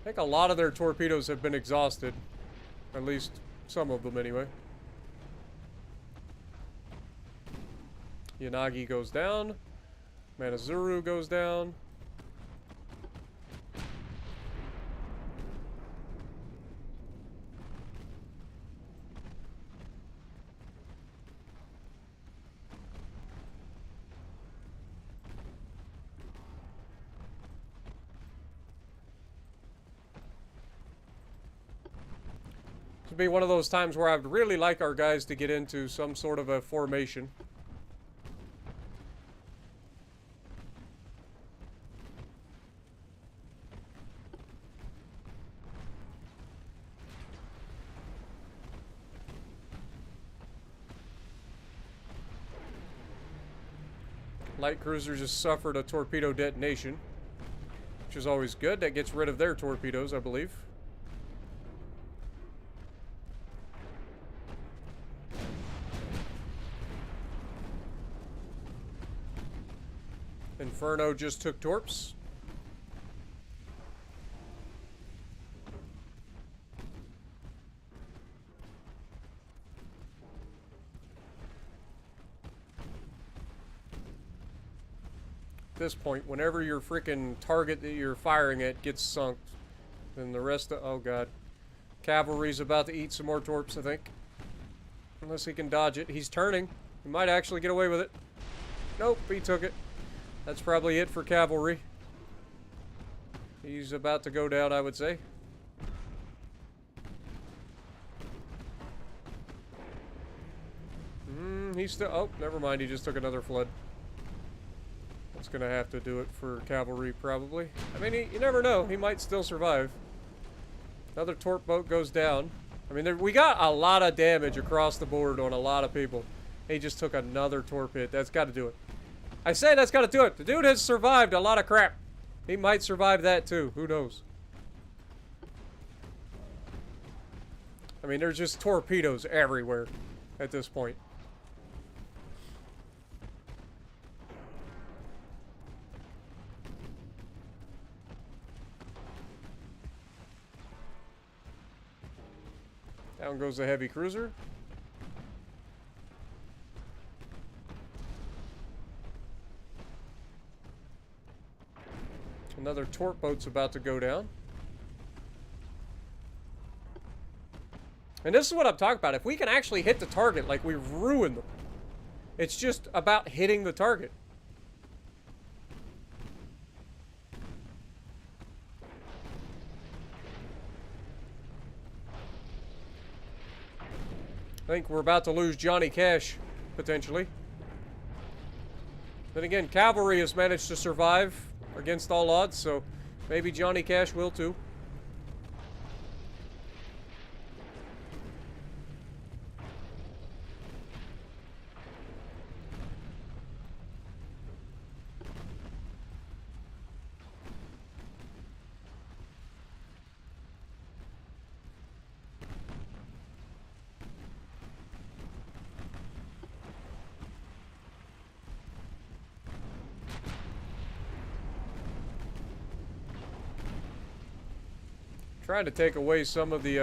I think a lot of their torpedoes have been exhausted. At least some of them, anyway. Yanagi goes down. Manazuru goes down. This would be one of those times where I'd really like our guys to get into some sort of a formation. Light cruiser just suffered a torpedo detonation, which is always good. That gets rid of their torpedoes, I believe. Inferno just took torps. At this point, whenever your freaking target that you're firing at gets sunk, then the rest of... Oh, God. Cavalry's about to eat some more torps, I think. Unless he can dodge it. He's turning. He might actually get away with it. Nope, he took it. That's probably it for cavalry. He's about to go down, I would say. He's still... Oh, never mind. He just took another flood. That's going to have to do it for cavalry, probably. I mean, you never know. He might still survive. Another torp boat goes down. I mean, we got a lot of damage across the board on a lot of people. He just took another torp hit. That's got to do it. I say that's got to do it. The dude has survived a lot of crap. He might survive that too. Who knows? I mean, there's just torpedoes everywhere at this point. Down goes the heavy cruiser. Another torp boat's about to go down. And this is what I'm talking about. If we can actually hit the target, like, we've ruined them. It's just about hitting the target. I think we're about to lose Johnny Cash, potentially. Then again, cavalry has managed to survive against all odds, so maybe Johnny Cash will too. Trying to take away some of the,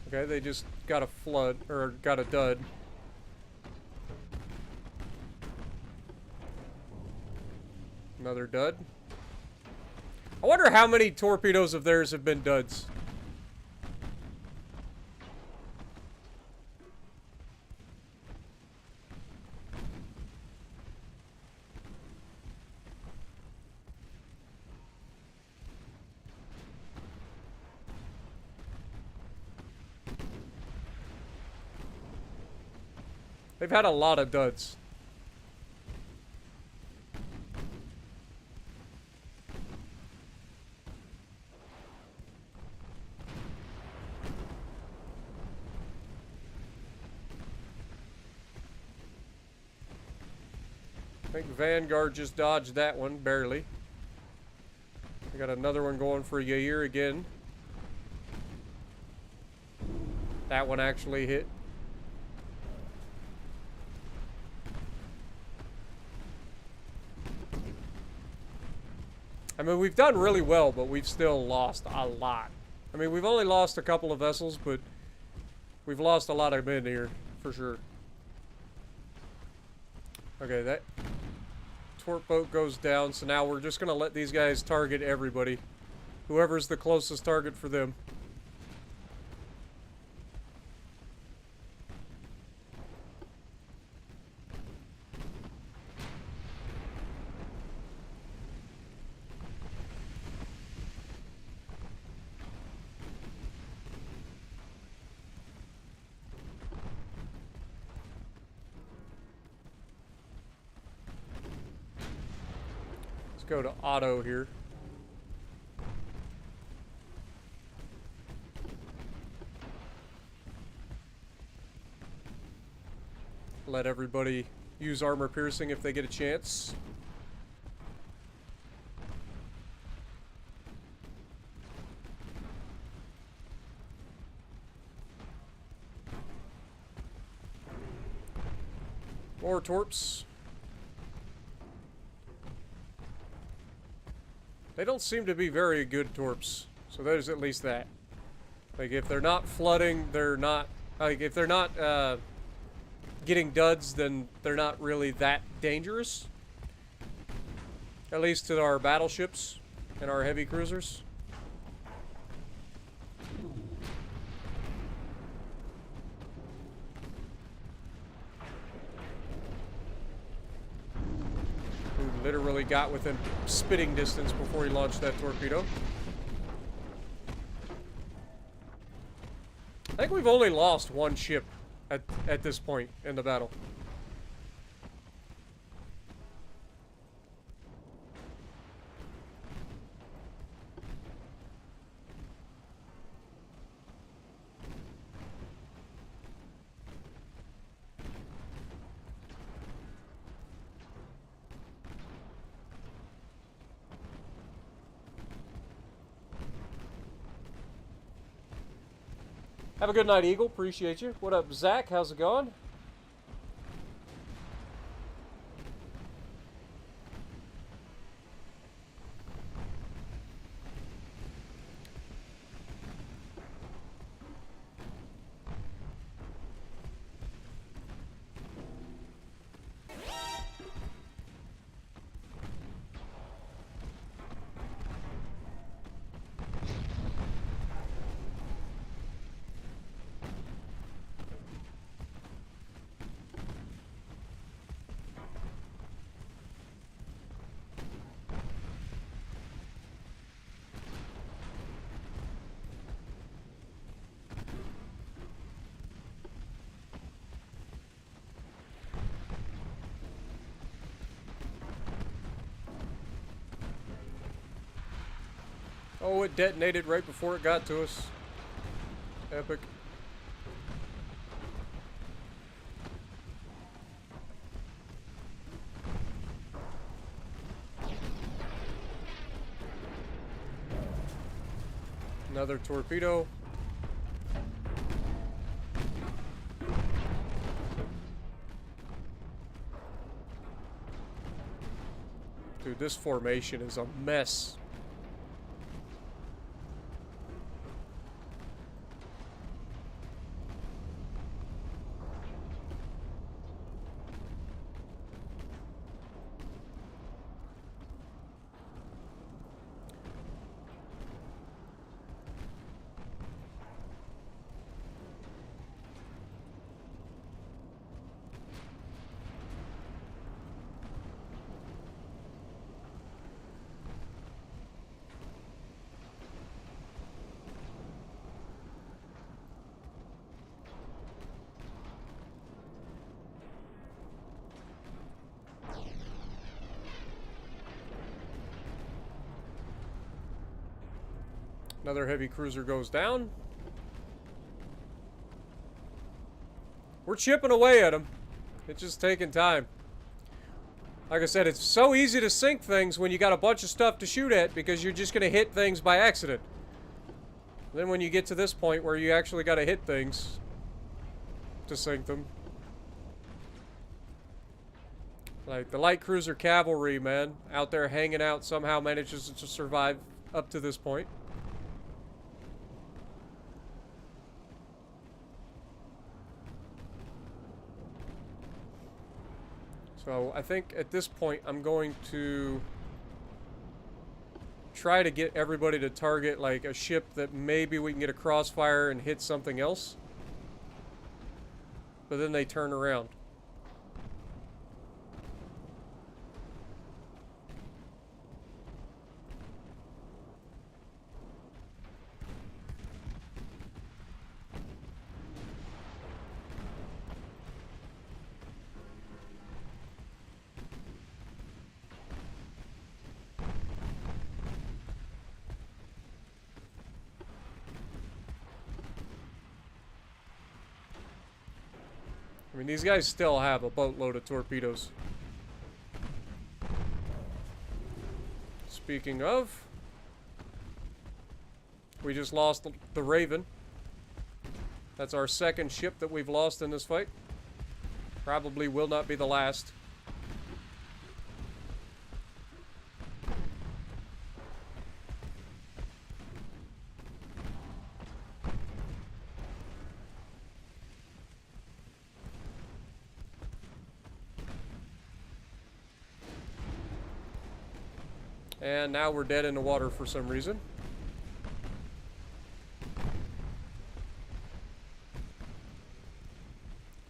okay, they just got a flood, or got a dud. Another dud. I wonder how many torpedoes of theirs have been duds. They've had a lot of duds. I think Vanguard just dodged that one, barely. We got another one going for Yair again. That one actually hit. I mean, we've done really well, but we've still lost a lot. I mean, we've only lost a couple of vessels, but we've lost a lot of men here, for sure. Okay, that torp boat goes down, so now we're just going to let these guys target everybody. Whoever's the closest target for them. Let's go to auto here. Let everybody use armor piercing if they get a chance. More torps. They don't seem to be very good torps, so there's at least that. Like, if they're not flooding, they're not... Like, if they're not, getting duds, then they're not really that dangerous. At least to our battleships and our heavy cruisers. Who literally got within spitting distance before he launched that torpedo. I think we've only lost one ship at this point in the battle. Have a good night, Eagle. Appreciate you. What up, Zach? How's it going? Oh, it detonated right before it got to us. Epic. Another torpedo. Dude, this formation is a mess. Another heavy cruiser goes down. We're chipping away at them. It's just taking time. Like I said, it's so easy to sink things when you got a bunch of stuff to shoot at because you're just going to hit things by accident. Then when you get to this point where you actually got to hit things to sink them. Like the light cruiser cavalry, man, out there hanging out somehow manages to survive up to this point. So I think at this point I'm going to try to get everybody to target like a ship that maybe we can get a crossfire and hit something else. But then they turn around. I mean, these guys still have a boatload of torpedoes. Speaking of, we just lost the Raven. That's our second ship that we've lost in this fight. Probably will not be the last. And now we're dead in the water for some reason.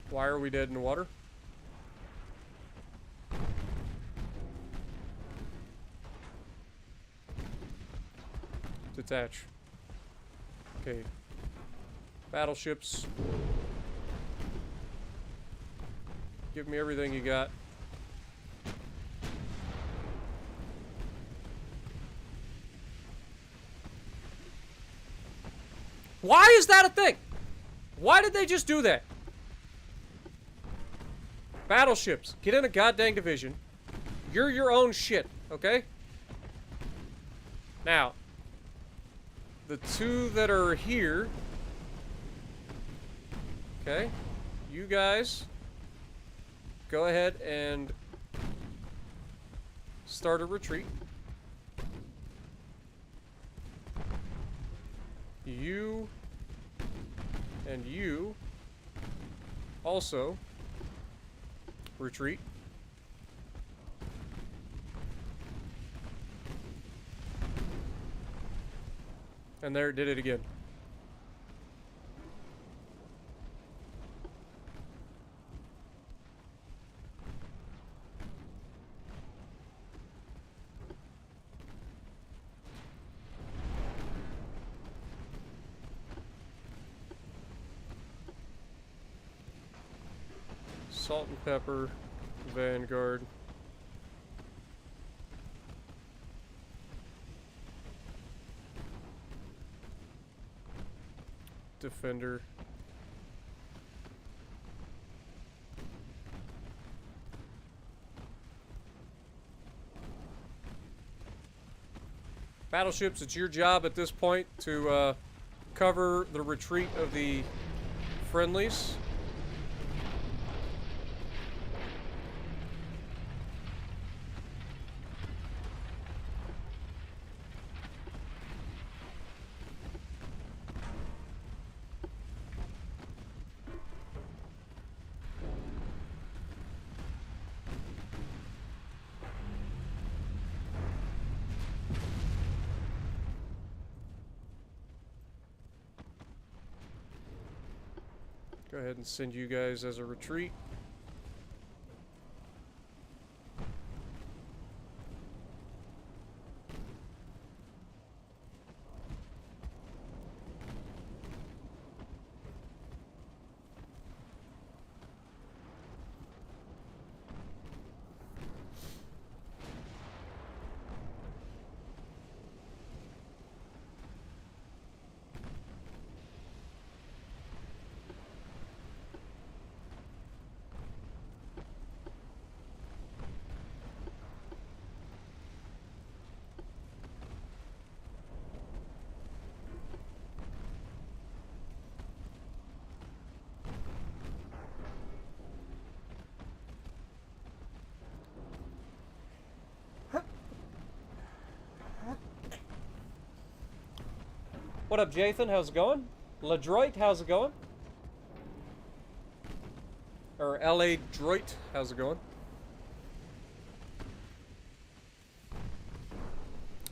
Why are we dead in the water? Detach. Okay. Battleships. Give me everything you got. Why is that a thing? Why did they just do that? Battleships, get in a goddamn division. You're your own shit, okay? Now, the two that are here, okay, you guys go ahead and start a retreat. You and you also retreat. And there it did it again. Salt and pepper, Vanguard. Defender. Battleships, it's your job at this point to cover the retreat of the friendlies. Go ahead and send you guys as a retreat. What up, Jathan? How's it going? LaDroit, how's it going? Or LA Droit, how's it going?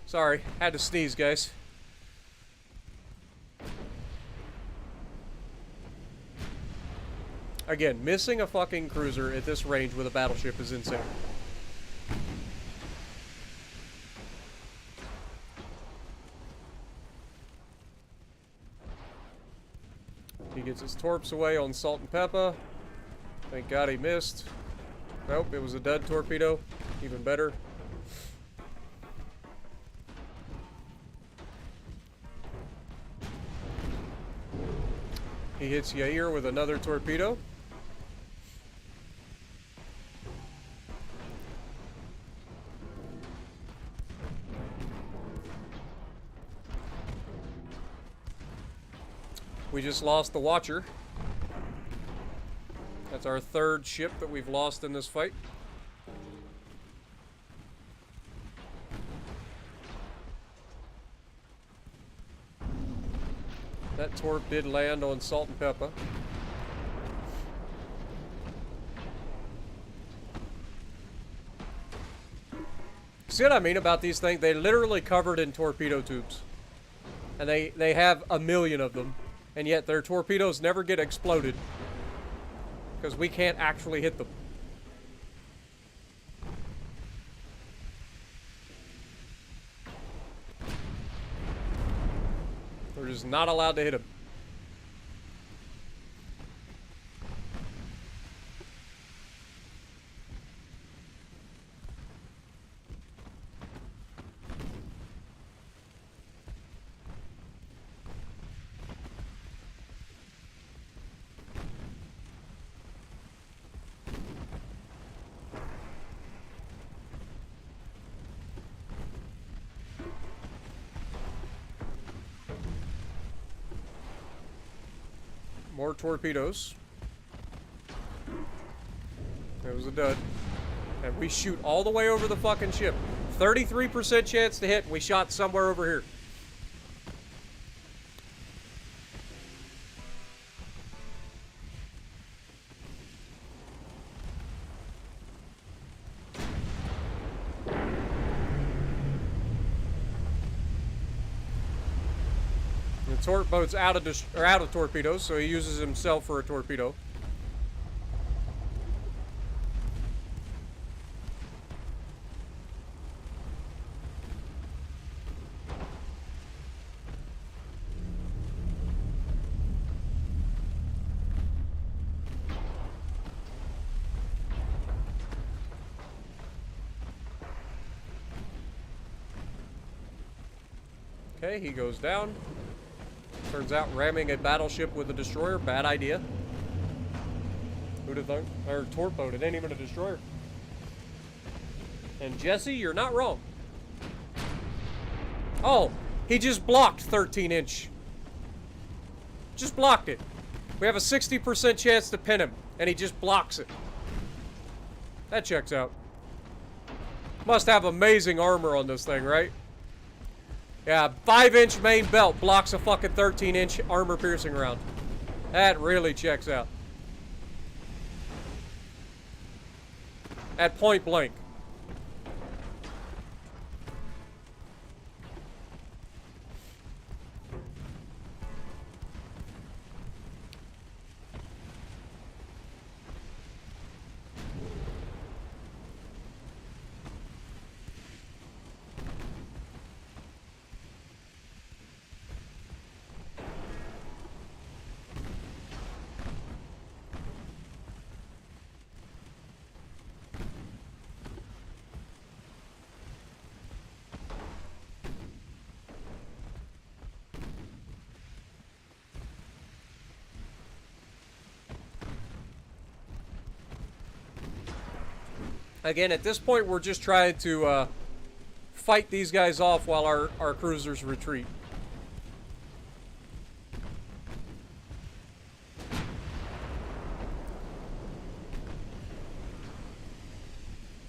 Sorry, had to sneeze, guys. Again, missing a fucking cruiser at this range with a battleship is insane. He gets his torps away on Salt and Pepper. Thank God he missed. Nope, it was a dud torpedo. Even better. He hits Yair with another torpedo. We just lost the Watcher. That's our third ship that we've lost in this fight. That torp did land on Salt and Pepper. See what I mean about these things? They're literally covered in torpedo tubes. And they have a million of them. And yet their torpedoes never get exploded. Because we can't actually hit them. We're just not allowed to hit them. More torpedoes. That was a dud. And we shoot all the way over the fucking ship. 33% chance to hit. We shot somewhere over here. The torp boat's out of torpedoes, so he uses himself for a torpedo. Okay, he goes down. Turns out ramming a battleship with a destroyer, bad idea. Who'd have thought? Or torp boat, it ain't even a destroyer. And Jesse, you're not wrong. Oh, he just blocked 13-inch. Just blocked it. We have a 60% chance to pin him, and he just blocks it. That checks out. Must have amazing armor on this thing, right? Yeah, 5-inch main belt blocks a fucking 13-inch armor-piercing round. That really checks out. At point blank. Again, at this point, we're just trying to fight these guys off while our cruisers retreat.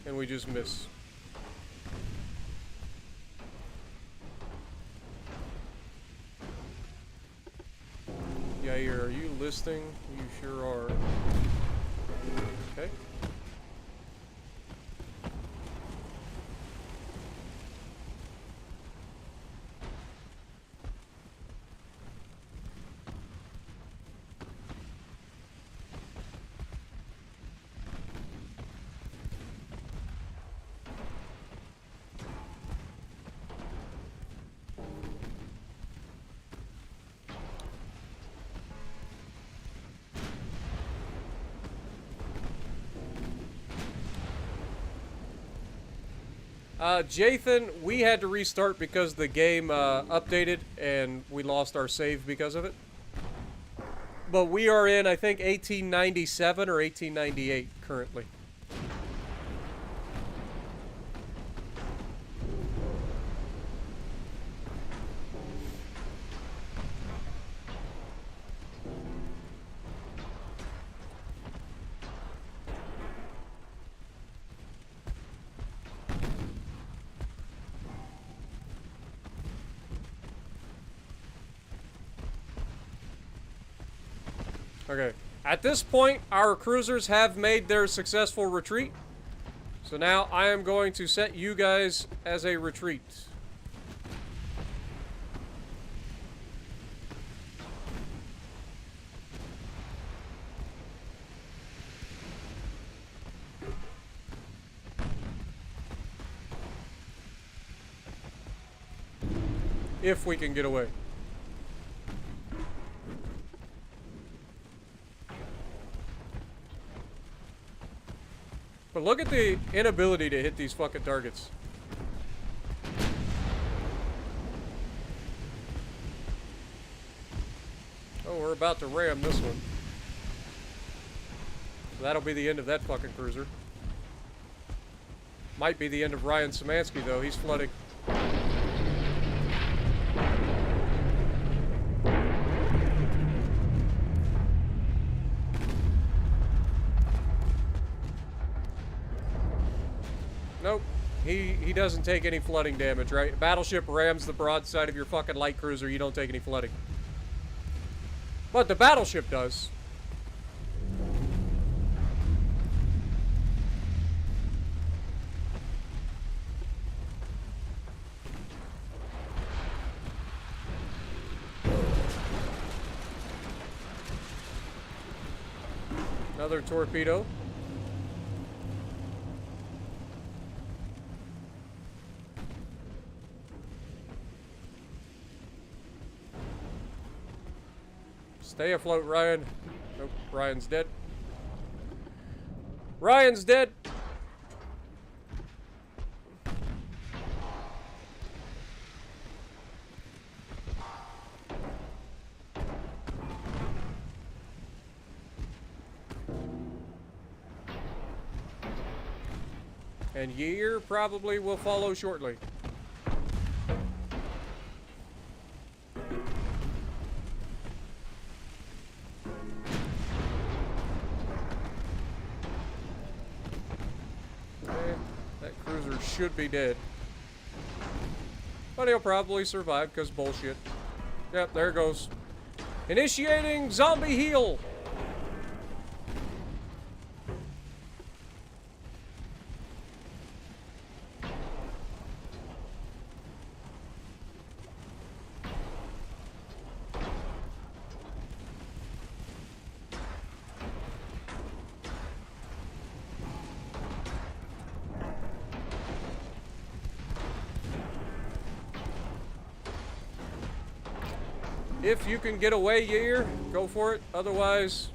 And we just miss. Yair, are you listening? You sure are. Okay. Jathan, we had to restart because the game updated and we lost our save because of it. But we are in, I think, 1897 or 1898 currently. Okay. At this point, our cruisers have made their successful retreat. So now I am going to set you guys as a retreat. If we can get away. But look at the inability to hit these fucking targets. Oh, we're about to ram this one. So that'll be the end of that fucking cruiser. Might be the end of Ryan Szymanski, though. He's flooding. Nope. He doesn't take any flooding damage, right? Battleship rams the broadside of your fucking light cruiser, you don't take any flooding. But the battleship does. Another torpedo. Stay afloat, Ryan. Nope, Ryan's dead. Ryan's dead! And Year probably will follow shortly. Should be dead. But he'll probably survive because bullshit. Yep, there it goes. Initiating zombie heal. If you can get away, Year, go for it. Otherwise,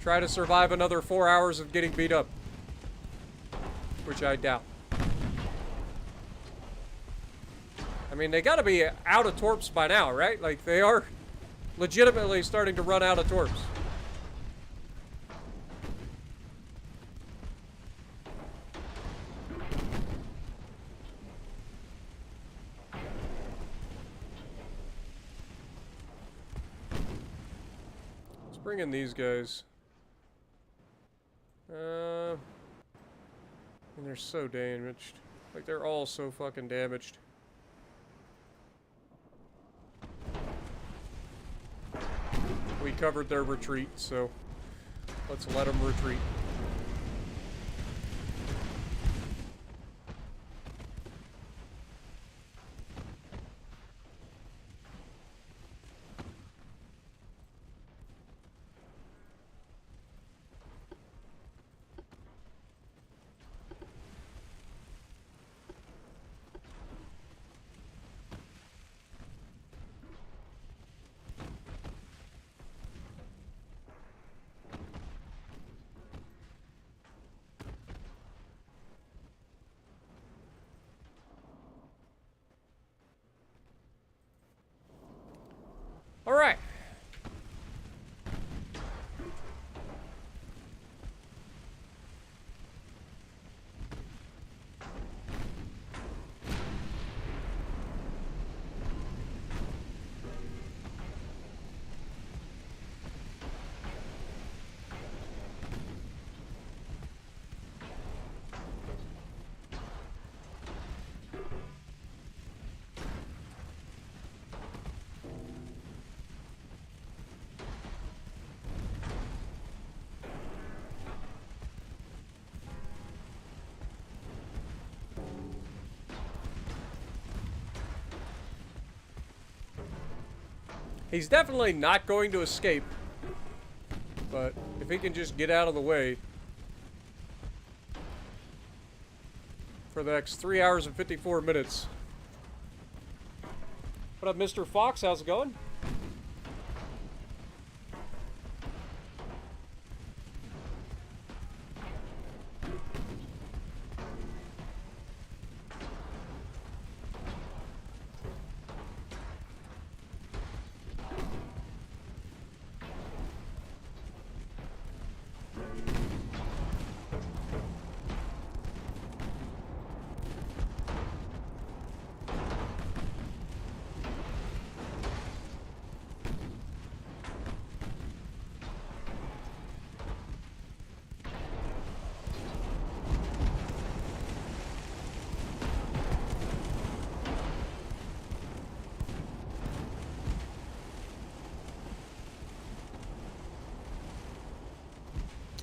try to survive another 4 hours of getting beat up. Which I doubt. I mean, they gotta be out of torps by now, right? Like, they are legitimately starting to run out of torps. Bring in these guys. And they're so damaged. Like, they're all so fucking damaged. We covered their retreat, so let's let them retreat. All right. He's definitely not going to escape, but if he can just get out of the way for the next 3 hours and 54 minutes. What up, Mr. Fox? How's it going?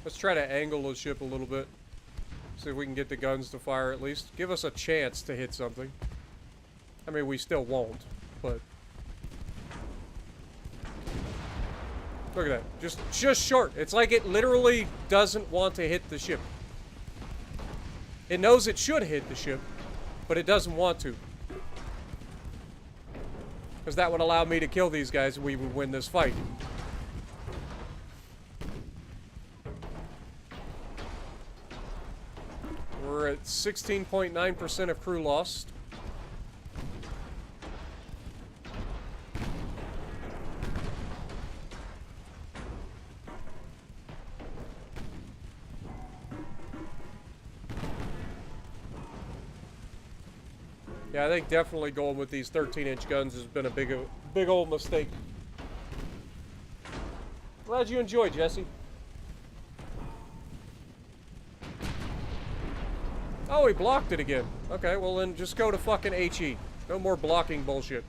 Let's try to angle the ship a little bit. See if we can get the guns to fire at least. Give us a chance to hit something. I mean, we still won't, but... Look at that. Just short. It's like it literally doesn't want to hit the ship. It knows it should hit the ship, but it doesn't want to. Because that would allow me to kill these guys and we would win this fight. We're at 16.9% of crew lost. Yeah, I think definitely going with these 13-inch guns has been a big old mistake. Glad you enjoyed, Jesse. Oh, he blocked it again. Okay, well then just go to fucking HE. No more blocking bullshit.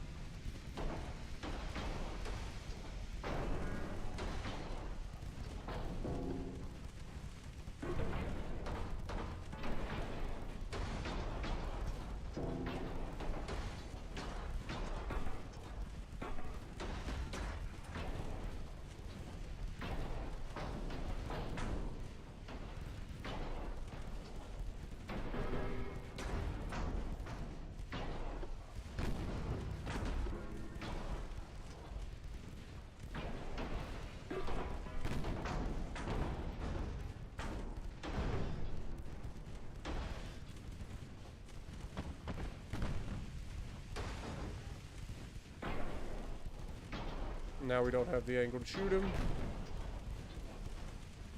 Now we don't have the angle to shoot him.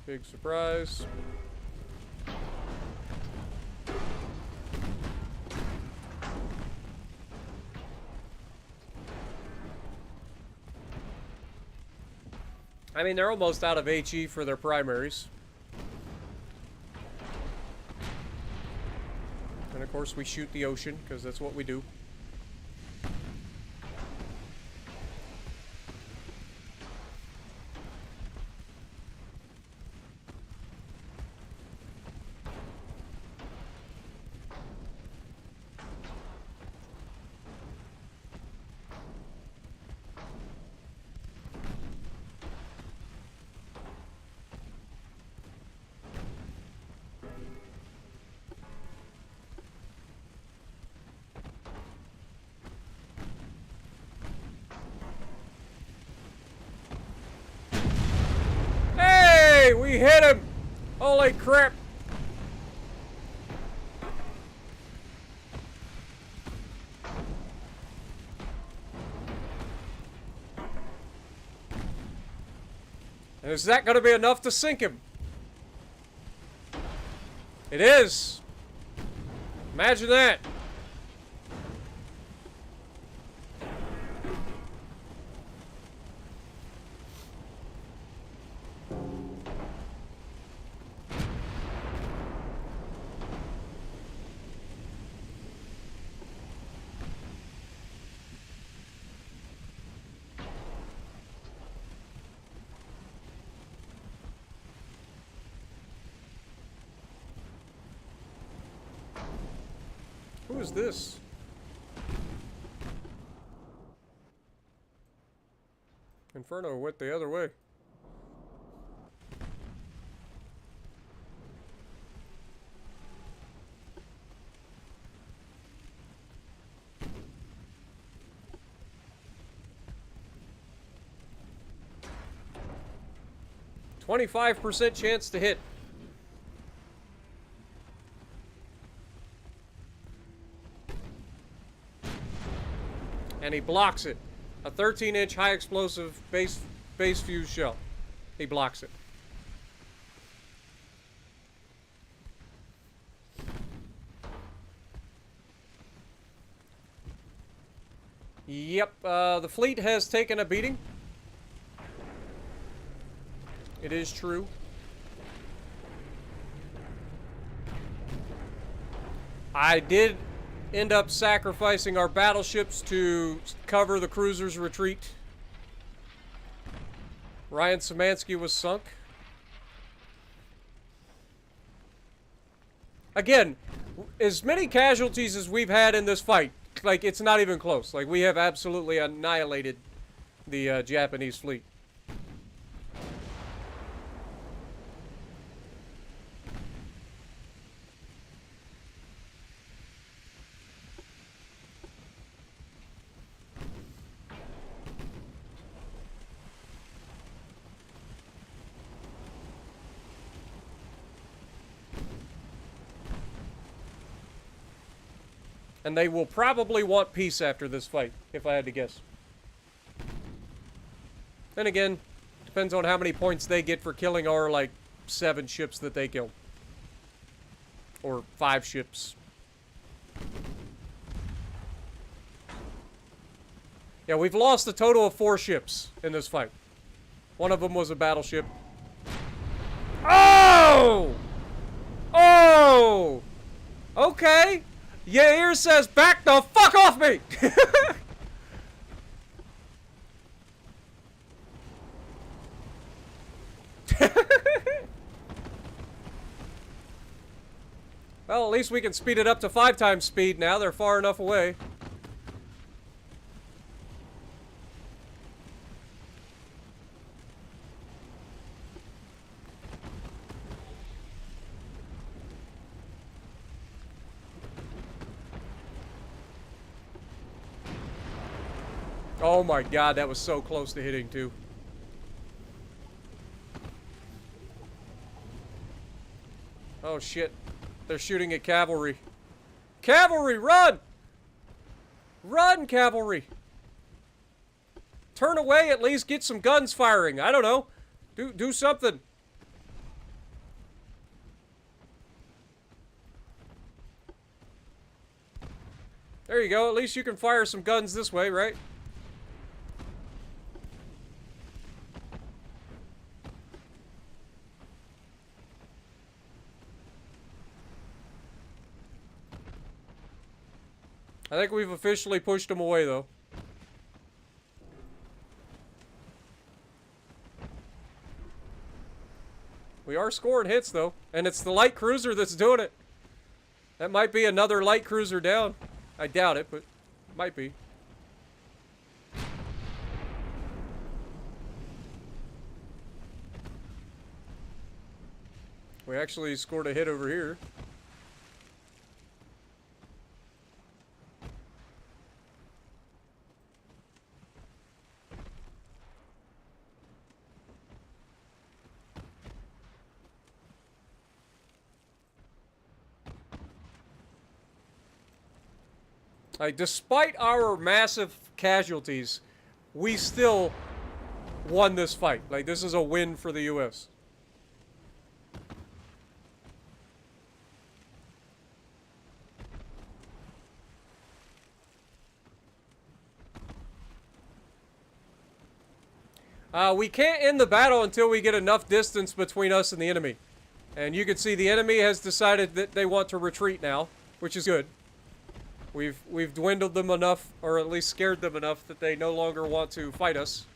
Big surprise. I mean, they're almost out of HE for their primaries. And of course we shoot the ocean, because that's what we do. We hit him! Holy crap! And is that going to be enough to sink him? It is! Imagine that! Who is this? Inferno went the other way. .25% chance to hit. And he blocks it. A 13-inch high explosive base fuse shell. He blocks it. Yep, the fleet has taken a beating. It is true. I did end up sacrificing our battleships to cover the cruiser's retreat. Ryan Szymanski was sunk. Again, as many casualties as we've had in this fight, like, it's not even close. Like, we have absolutely annihilated the Japanese fleet. And they will probably want peace after this fight, if I had to guess. Then again, depends on how many points they get for killing our, like, 7 ships that they killed. Or 5 ships. Yeah, we've lost a total of 4 ships in this fight. One of them was a battleship. Oh! Oh! Okay. Yair says, back the fuck off me! Well, at least we can speed it up to 5 times speed now. They're far enough away. Oh my god, that was so close to hitting too. Oh shit. They're shooting at cavalry. Cavalry, run! Run, cavalry! Turn away, at least get some guns firing. I don't know. Do something. There you go. At least you can fire some guns this way, right? I think we've officially pushed them away, though. We are scoring hits, though. And it's the light cruiser that's doing it. That might be another light cruiser down. I doubt it, but it might be. We actually scored a hit over here. Like, despite our massive casualties, we still won this fight. Like, this is a win for the U.S. We can't end the battle until we get enough distance between us and the enemy. And you can see the enemy has decided that they want to retreat now, which is good. We've dwindled them enough, or at least scared them enough, that they no longer want to fight us.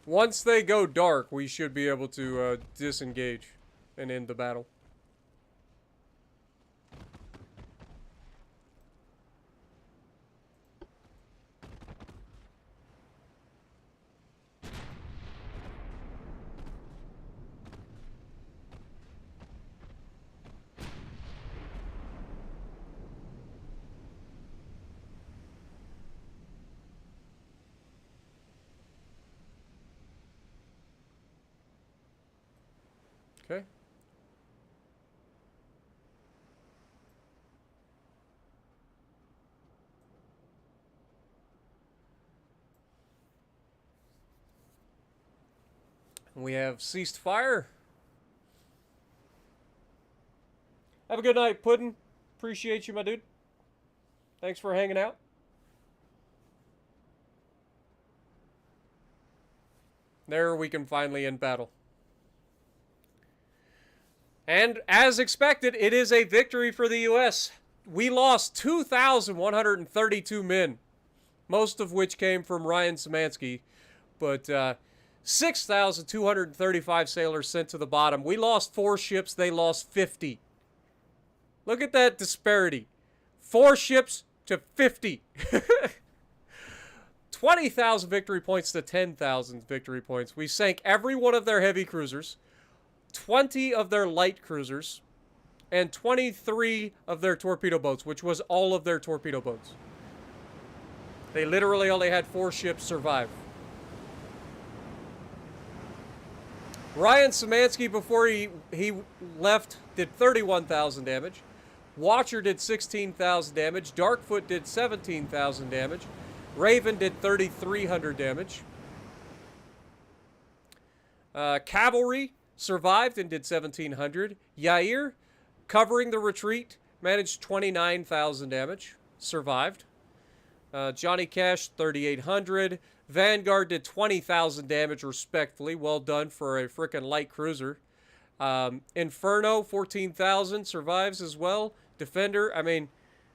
Once they go dark, we should be able to disengage and end the battle. Okay. We have ceased fire. Have a good night, Puddin'. Appreciate you, my dude. Thanks for hanging out. There we can finally end battle. And as expected, it is a victory for the U.S. We lost 2,132 men, most of which came from Ryan Szymanski, but 6,235 sailors sent to the bottom. We lost 4 ships, they lost 50. Look at that disparity. 4 ships to 50. 20,000 victory points to 10,000 victory points. We sank every one of their heavy cruisers, 20 of their light cruisers, and 23 of their torpedo boats, which was all of their torpedo boats. They literally only had 4 ships survive. Ryan Szymanski, before he left, did 31,000 damage. Watcher did 16,000 damage. Darkfoot did 17,000 damage. Raven did 3,300 damage. Cavalry survived and did 1,700. Yair, covering the retreat, managed 29,000 damage. Survived. Johnny Cash, 3,800. Vanguard did 20,000 damage respectfully. Well done for a frickin' light cruiser. Inferno, 14,000. Survives as well. Defender, I mean,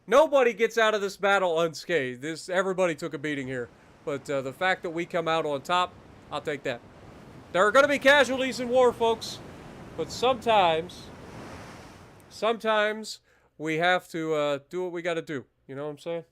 nobody gets out of this battle unscathed. Everybody took a beating here. But the fact that we come out on top, I'll take that. There are going to be casualties in war, folks. But sometimes we have to do what we got to do. You know what I'm saying?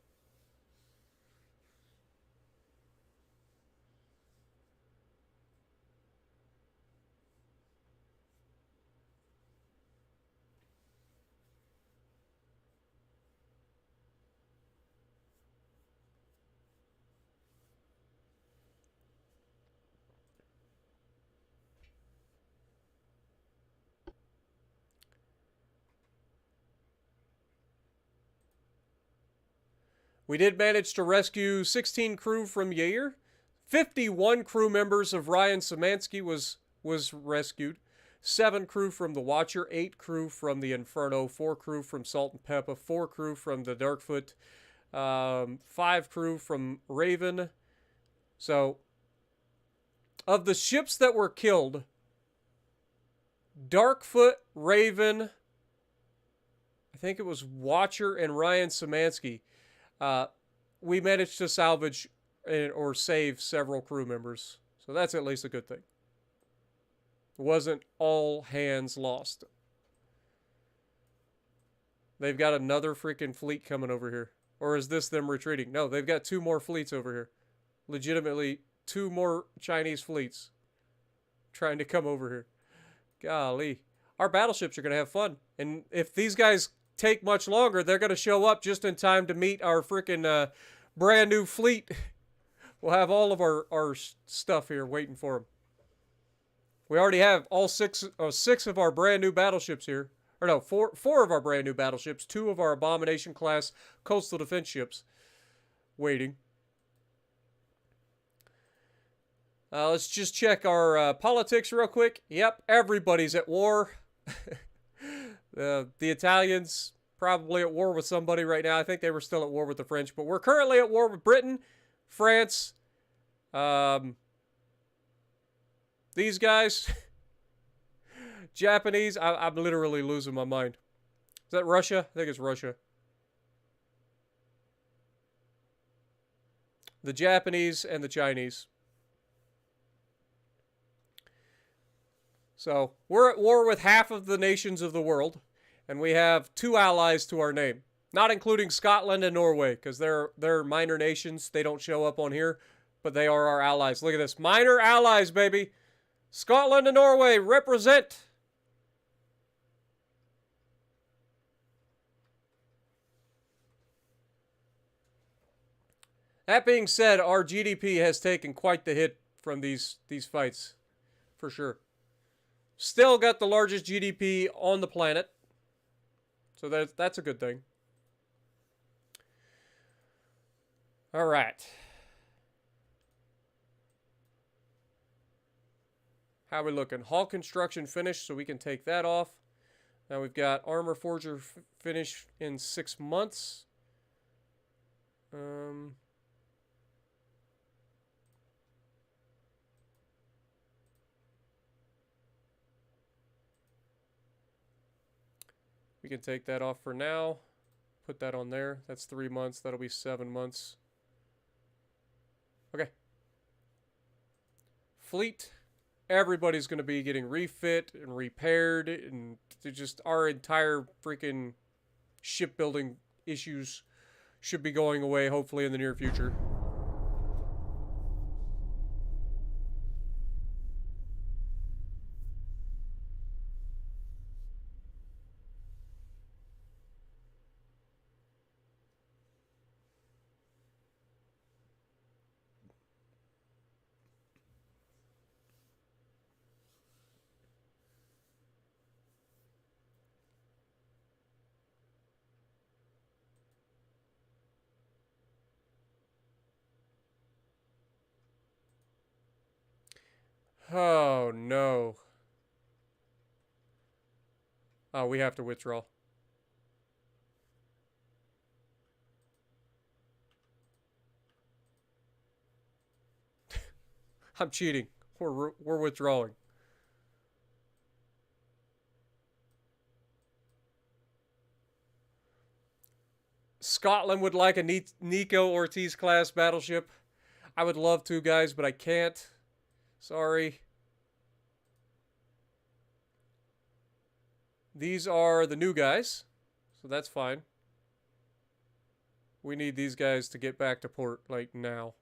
We did manage to rescue 16 crew from Yair. 51 crew members of Ryan Szymanski was rescued. 7 crew from the Watcher, 8 crew from the Inferno, 4 crew from Salt and Pepper, 4 crew from the Darkfoot, 5 crew from Raven. So, of the ships that were killed, Darkfoot, Raven, I think it was Watcher and Ryan Szymanski, we managed to salvage or save several crew members. So that's at least a good thing. It wasn't all hands lost. They've got another freaking fleet coming over here. Or is this them retreating? No, they've got 2 more fleets over here. Legitimately, 2 more Chinese fleets trying to come over here. Golly. Our battleships are going to have fun. And if these guys take much longer, they're going to show up just in time to meet our freaking brand new fleet. We'll have all of our stuff here waiting for them. We already have all 6 of our brand new battleships here. Or no, four of our brand new battleships, 2 of our Abomination class coastal defense ships waiting. Let's just check our politics real quick. Yep, everybody's at war. The Italians probably at war with somebody right now. I think they were still at war with the French, but we're currently at war with Britain, France, these guys. Japanese, I'm literally losing my mind. Is that Russia? I think it's Russia. The Japanese and the Chinese. So, we're at war with half of the nations of the world, and we have 2 allies to our name. Not including Scotland and Norway, because they're minor nations. They don't show up on here, but they are our allies. Look at this. Minor allies, baby. Scotland and Norway, represent. That being said, our GDP has taken quite the hit from these fights, for sure. Still got the largest GDP on the planet, so that's a good thing. All right. How are we looking? Hull construction finished, so we can take that off. Now we've got armor forger finish in 6 months. We can take that off for now. Put that on there. That's 3 months. That'll be 7 months. Okay. Fleet. Everybody's going to be getting refit and repaired. And just our entire freaking shipbuilding issues should be going away, hopefully, in the near future. Oh, no. Oh, we have to withdraw. I'm cheating. We're withdrawing. Scotland would like a Nico Ortiz class battleship. I would love to, guys, but I can't. Sorry. These are the new guys, so that's fine. We need these guys to get back to port, like, now.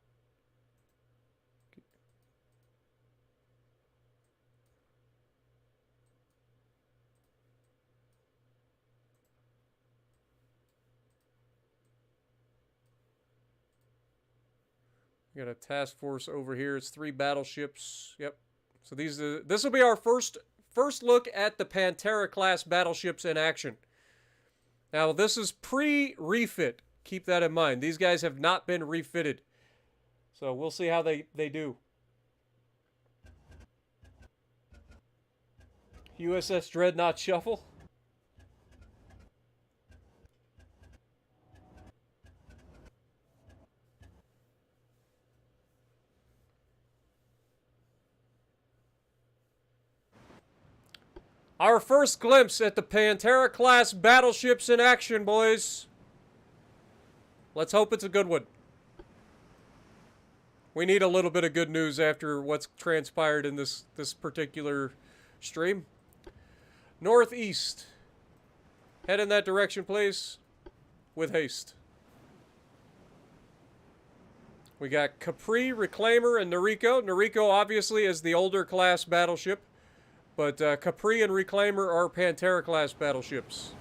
We got a task force over here. It's 3 battleships. Yep. So this will be our first look at the Pantera class battleships in action. Now this is pre-refit. Keep that in mind. These guys have not been refitted. So we'll see how they do. USS Dreadnought Shuffle. Our first glimpse at the Pantera-class battleships in action, boys. Let's hope it's a good one. We need a little bit of good news after what's transpired in this particular stream. Northeast. Head in that direction, please. With haste. We got Capri, Reclaimer, and Noriko. Noriko, obviously, is the older class battleship. But Capri and Reclaimer are Pantera-class battleships.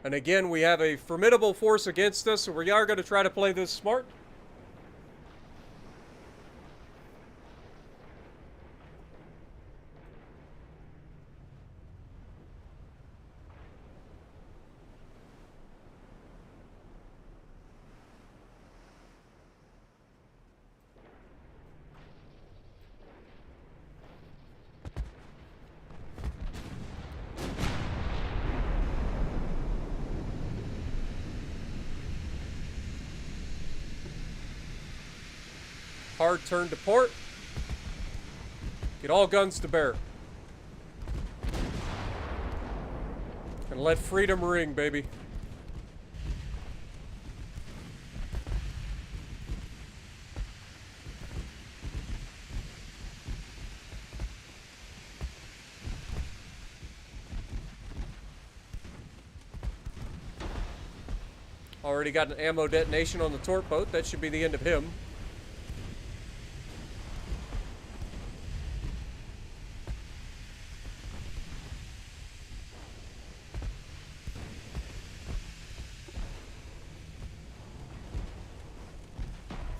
And again, we have a formidable force against us, so we are going to try to play this smart. Hard turn to port. Get all guns to bear. And let freedom ring, baby. Already got an ammo detonation on the torp boat. That should be the end of him.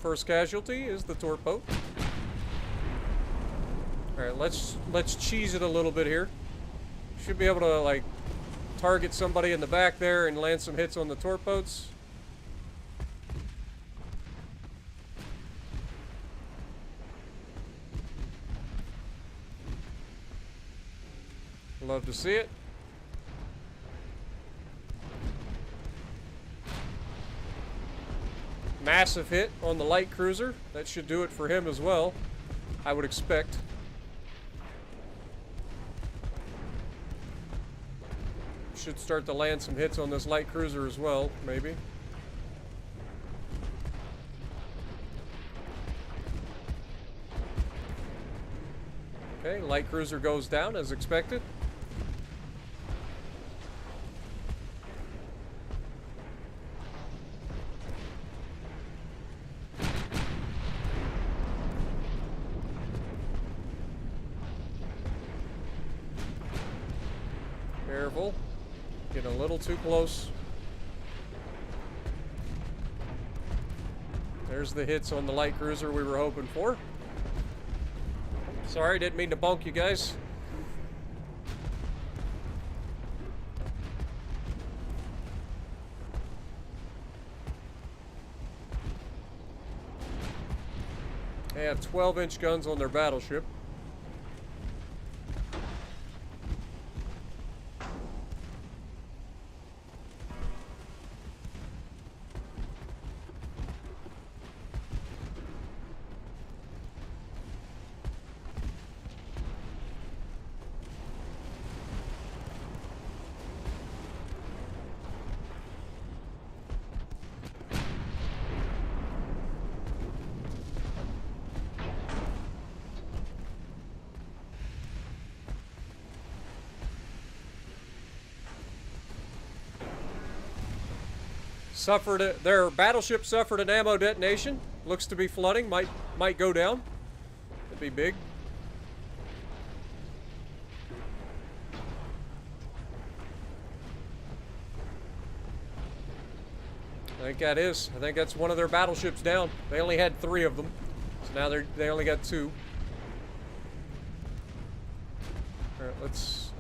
First casualty is the torp boat. Alright, let's cheese it a little bit here. Should be able to, like, target somebody in the back there and land some hits on the torp boats. Love to see it. Massive hit on the light cruiser. That should do it for him as well, I would expect. Should start to land some hits on this light cruiser as well, maybe. Okay, light cruiser goes down as expected. Careful. Getting a little too close. There's the hits on the light cruiser we were hoping for. Sorry, didn't mean to bonk you guys. They have 12-inch guns on their battleship. Their battleship suffered an ammo detonation. Looks to be flooding. Might go down. That'd be big. I think that is. I think that's one of their battleships down. They only had 3 of them, so now they only got 2. All right, let's.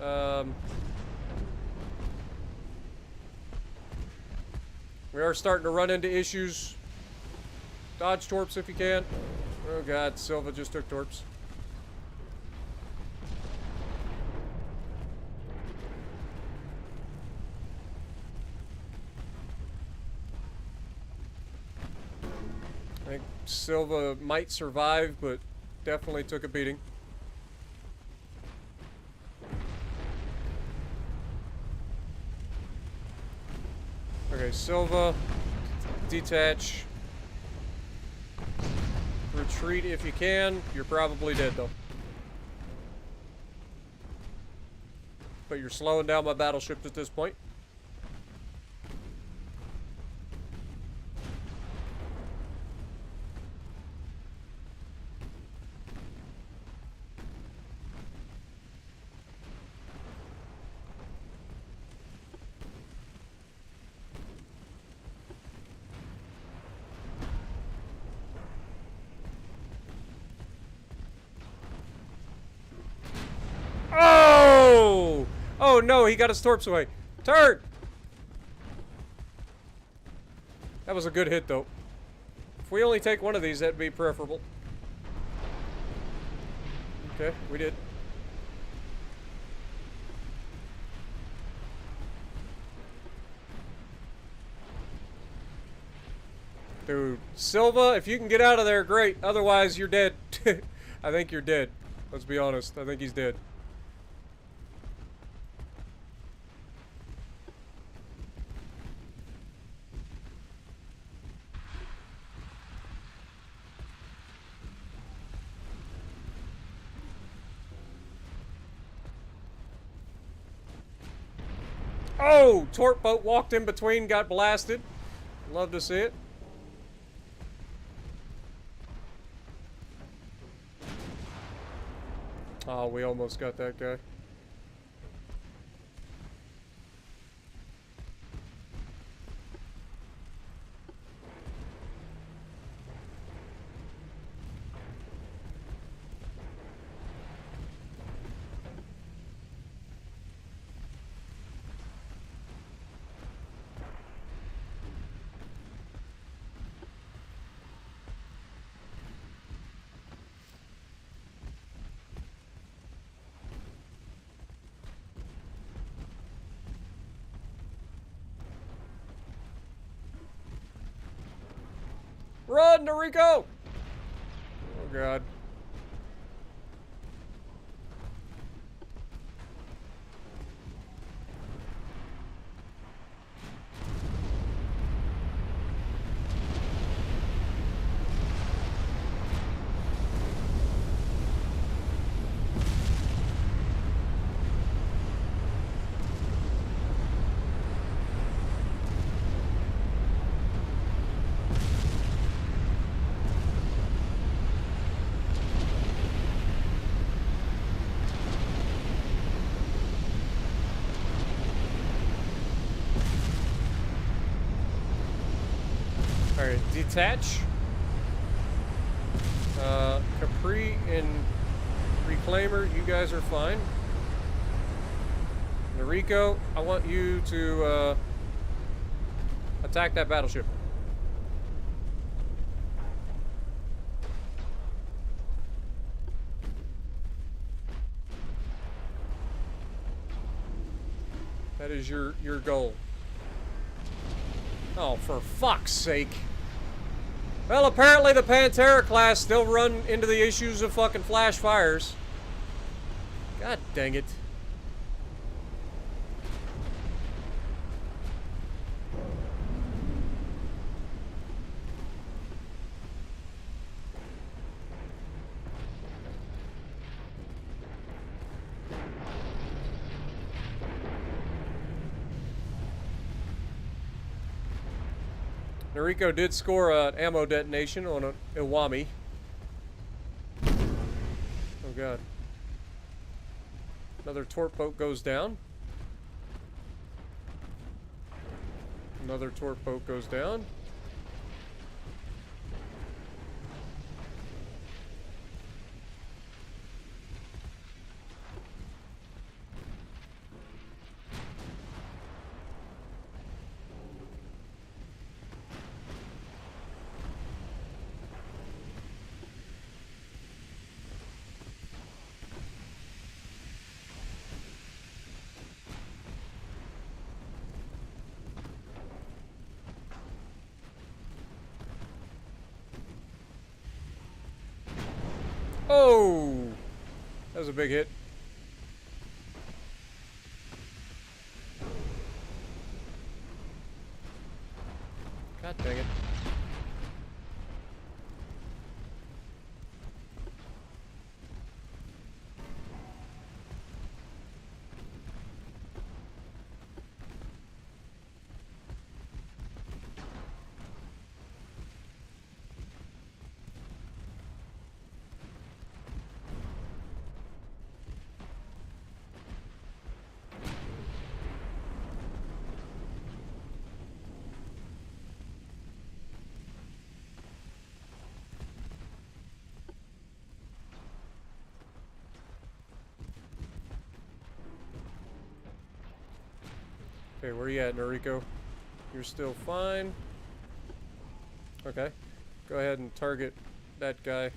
We are starting to run into issues. Dodge torps if you can. Oh god, Silva just took torps. Silva might survive, but definitely took a beating. Okay, Silva, detach. Retreat if you can. You're probably dead, though. But you're slowing down my battleships at this point. Oh! Oh no, he got his torps away. Turn! That was a good hit, though. If we only take one of these, that'd be preferable. Okay, we did. Dude, Silva, if you can get out of there, great. Otherwise, you're dead. I think you're dead. Let's be honest. I think he's dead. Oh! Torp boat walked in between, got blasted. Love to see it. Oh, we almost got that guy. Run, Noriko! Oh, God. Alright, detach. Capri and Reclaimer, you guys are fine. Noriko, I want you to attack that battleship. That is your goal. Oh, for fuck's sake. Well, apparently the Pantera class still run into the issues of fucking flash fires. God dang it. Noriko did score an ammo detonation on an Iwami. Oh god. Another torp boat goes down. Another torp boat goes down. Oh! That was a big hit. God dang it. Okay, where you at, Noriko? You're still fine. Okay. Go ahead and target that guy.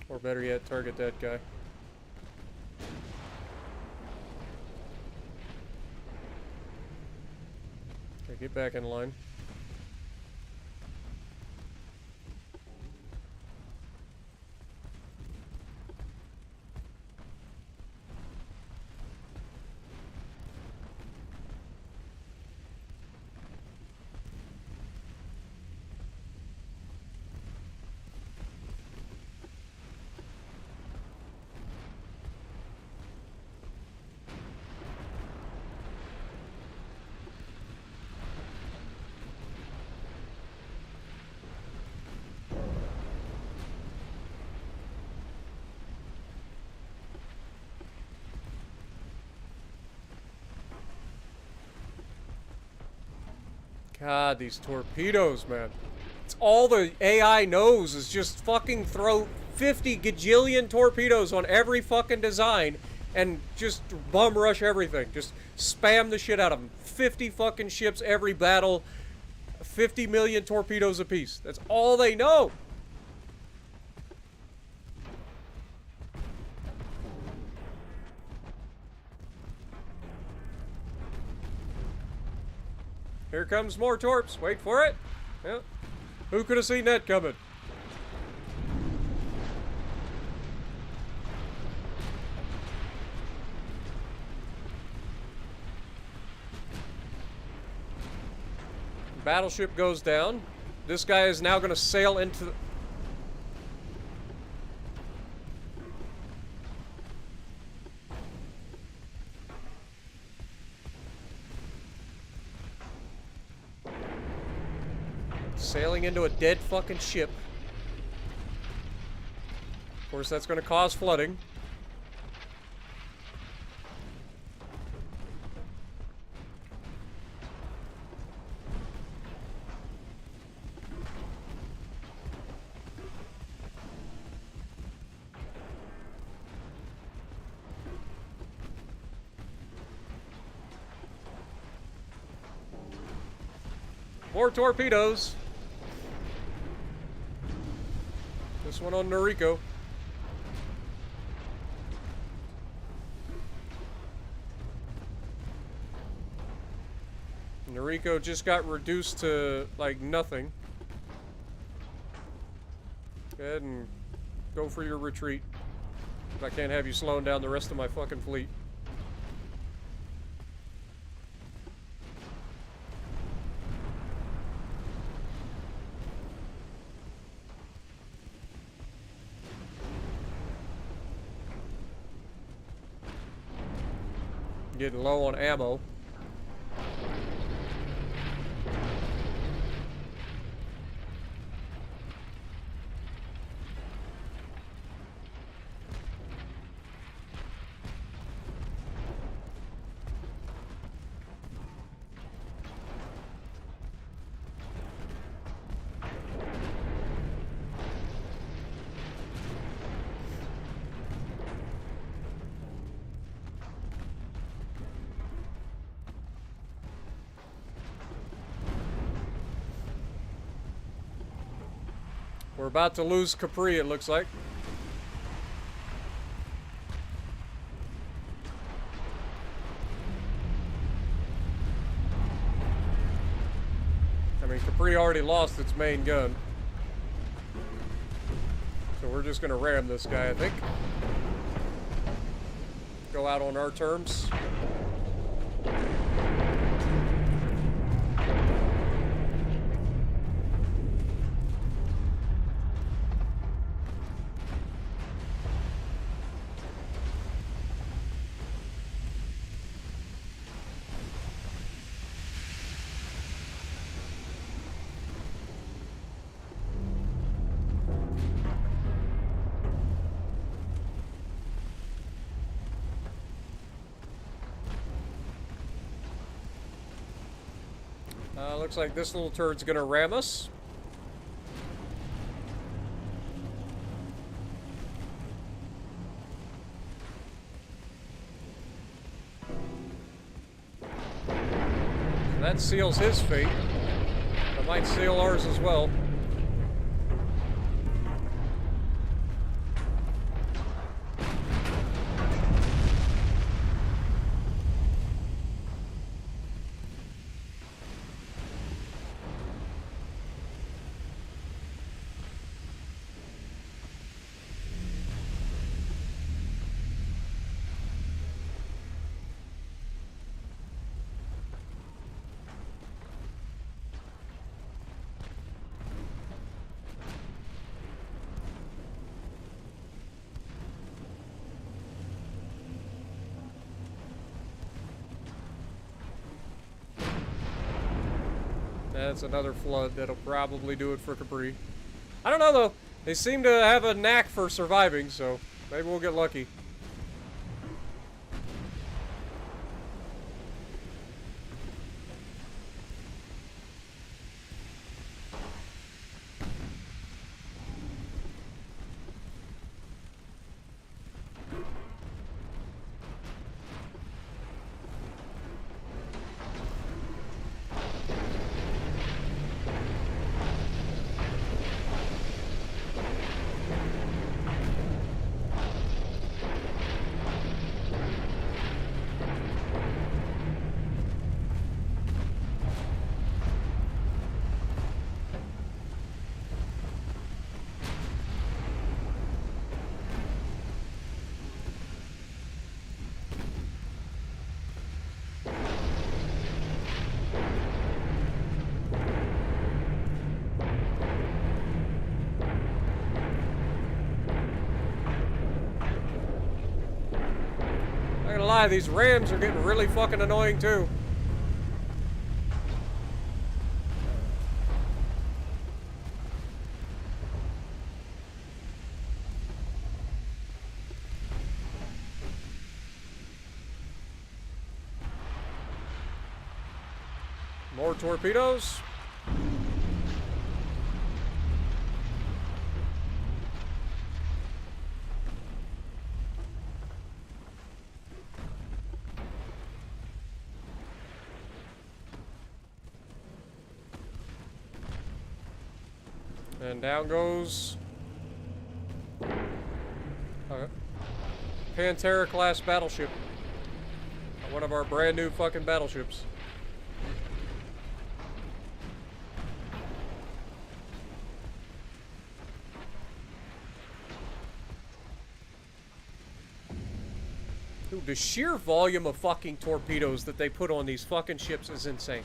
Or better yet, target that guy. Okay, get back in line. God, these torpedoes, man. It's all the AI knows is just fucking throw 50 gajillion torpedoes on every fucking design and just bum rush everything. Just spam the shit out of them. 50 fucking ships every battle. 50 million torpedoes apiece. That's all they know. Here comes more torps. Wait for it. Yeah. Who could have seen that coming? Battleship goes down. This guy is now going to sail into the... Sailing into a dead fucking ship. Of course, that's going to cause flooding. More torpedoes. This one on Noriko. Noriko just got reduced to, like, nothing. Go ahead and go for your retreat. I can't have you slowing down the rest of my fucking fleet. Getting low on ammo. We're about to lose Capri, it looks like. Capri already lost its main gun. So we're just gonna ram this guy, I think. Go out on our terms. Looks like this little turd's gonna ram us. That seals his fate. That might seal ours as well. That's another flood that'll probably do it for Capri. I don't know though. They seem to have a knack for surviving, so maybe we'll get lucky. Not gonna lie, these rams are getting really fucking annoying too. More torpedoes. And down goes a Pantera class battleship. One of our brand new fucking battleships. Dude, the sheer volume of fucking torpedoes that they put on these fucking ships is insane.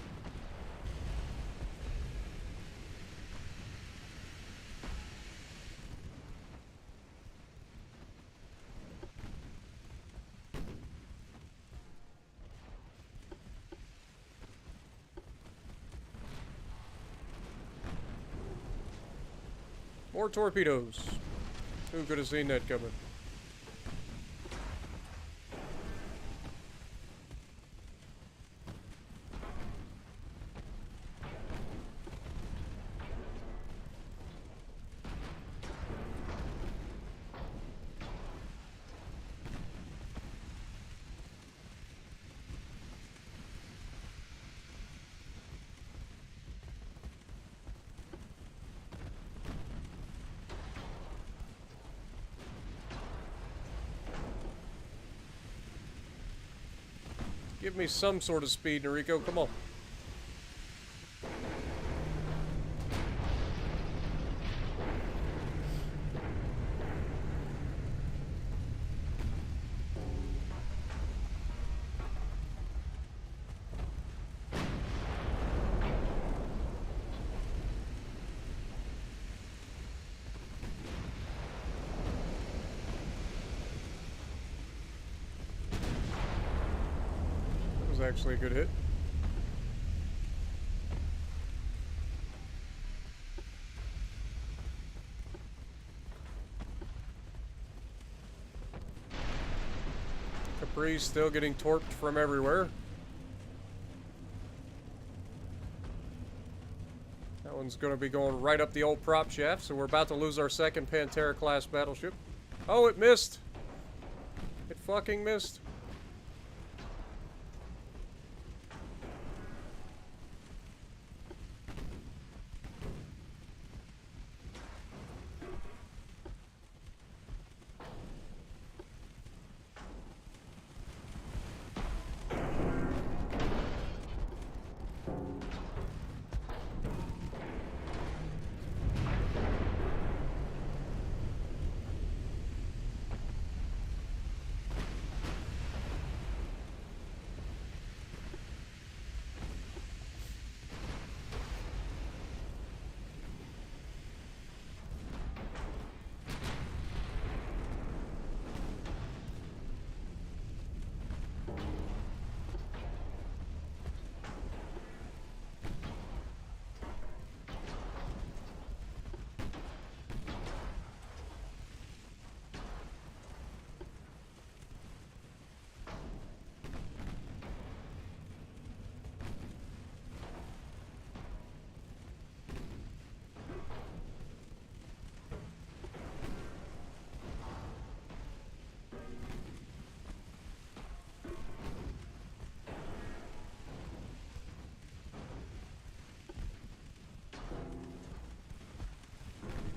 More torpedoes. Who could have seen that coming? Give me some sort of speed, Noriko. Come on. actually a good hit. Capri's still getting torped from everywhere. That one's going to be going right up the old prop shaft, so we're about to lose our second Pantera-class battleship. Oh, it missed! It fucking missed.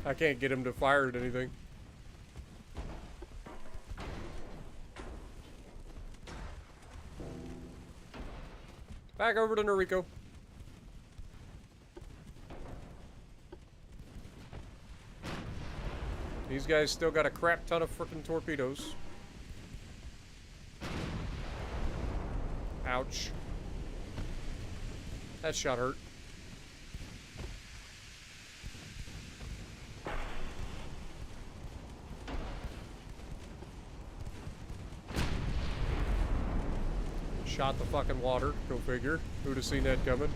I can't get him to fire at anything. Back over to Noriko. These guys still got a crap ton of frickin' torpedoes. Ouch. That shot hurt. Shot the fucking water. Go figure. Who'd have seen that coming?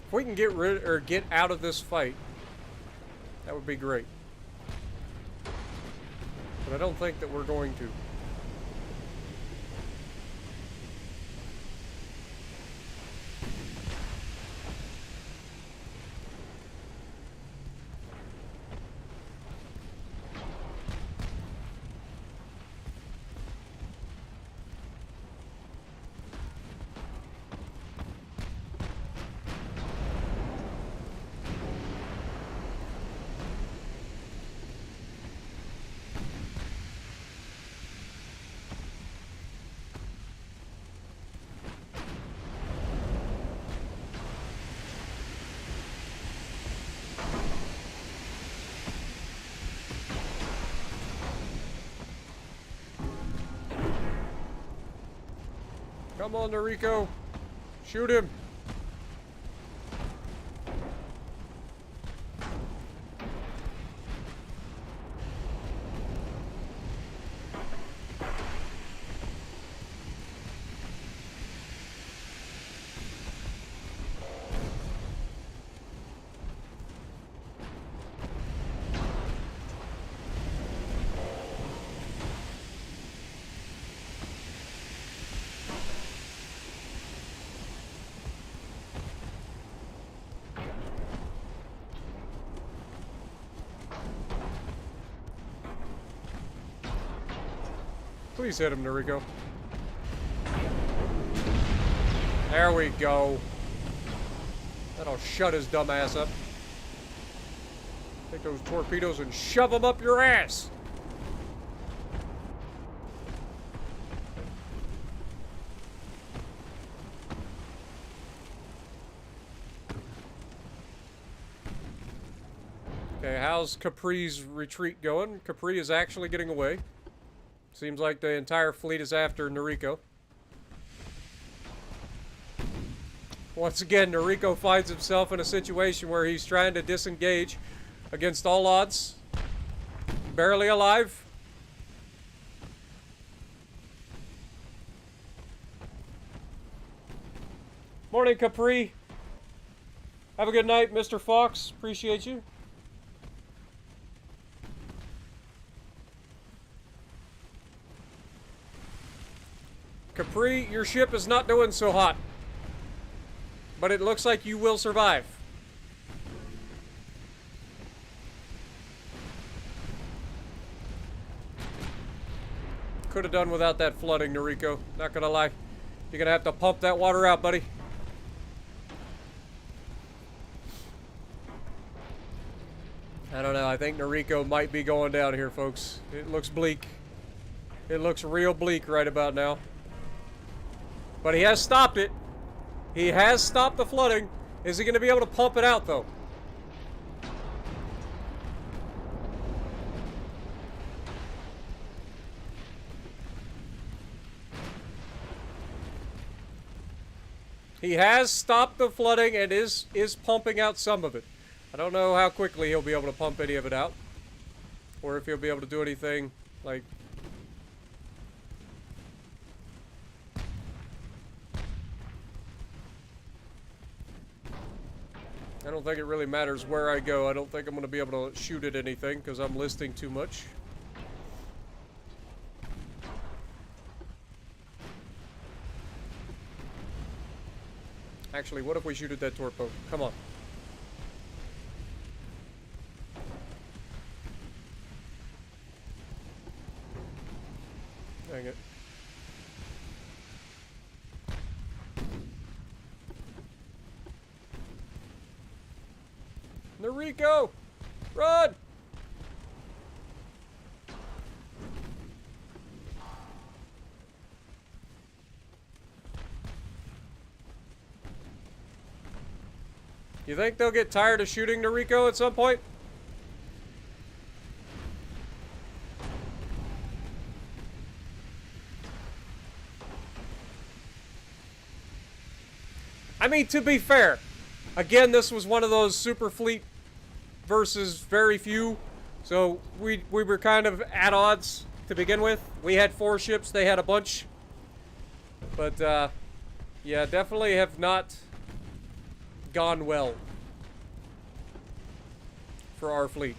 If we can get rid or get out of this fight, that would be great. But I don't think that we're going to. Come on, Noriko. Shoot him. Please hit him, Noriko. There we go. That'll shut his dumb ass up. Take those torpedoes and shove them up your ass. Okay, how's Capri's retreat going? Capri is actually getting away. Seems like the entire fleet is after Noriko. Once again, Noriko finds himself in a situation where he's trying to disengage against all odds. Barely alive. Morning, Capri. Have a good night, Mr. Fox. Appreciate you. Capri, your ship is not doing so hot. But it looks like you will survive. Could have done without that flooding, Noriko. Not gonna lie. You're gonna have to pump that water out, buddy. I don't know. I think Noriko might be going down here, folks. It looks bleak. It looks real bleak right about now. But he has stopped it. He has stopped the flooding. Is he going to be able to pump it out, though? He has stopped the flooding and is pumping out some of it. I don't know how quickly he'll be able to pump any of it out. Or if he'll be able to do anything like... I don't think it really matters where I go. I don't think I'm going to be able to shoot at anything because I'm listing too much. Actually, what if we shoot at that torpedo? Come on. Dang it. Noriko! Run! You think they'll get tired of shooting Noriko at some point? I mean, to be fair, again, this was one of those super fleet versus very few, so we were kind of at odds to begin with. We had 4 ships, they had a bunch. But, yeah, definitely have not gone well for our fleet.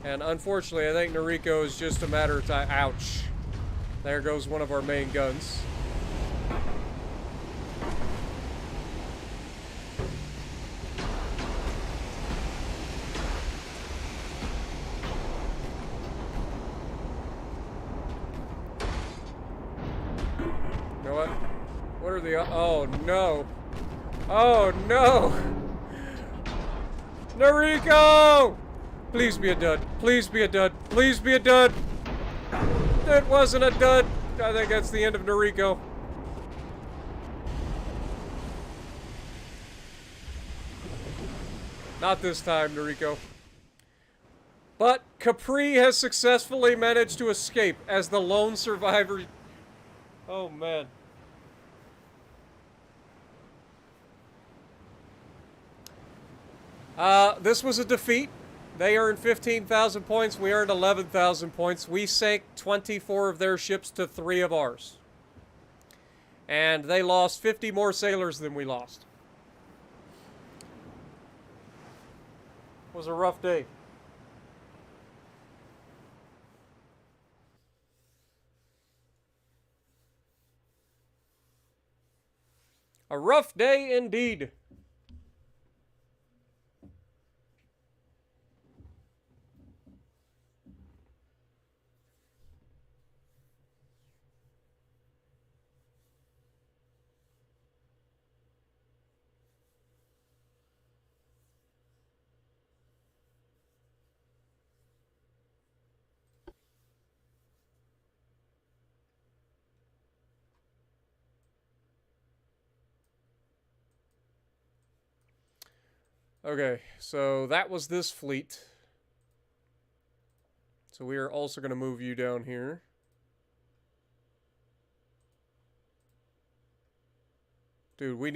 And unfortunately, I think Noriko is just a matter of time. Ouch. There goes one of our main guns. You know what? What are the... Oh, no. Oh, no! Noriko! Please be a dud. Please be a dud. Please be a dud. It wasn't a dud. I think that's the end of Noriko. Not this time, Noriko. But Capri has successfully managed to escape as the lone survivor. Oh, man. This was a defeat. They earned 15,000 points. We earned 11,000 points. We sank 24 of their ships to 3 of ours. And they lost 50 more sailors than we lost. It was a rough day. A rough day indeed. Okay, so that was this fleet. So we are also going to move you down here. Dude, we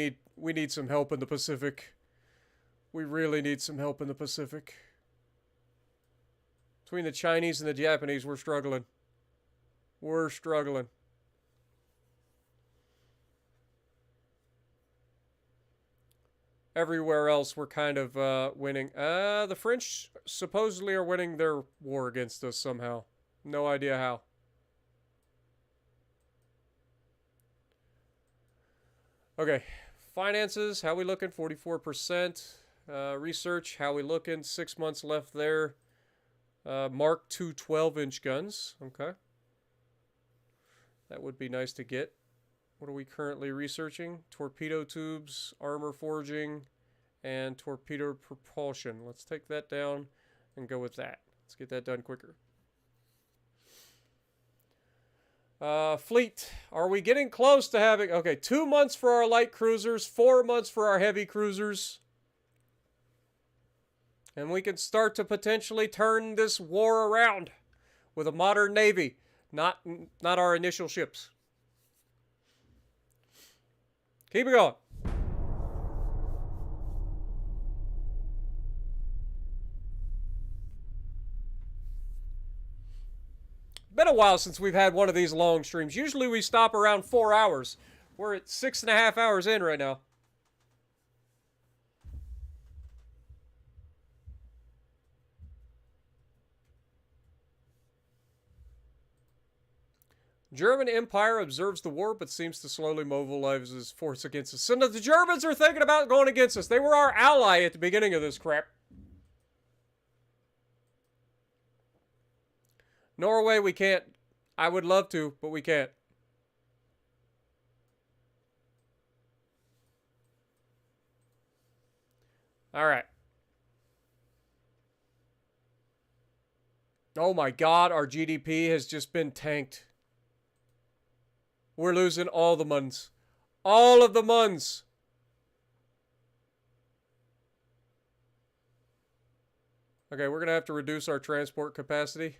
need some help in the Pacific. We really need some help in the Pacific. Between the Chinese and the Japanese, we're struggling. We're struggling. Everywhere else, we're kind of winning. The French supposedly are winning their war against us somehow. No idea how. Okay, finances, how we looking? 44%. Research, how we looking? 6 months left there. Mark II 12-inch guns. Okay. That would be nice to get. What are we currently researching? Torpedo tubes, armor forging, and torpedo propulsion. Let's take that down and go with that. Let's get that done quicker. Fleet. Are we getting close to having... Okay, 2 months for our light cruisers, 4 months for our heavy cruisers. And we can start to potentially turn this war around with a modern navy. Not our initial ships. Keep it going. Been a while since we've had one of these long streams. Usually we stop around 4 hours. We're at 6.5 hours in right now. German Empire observes the war, but seems to slowly mobilize his force against us. So the Germans are thinking about going against us. They were our ally at the beginning of this crap. Norway, we can't. I would love to, but we can't. All right. Oh my God, our GDP has just been tanked. We're losing all the muns. All of the muns. Okay, we're going to have to reduce our transport capacity.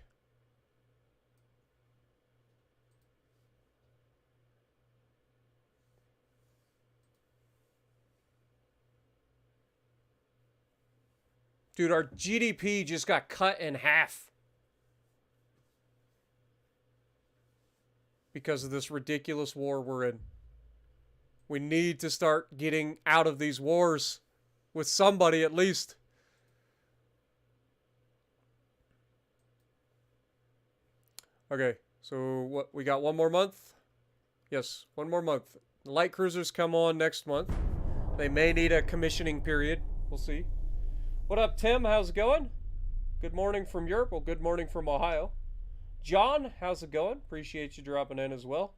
Dude, our GDP just got cut in half. Because of this ridiculous war we're in. We need to start getting out of these wars with somebody at least. Okay, so what, we got 1 more month? Yes, 1 more month. The light cruisers come on next month. They may need a commissioning period. We'll see. What up, Tim? How's it going? Good morning from Europe. Well, good morning from Ohio. John, how's it going? Appreciate you dropping in as well.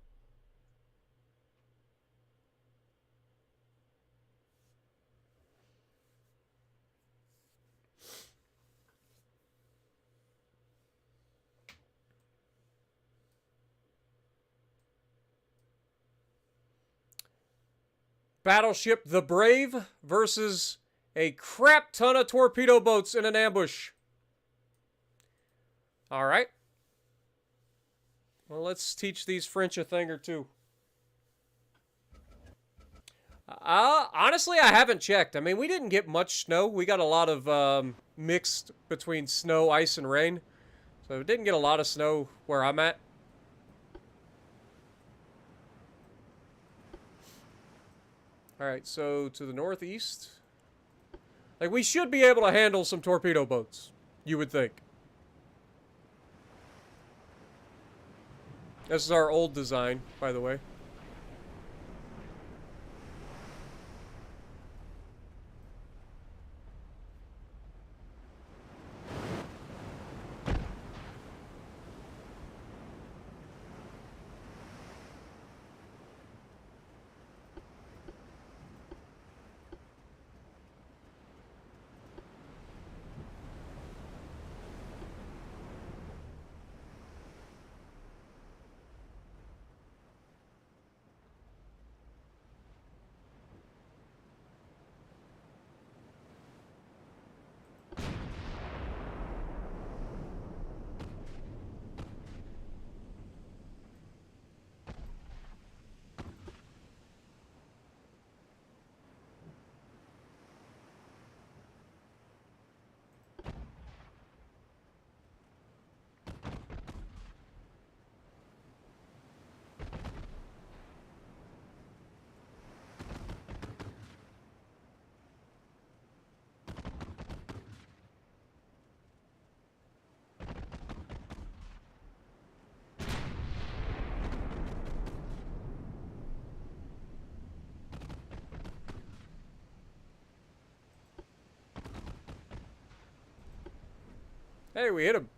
Battleship The Brave versus a crap ton of torpedo boats in an ambush. All right. Well, let's teach these French a thing or two. Honestly, I haven't checked. I mean, we didn't get much snow. We got a lot of mixed between snow, ice, and rain. So we didn't get a lot of snow where I'm at. All right, so to the northeast. Like, we should be able to handle some torpedo boats, you would think. This is our old design, by the way. Hey, we hit him.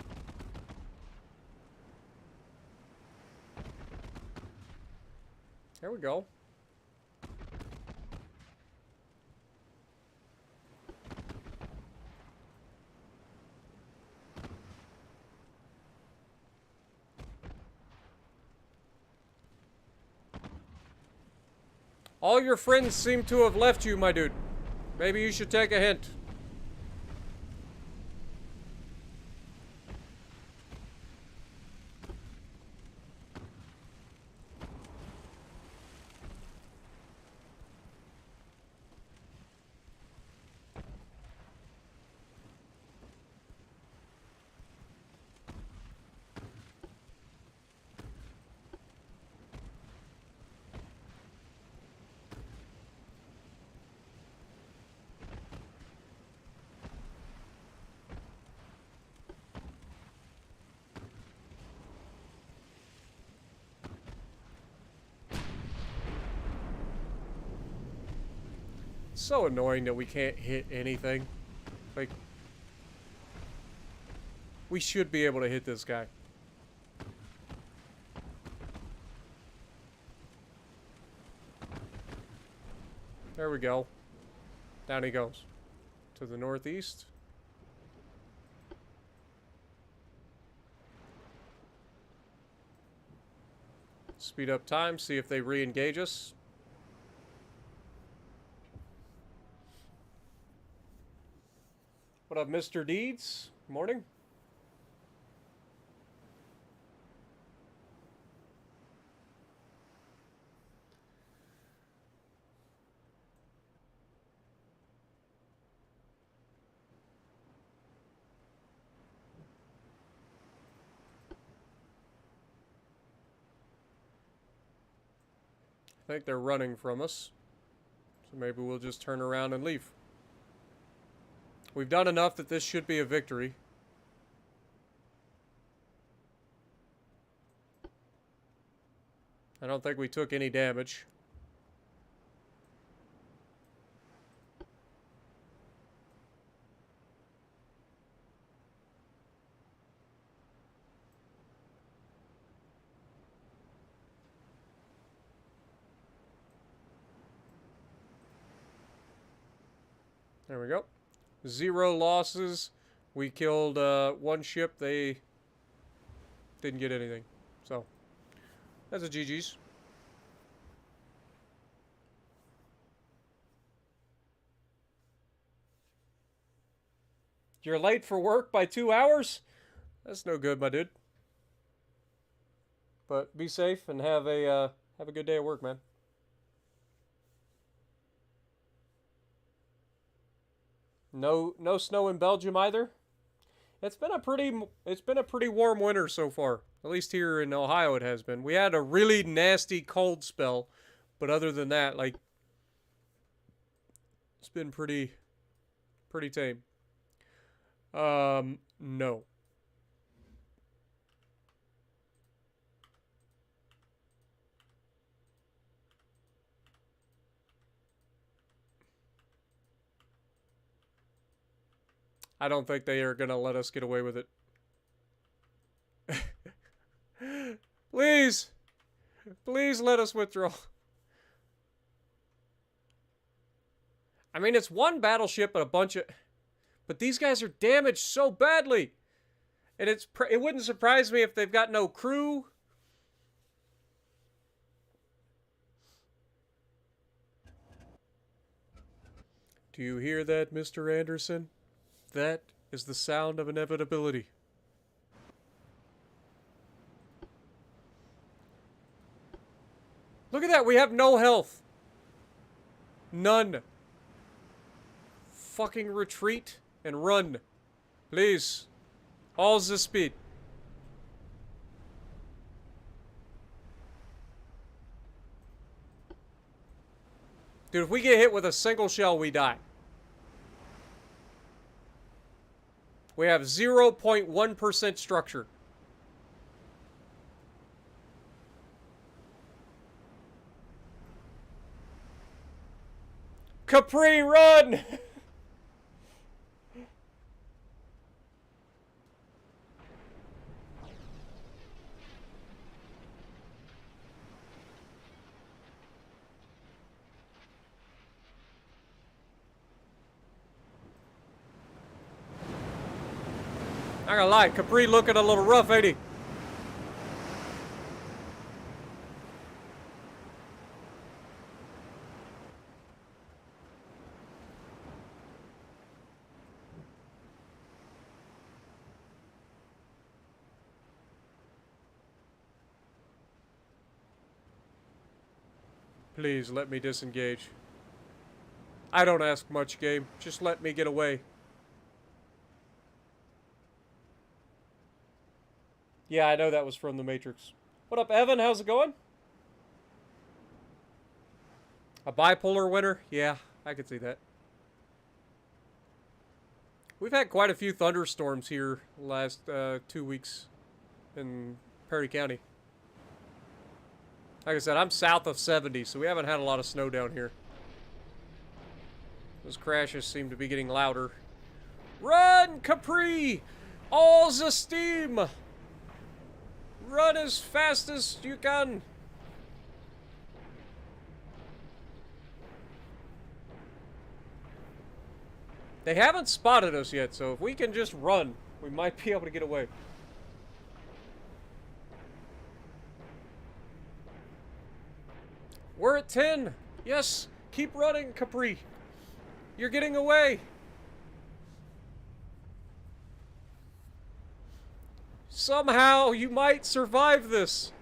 There we go. All your friends seem to have left you, my dude. Maybe you should take a hint. So annoying that we can't hit anything. Like, we should be able to hit this guy. There we go. Down he goes. To the northeast. Speed up time, see if they re-engage us. What up, Mr. Deeds? Morning. I think they're running from us. So maybe we'll just turn around and leave. We've done enough that this should be a victory. I don't think we took any damage. There we go. 0 losses. We killed one ship. They didn't get anything. So, that's a GG's. You're late for work by 2 hours? That's no good, my dude. But be safe and have a good day at work, man. No snow in Belgium either. It's been a pretty warm winter so far. At least here in Ohio it has been. We had a really nasty cold spell, but other than that, like, it's been pretty tame. No. I don't think they are gonna let us get away with it. Please! Please let us withdraw. I mean, it's one battleship and a bunch of... But these guys are damaged so badly! And it wouldn't surprise me if they've got no crew. Do you hear that, Mr. Anderson? That is the sound of inevitability. Look at that, we have no health. None. Fucking retreat and run. Please. All the speed. Dude, if we get hit with a single shell, we die. We have 0.1% structure. Capri, run! Not gonna lie, Capri looking a little rough, ain't he? Please let me disengage. I don't ask much, game. Just let me get away. Yeah, I know that was from The Matrix. What up, Evan? How's it going? A bipolar winter? Yeah, I could see that. We've had quite a few thunderstorms here last 2 weeks in Perry County. Like I said, I'm south of 70, so we haven't had a lot of snow down here. Those crashes seem to be getting louder. Run, Capri! All the steam! Run as fast as you can! They haven't spotted us yet, so if we can just run, we might be able to get away. We're at 10! Yes! Keep running, Capri! You're getting away! Somehow, you might survive this!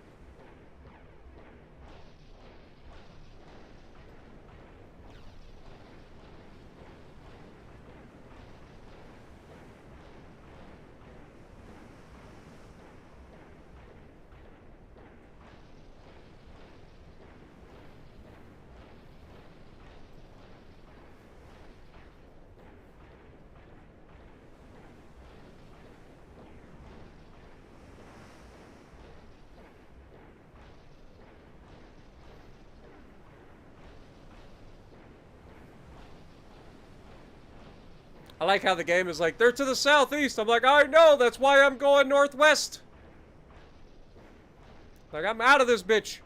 I like how the game is like, they're to the southeast. I'm like, I know, that's why I'm going northwest. Like, I'm out of this bitch.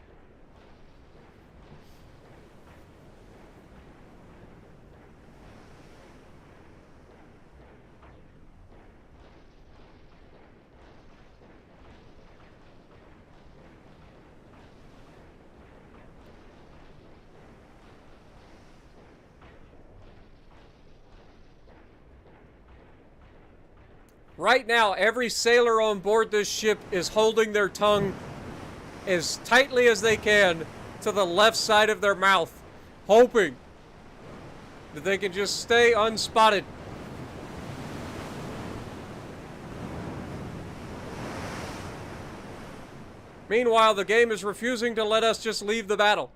Right now, every sailor on board this ship is holding their tongue as tightly as they can to the left side of their mouth, hoping that they can just stay unspotted. Meanwhile, the game is refusing to let us just leave the battle.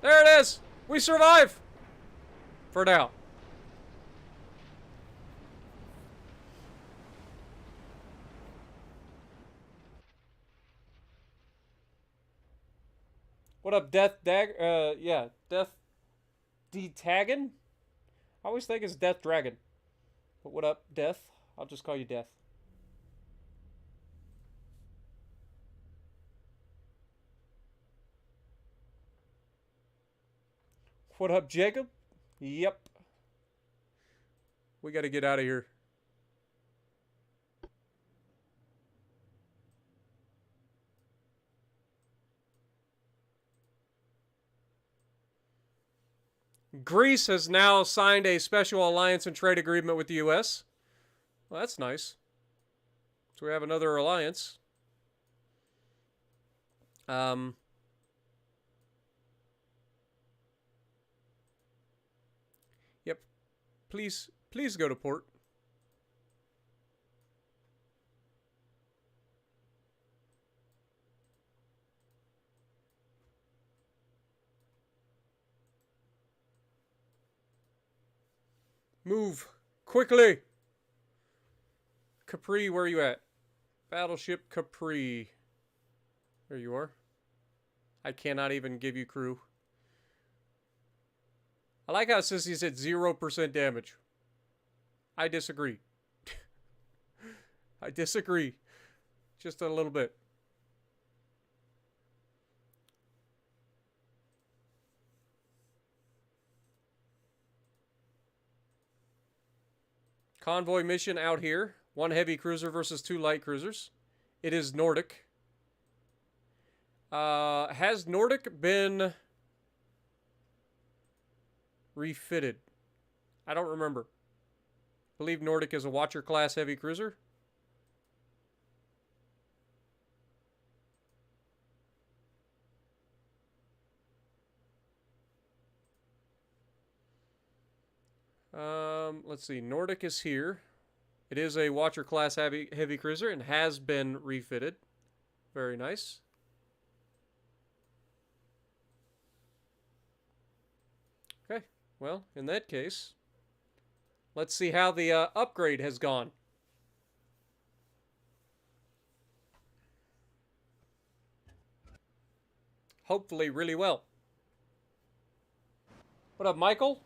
There it is! We survive! For now. What up, Death yeah, Death D-Taggin? I always think it's Death Dragon. But what up, Death? I'll just call you Death. What up, Jacob? Yep. We gotta get out of here. Greece has now signed a special alliance and trade agreement with the U.S. Well, that's nice. So we have another alliance. Yep. Please go to port. Move. Quickly. Capri, where are you at? Battleship Capri. There you are. I cannot even give you crew. I like how it says he's at 0% damage. I disagree. I disagree. Just a little bit. Convoy mission out here. 1 heavy cruiser versus 2 light cruisers. It is Nordic. Has Nordic been refitted? I don't remember. I believe Nordic is a Watcher class heavy cruiser. Let's see. Nordic is here. It is a Watcher class heavy cruiser and has been refitted. Very nice. Okay. Well, in that case, let's see how the upgrade has gone. Hopefully really well. What up, Michael?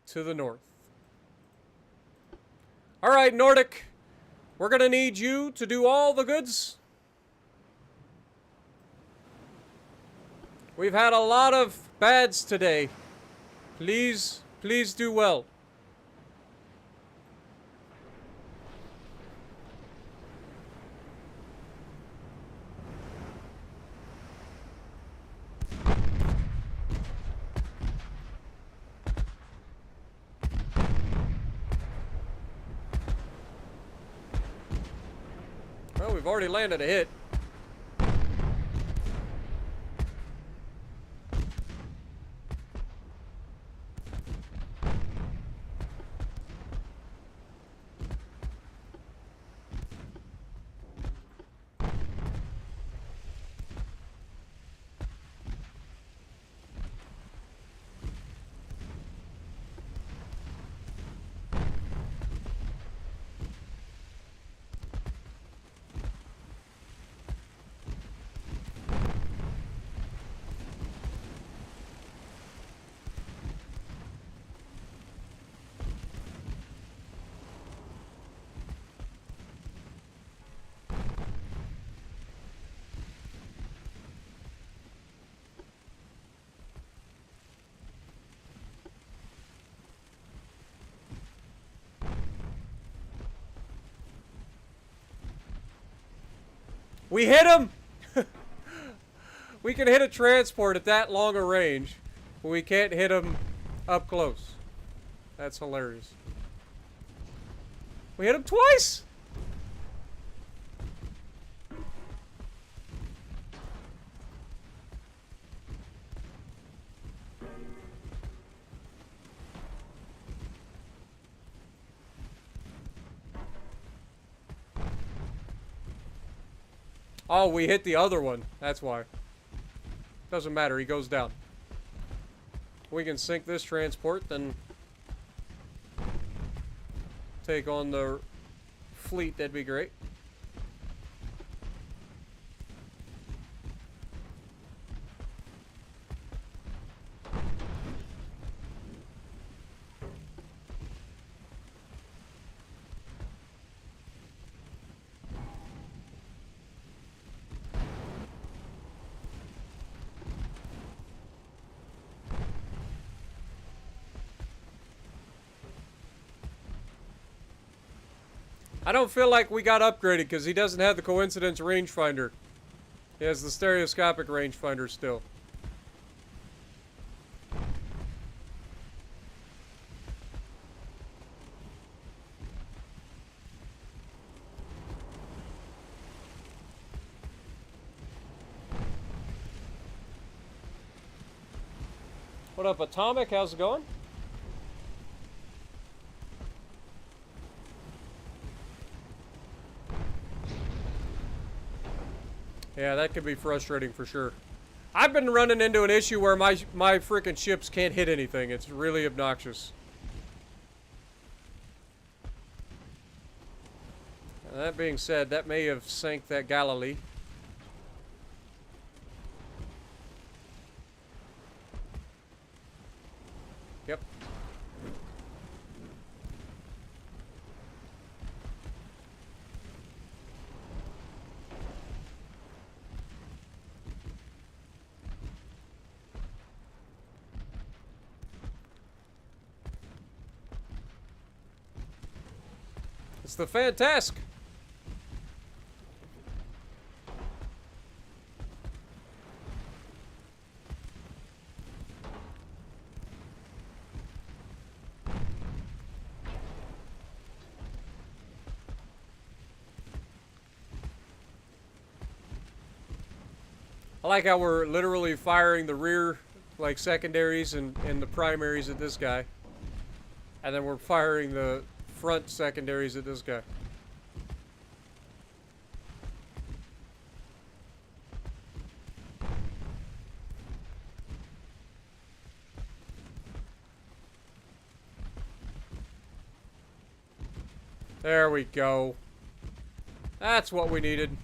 To the north. All right, Nordic. We're going to need you to do all the goods. We've had a lot of bads today. Please do well. Well, we've already landed a hit. We hit him! We can hit a transport at that long a range, but we can't hit him up close. That's hilarious. We hit him twice! Oh, we hit the other one. That's why. Doesn't matter. He goes down. We can sink this transport, then take on the fleet. That'd be great. I don't feel like we got upgraded because he doesn't have the coincidence rangefinder. He has the stereoscopic rangefinder still. What up, Atomic? How's it going? Yeah, that could be frustrating for sure. I've been running into an issue where my freaking ships can't hit anything. It's really obnoxious. And that being said, that may have sank that Galilee. Yep. It's the Fantask. I like how we're literally firing the rear, like, secondaries and the primaries at this guy. And then we're firing the front secondaries at this guy. There we go. That's what we needed.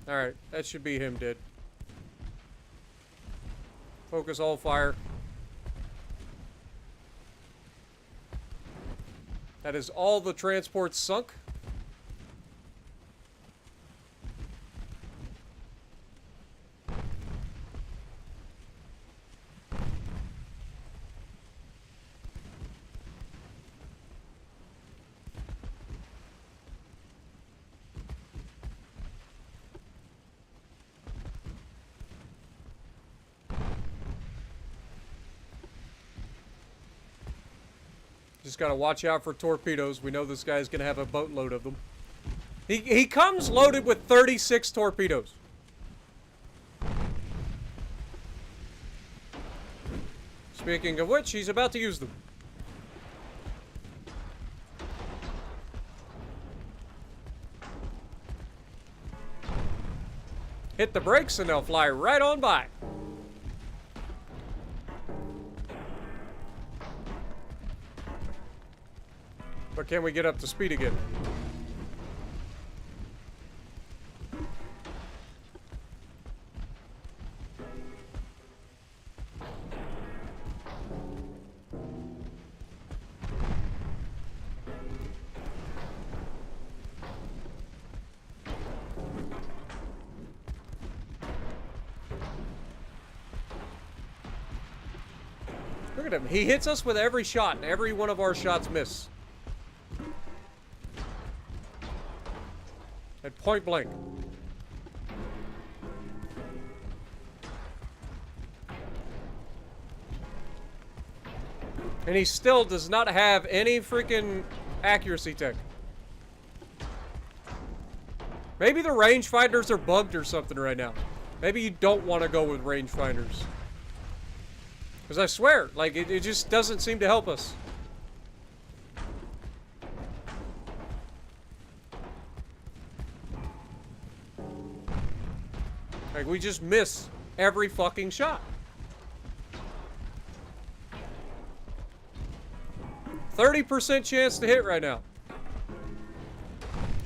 Alright, that should be him dead. Focus all fire. That is all the transports sunk. Just gotta watch out for torpedoes. We know this guy's gonna have a boatload of them. He comes loaded with 36 torpedoes. Speaking of which, he's about to use them. Hit the brakes and they'll fly right on by. But can we get up to speed again? Look at him. He hits us with every shot, and every one of our shots miss. At point blank. And he still does not have any freaking accuracy tech. Maybe the rangefinders are bugged or something right now. Maybe you don't want to go with rangefinders. Because I swear, like, it just doesn't seem to help us. Like, we just miss every fucking shot. 30% chance to hit right now.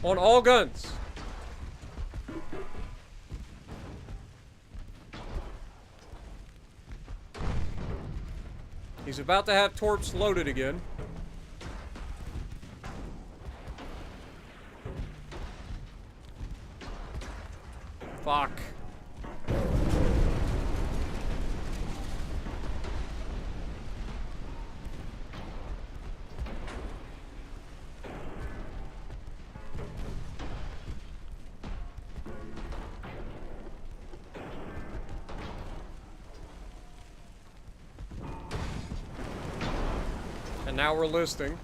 On all guns. He's about to have torps loaded again. Fuck. And now we're listing.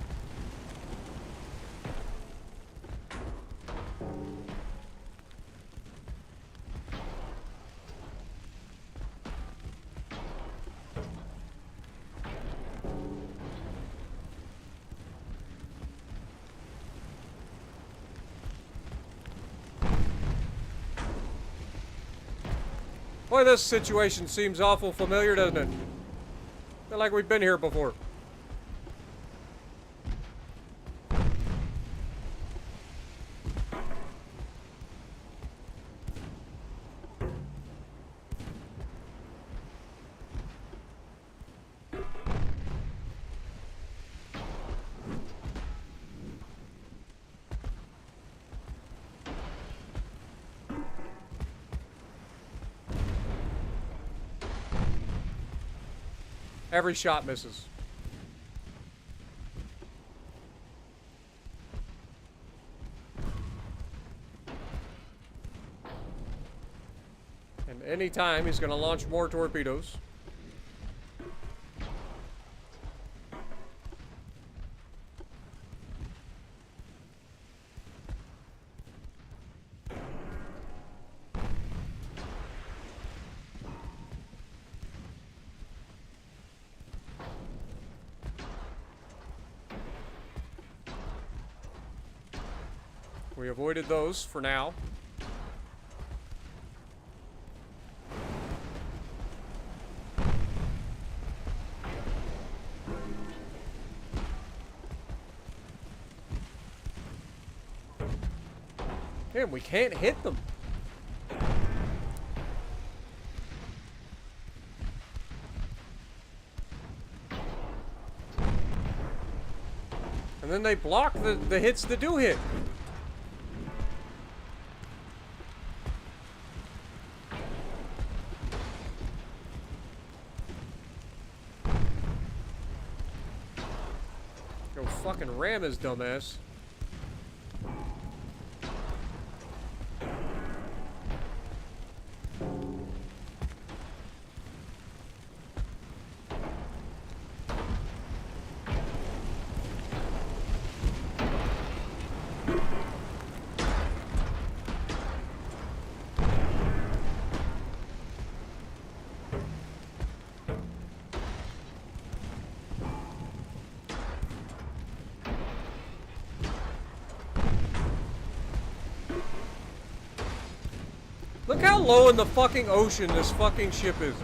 Boy, this situation seems awful familiar, doesn't it? Feel like we've been here before. Every shot misses. And anytime he's going to launch more torpedoes. We avoided those for now. Damn, we can't hit them. And then they block the hits that do hit. Go fucking ram his dumbass. Look how low in the fucking ocean this fucking ship is.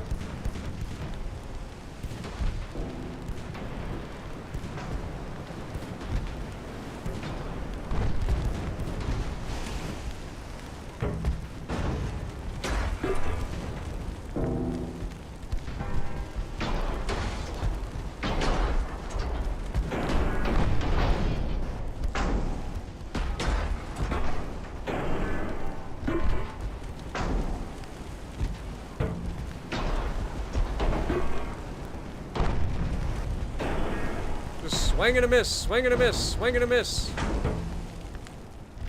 Swing and a miss, swing and a miss, swing and a miss.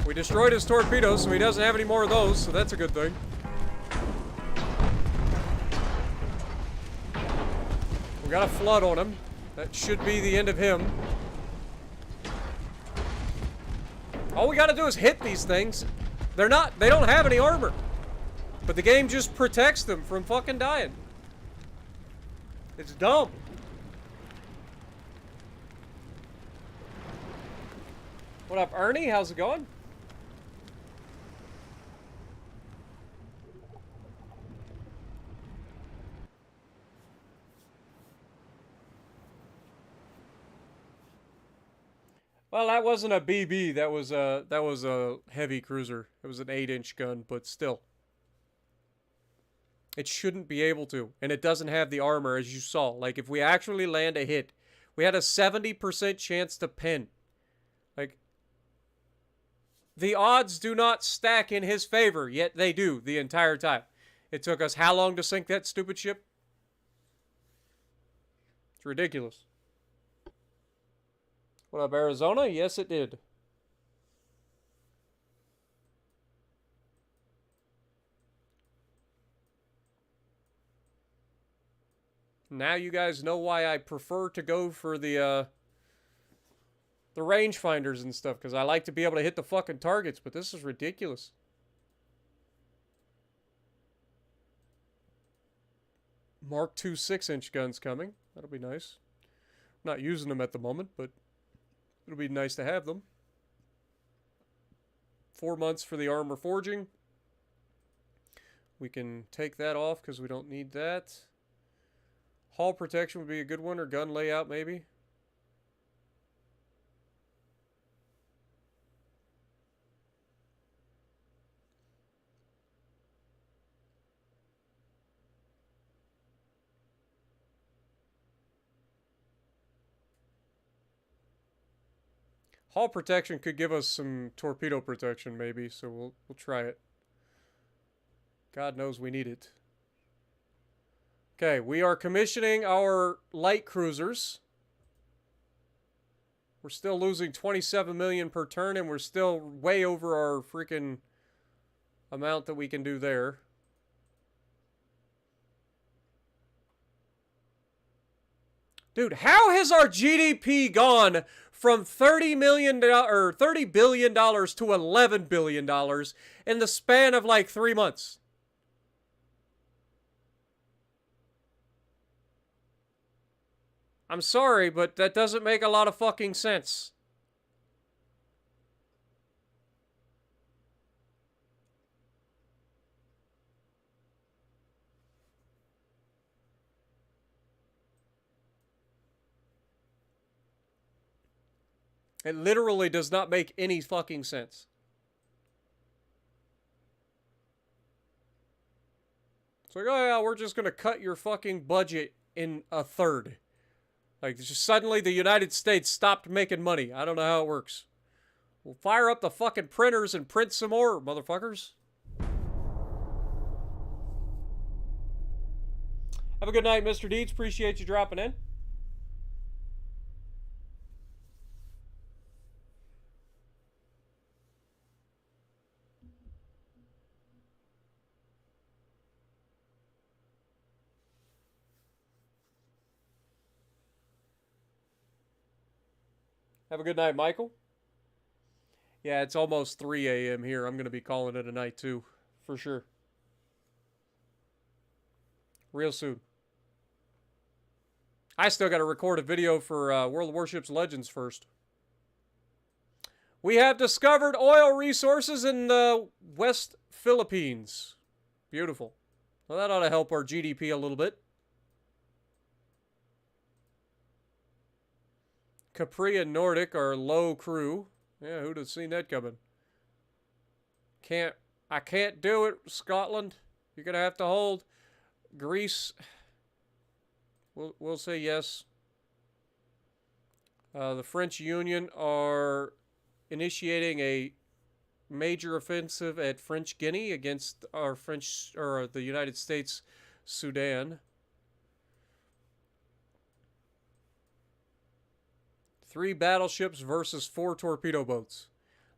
We destroyed his torpedoes, so he doesn't have any more of those, so that's a good thing. We got a flood on him. That should be the end of him. All we gotta do is hit these things. They don't have any armor. But the game just protects them from fucking dying. It's dumb. What up, Ernie? How's it going? Well, that wasn't a BB. That was a heavy cruiser. It was an 8-inch gun, but still. It shouldn't be able to, and it doesn't have the armor, as you saw. Like, if we actually land a hit, we had a 70% chance to pin. Like, the odds do not stack in his favor, yet they do the entire time. It took us how long to sink that stupid ship? It's ridiculous. What up, Arizona? Yes, it did. Now you guys know why I prefer to go for the rangefinders and stuff, because I like to be able to hit the fucking targets, but this is ridiculous. Mark II 6-inch guns coming. That'll be nice. I'm not using them at the moment, but it'll be nice to have them. 4 months for the armor forging. We can take that off because we don't need that. Hull protection would be a good one, or gun layout maybe. Hull protection could give us some torpedo protection, maybe, so we'll try it. God knows we need it. Okay, we are commissioning our light cruisers. We're still losing 27 million per turn, and we're still way over our freaking amount that we can do there. Dude, how has our GDP gone from $30 billion to $11 billion in the span of like 3 months? I'm sorry, but that doesn't make a lot of fucking sense. It literally does not make any fucking sense. It's like, oh yeah, we're just gonna cut your fucking budget in a third. Like, just suddenly the United States stopped making money. I don't know how it works. We'll fire up the fucking printers and print some more, motherfuckers. Have a good night, Mr. Deeds. Appreciate you dropping in. Have a good night, Michael. Yeah, it's almost 3 a.m. here. I'm going to be calling it a night, too. For sure. Real soon. I still got to record a video for World of Warships Legends first. We have discovered oil resources in the West Philippines. Beautiful. Well, that ought to help our GDP a little bit. Capri and Nordic are low crew. Yeah, who'd have seen that coming? I can't do it, Scotland. You're gonna have to hold. Greece. We'll say yes. The French Union are initiating a major offensive at French Guinea against the United States Sudan. 3 battleships versus 4 torpedo boats.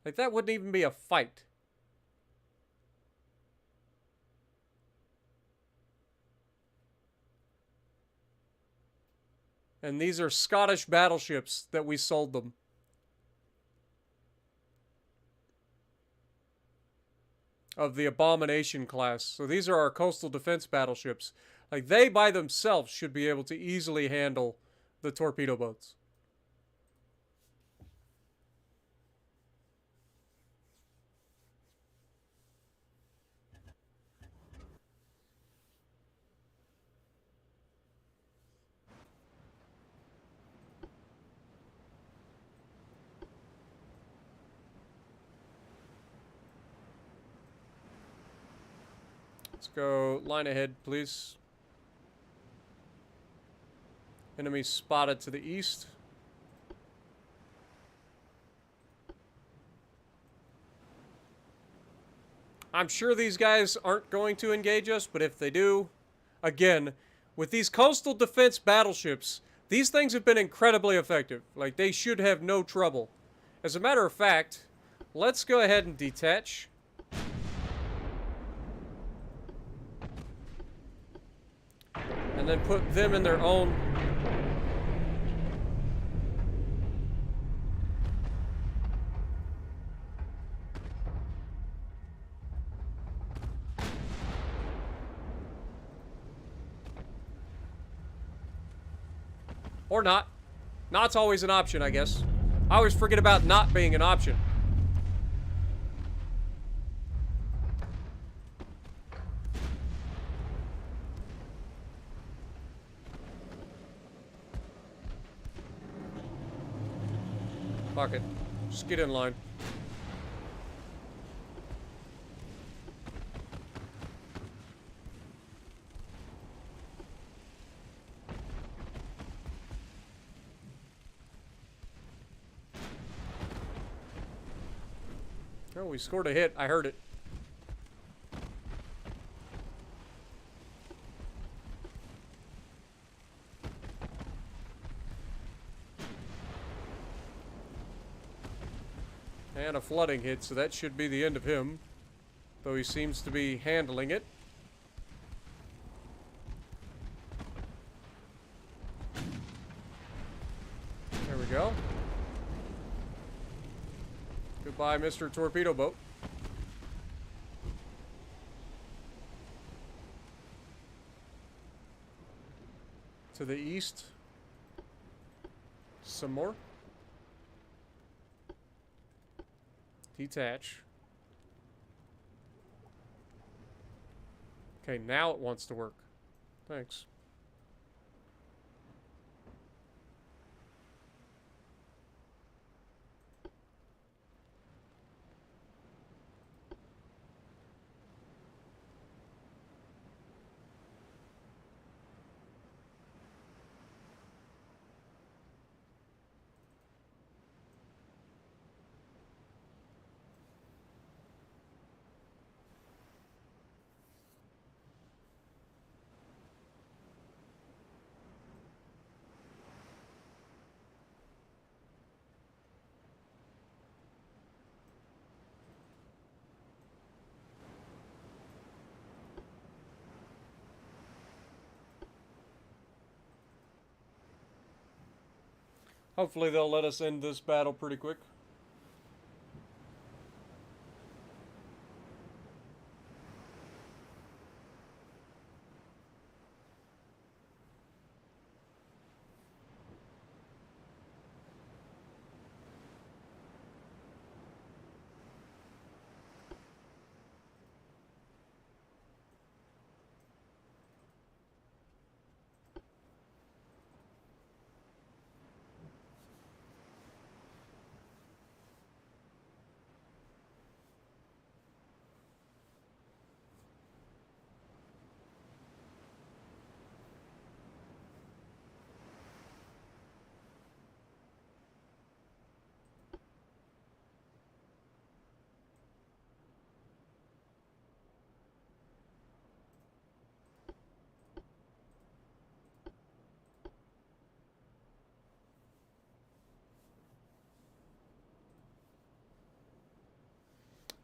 Like, that wouldn't even be a fight. And these are Scottish battleships that we sold them. Of the Abomination class. So these are our coastal defense battleships. Like, they by themselves should be able to easily handle the torpedo boats. Let's go line ahead, please. Enemy spotted to the east. I'm sure these guys aren't going to engage us, but if they do, again, with these coastal defense battleships, these things have been incredibly effective. Like, they should have no trouble. As a matter of fact, let's go ahead and detach. And then put them in their own. Or not. Not's always an option, I guess. I always forget about not being an option. Fuck it. Just get in line. Oh, we scored a hit. I heard it. And a flooding hit, so that should be the end of him. Though he seems to be handling it. There we go. Goodbye, Mr. Torpedo Boat. To the east. Some more. Detach. Okay, now it wants to work. Thanks. Hopefully they'll let us end this battle pretty quick.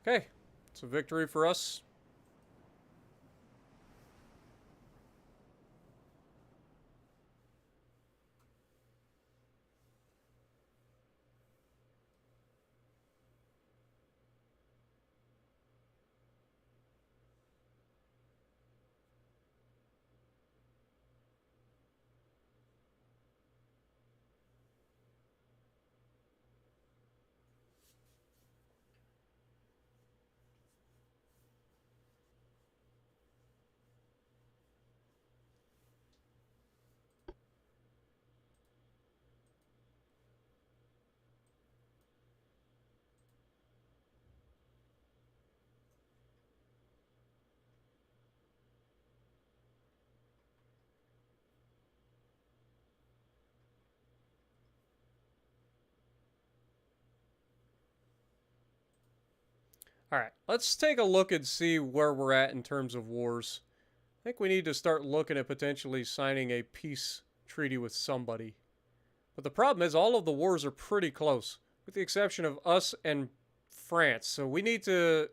Okay, it's a victory for us. Alright, let's take a look and see where we're at in terms of wars. I think we need to start looking at potentially signing a peace treaty with somebody. But the problem is all of the wars are pretty close, with the exception of us and France. So we need to...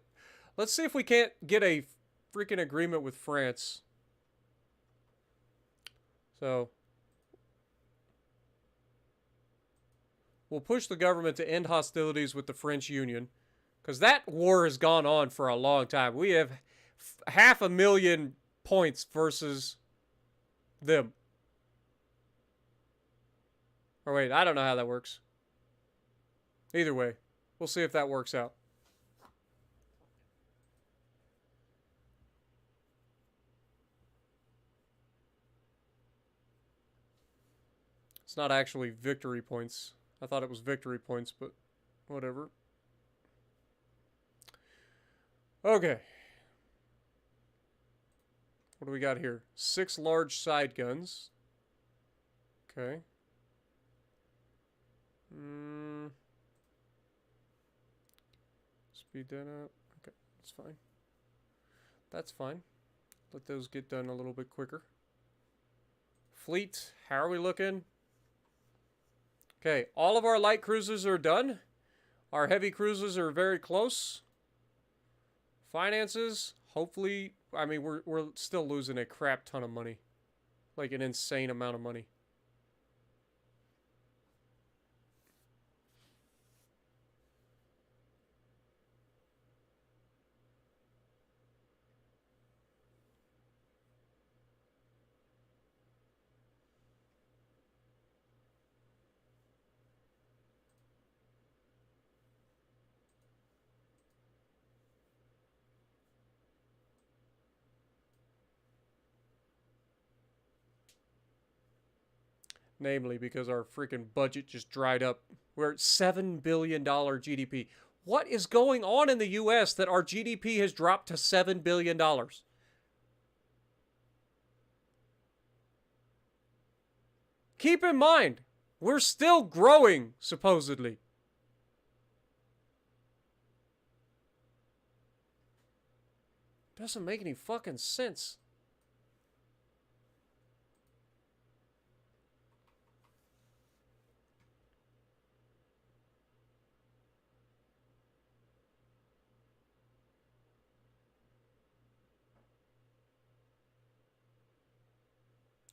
Let's see if we can't get a freaking agreement with France. So... we'll push the government to end hostilities with the French Union. Because that war has gone on for a long time. We have 500,000 points versus them. Or wait, I don't know how that works. Either way, we'll see if that works out. It's not actually victory points. I thought it was victory points, but whatever. Okay. What do we got here? 6 large side guns. Okay. Speed that up. Okay, that's fine. That's fine. Let those get done a little bit quicker. Fleet, how are we looking? Okay, all of our light cruisers are done. Our heavy cruisers are very close. Finances, hopefully, I mean, we're still losing a crap ton of money. Like an insane amount of money. Namely, because our freaking budget just dried up. We're at $7 billion GDP. What is going on in the U.S. that our GDP has dropped to $7 billion? Keep in mind, we're still growing, supposedly. Doesn't make any fucking sense.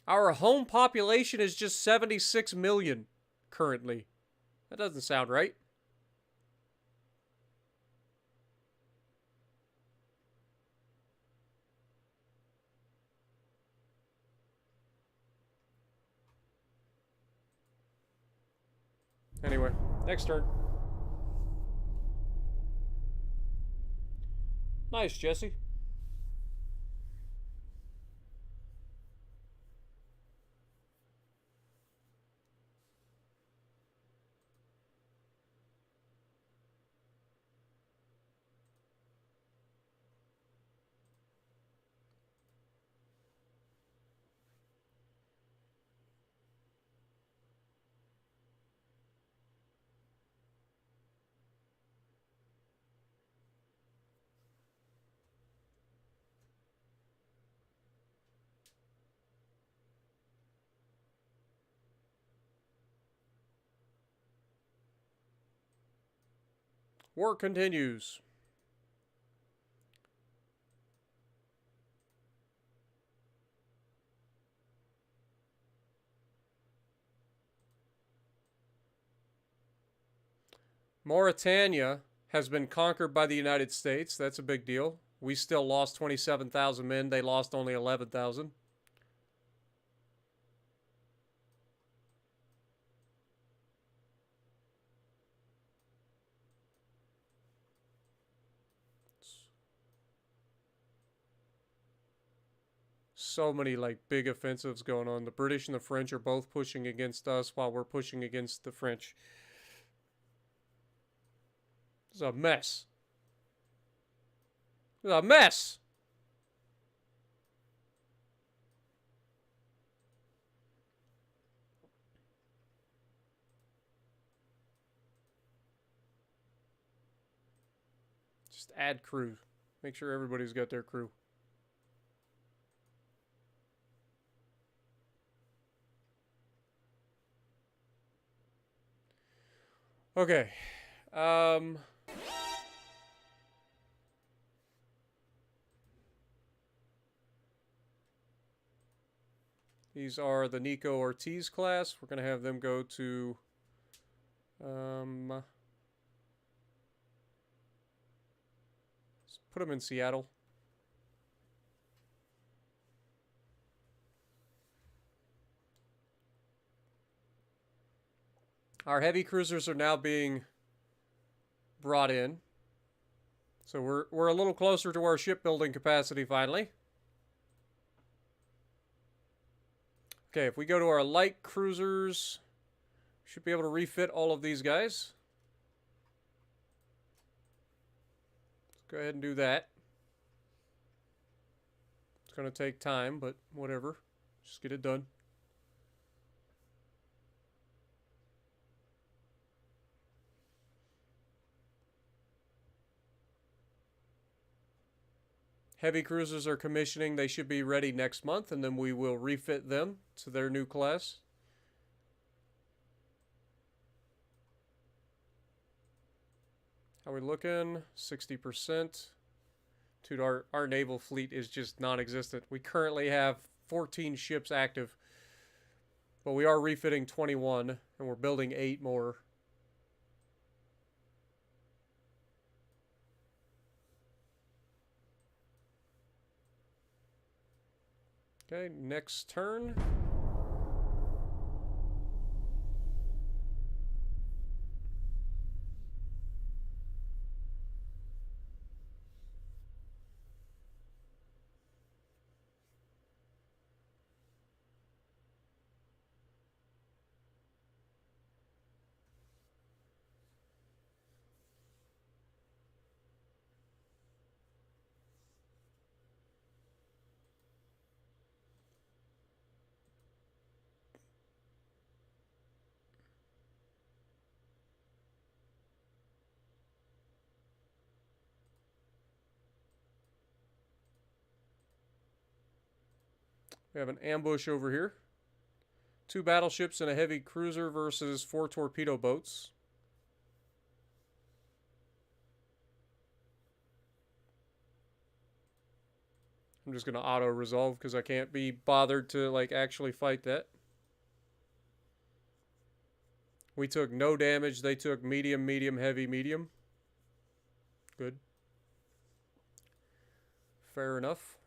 Our home population is just 76 million currently. That doesn't sound right. Anyway, next turn. Nice, Jesse. War continues. Mauritania has been conquered by the United States. That's a big deal. We still lost 27,000 men. They lost only 11,000. So many like big offensives going on. The British and the French are both pushing against us while we're pushing against the French. It's a mess. It's a mess. Just add crew. Make sure everybody's got their crew. Okay. These are the Nico Ortiz class. We're going to have them go to let's put them in Seattle. Our heavy cruisers are now being brought in. So we're a little closer to our shipbuilding capacity finally. Okay, if we go to our light cruisers, should be able to refit all of these guys. Let's go ahead and do that. It's going to take time, but whatever. Just get it done. Heavy cruisers are commissioning. They should be ready next month, and then we will refit them to their new class. How we looking? 60%. Dude, our naval fleet is just non-existent. We currently have 14 ships active. But we are refitting 21, and we're building 8 more. Okay, next turn. We have an ambush over here. 2 battleships and a heavy cruiser versus 4 torpedo boats. I'm just going to auto-resolve because I can't be bothered to, like, actually fight that. We took no damage. They took medium, medium, heavy, medium. Good. Fair enough.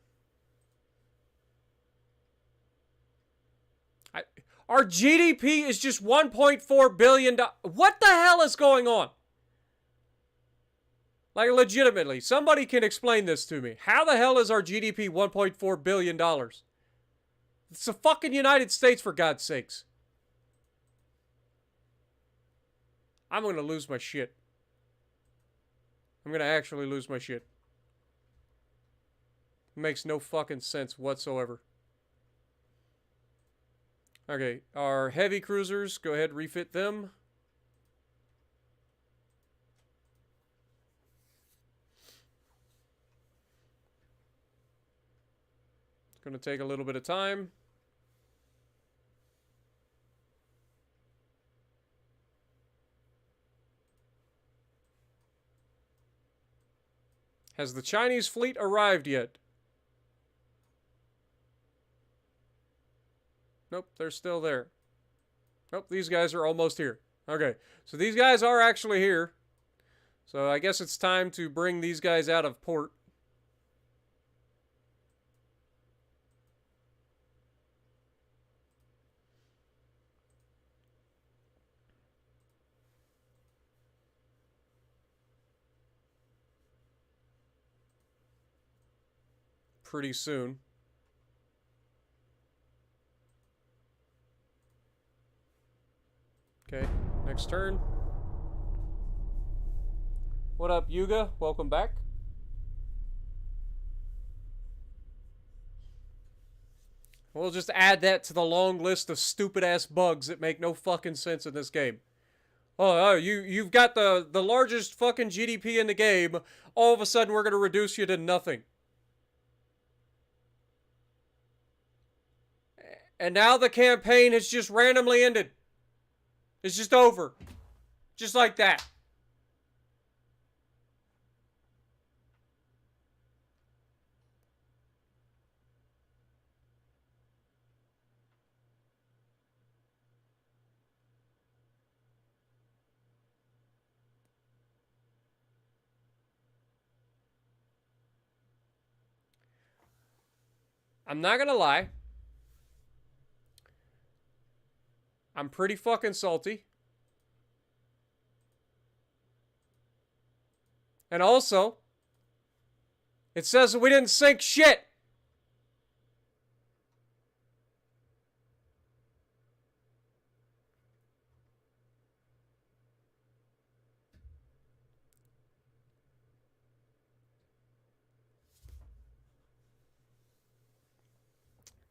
Our GDP is just $1.4 billion. What the hell is going on? Like, legitimately, somebody can explain this to me. How the hell is our GDP $1.4 billion? It's the fucking United States, for God's sakes. I'm going to lose my shit. I'm going to actually lose my shit. It makes no fucking sense whatsoever. Okay, our heavy cruisers, go ahead, refit them. It's going to take a little bit of time. Has the Chinese fleet arrived yet? Nope, they're still there. Nope, these guys are almost here. Okay, so these guys are actually here. So I guess it's time to bring these guys out of port. Pretty soon. Okay, next turn. What up, Yuga? Welcome back. We'll just add that to the long list of stupid-ass bugs that make no fucking sense in this game. You've got the largest fucking GDP in the game. All of a sudden, we're going to reduce you to nothing. And now the campaign has just randomly ended. It's just over. Just like that. I'm not gonna lie. I'm pretty fucking salty. And also, it says that we didn't sink shit.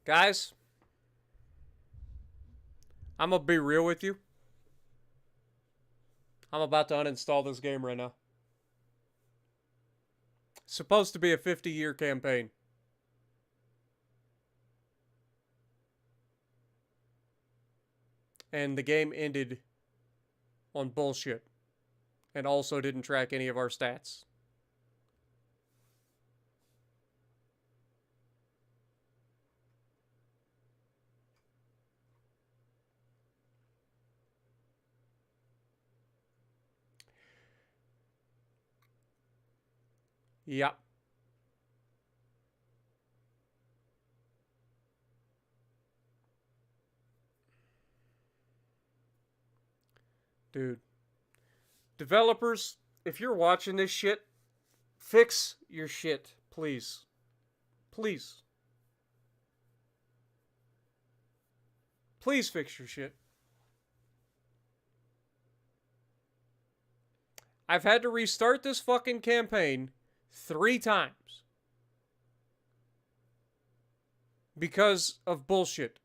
Guys, I'm gonna be real with you. I'm about to uninstall this game right now. It's supposed to be a 50-year campaign. And the game ended on bullshit. and also didn't track any of our stats. Yep. Dude. Developers, if you're watching this shit, fix your shit, please. Please. Please fix your shit. I've had to restart this fucking campaign 3 times. Because of bullshit.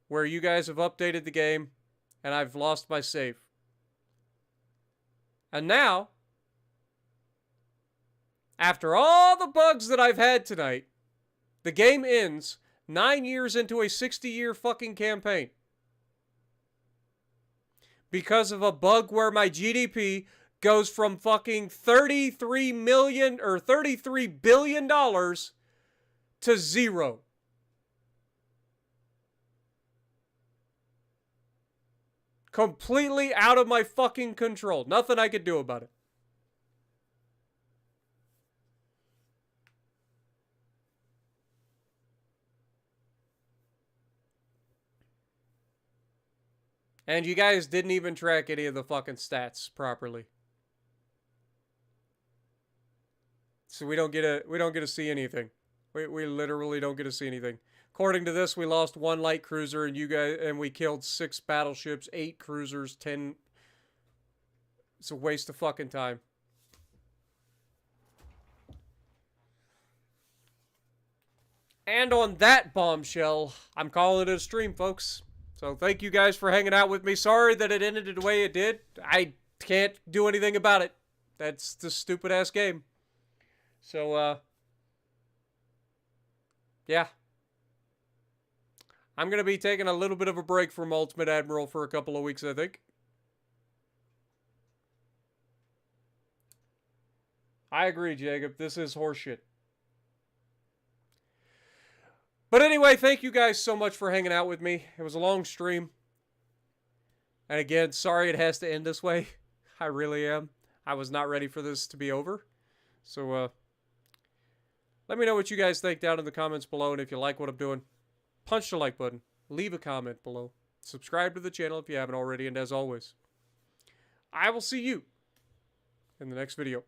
Where you guys have updated the game and I've lost my save. And now, after all the bugs that I've had tonight, the game ends 9 years into a 60-year fucking campaign. Because of a bug where my GDP goes from fucking $33 million or $33 billion to 0. Completely out of my fucking control. Nothing I could do about it. And you guys didn't even track any of the fucking stats properly. So we don't get to see anything. We literally don't get to see anything. According to this, we lost 1 light cruiser and we killed 6 battleships, 8 cruisers, 10. It's a waste of fucking time. And on that bombshell, I'm calling it a stream, folks. So thank you guys for hanging out with me. Sorry that it ended the way it did. I can't do anything about it. That's the stupid ass game. So, yeah. I'm going to be taking a little bit of a break from Ultimate Admiral for a couple of weeks, I think. I agree, Jacob. This is horseshit. But anyway, thank you guys so much for hanging out with me. It was a long stream. And again, sorry it has to end this way. I really am. I was not ready for this to be over. So, let me know what you guys think down in the comments below. And if you like what I'm doing, punch the like button. Leave a comment below. Subscribe to the channel if you haven't already. And as always, I will see you in the next video.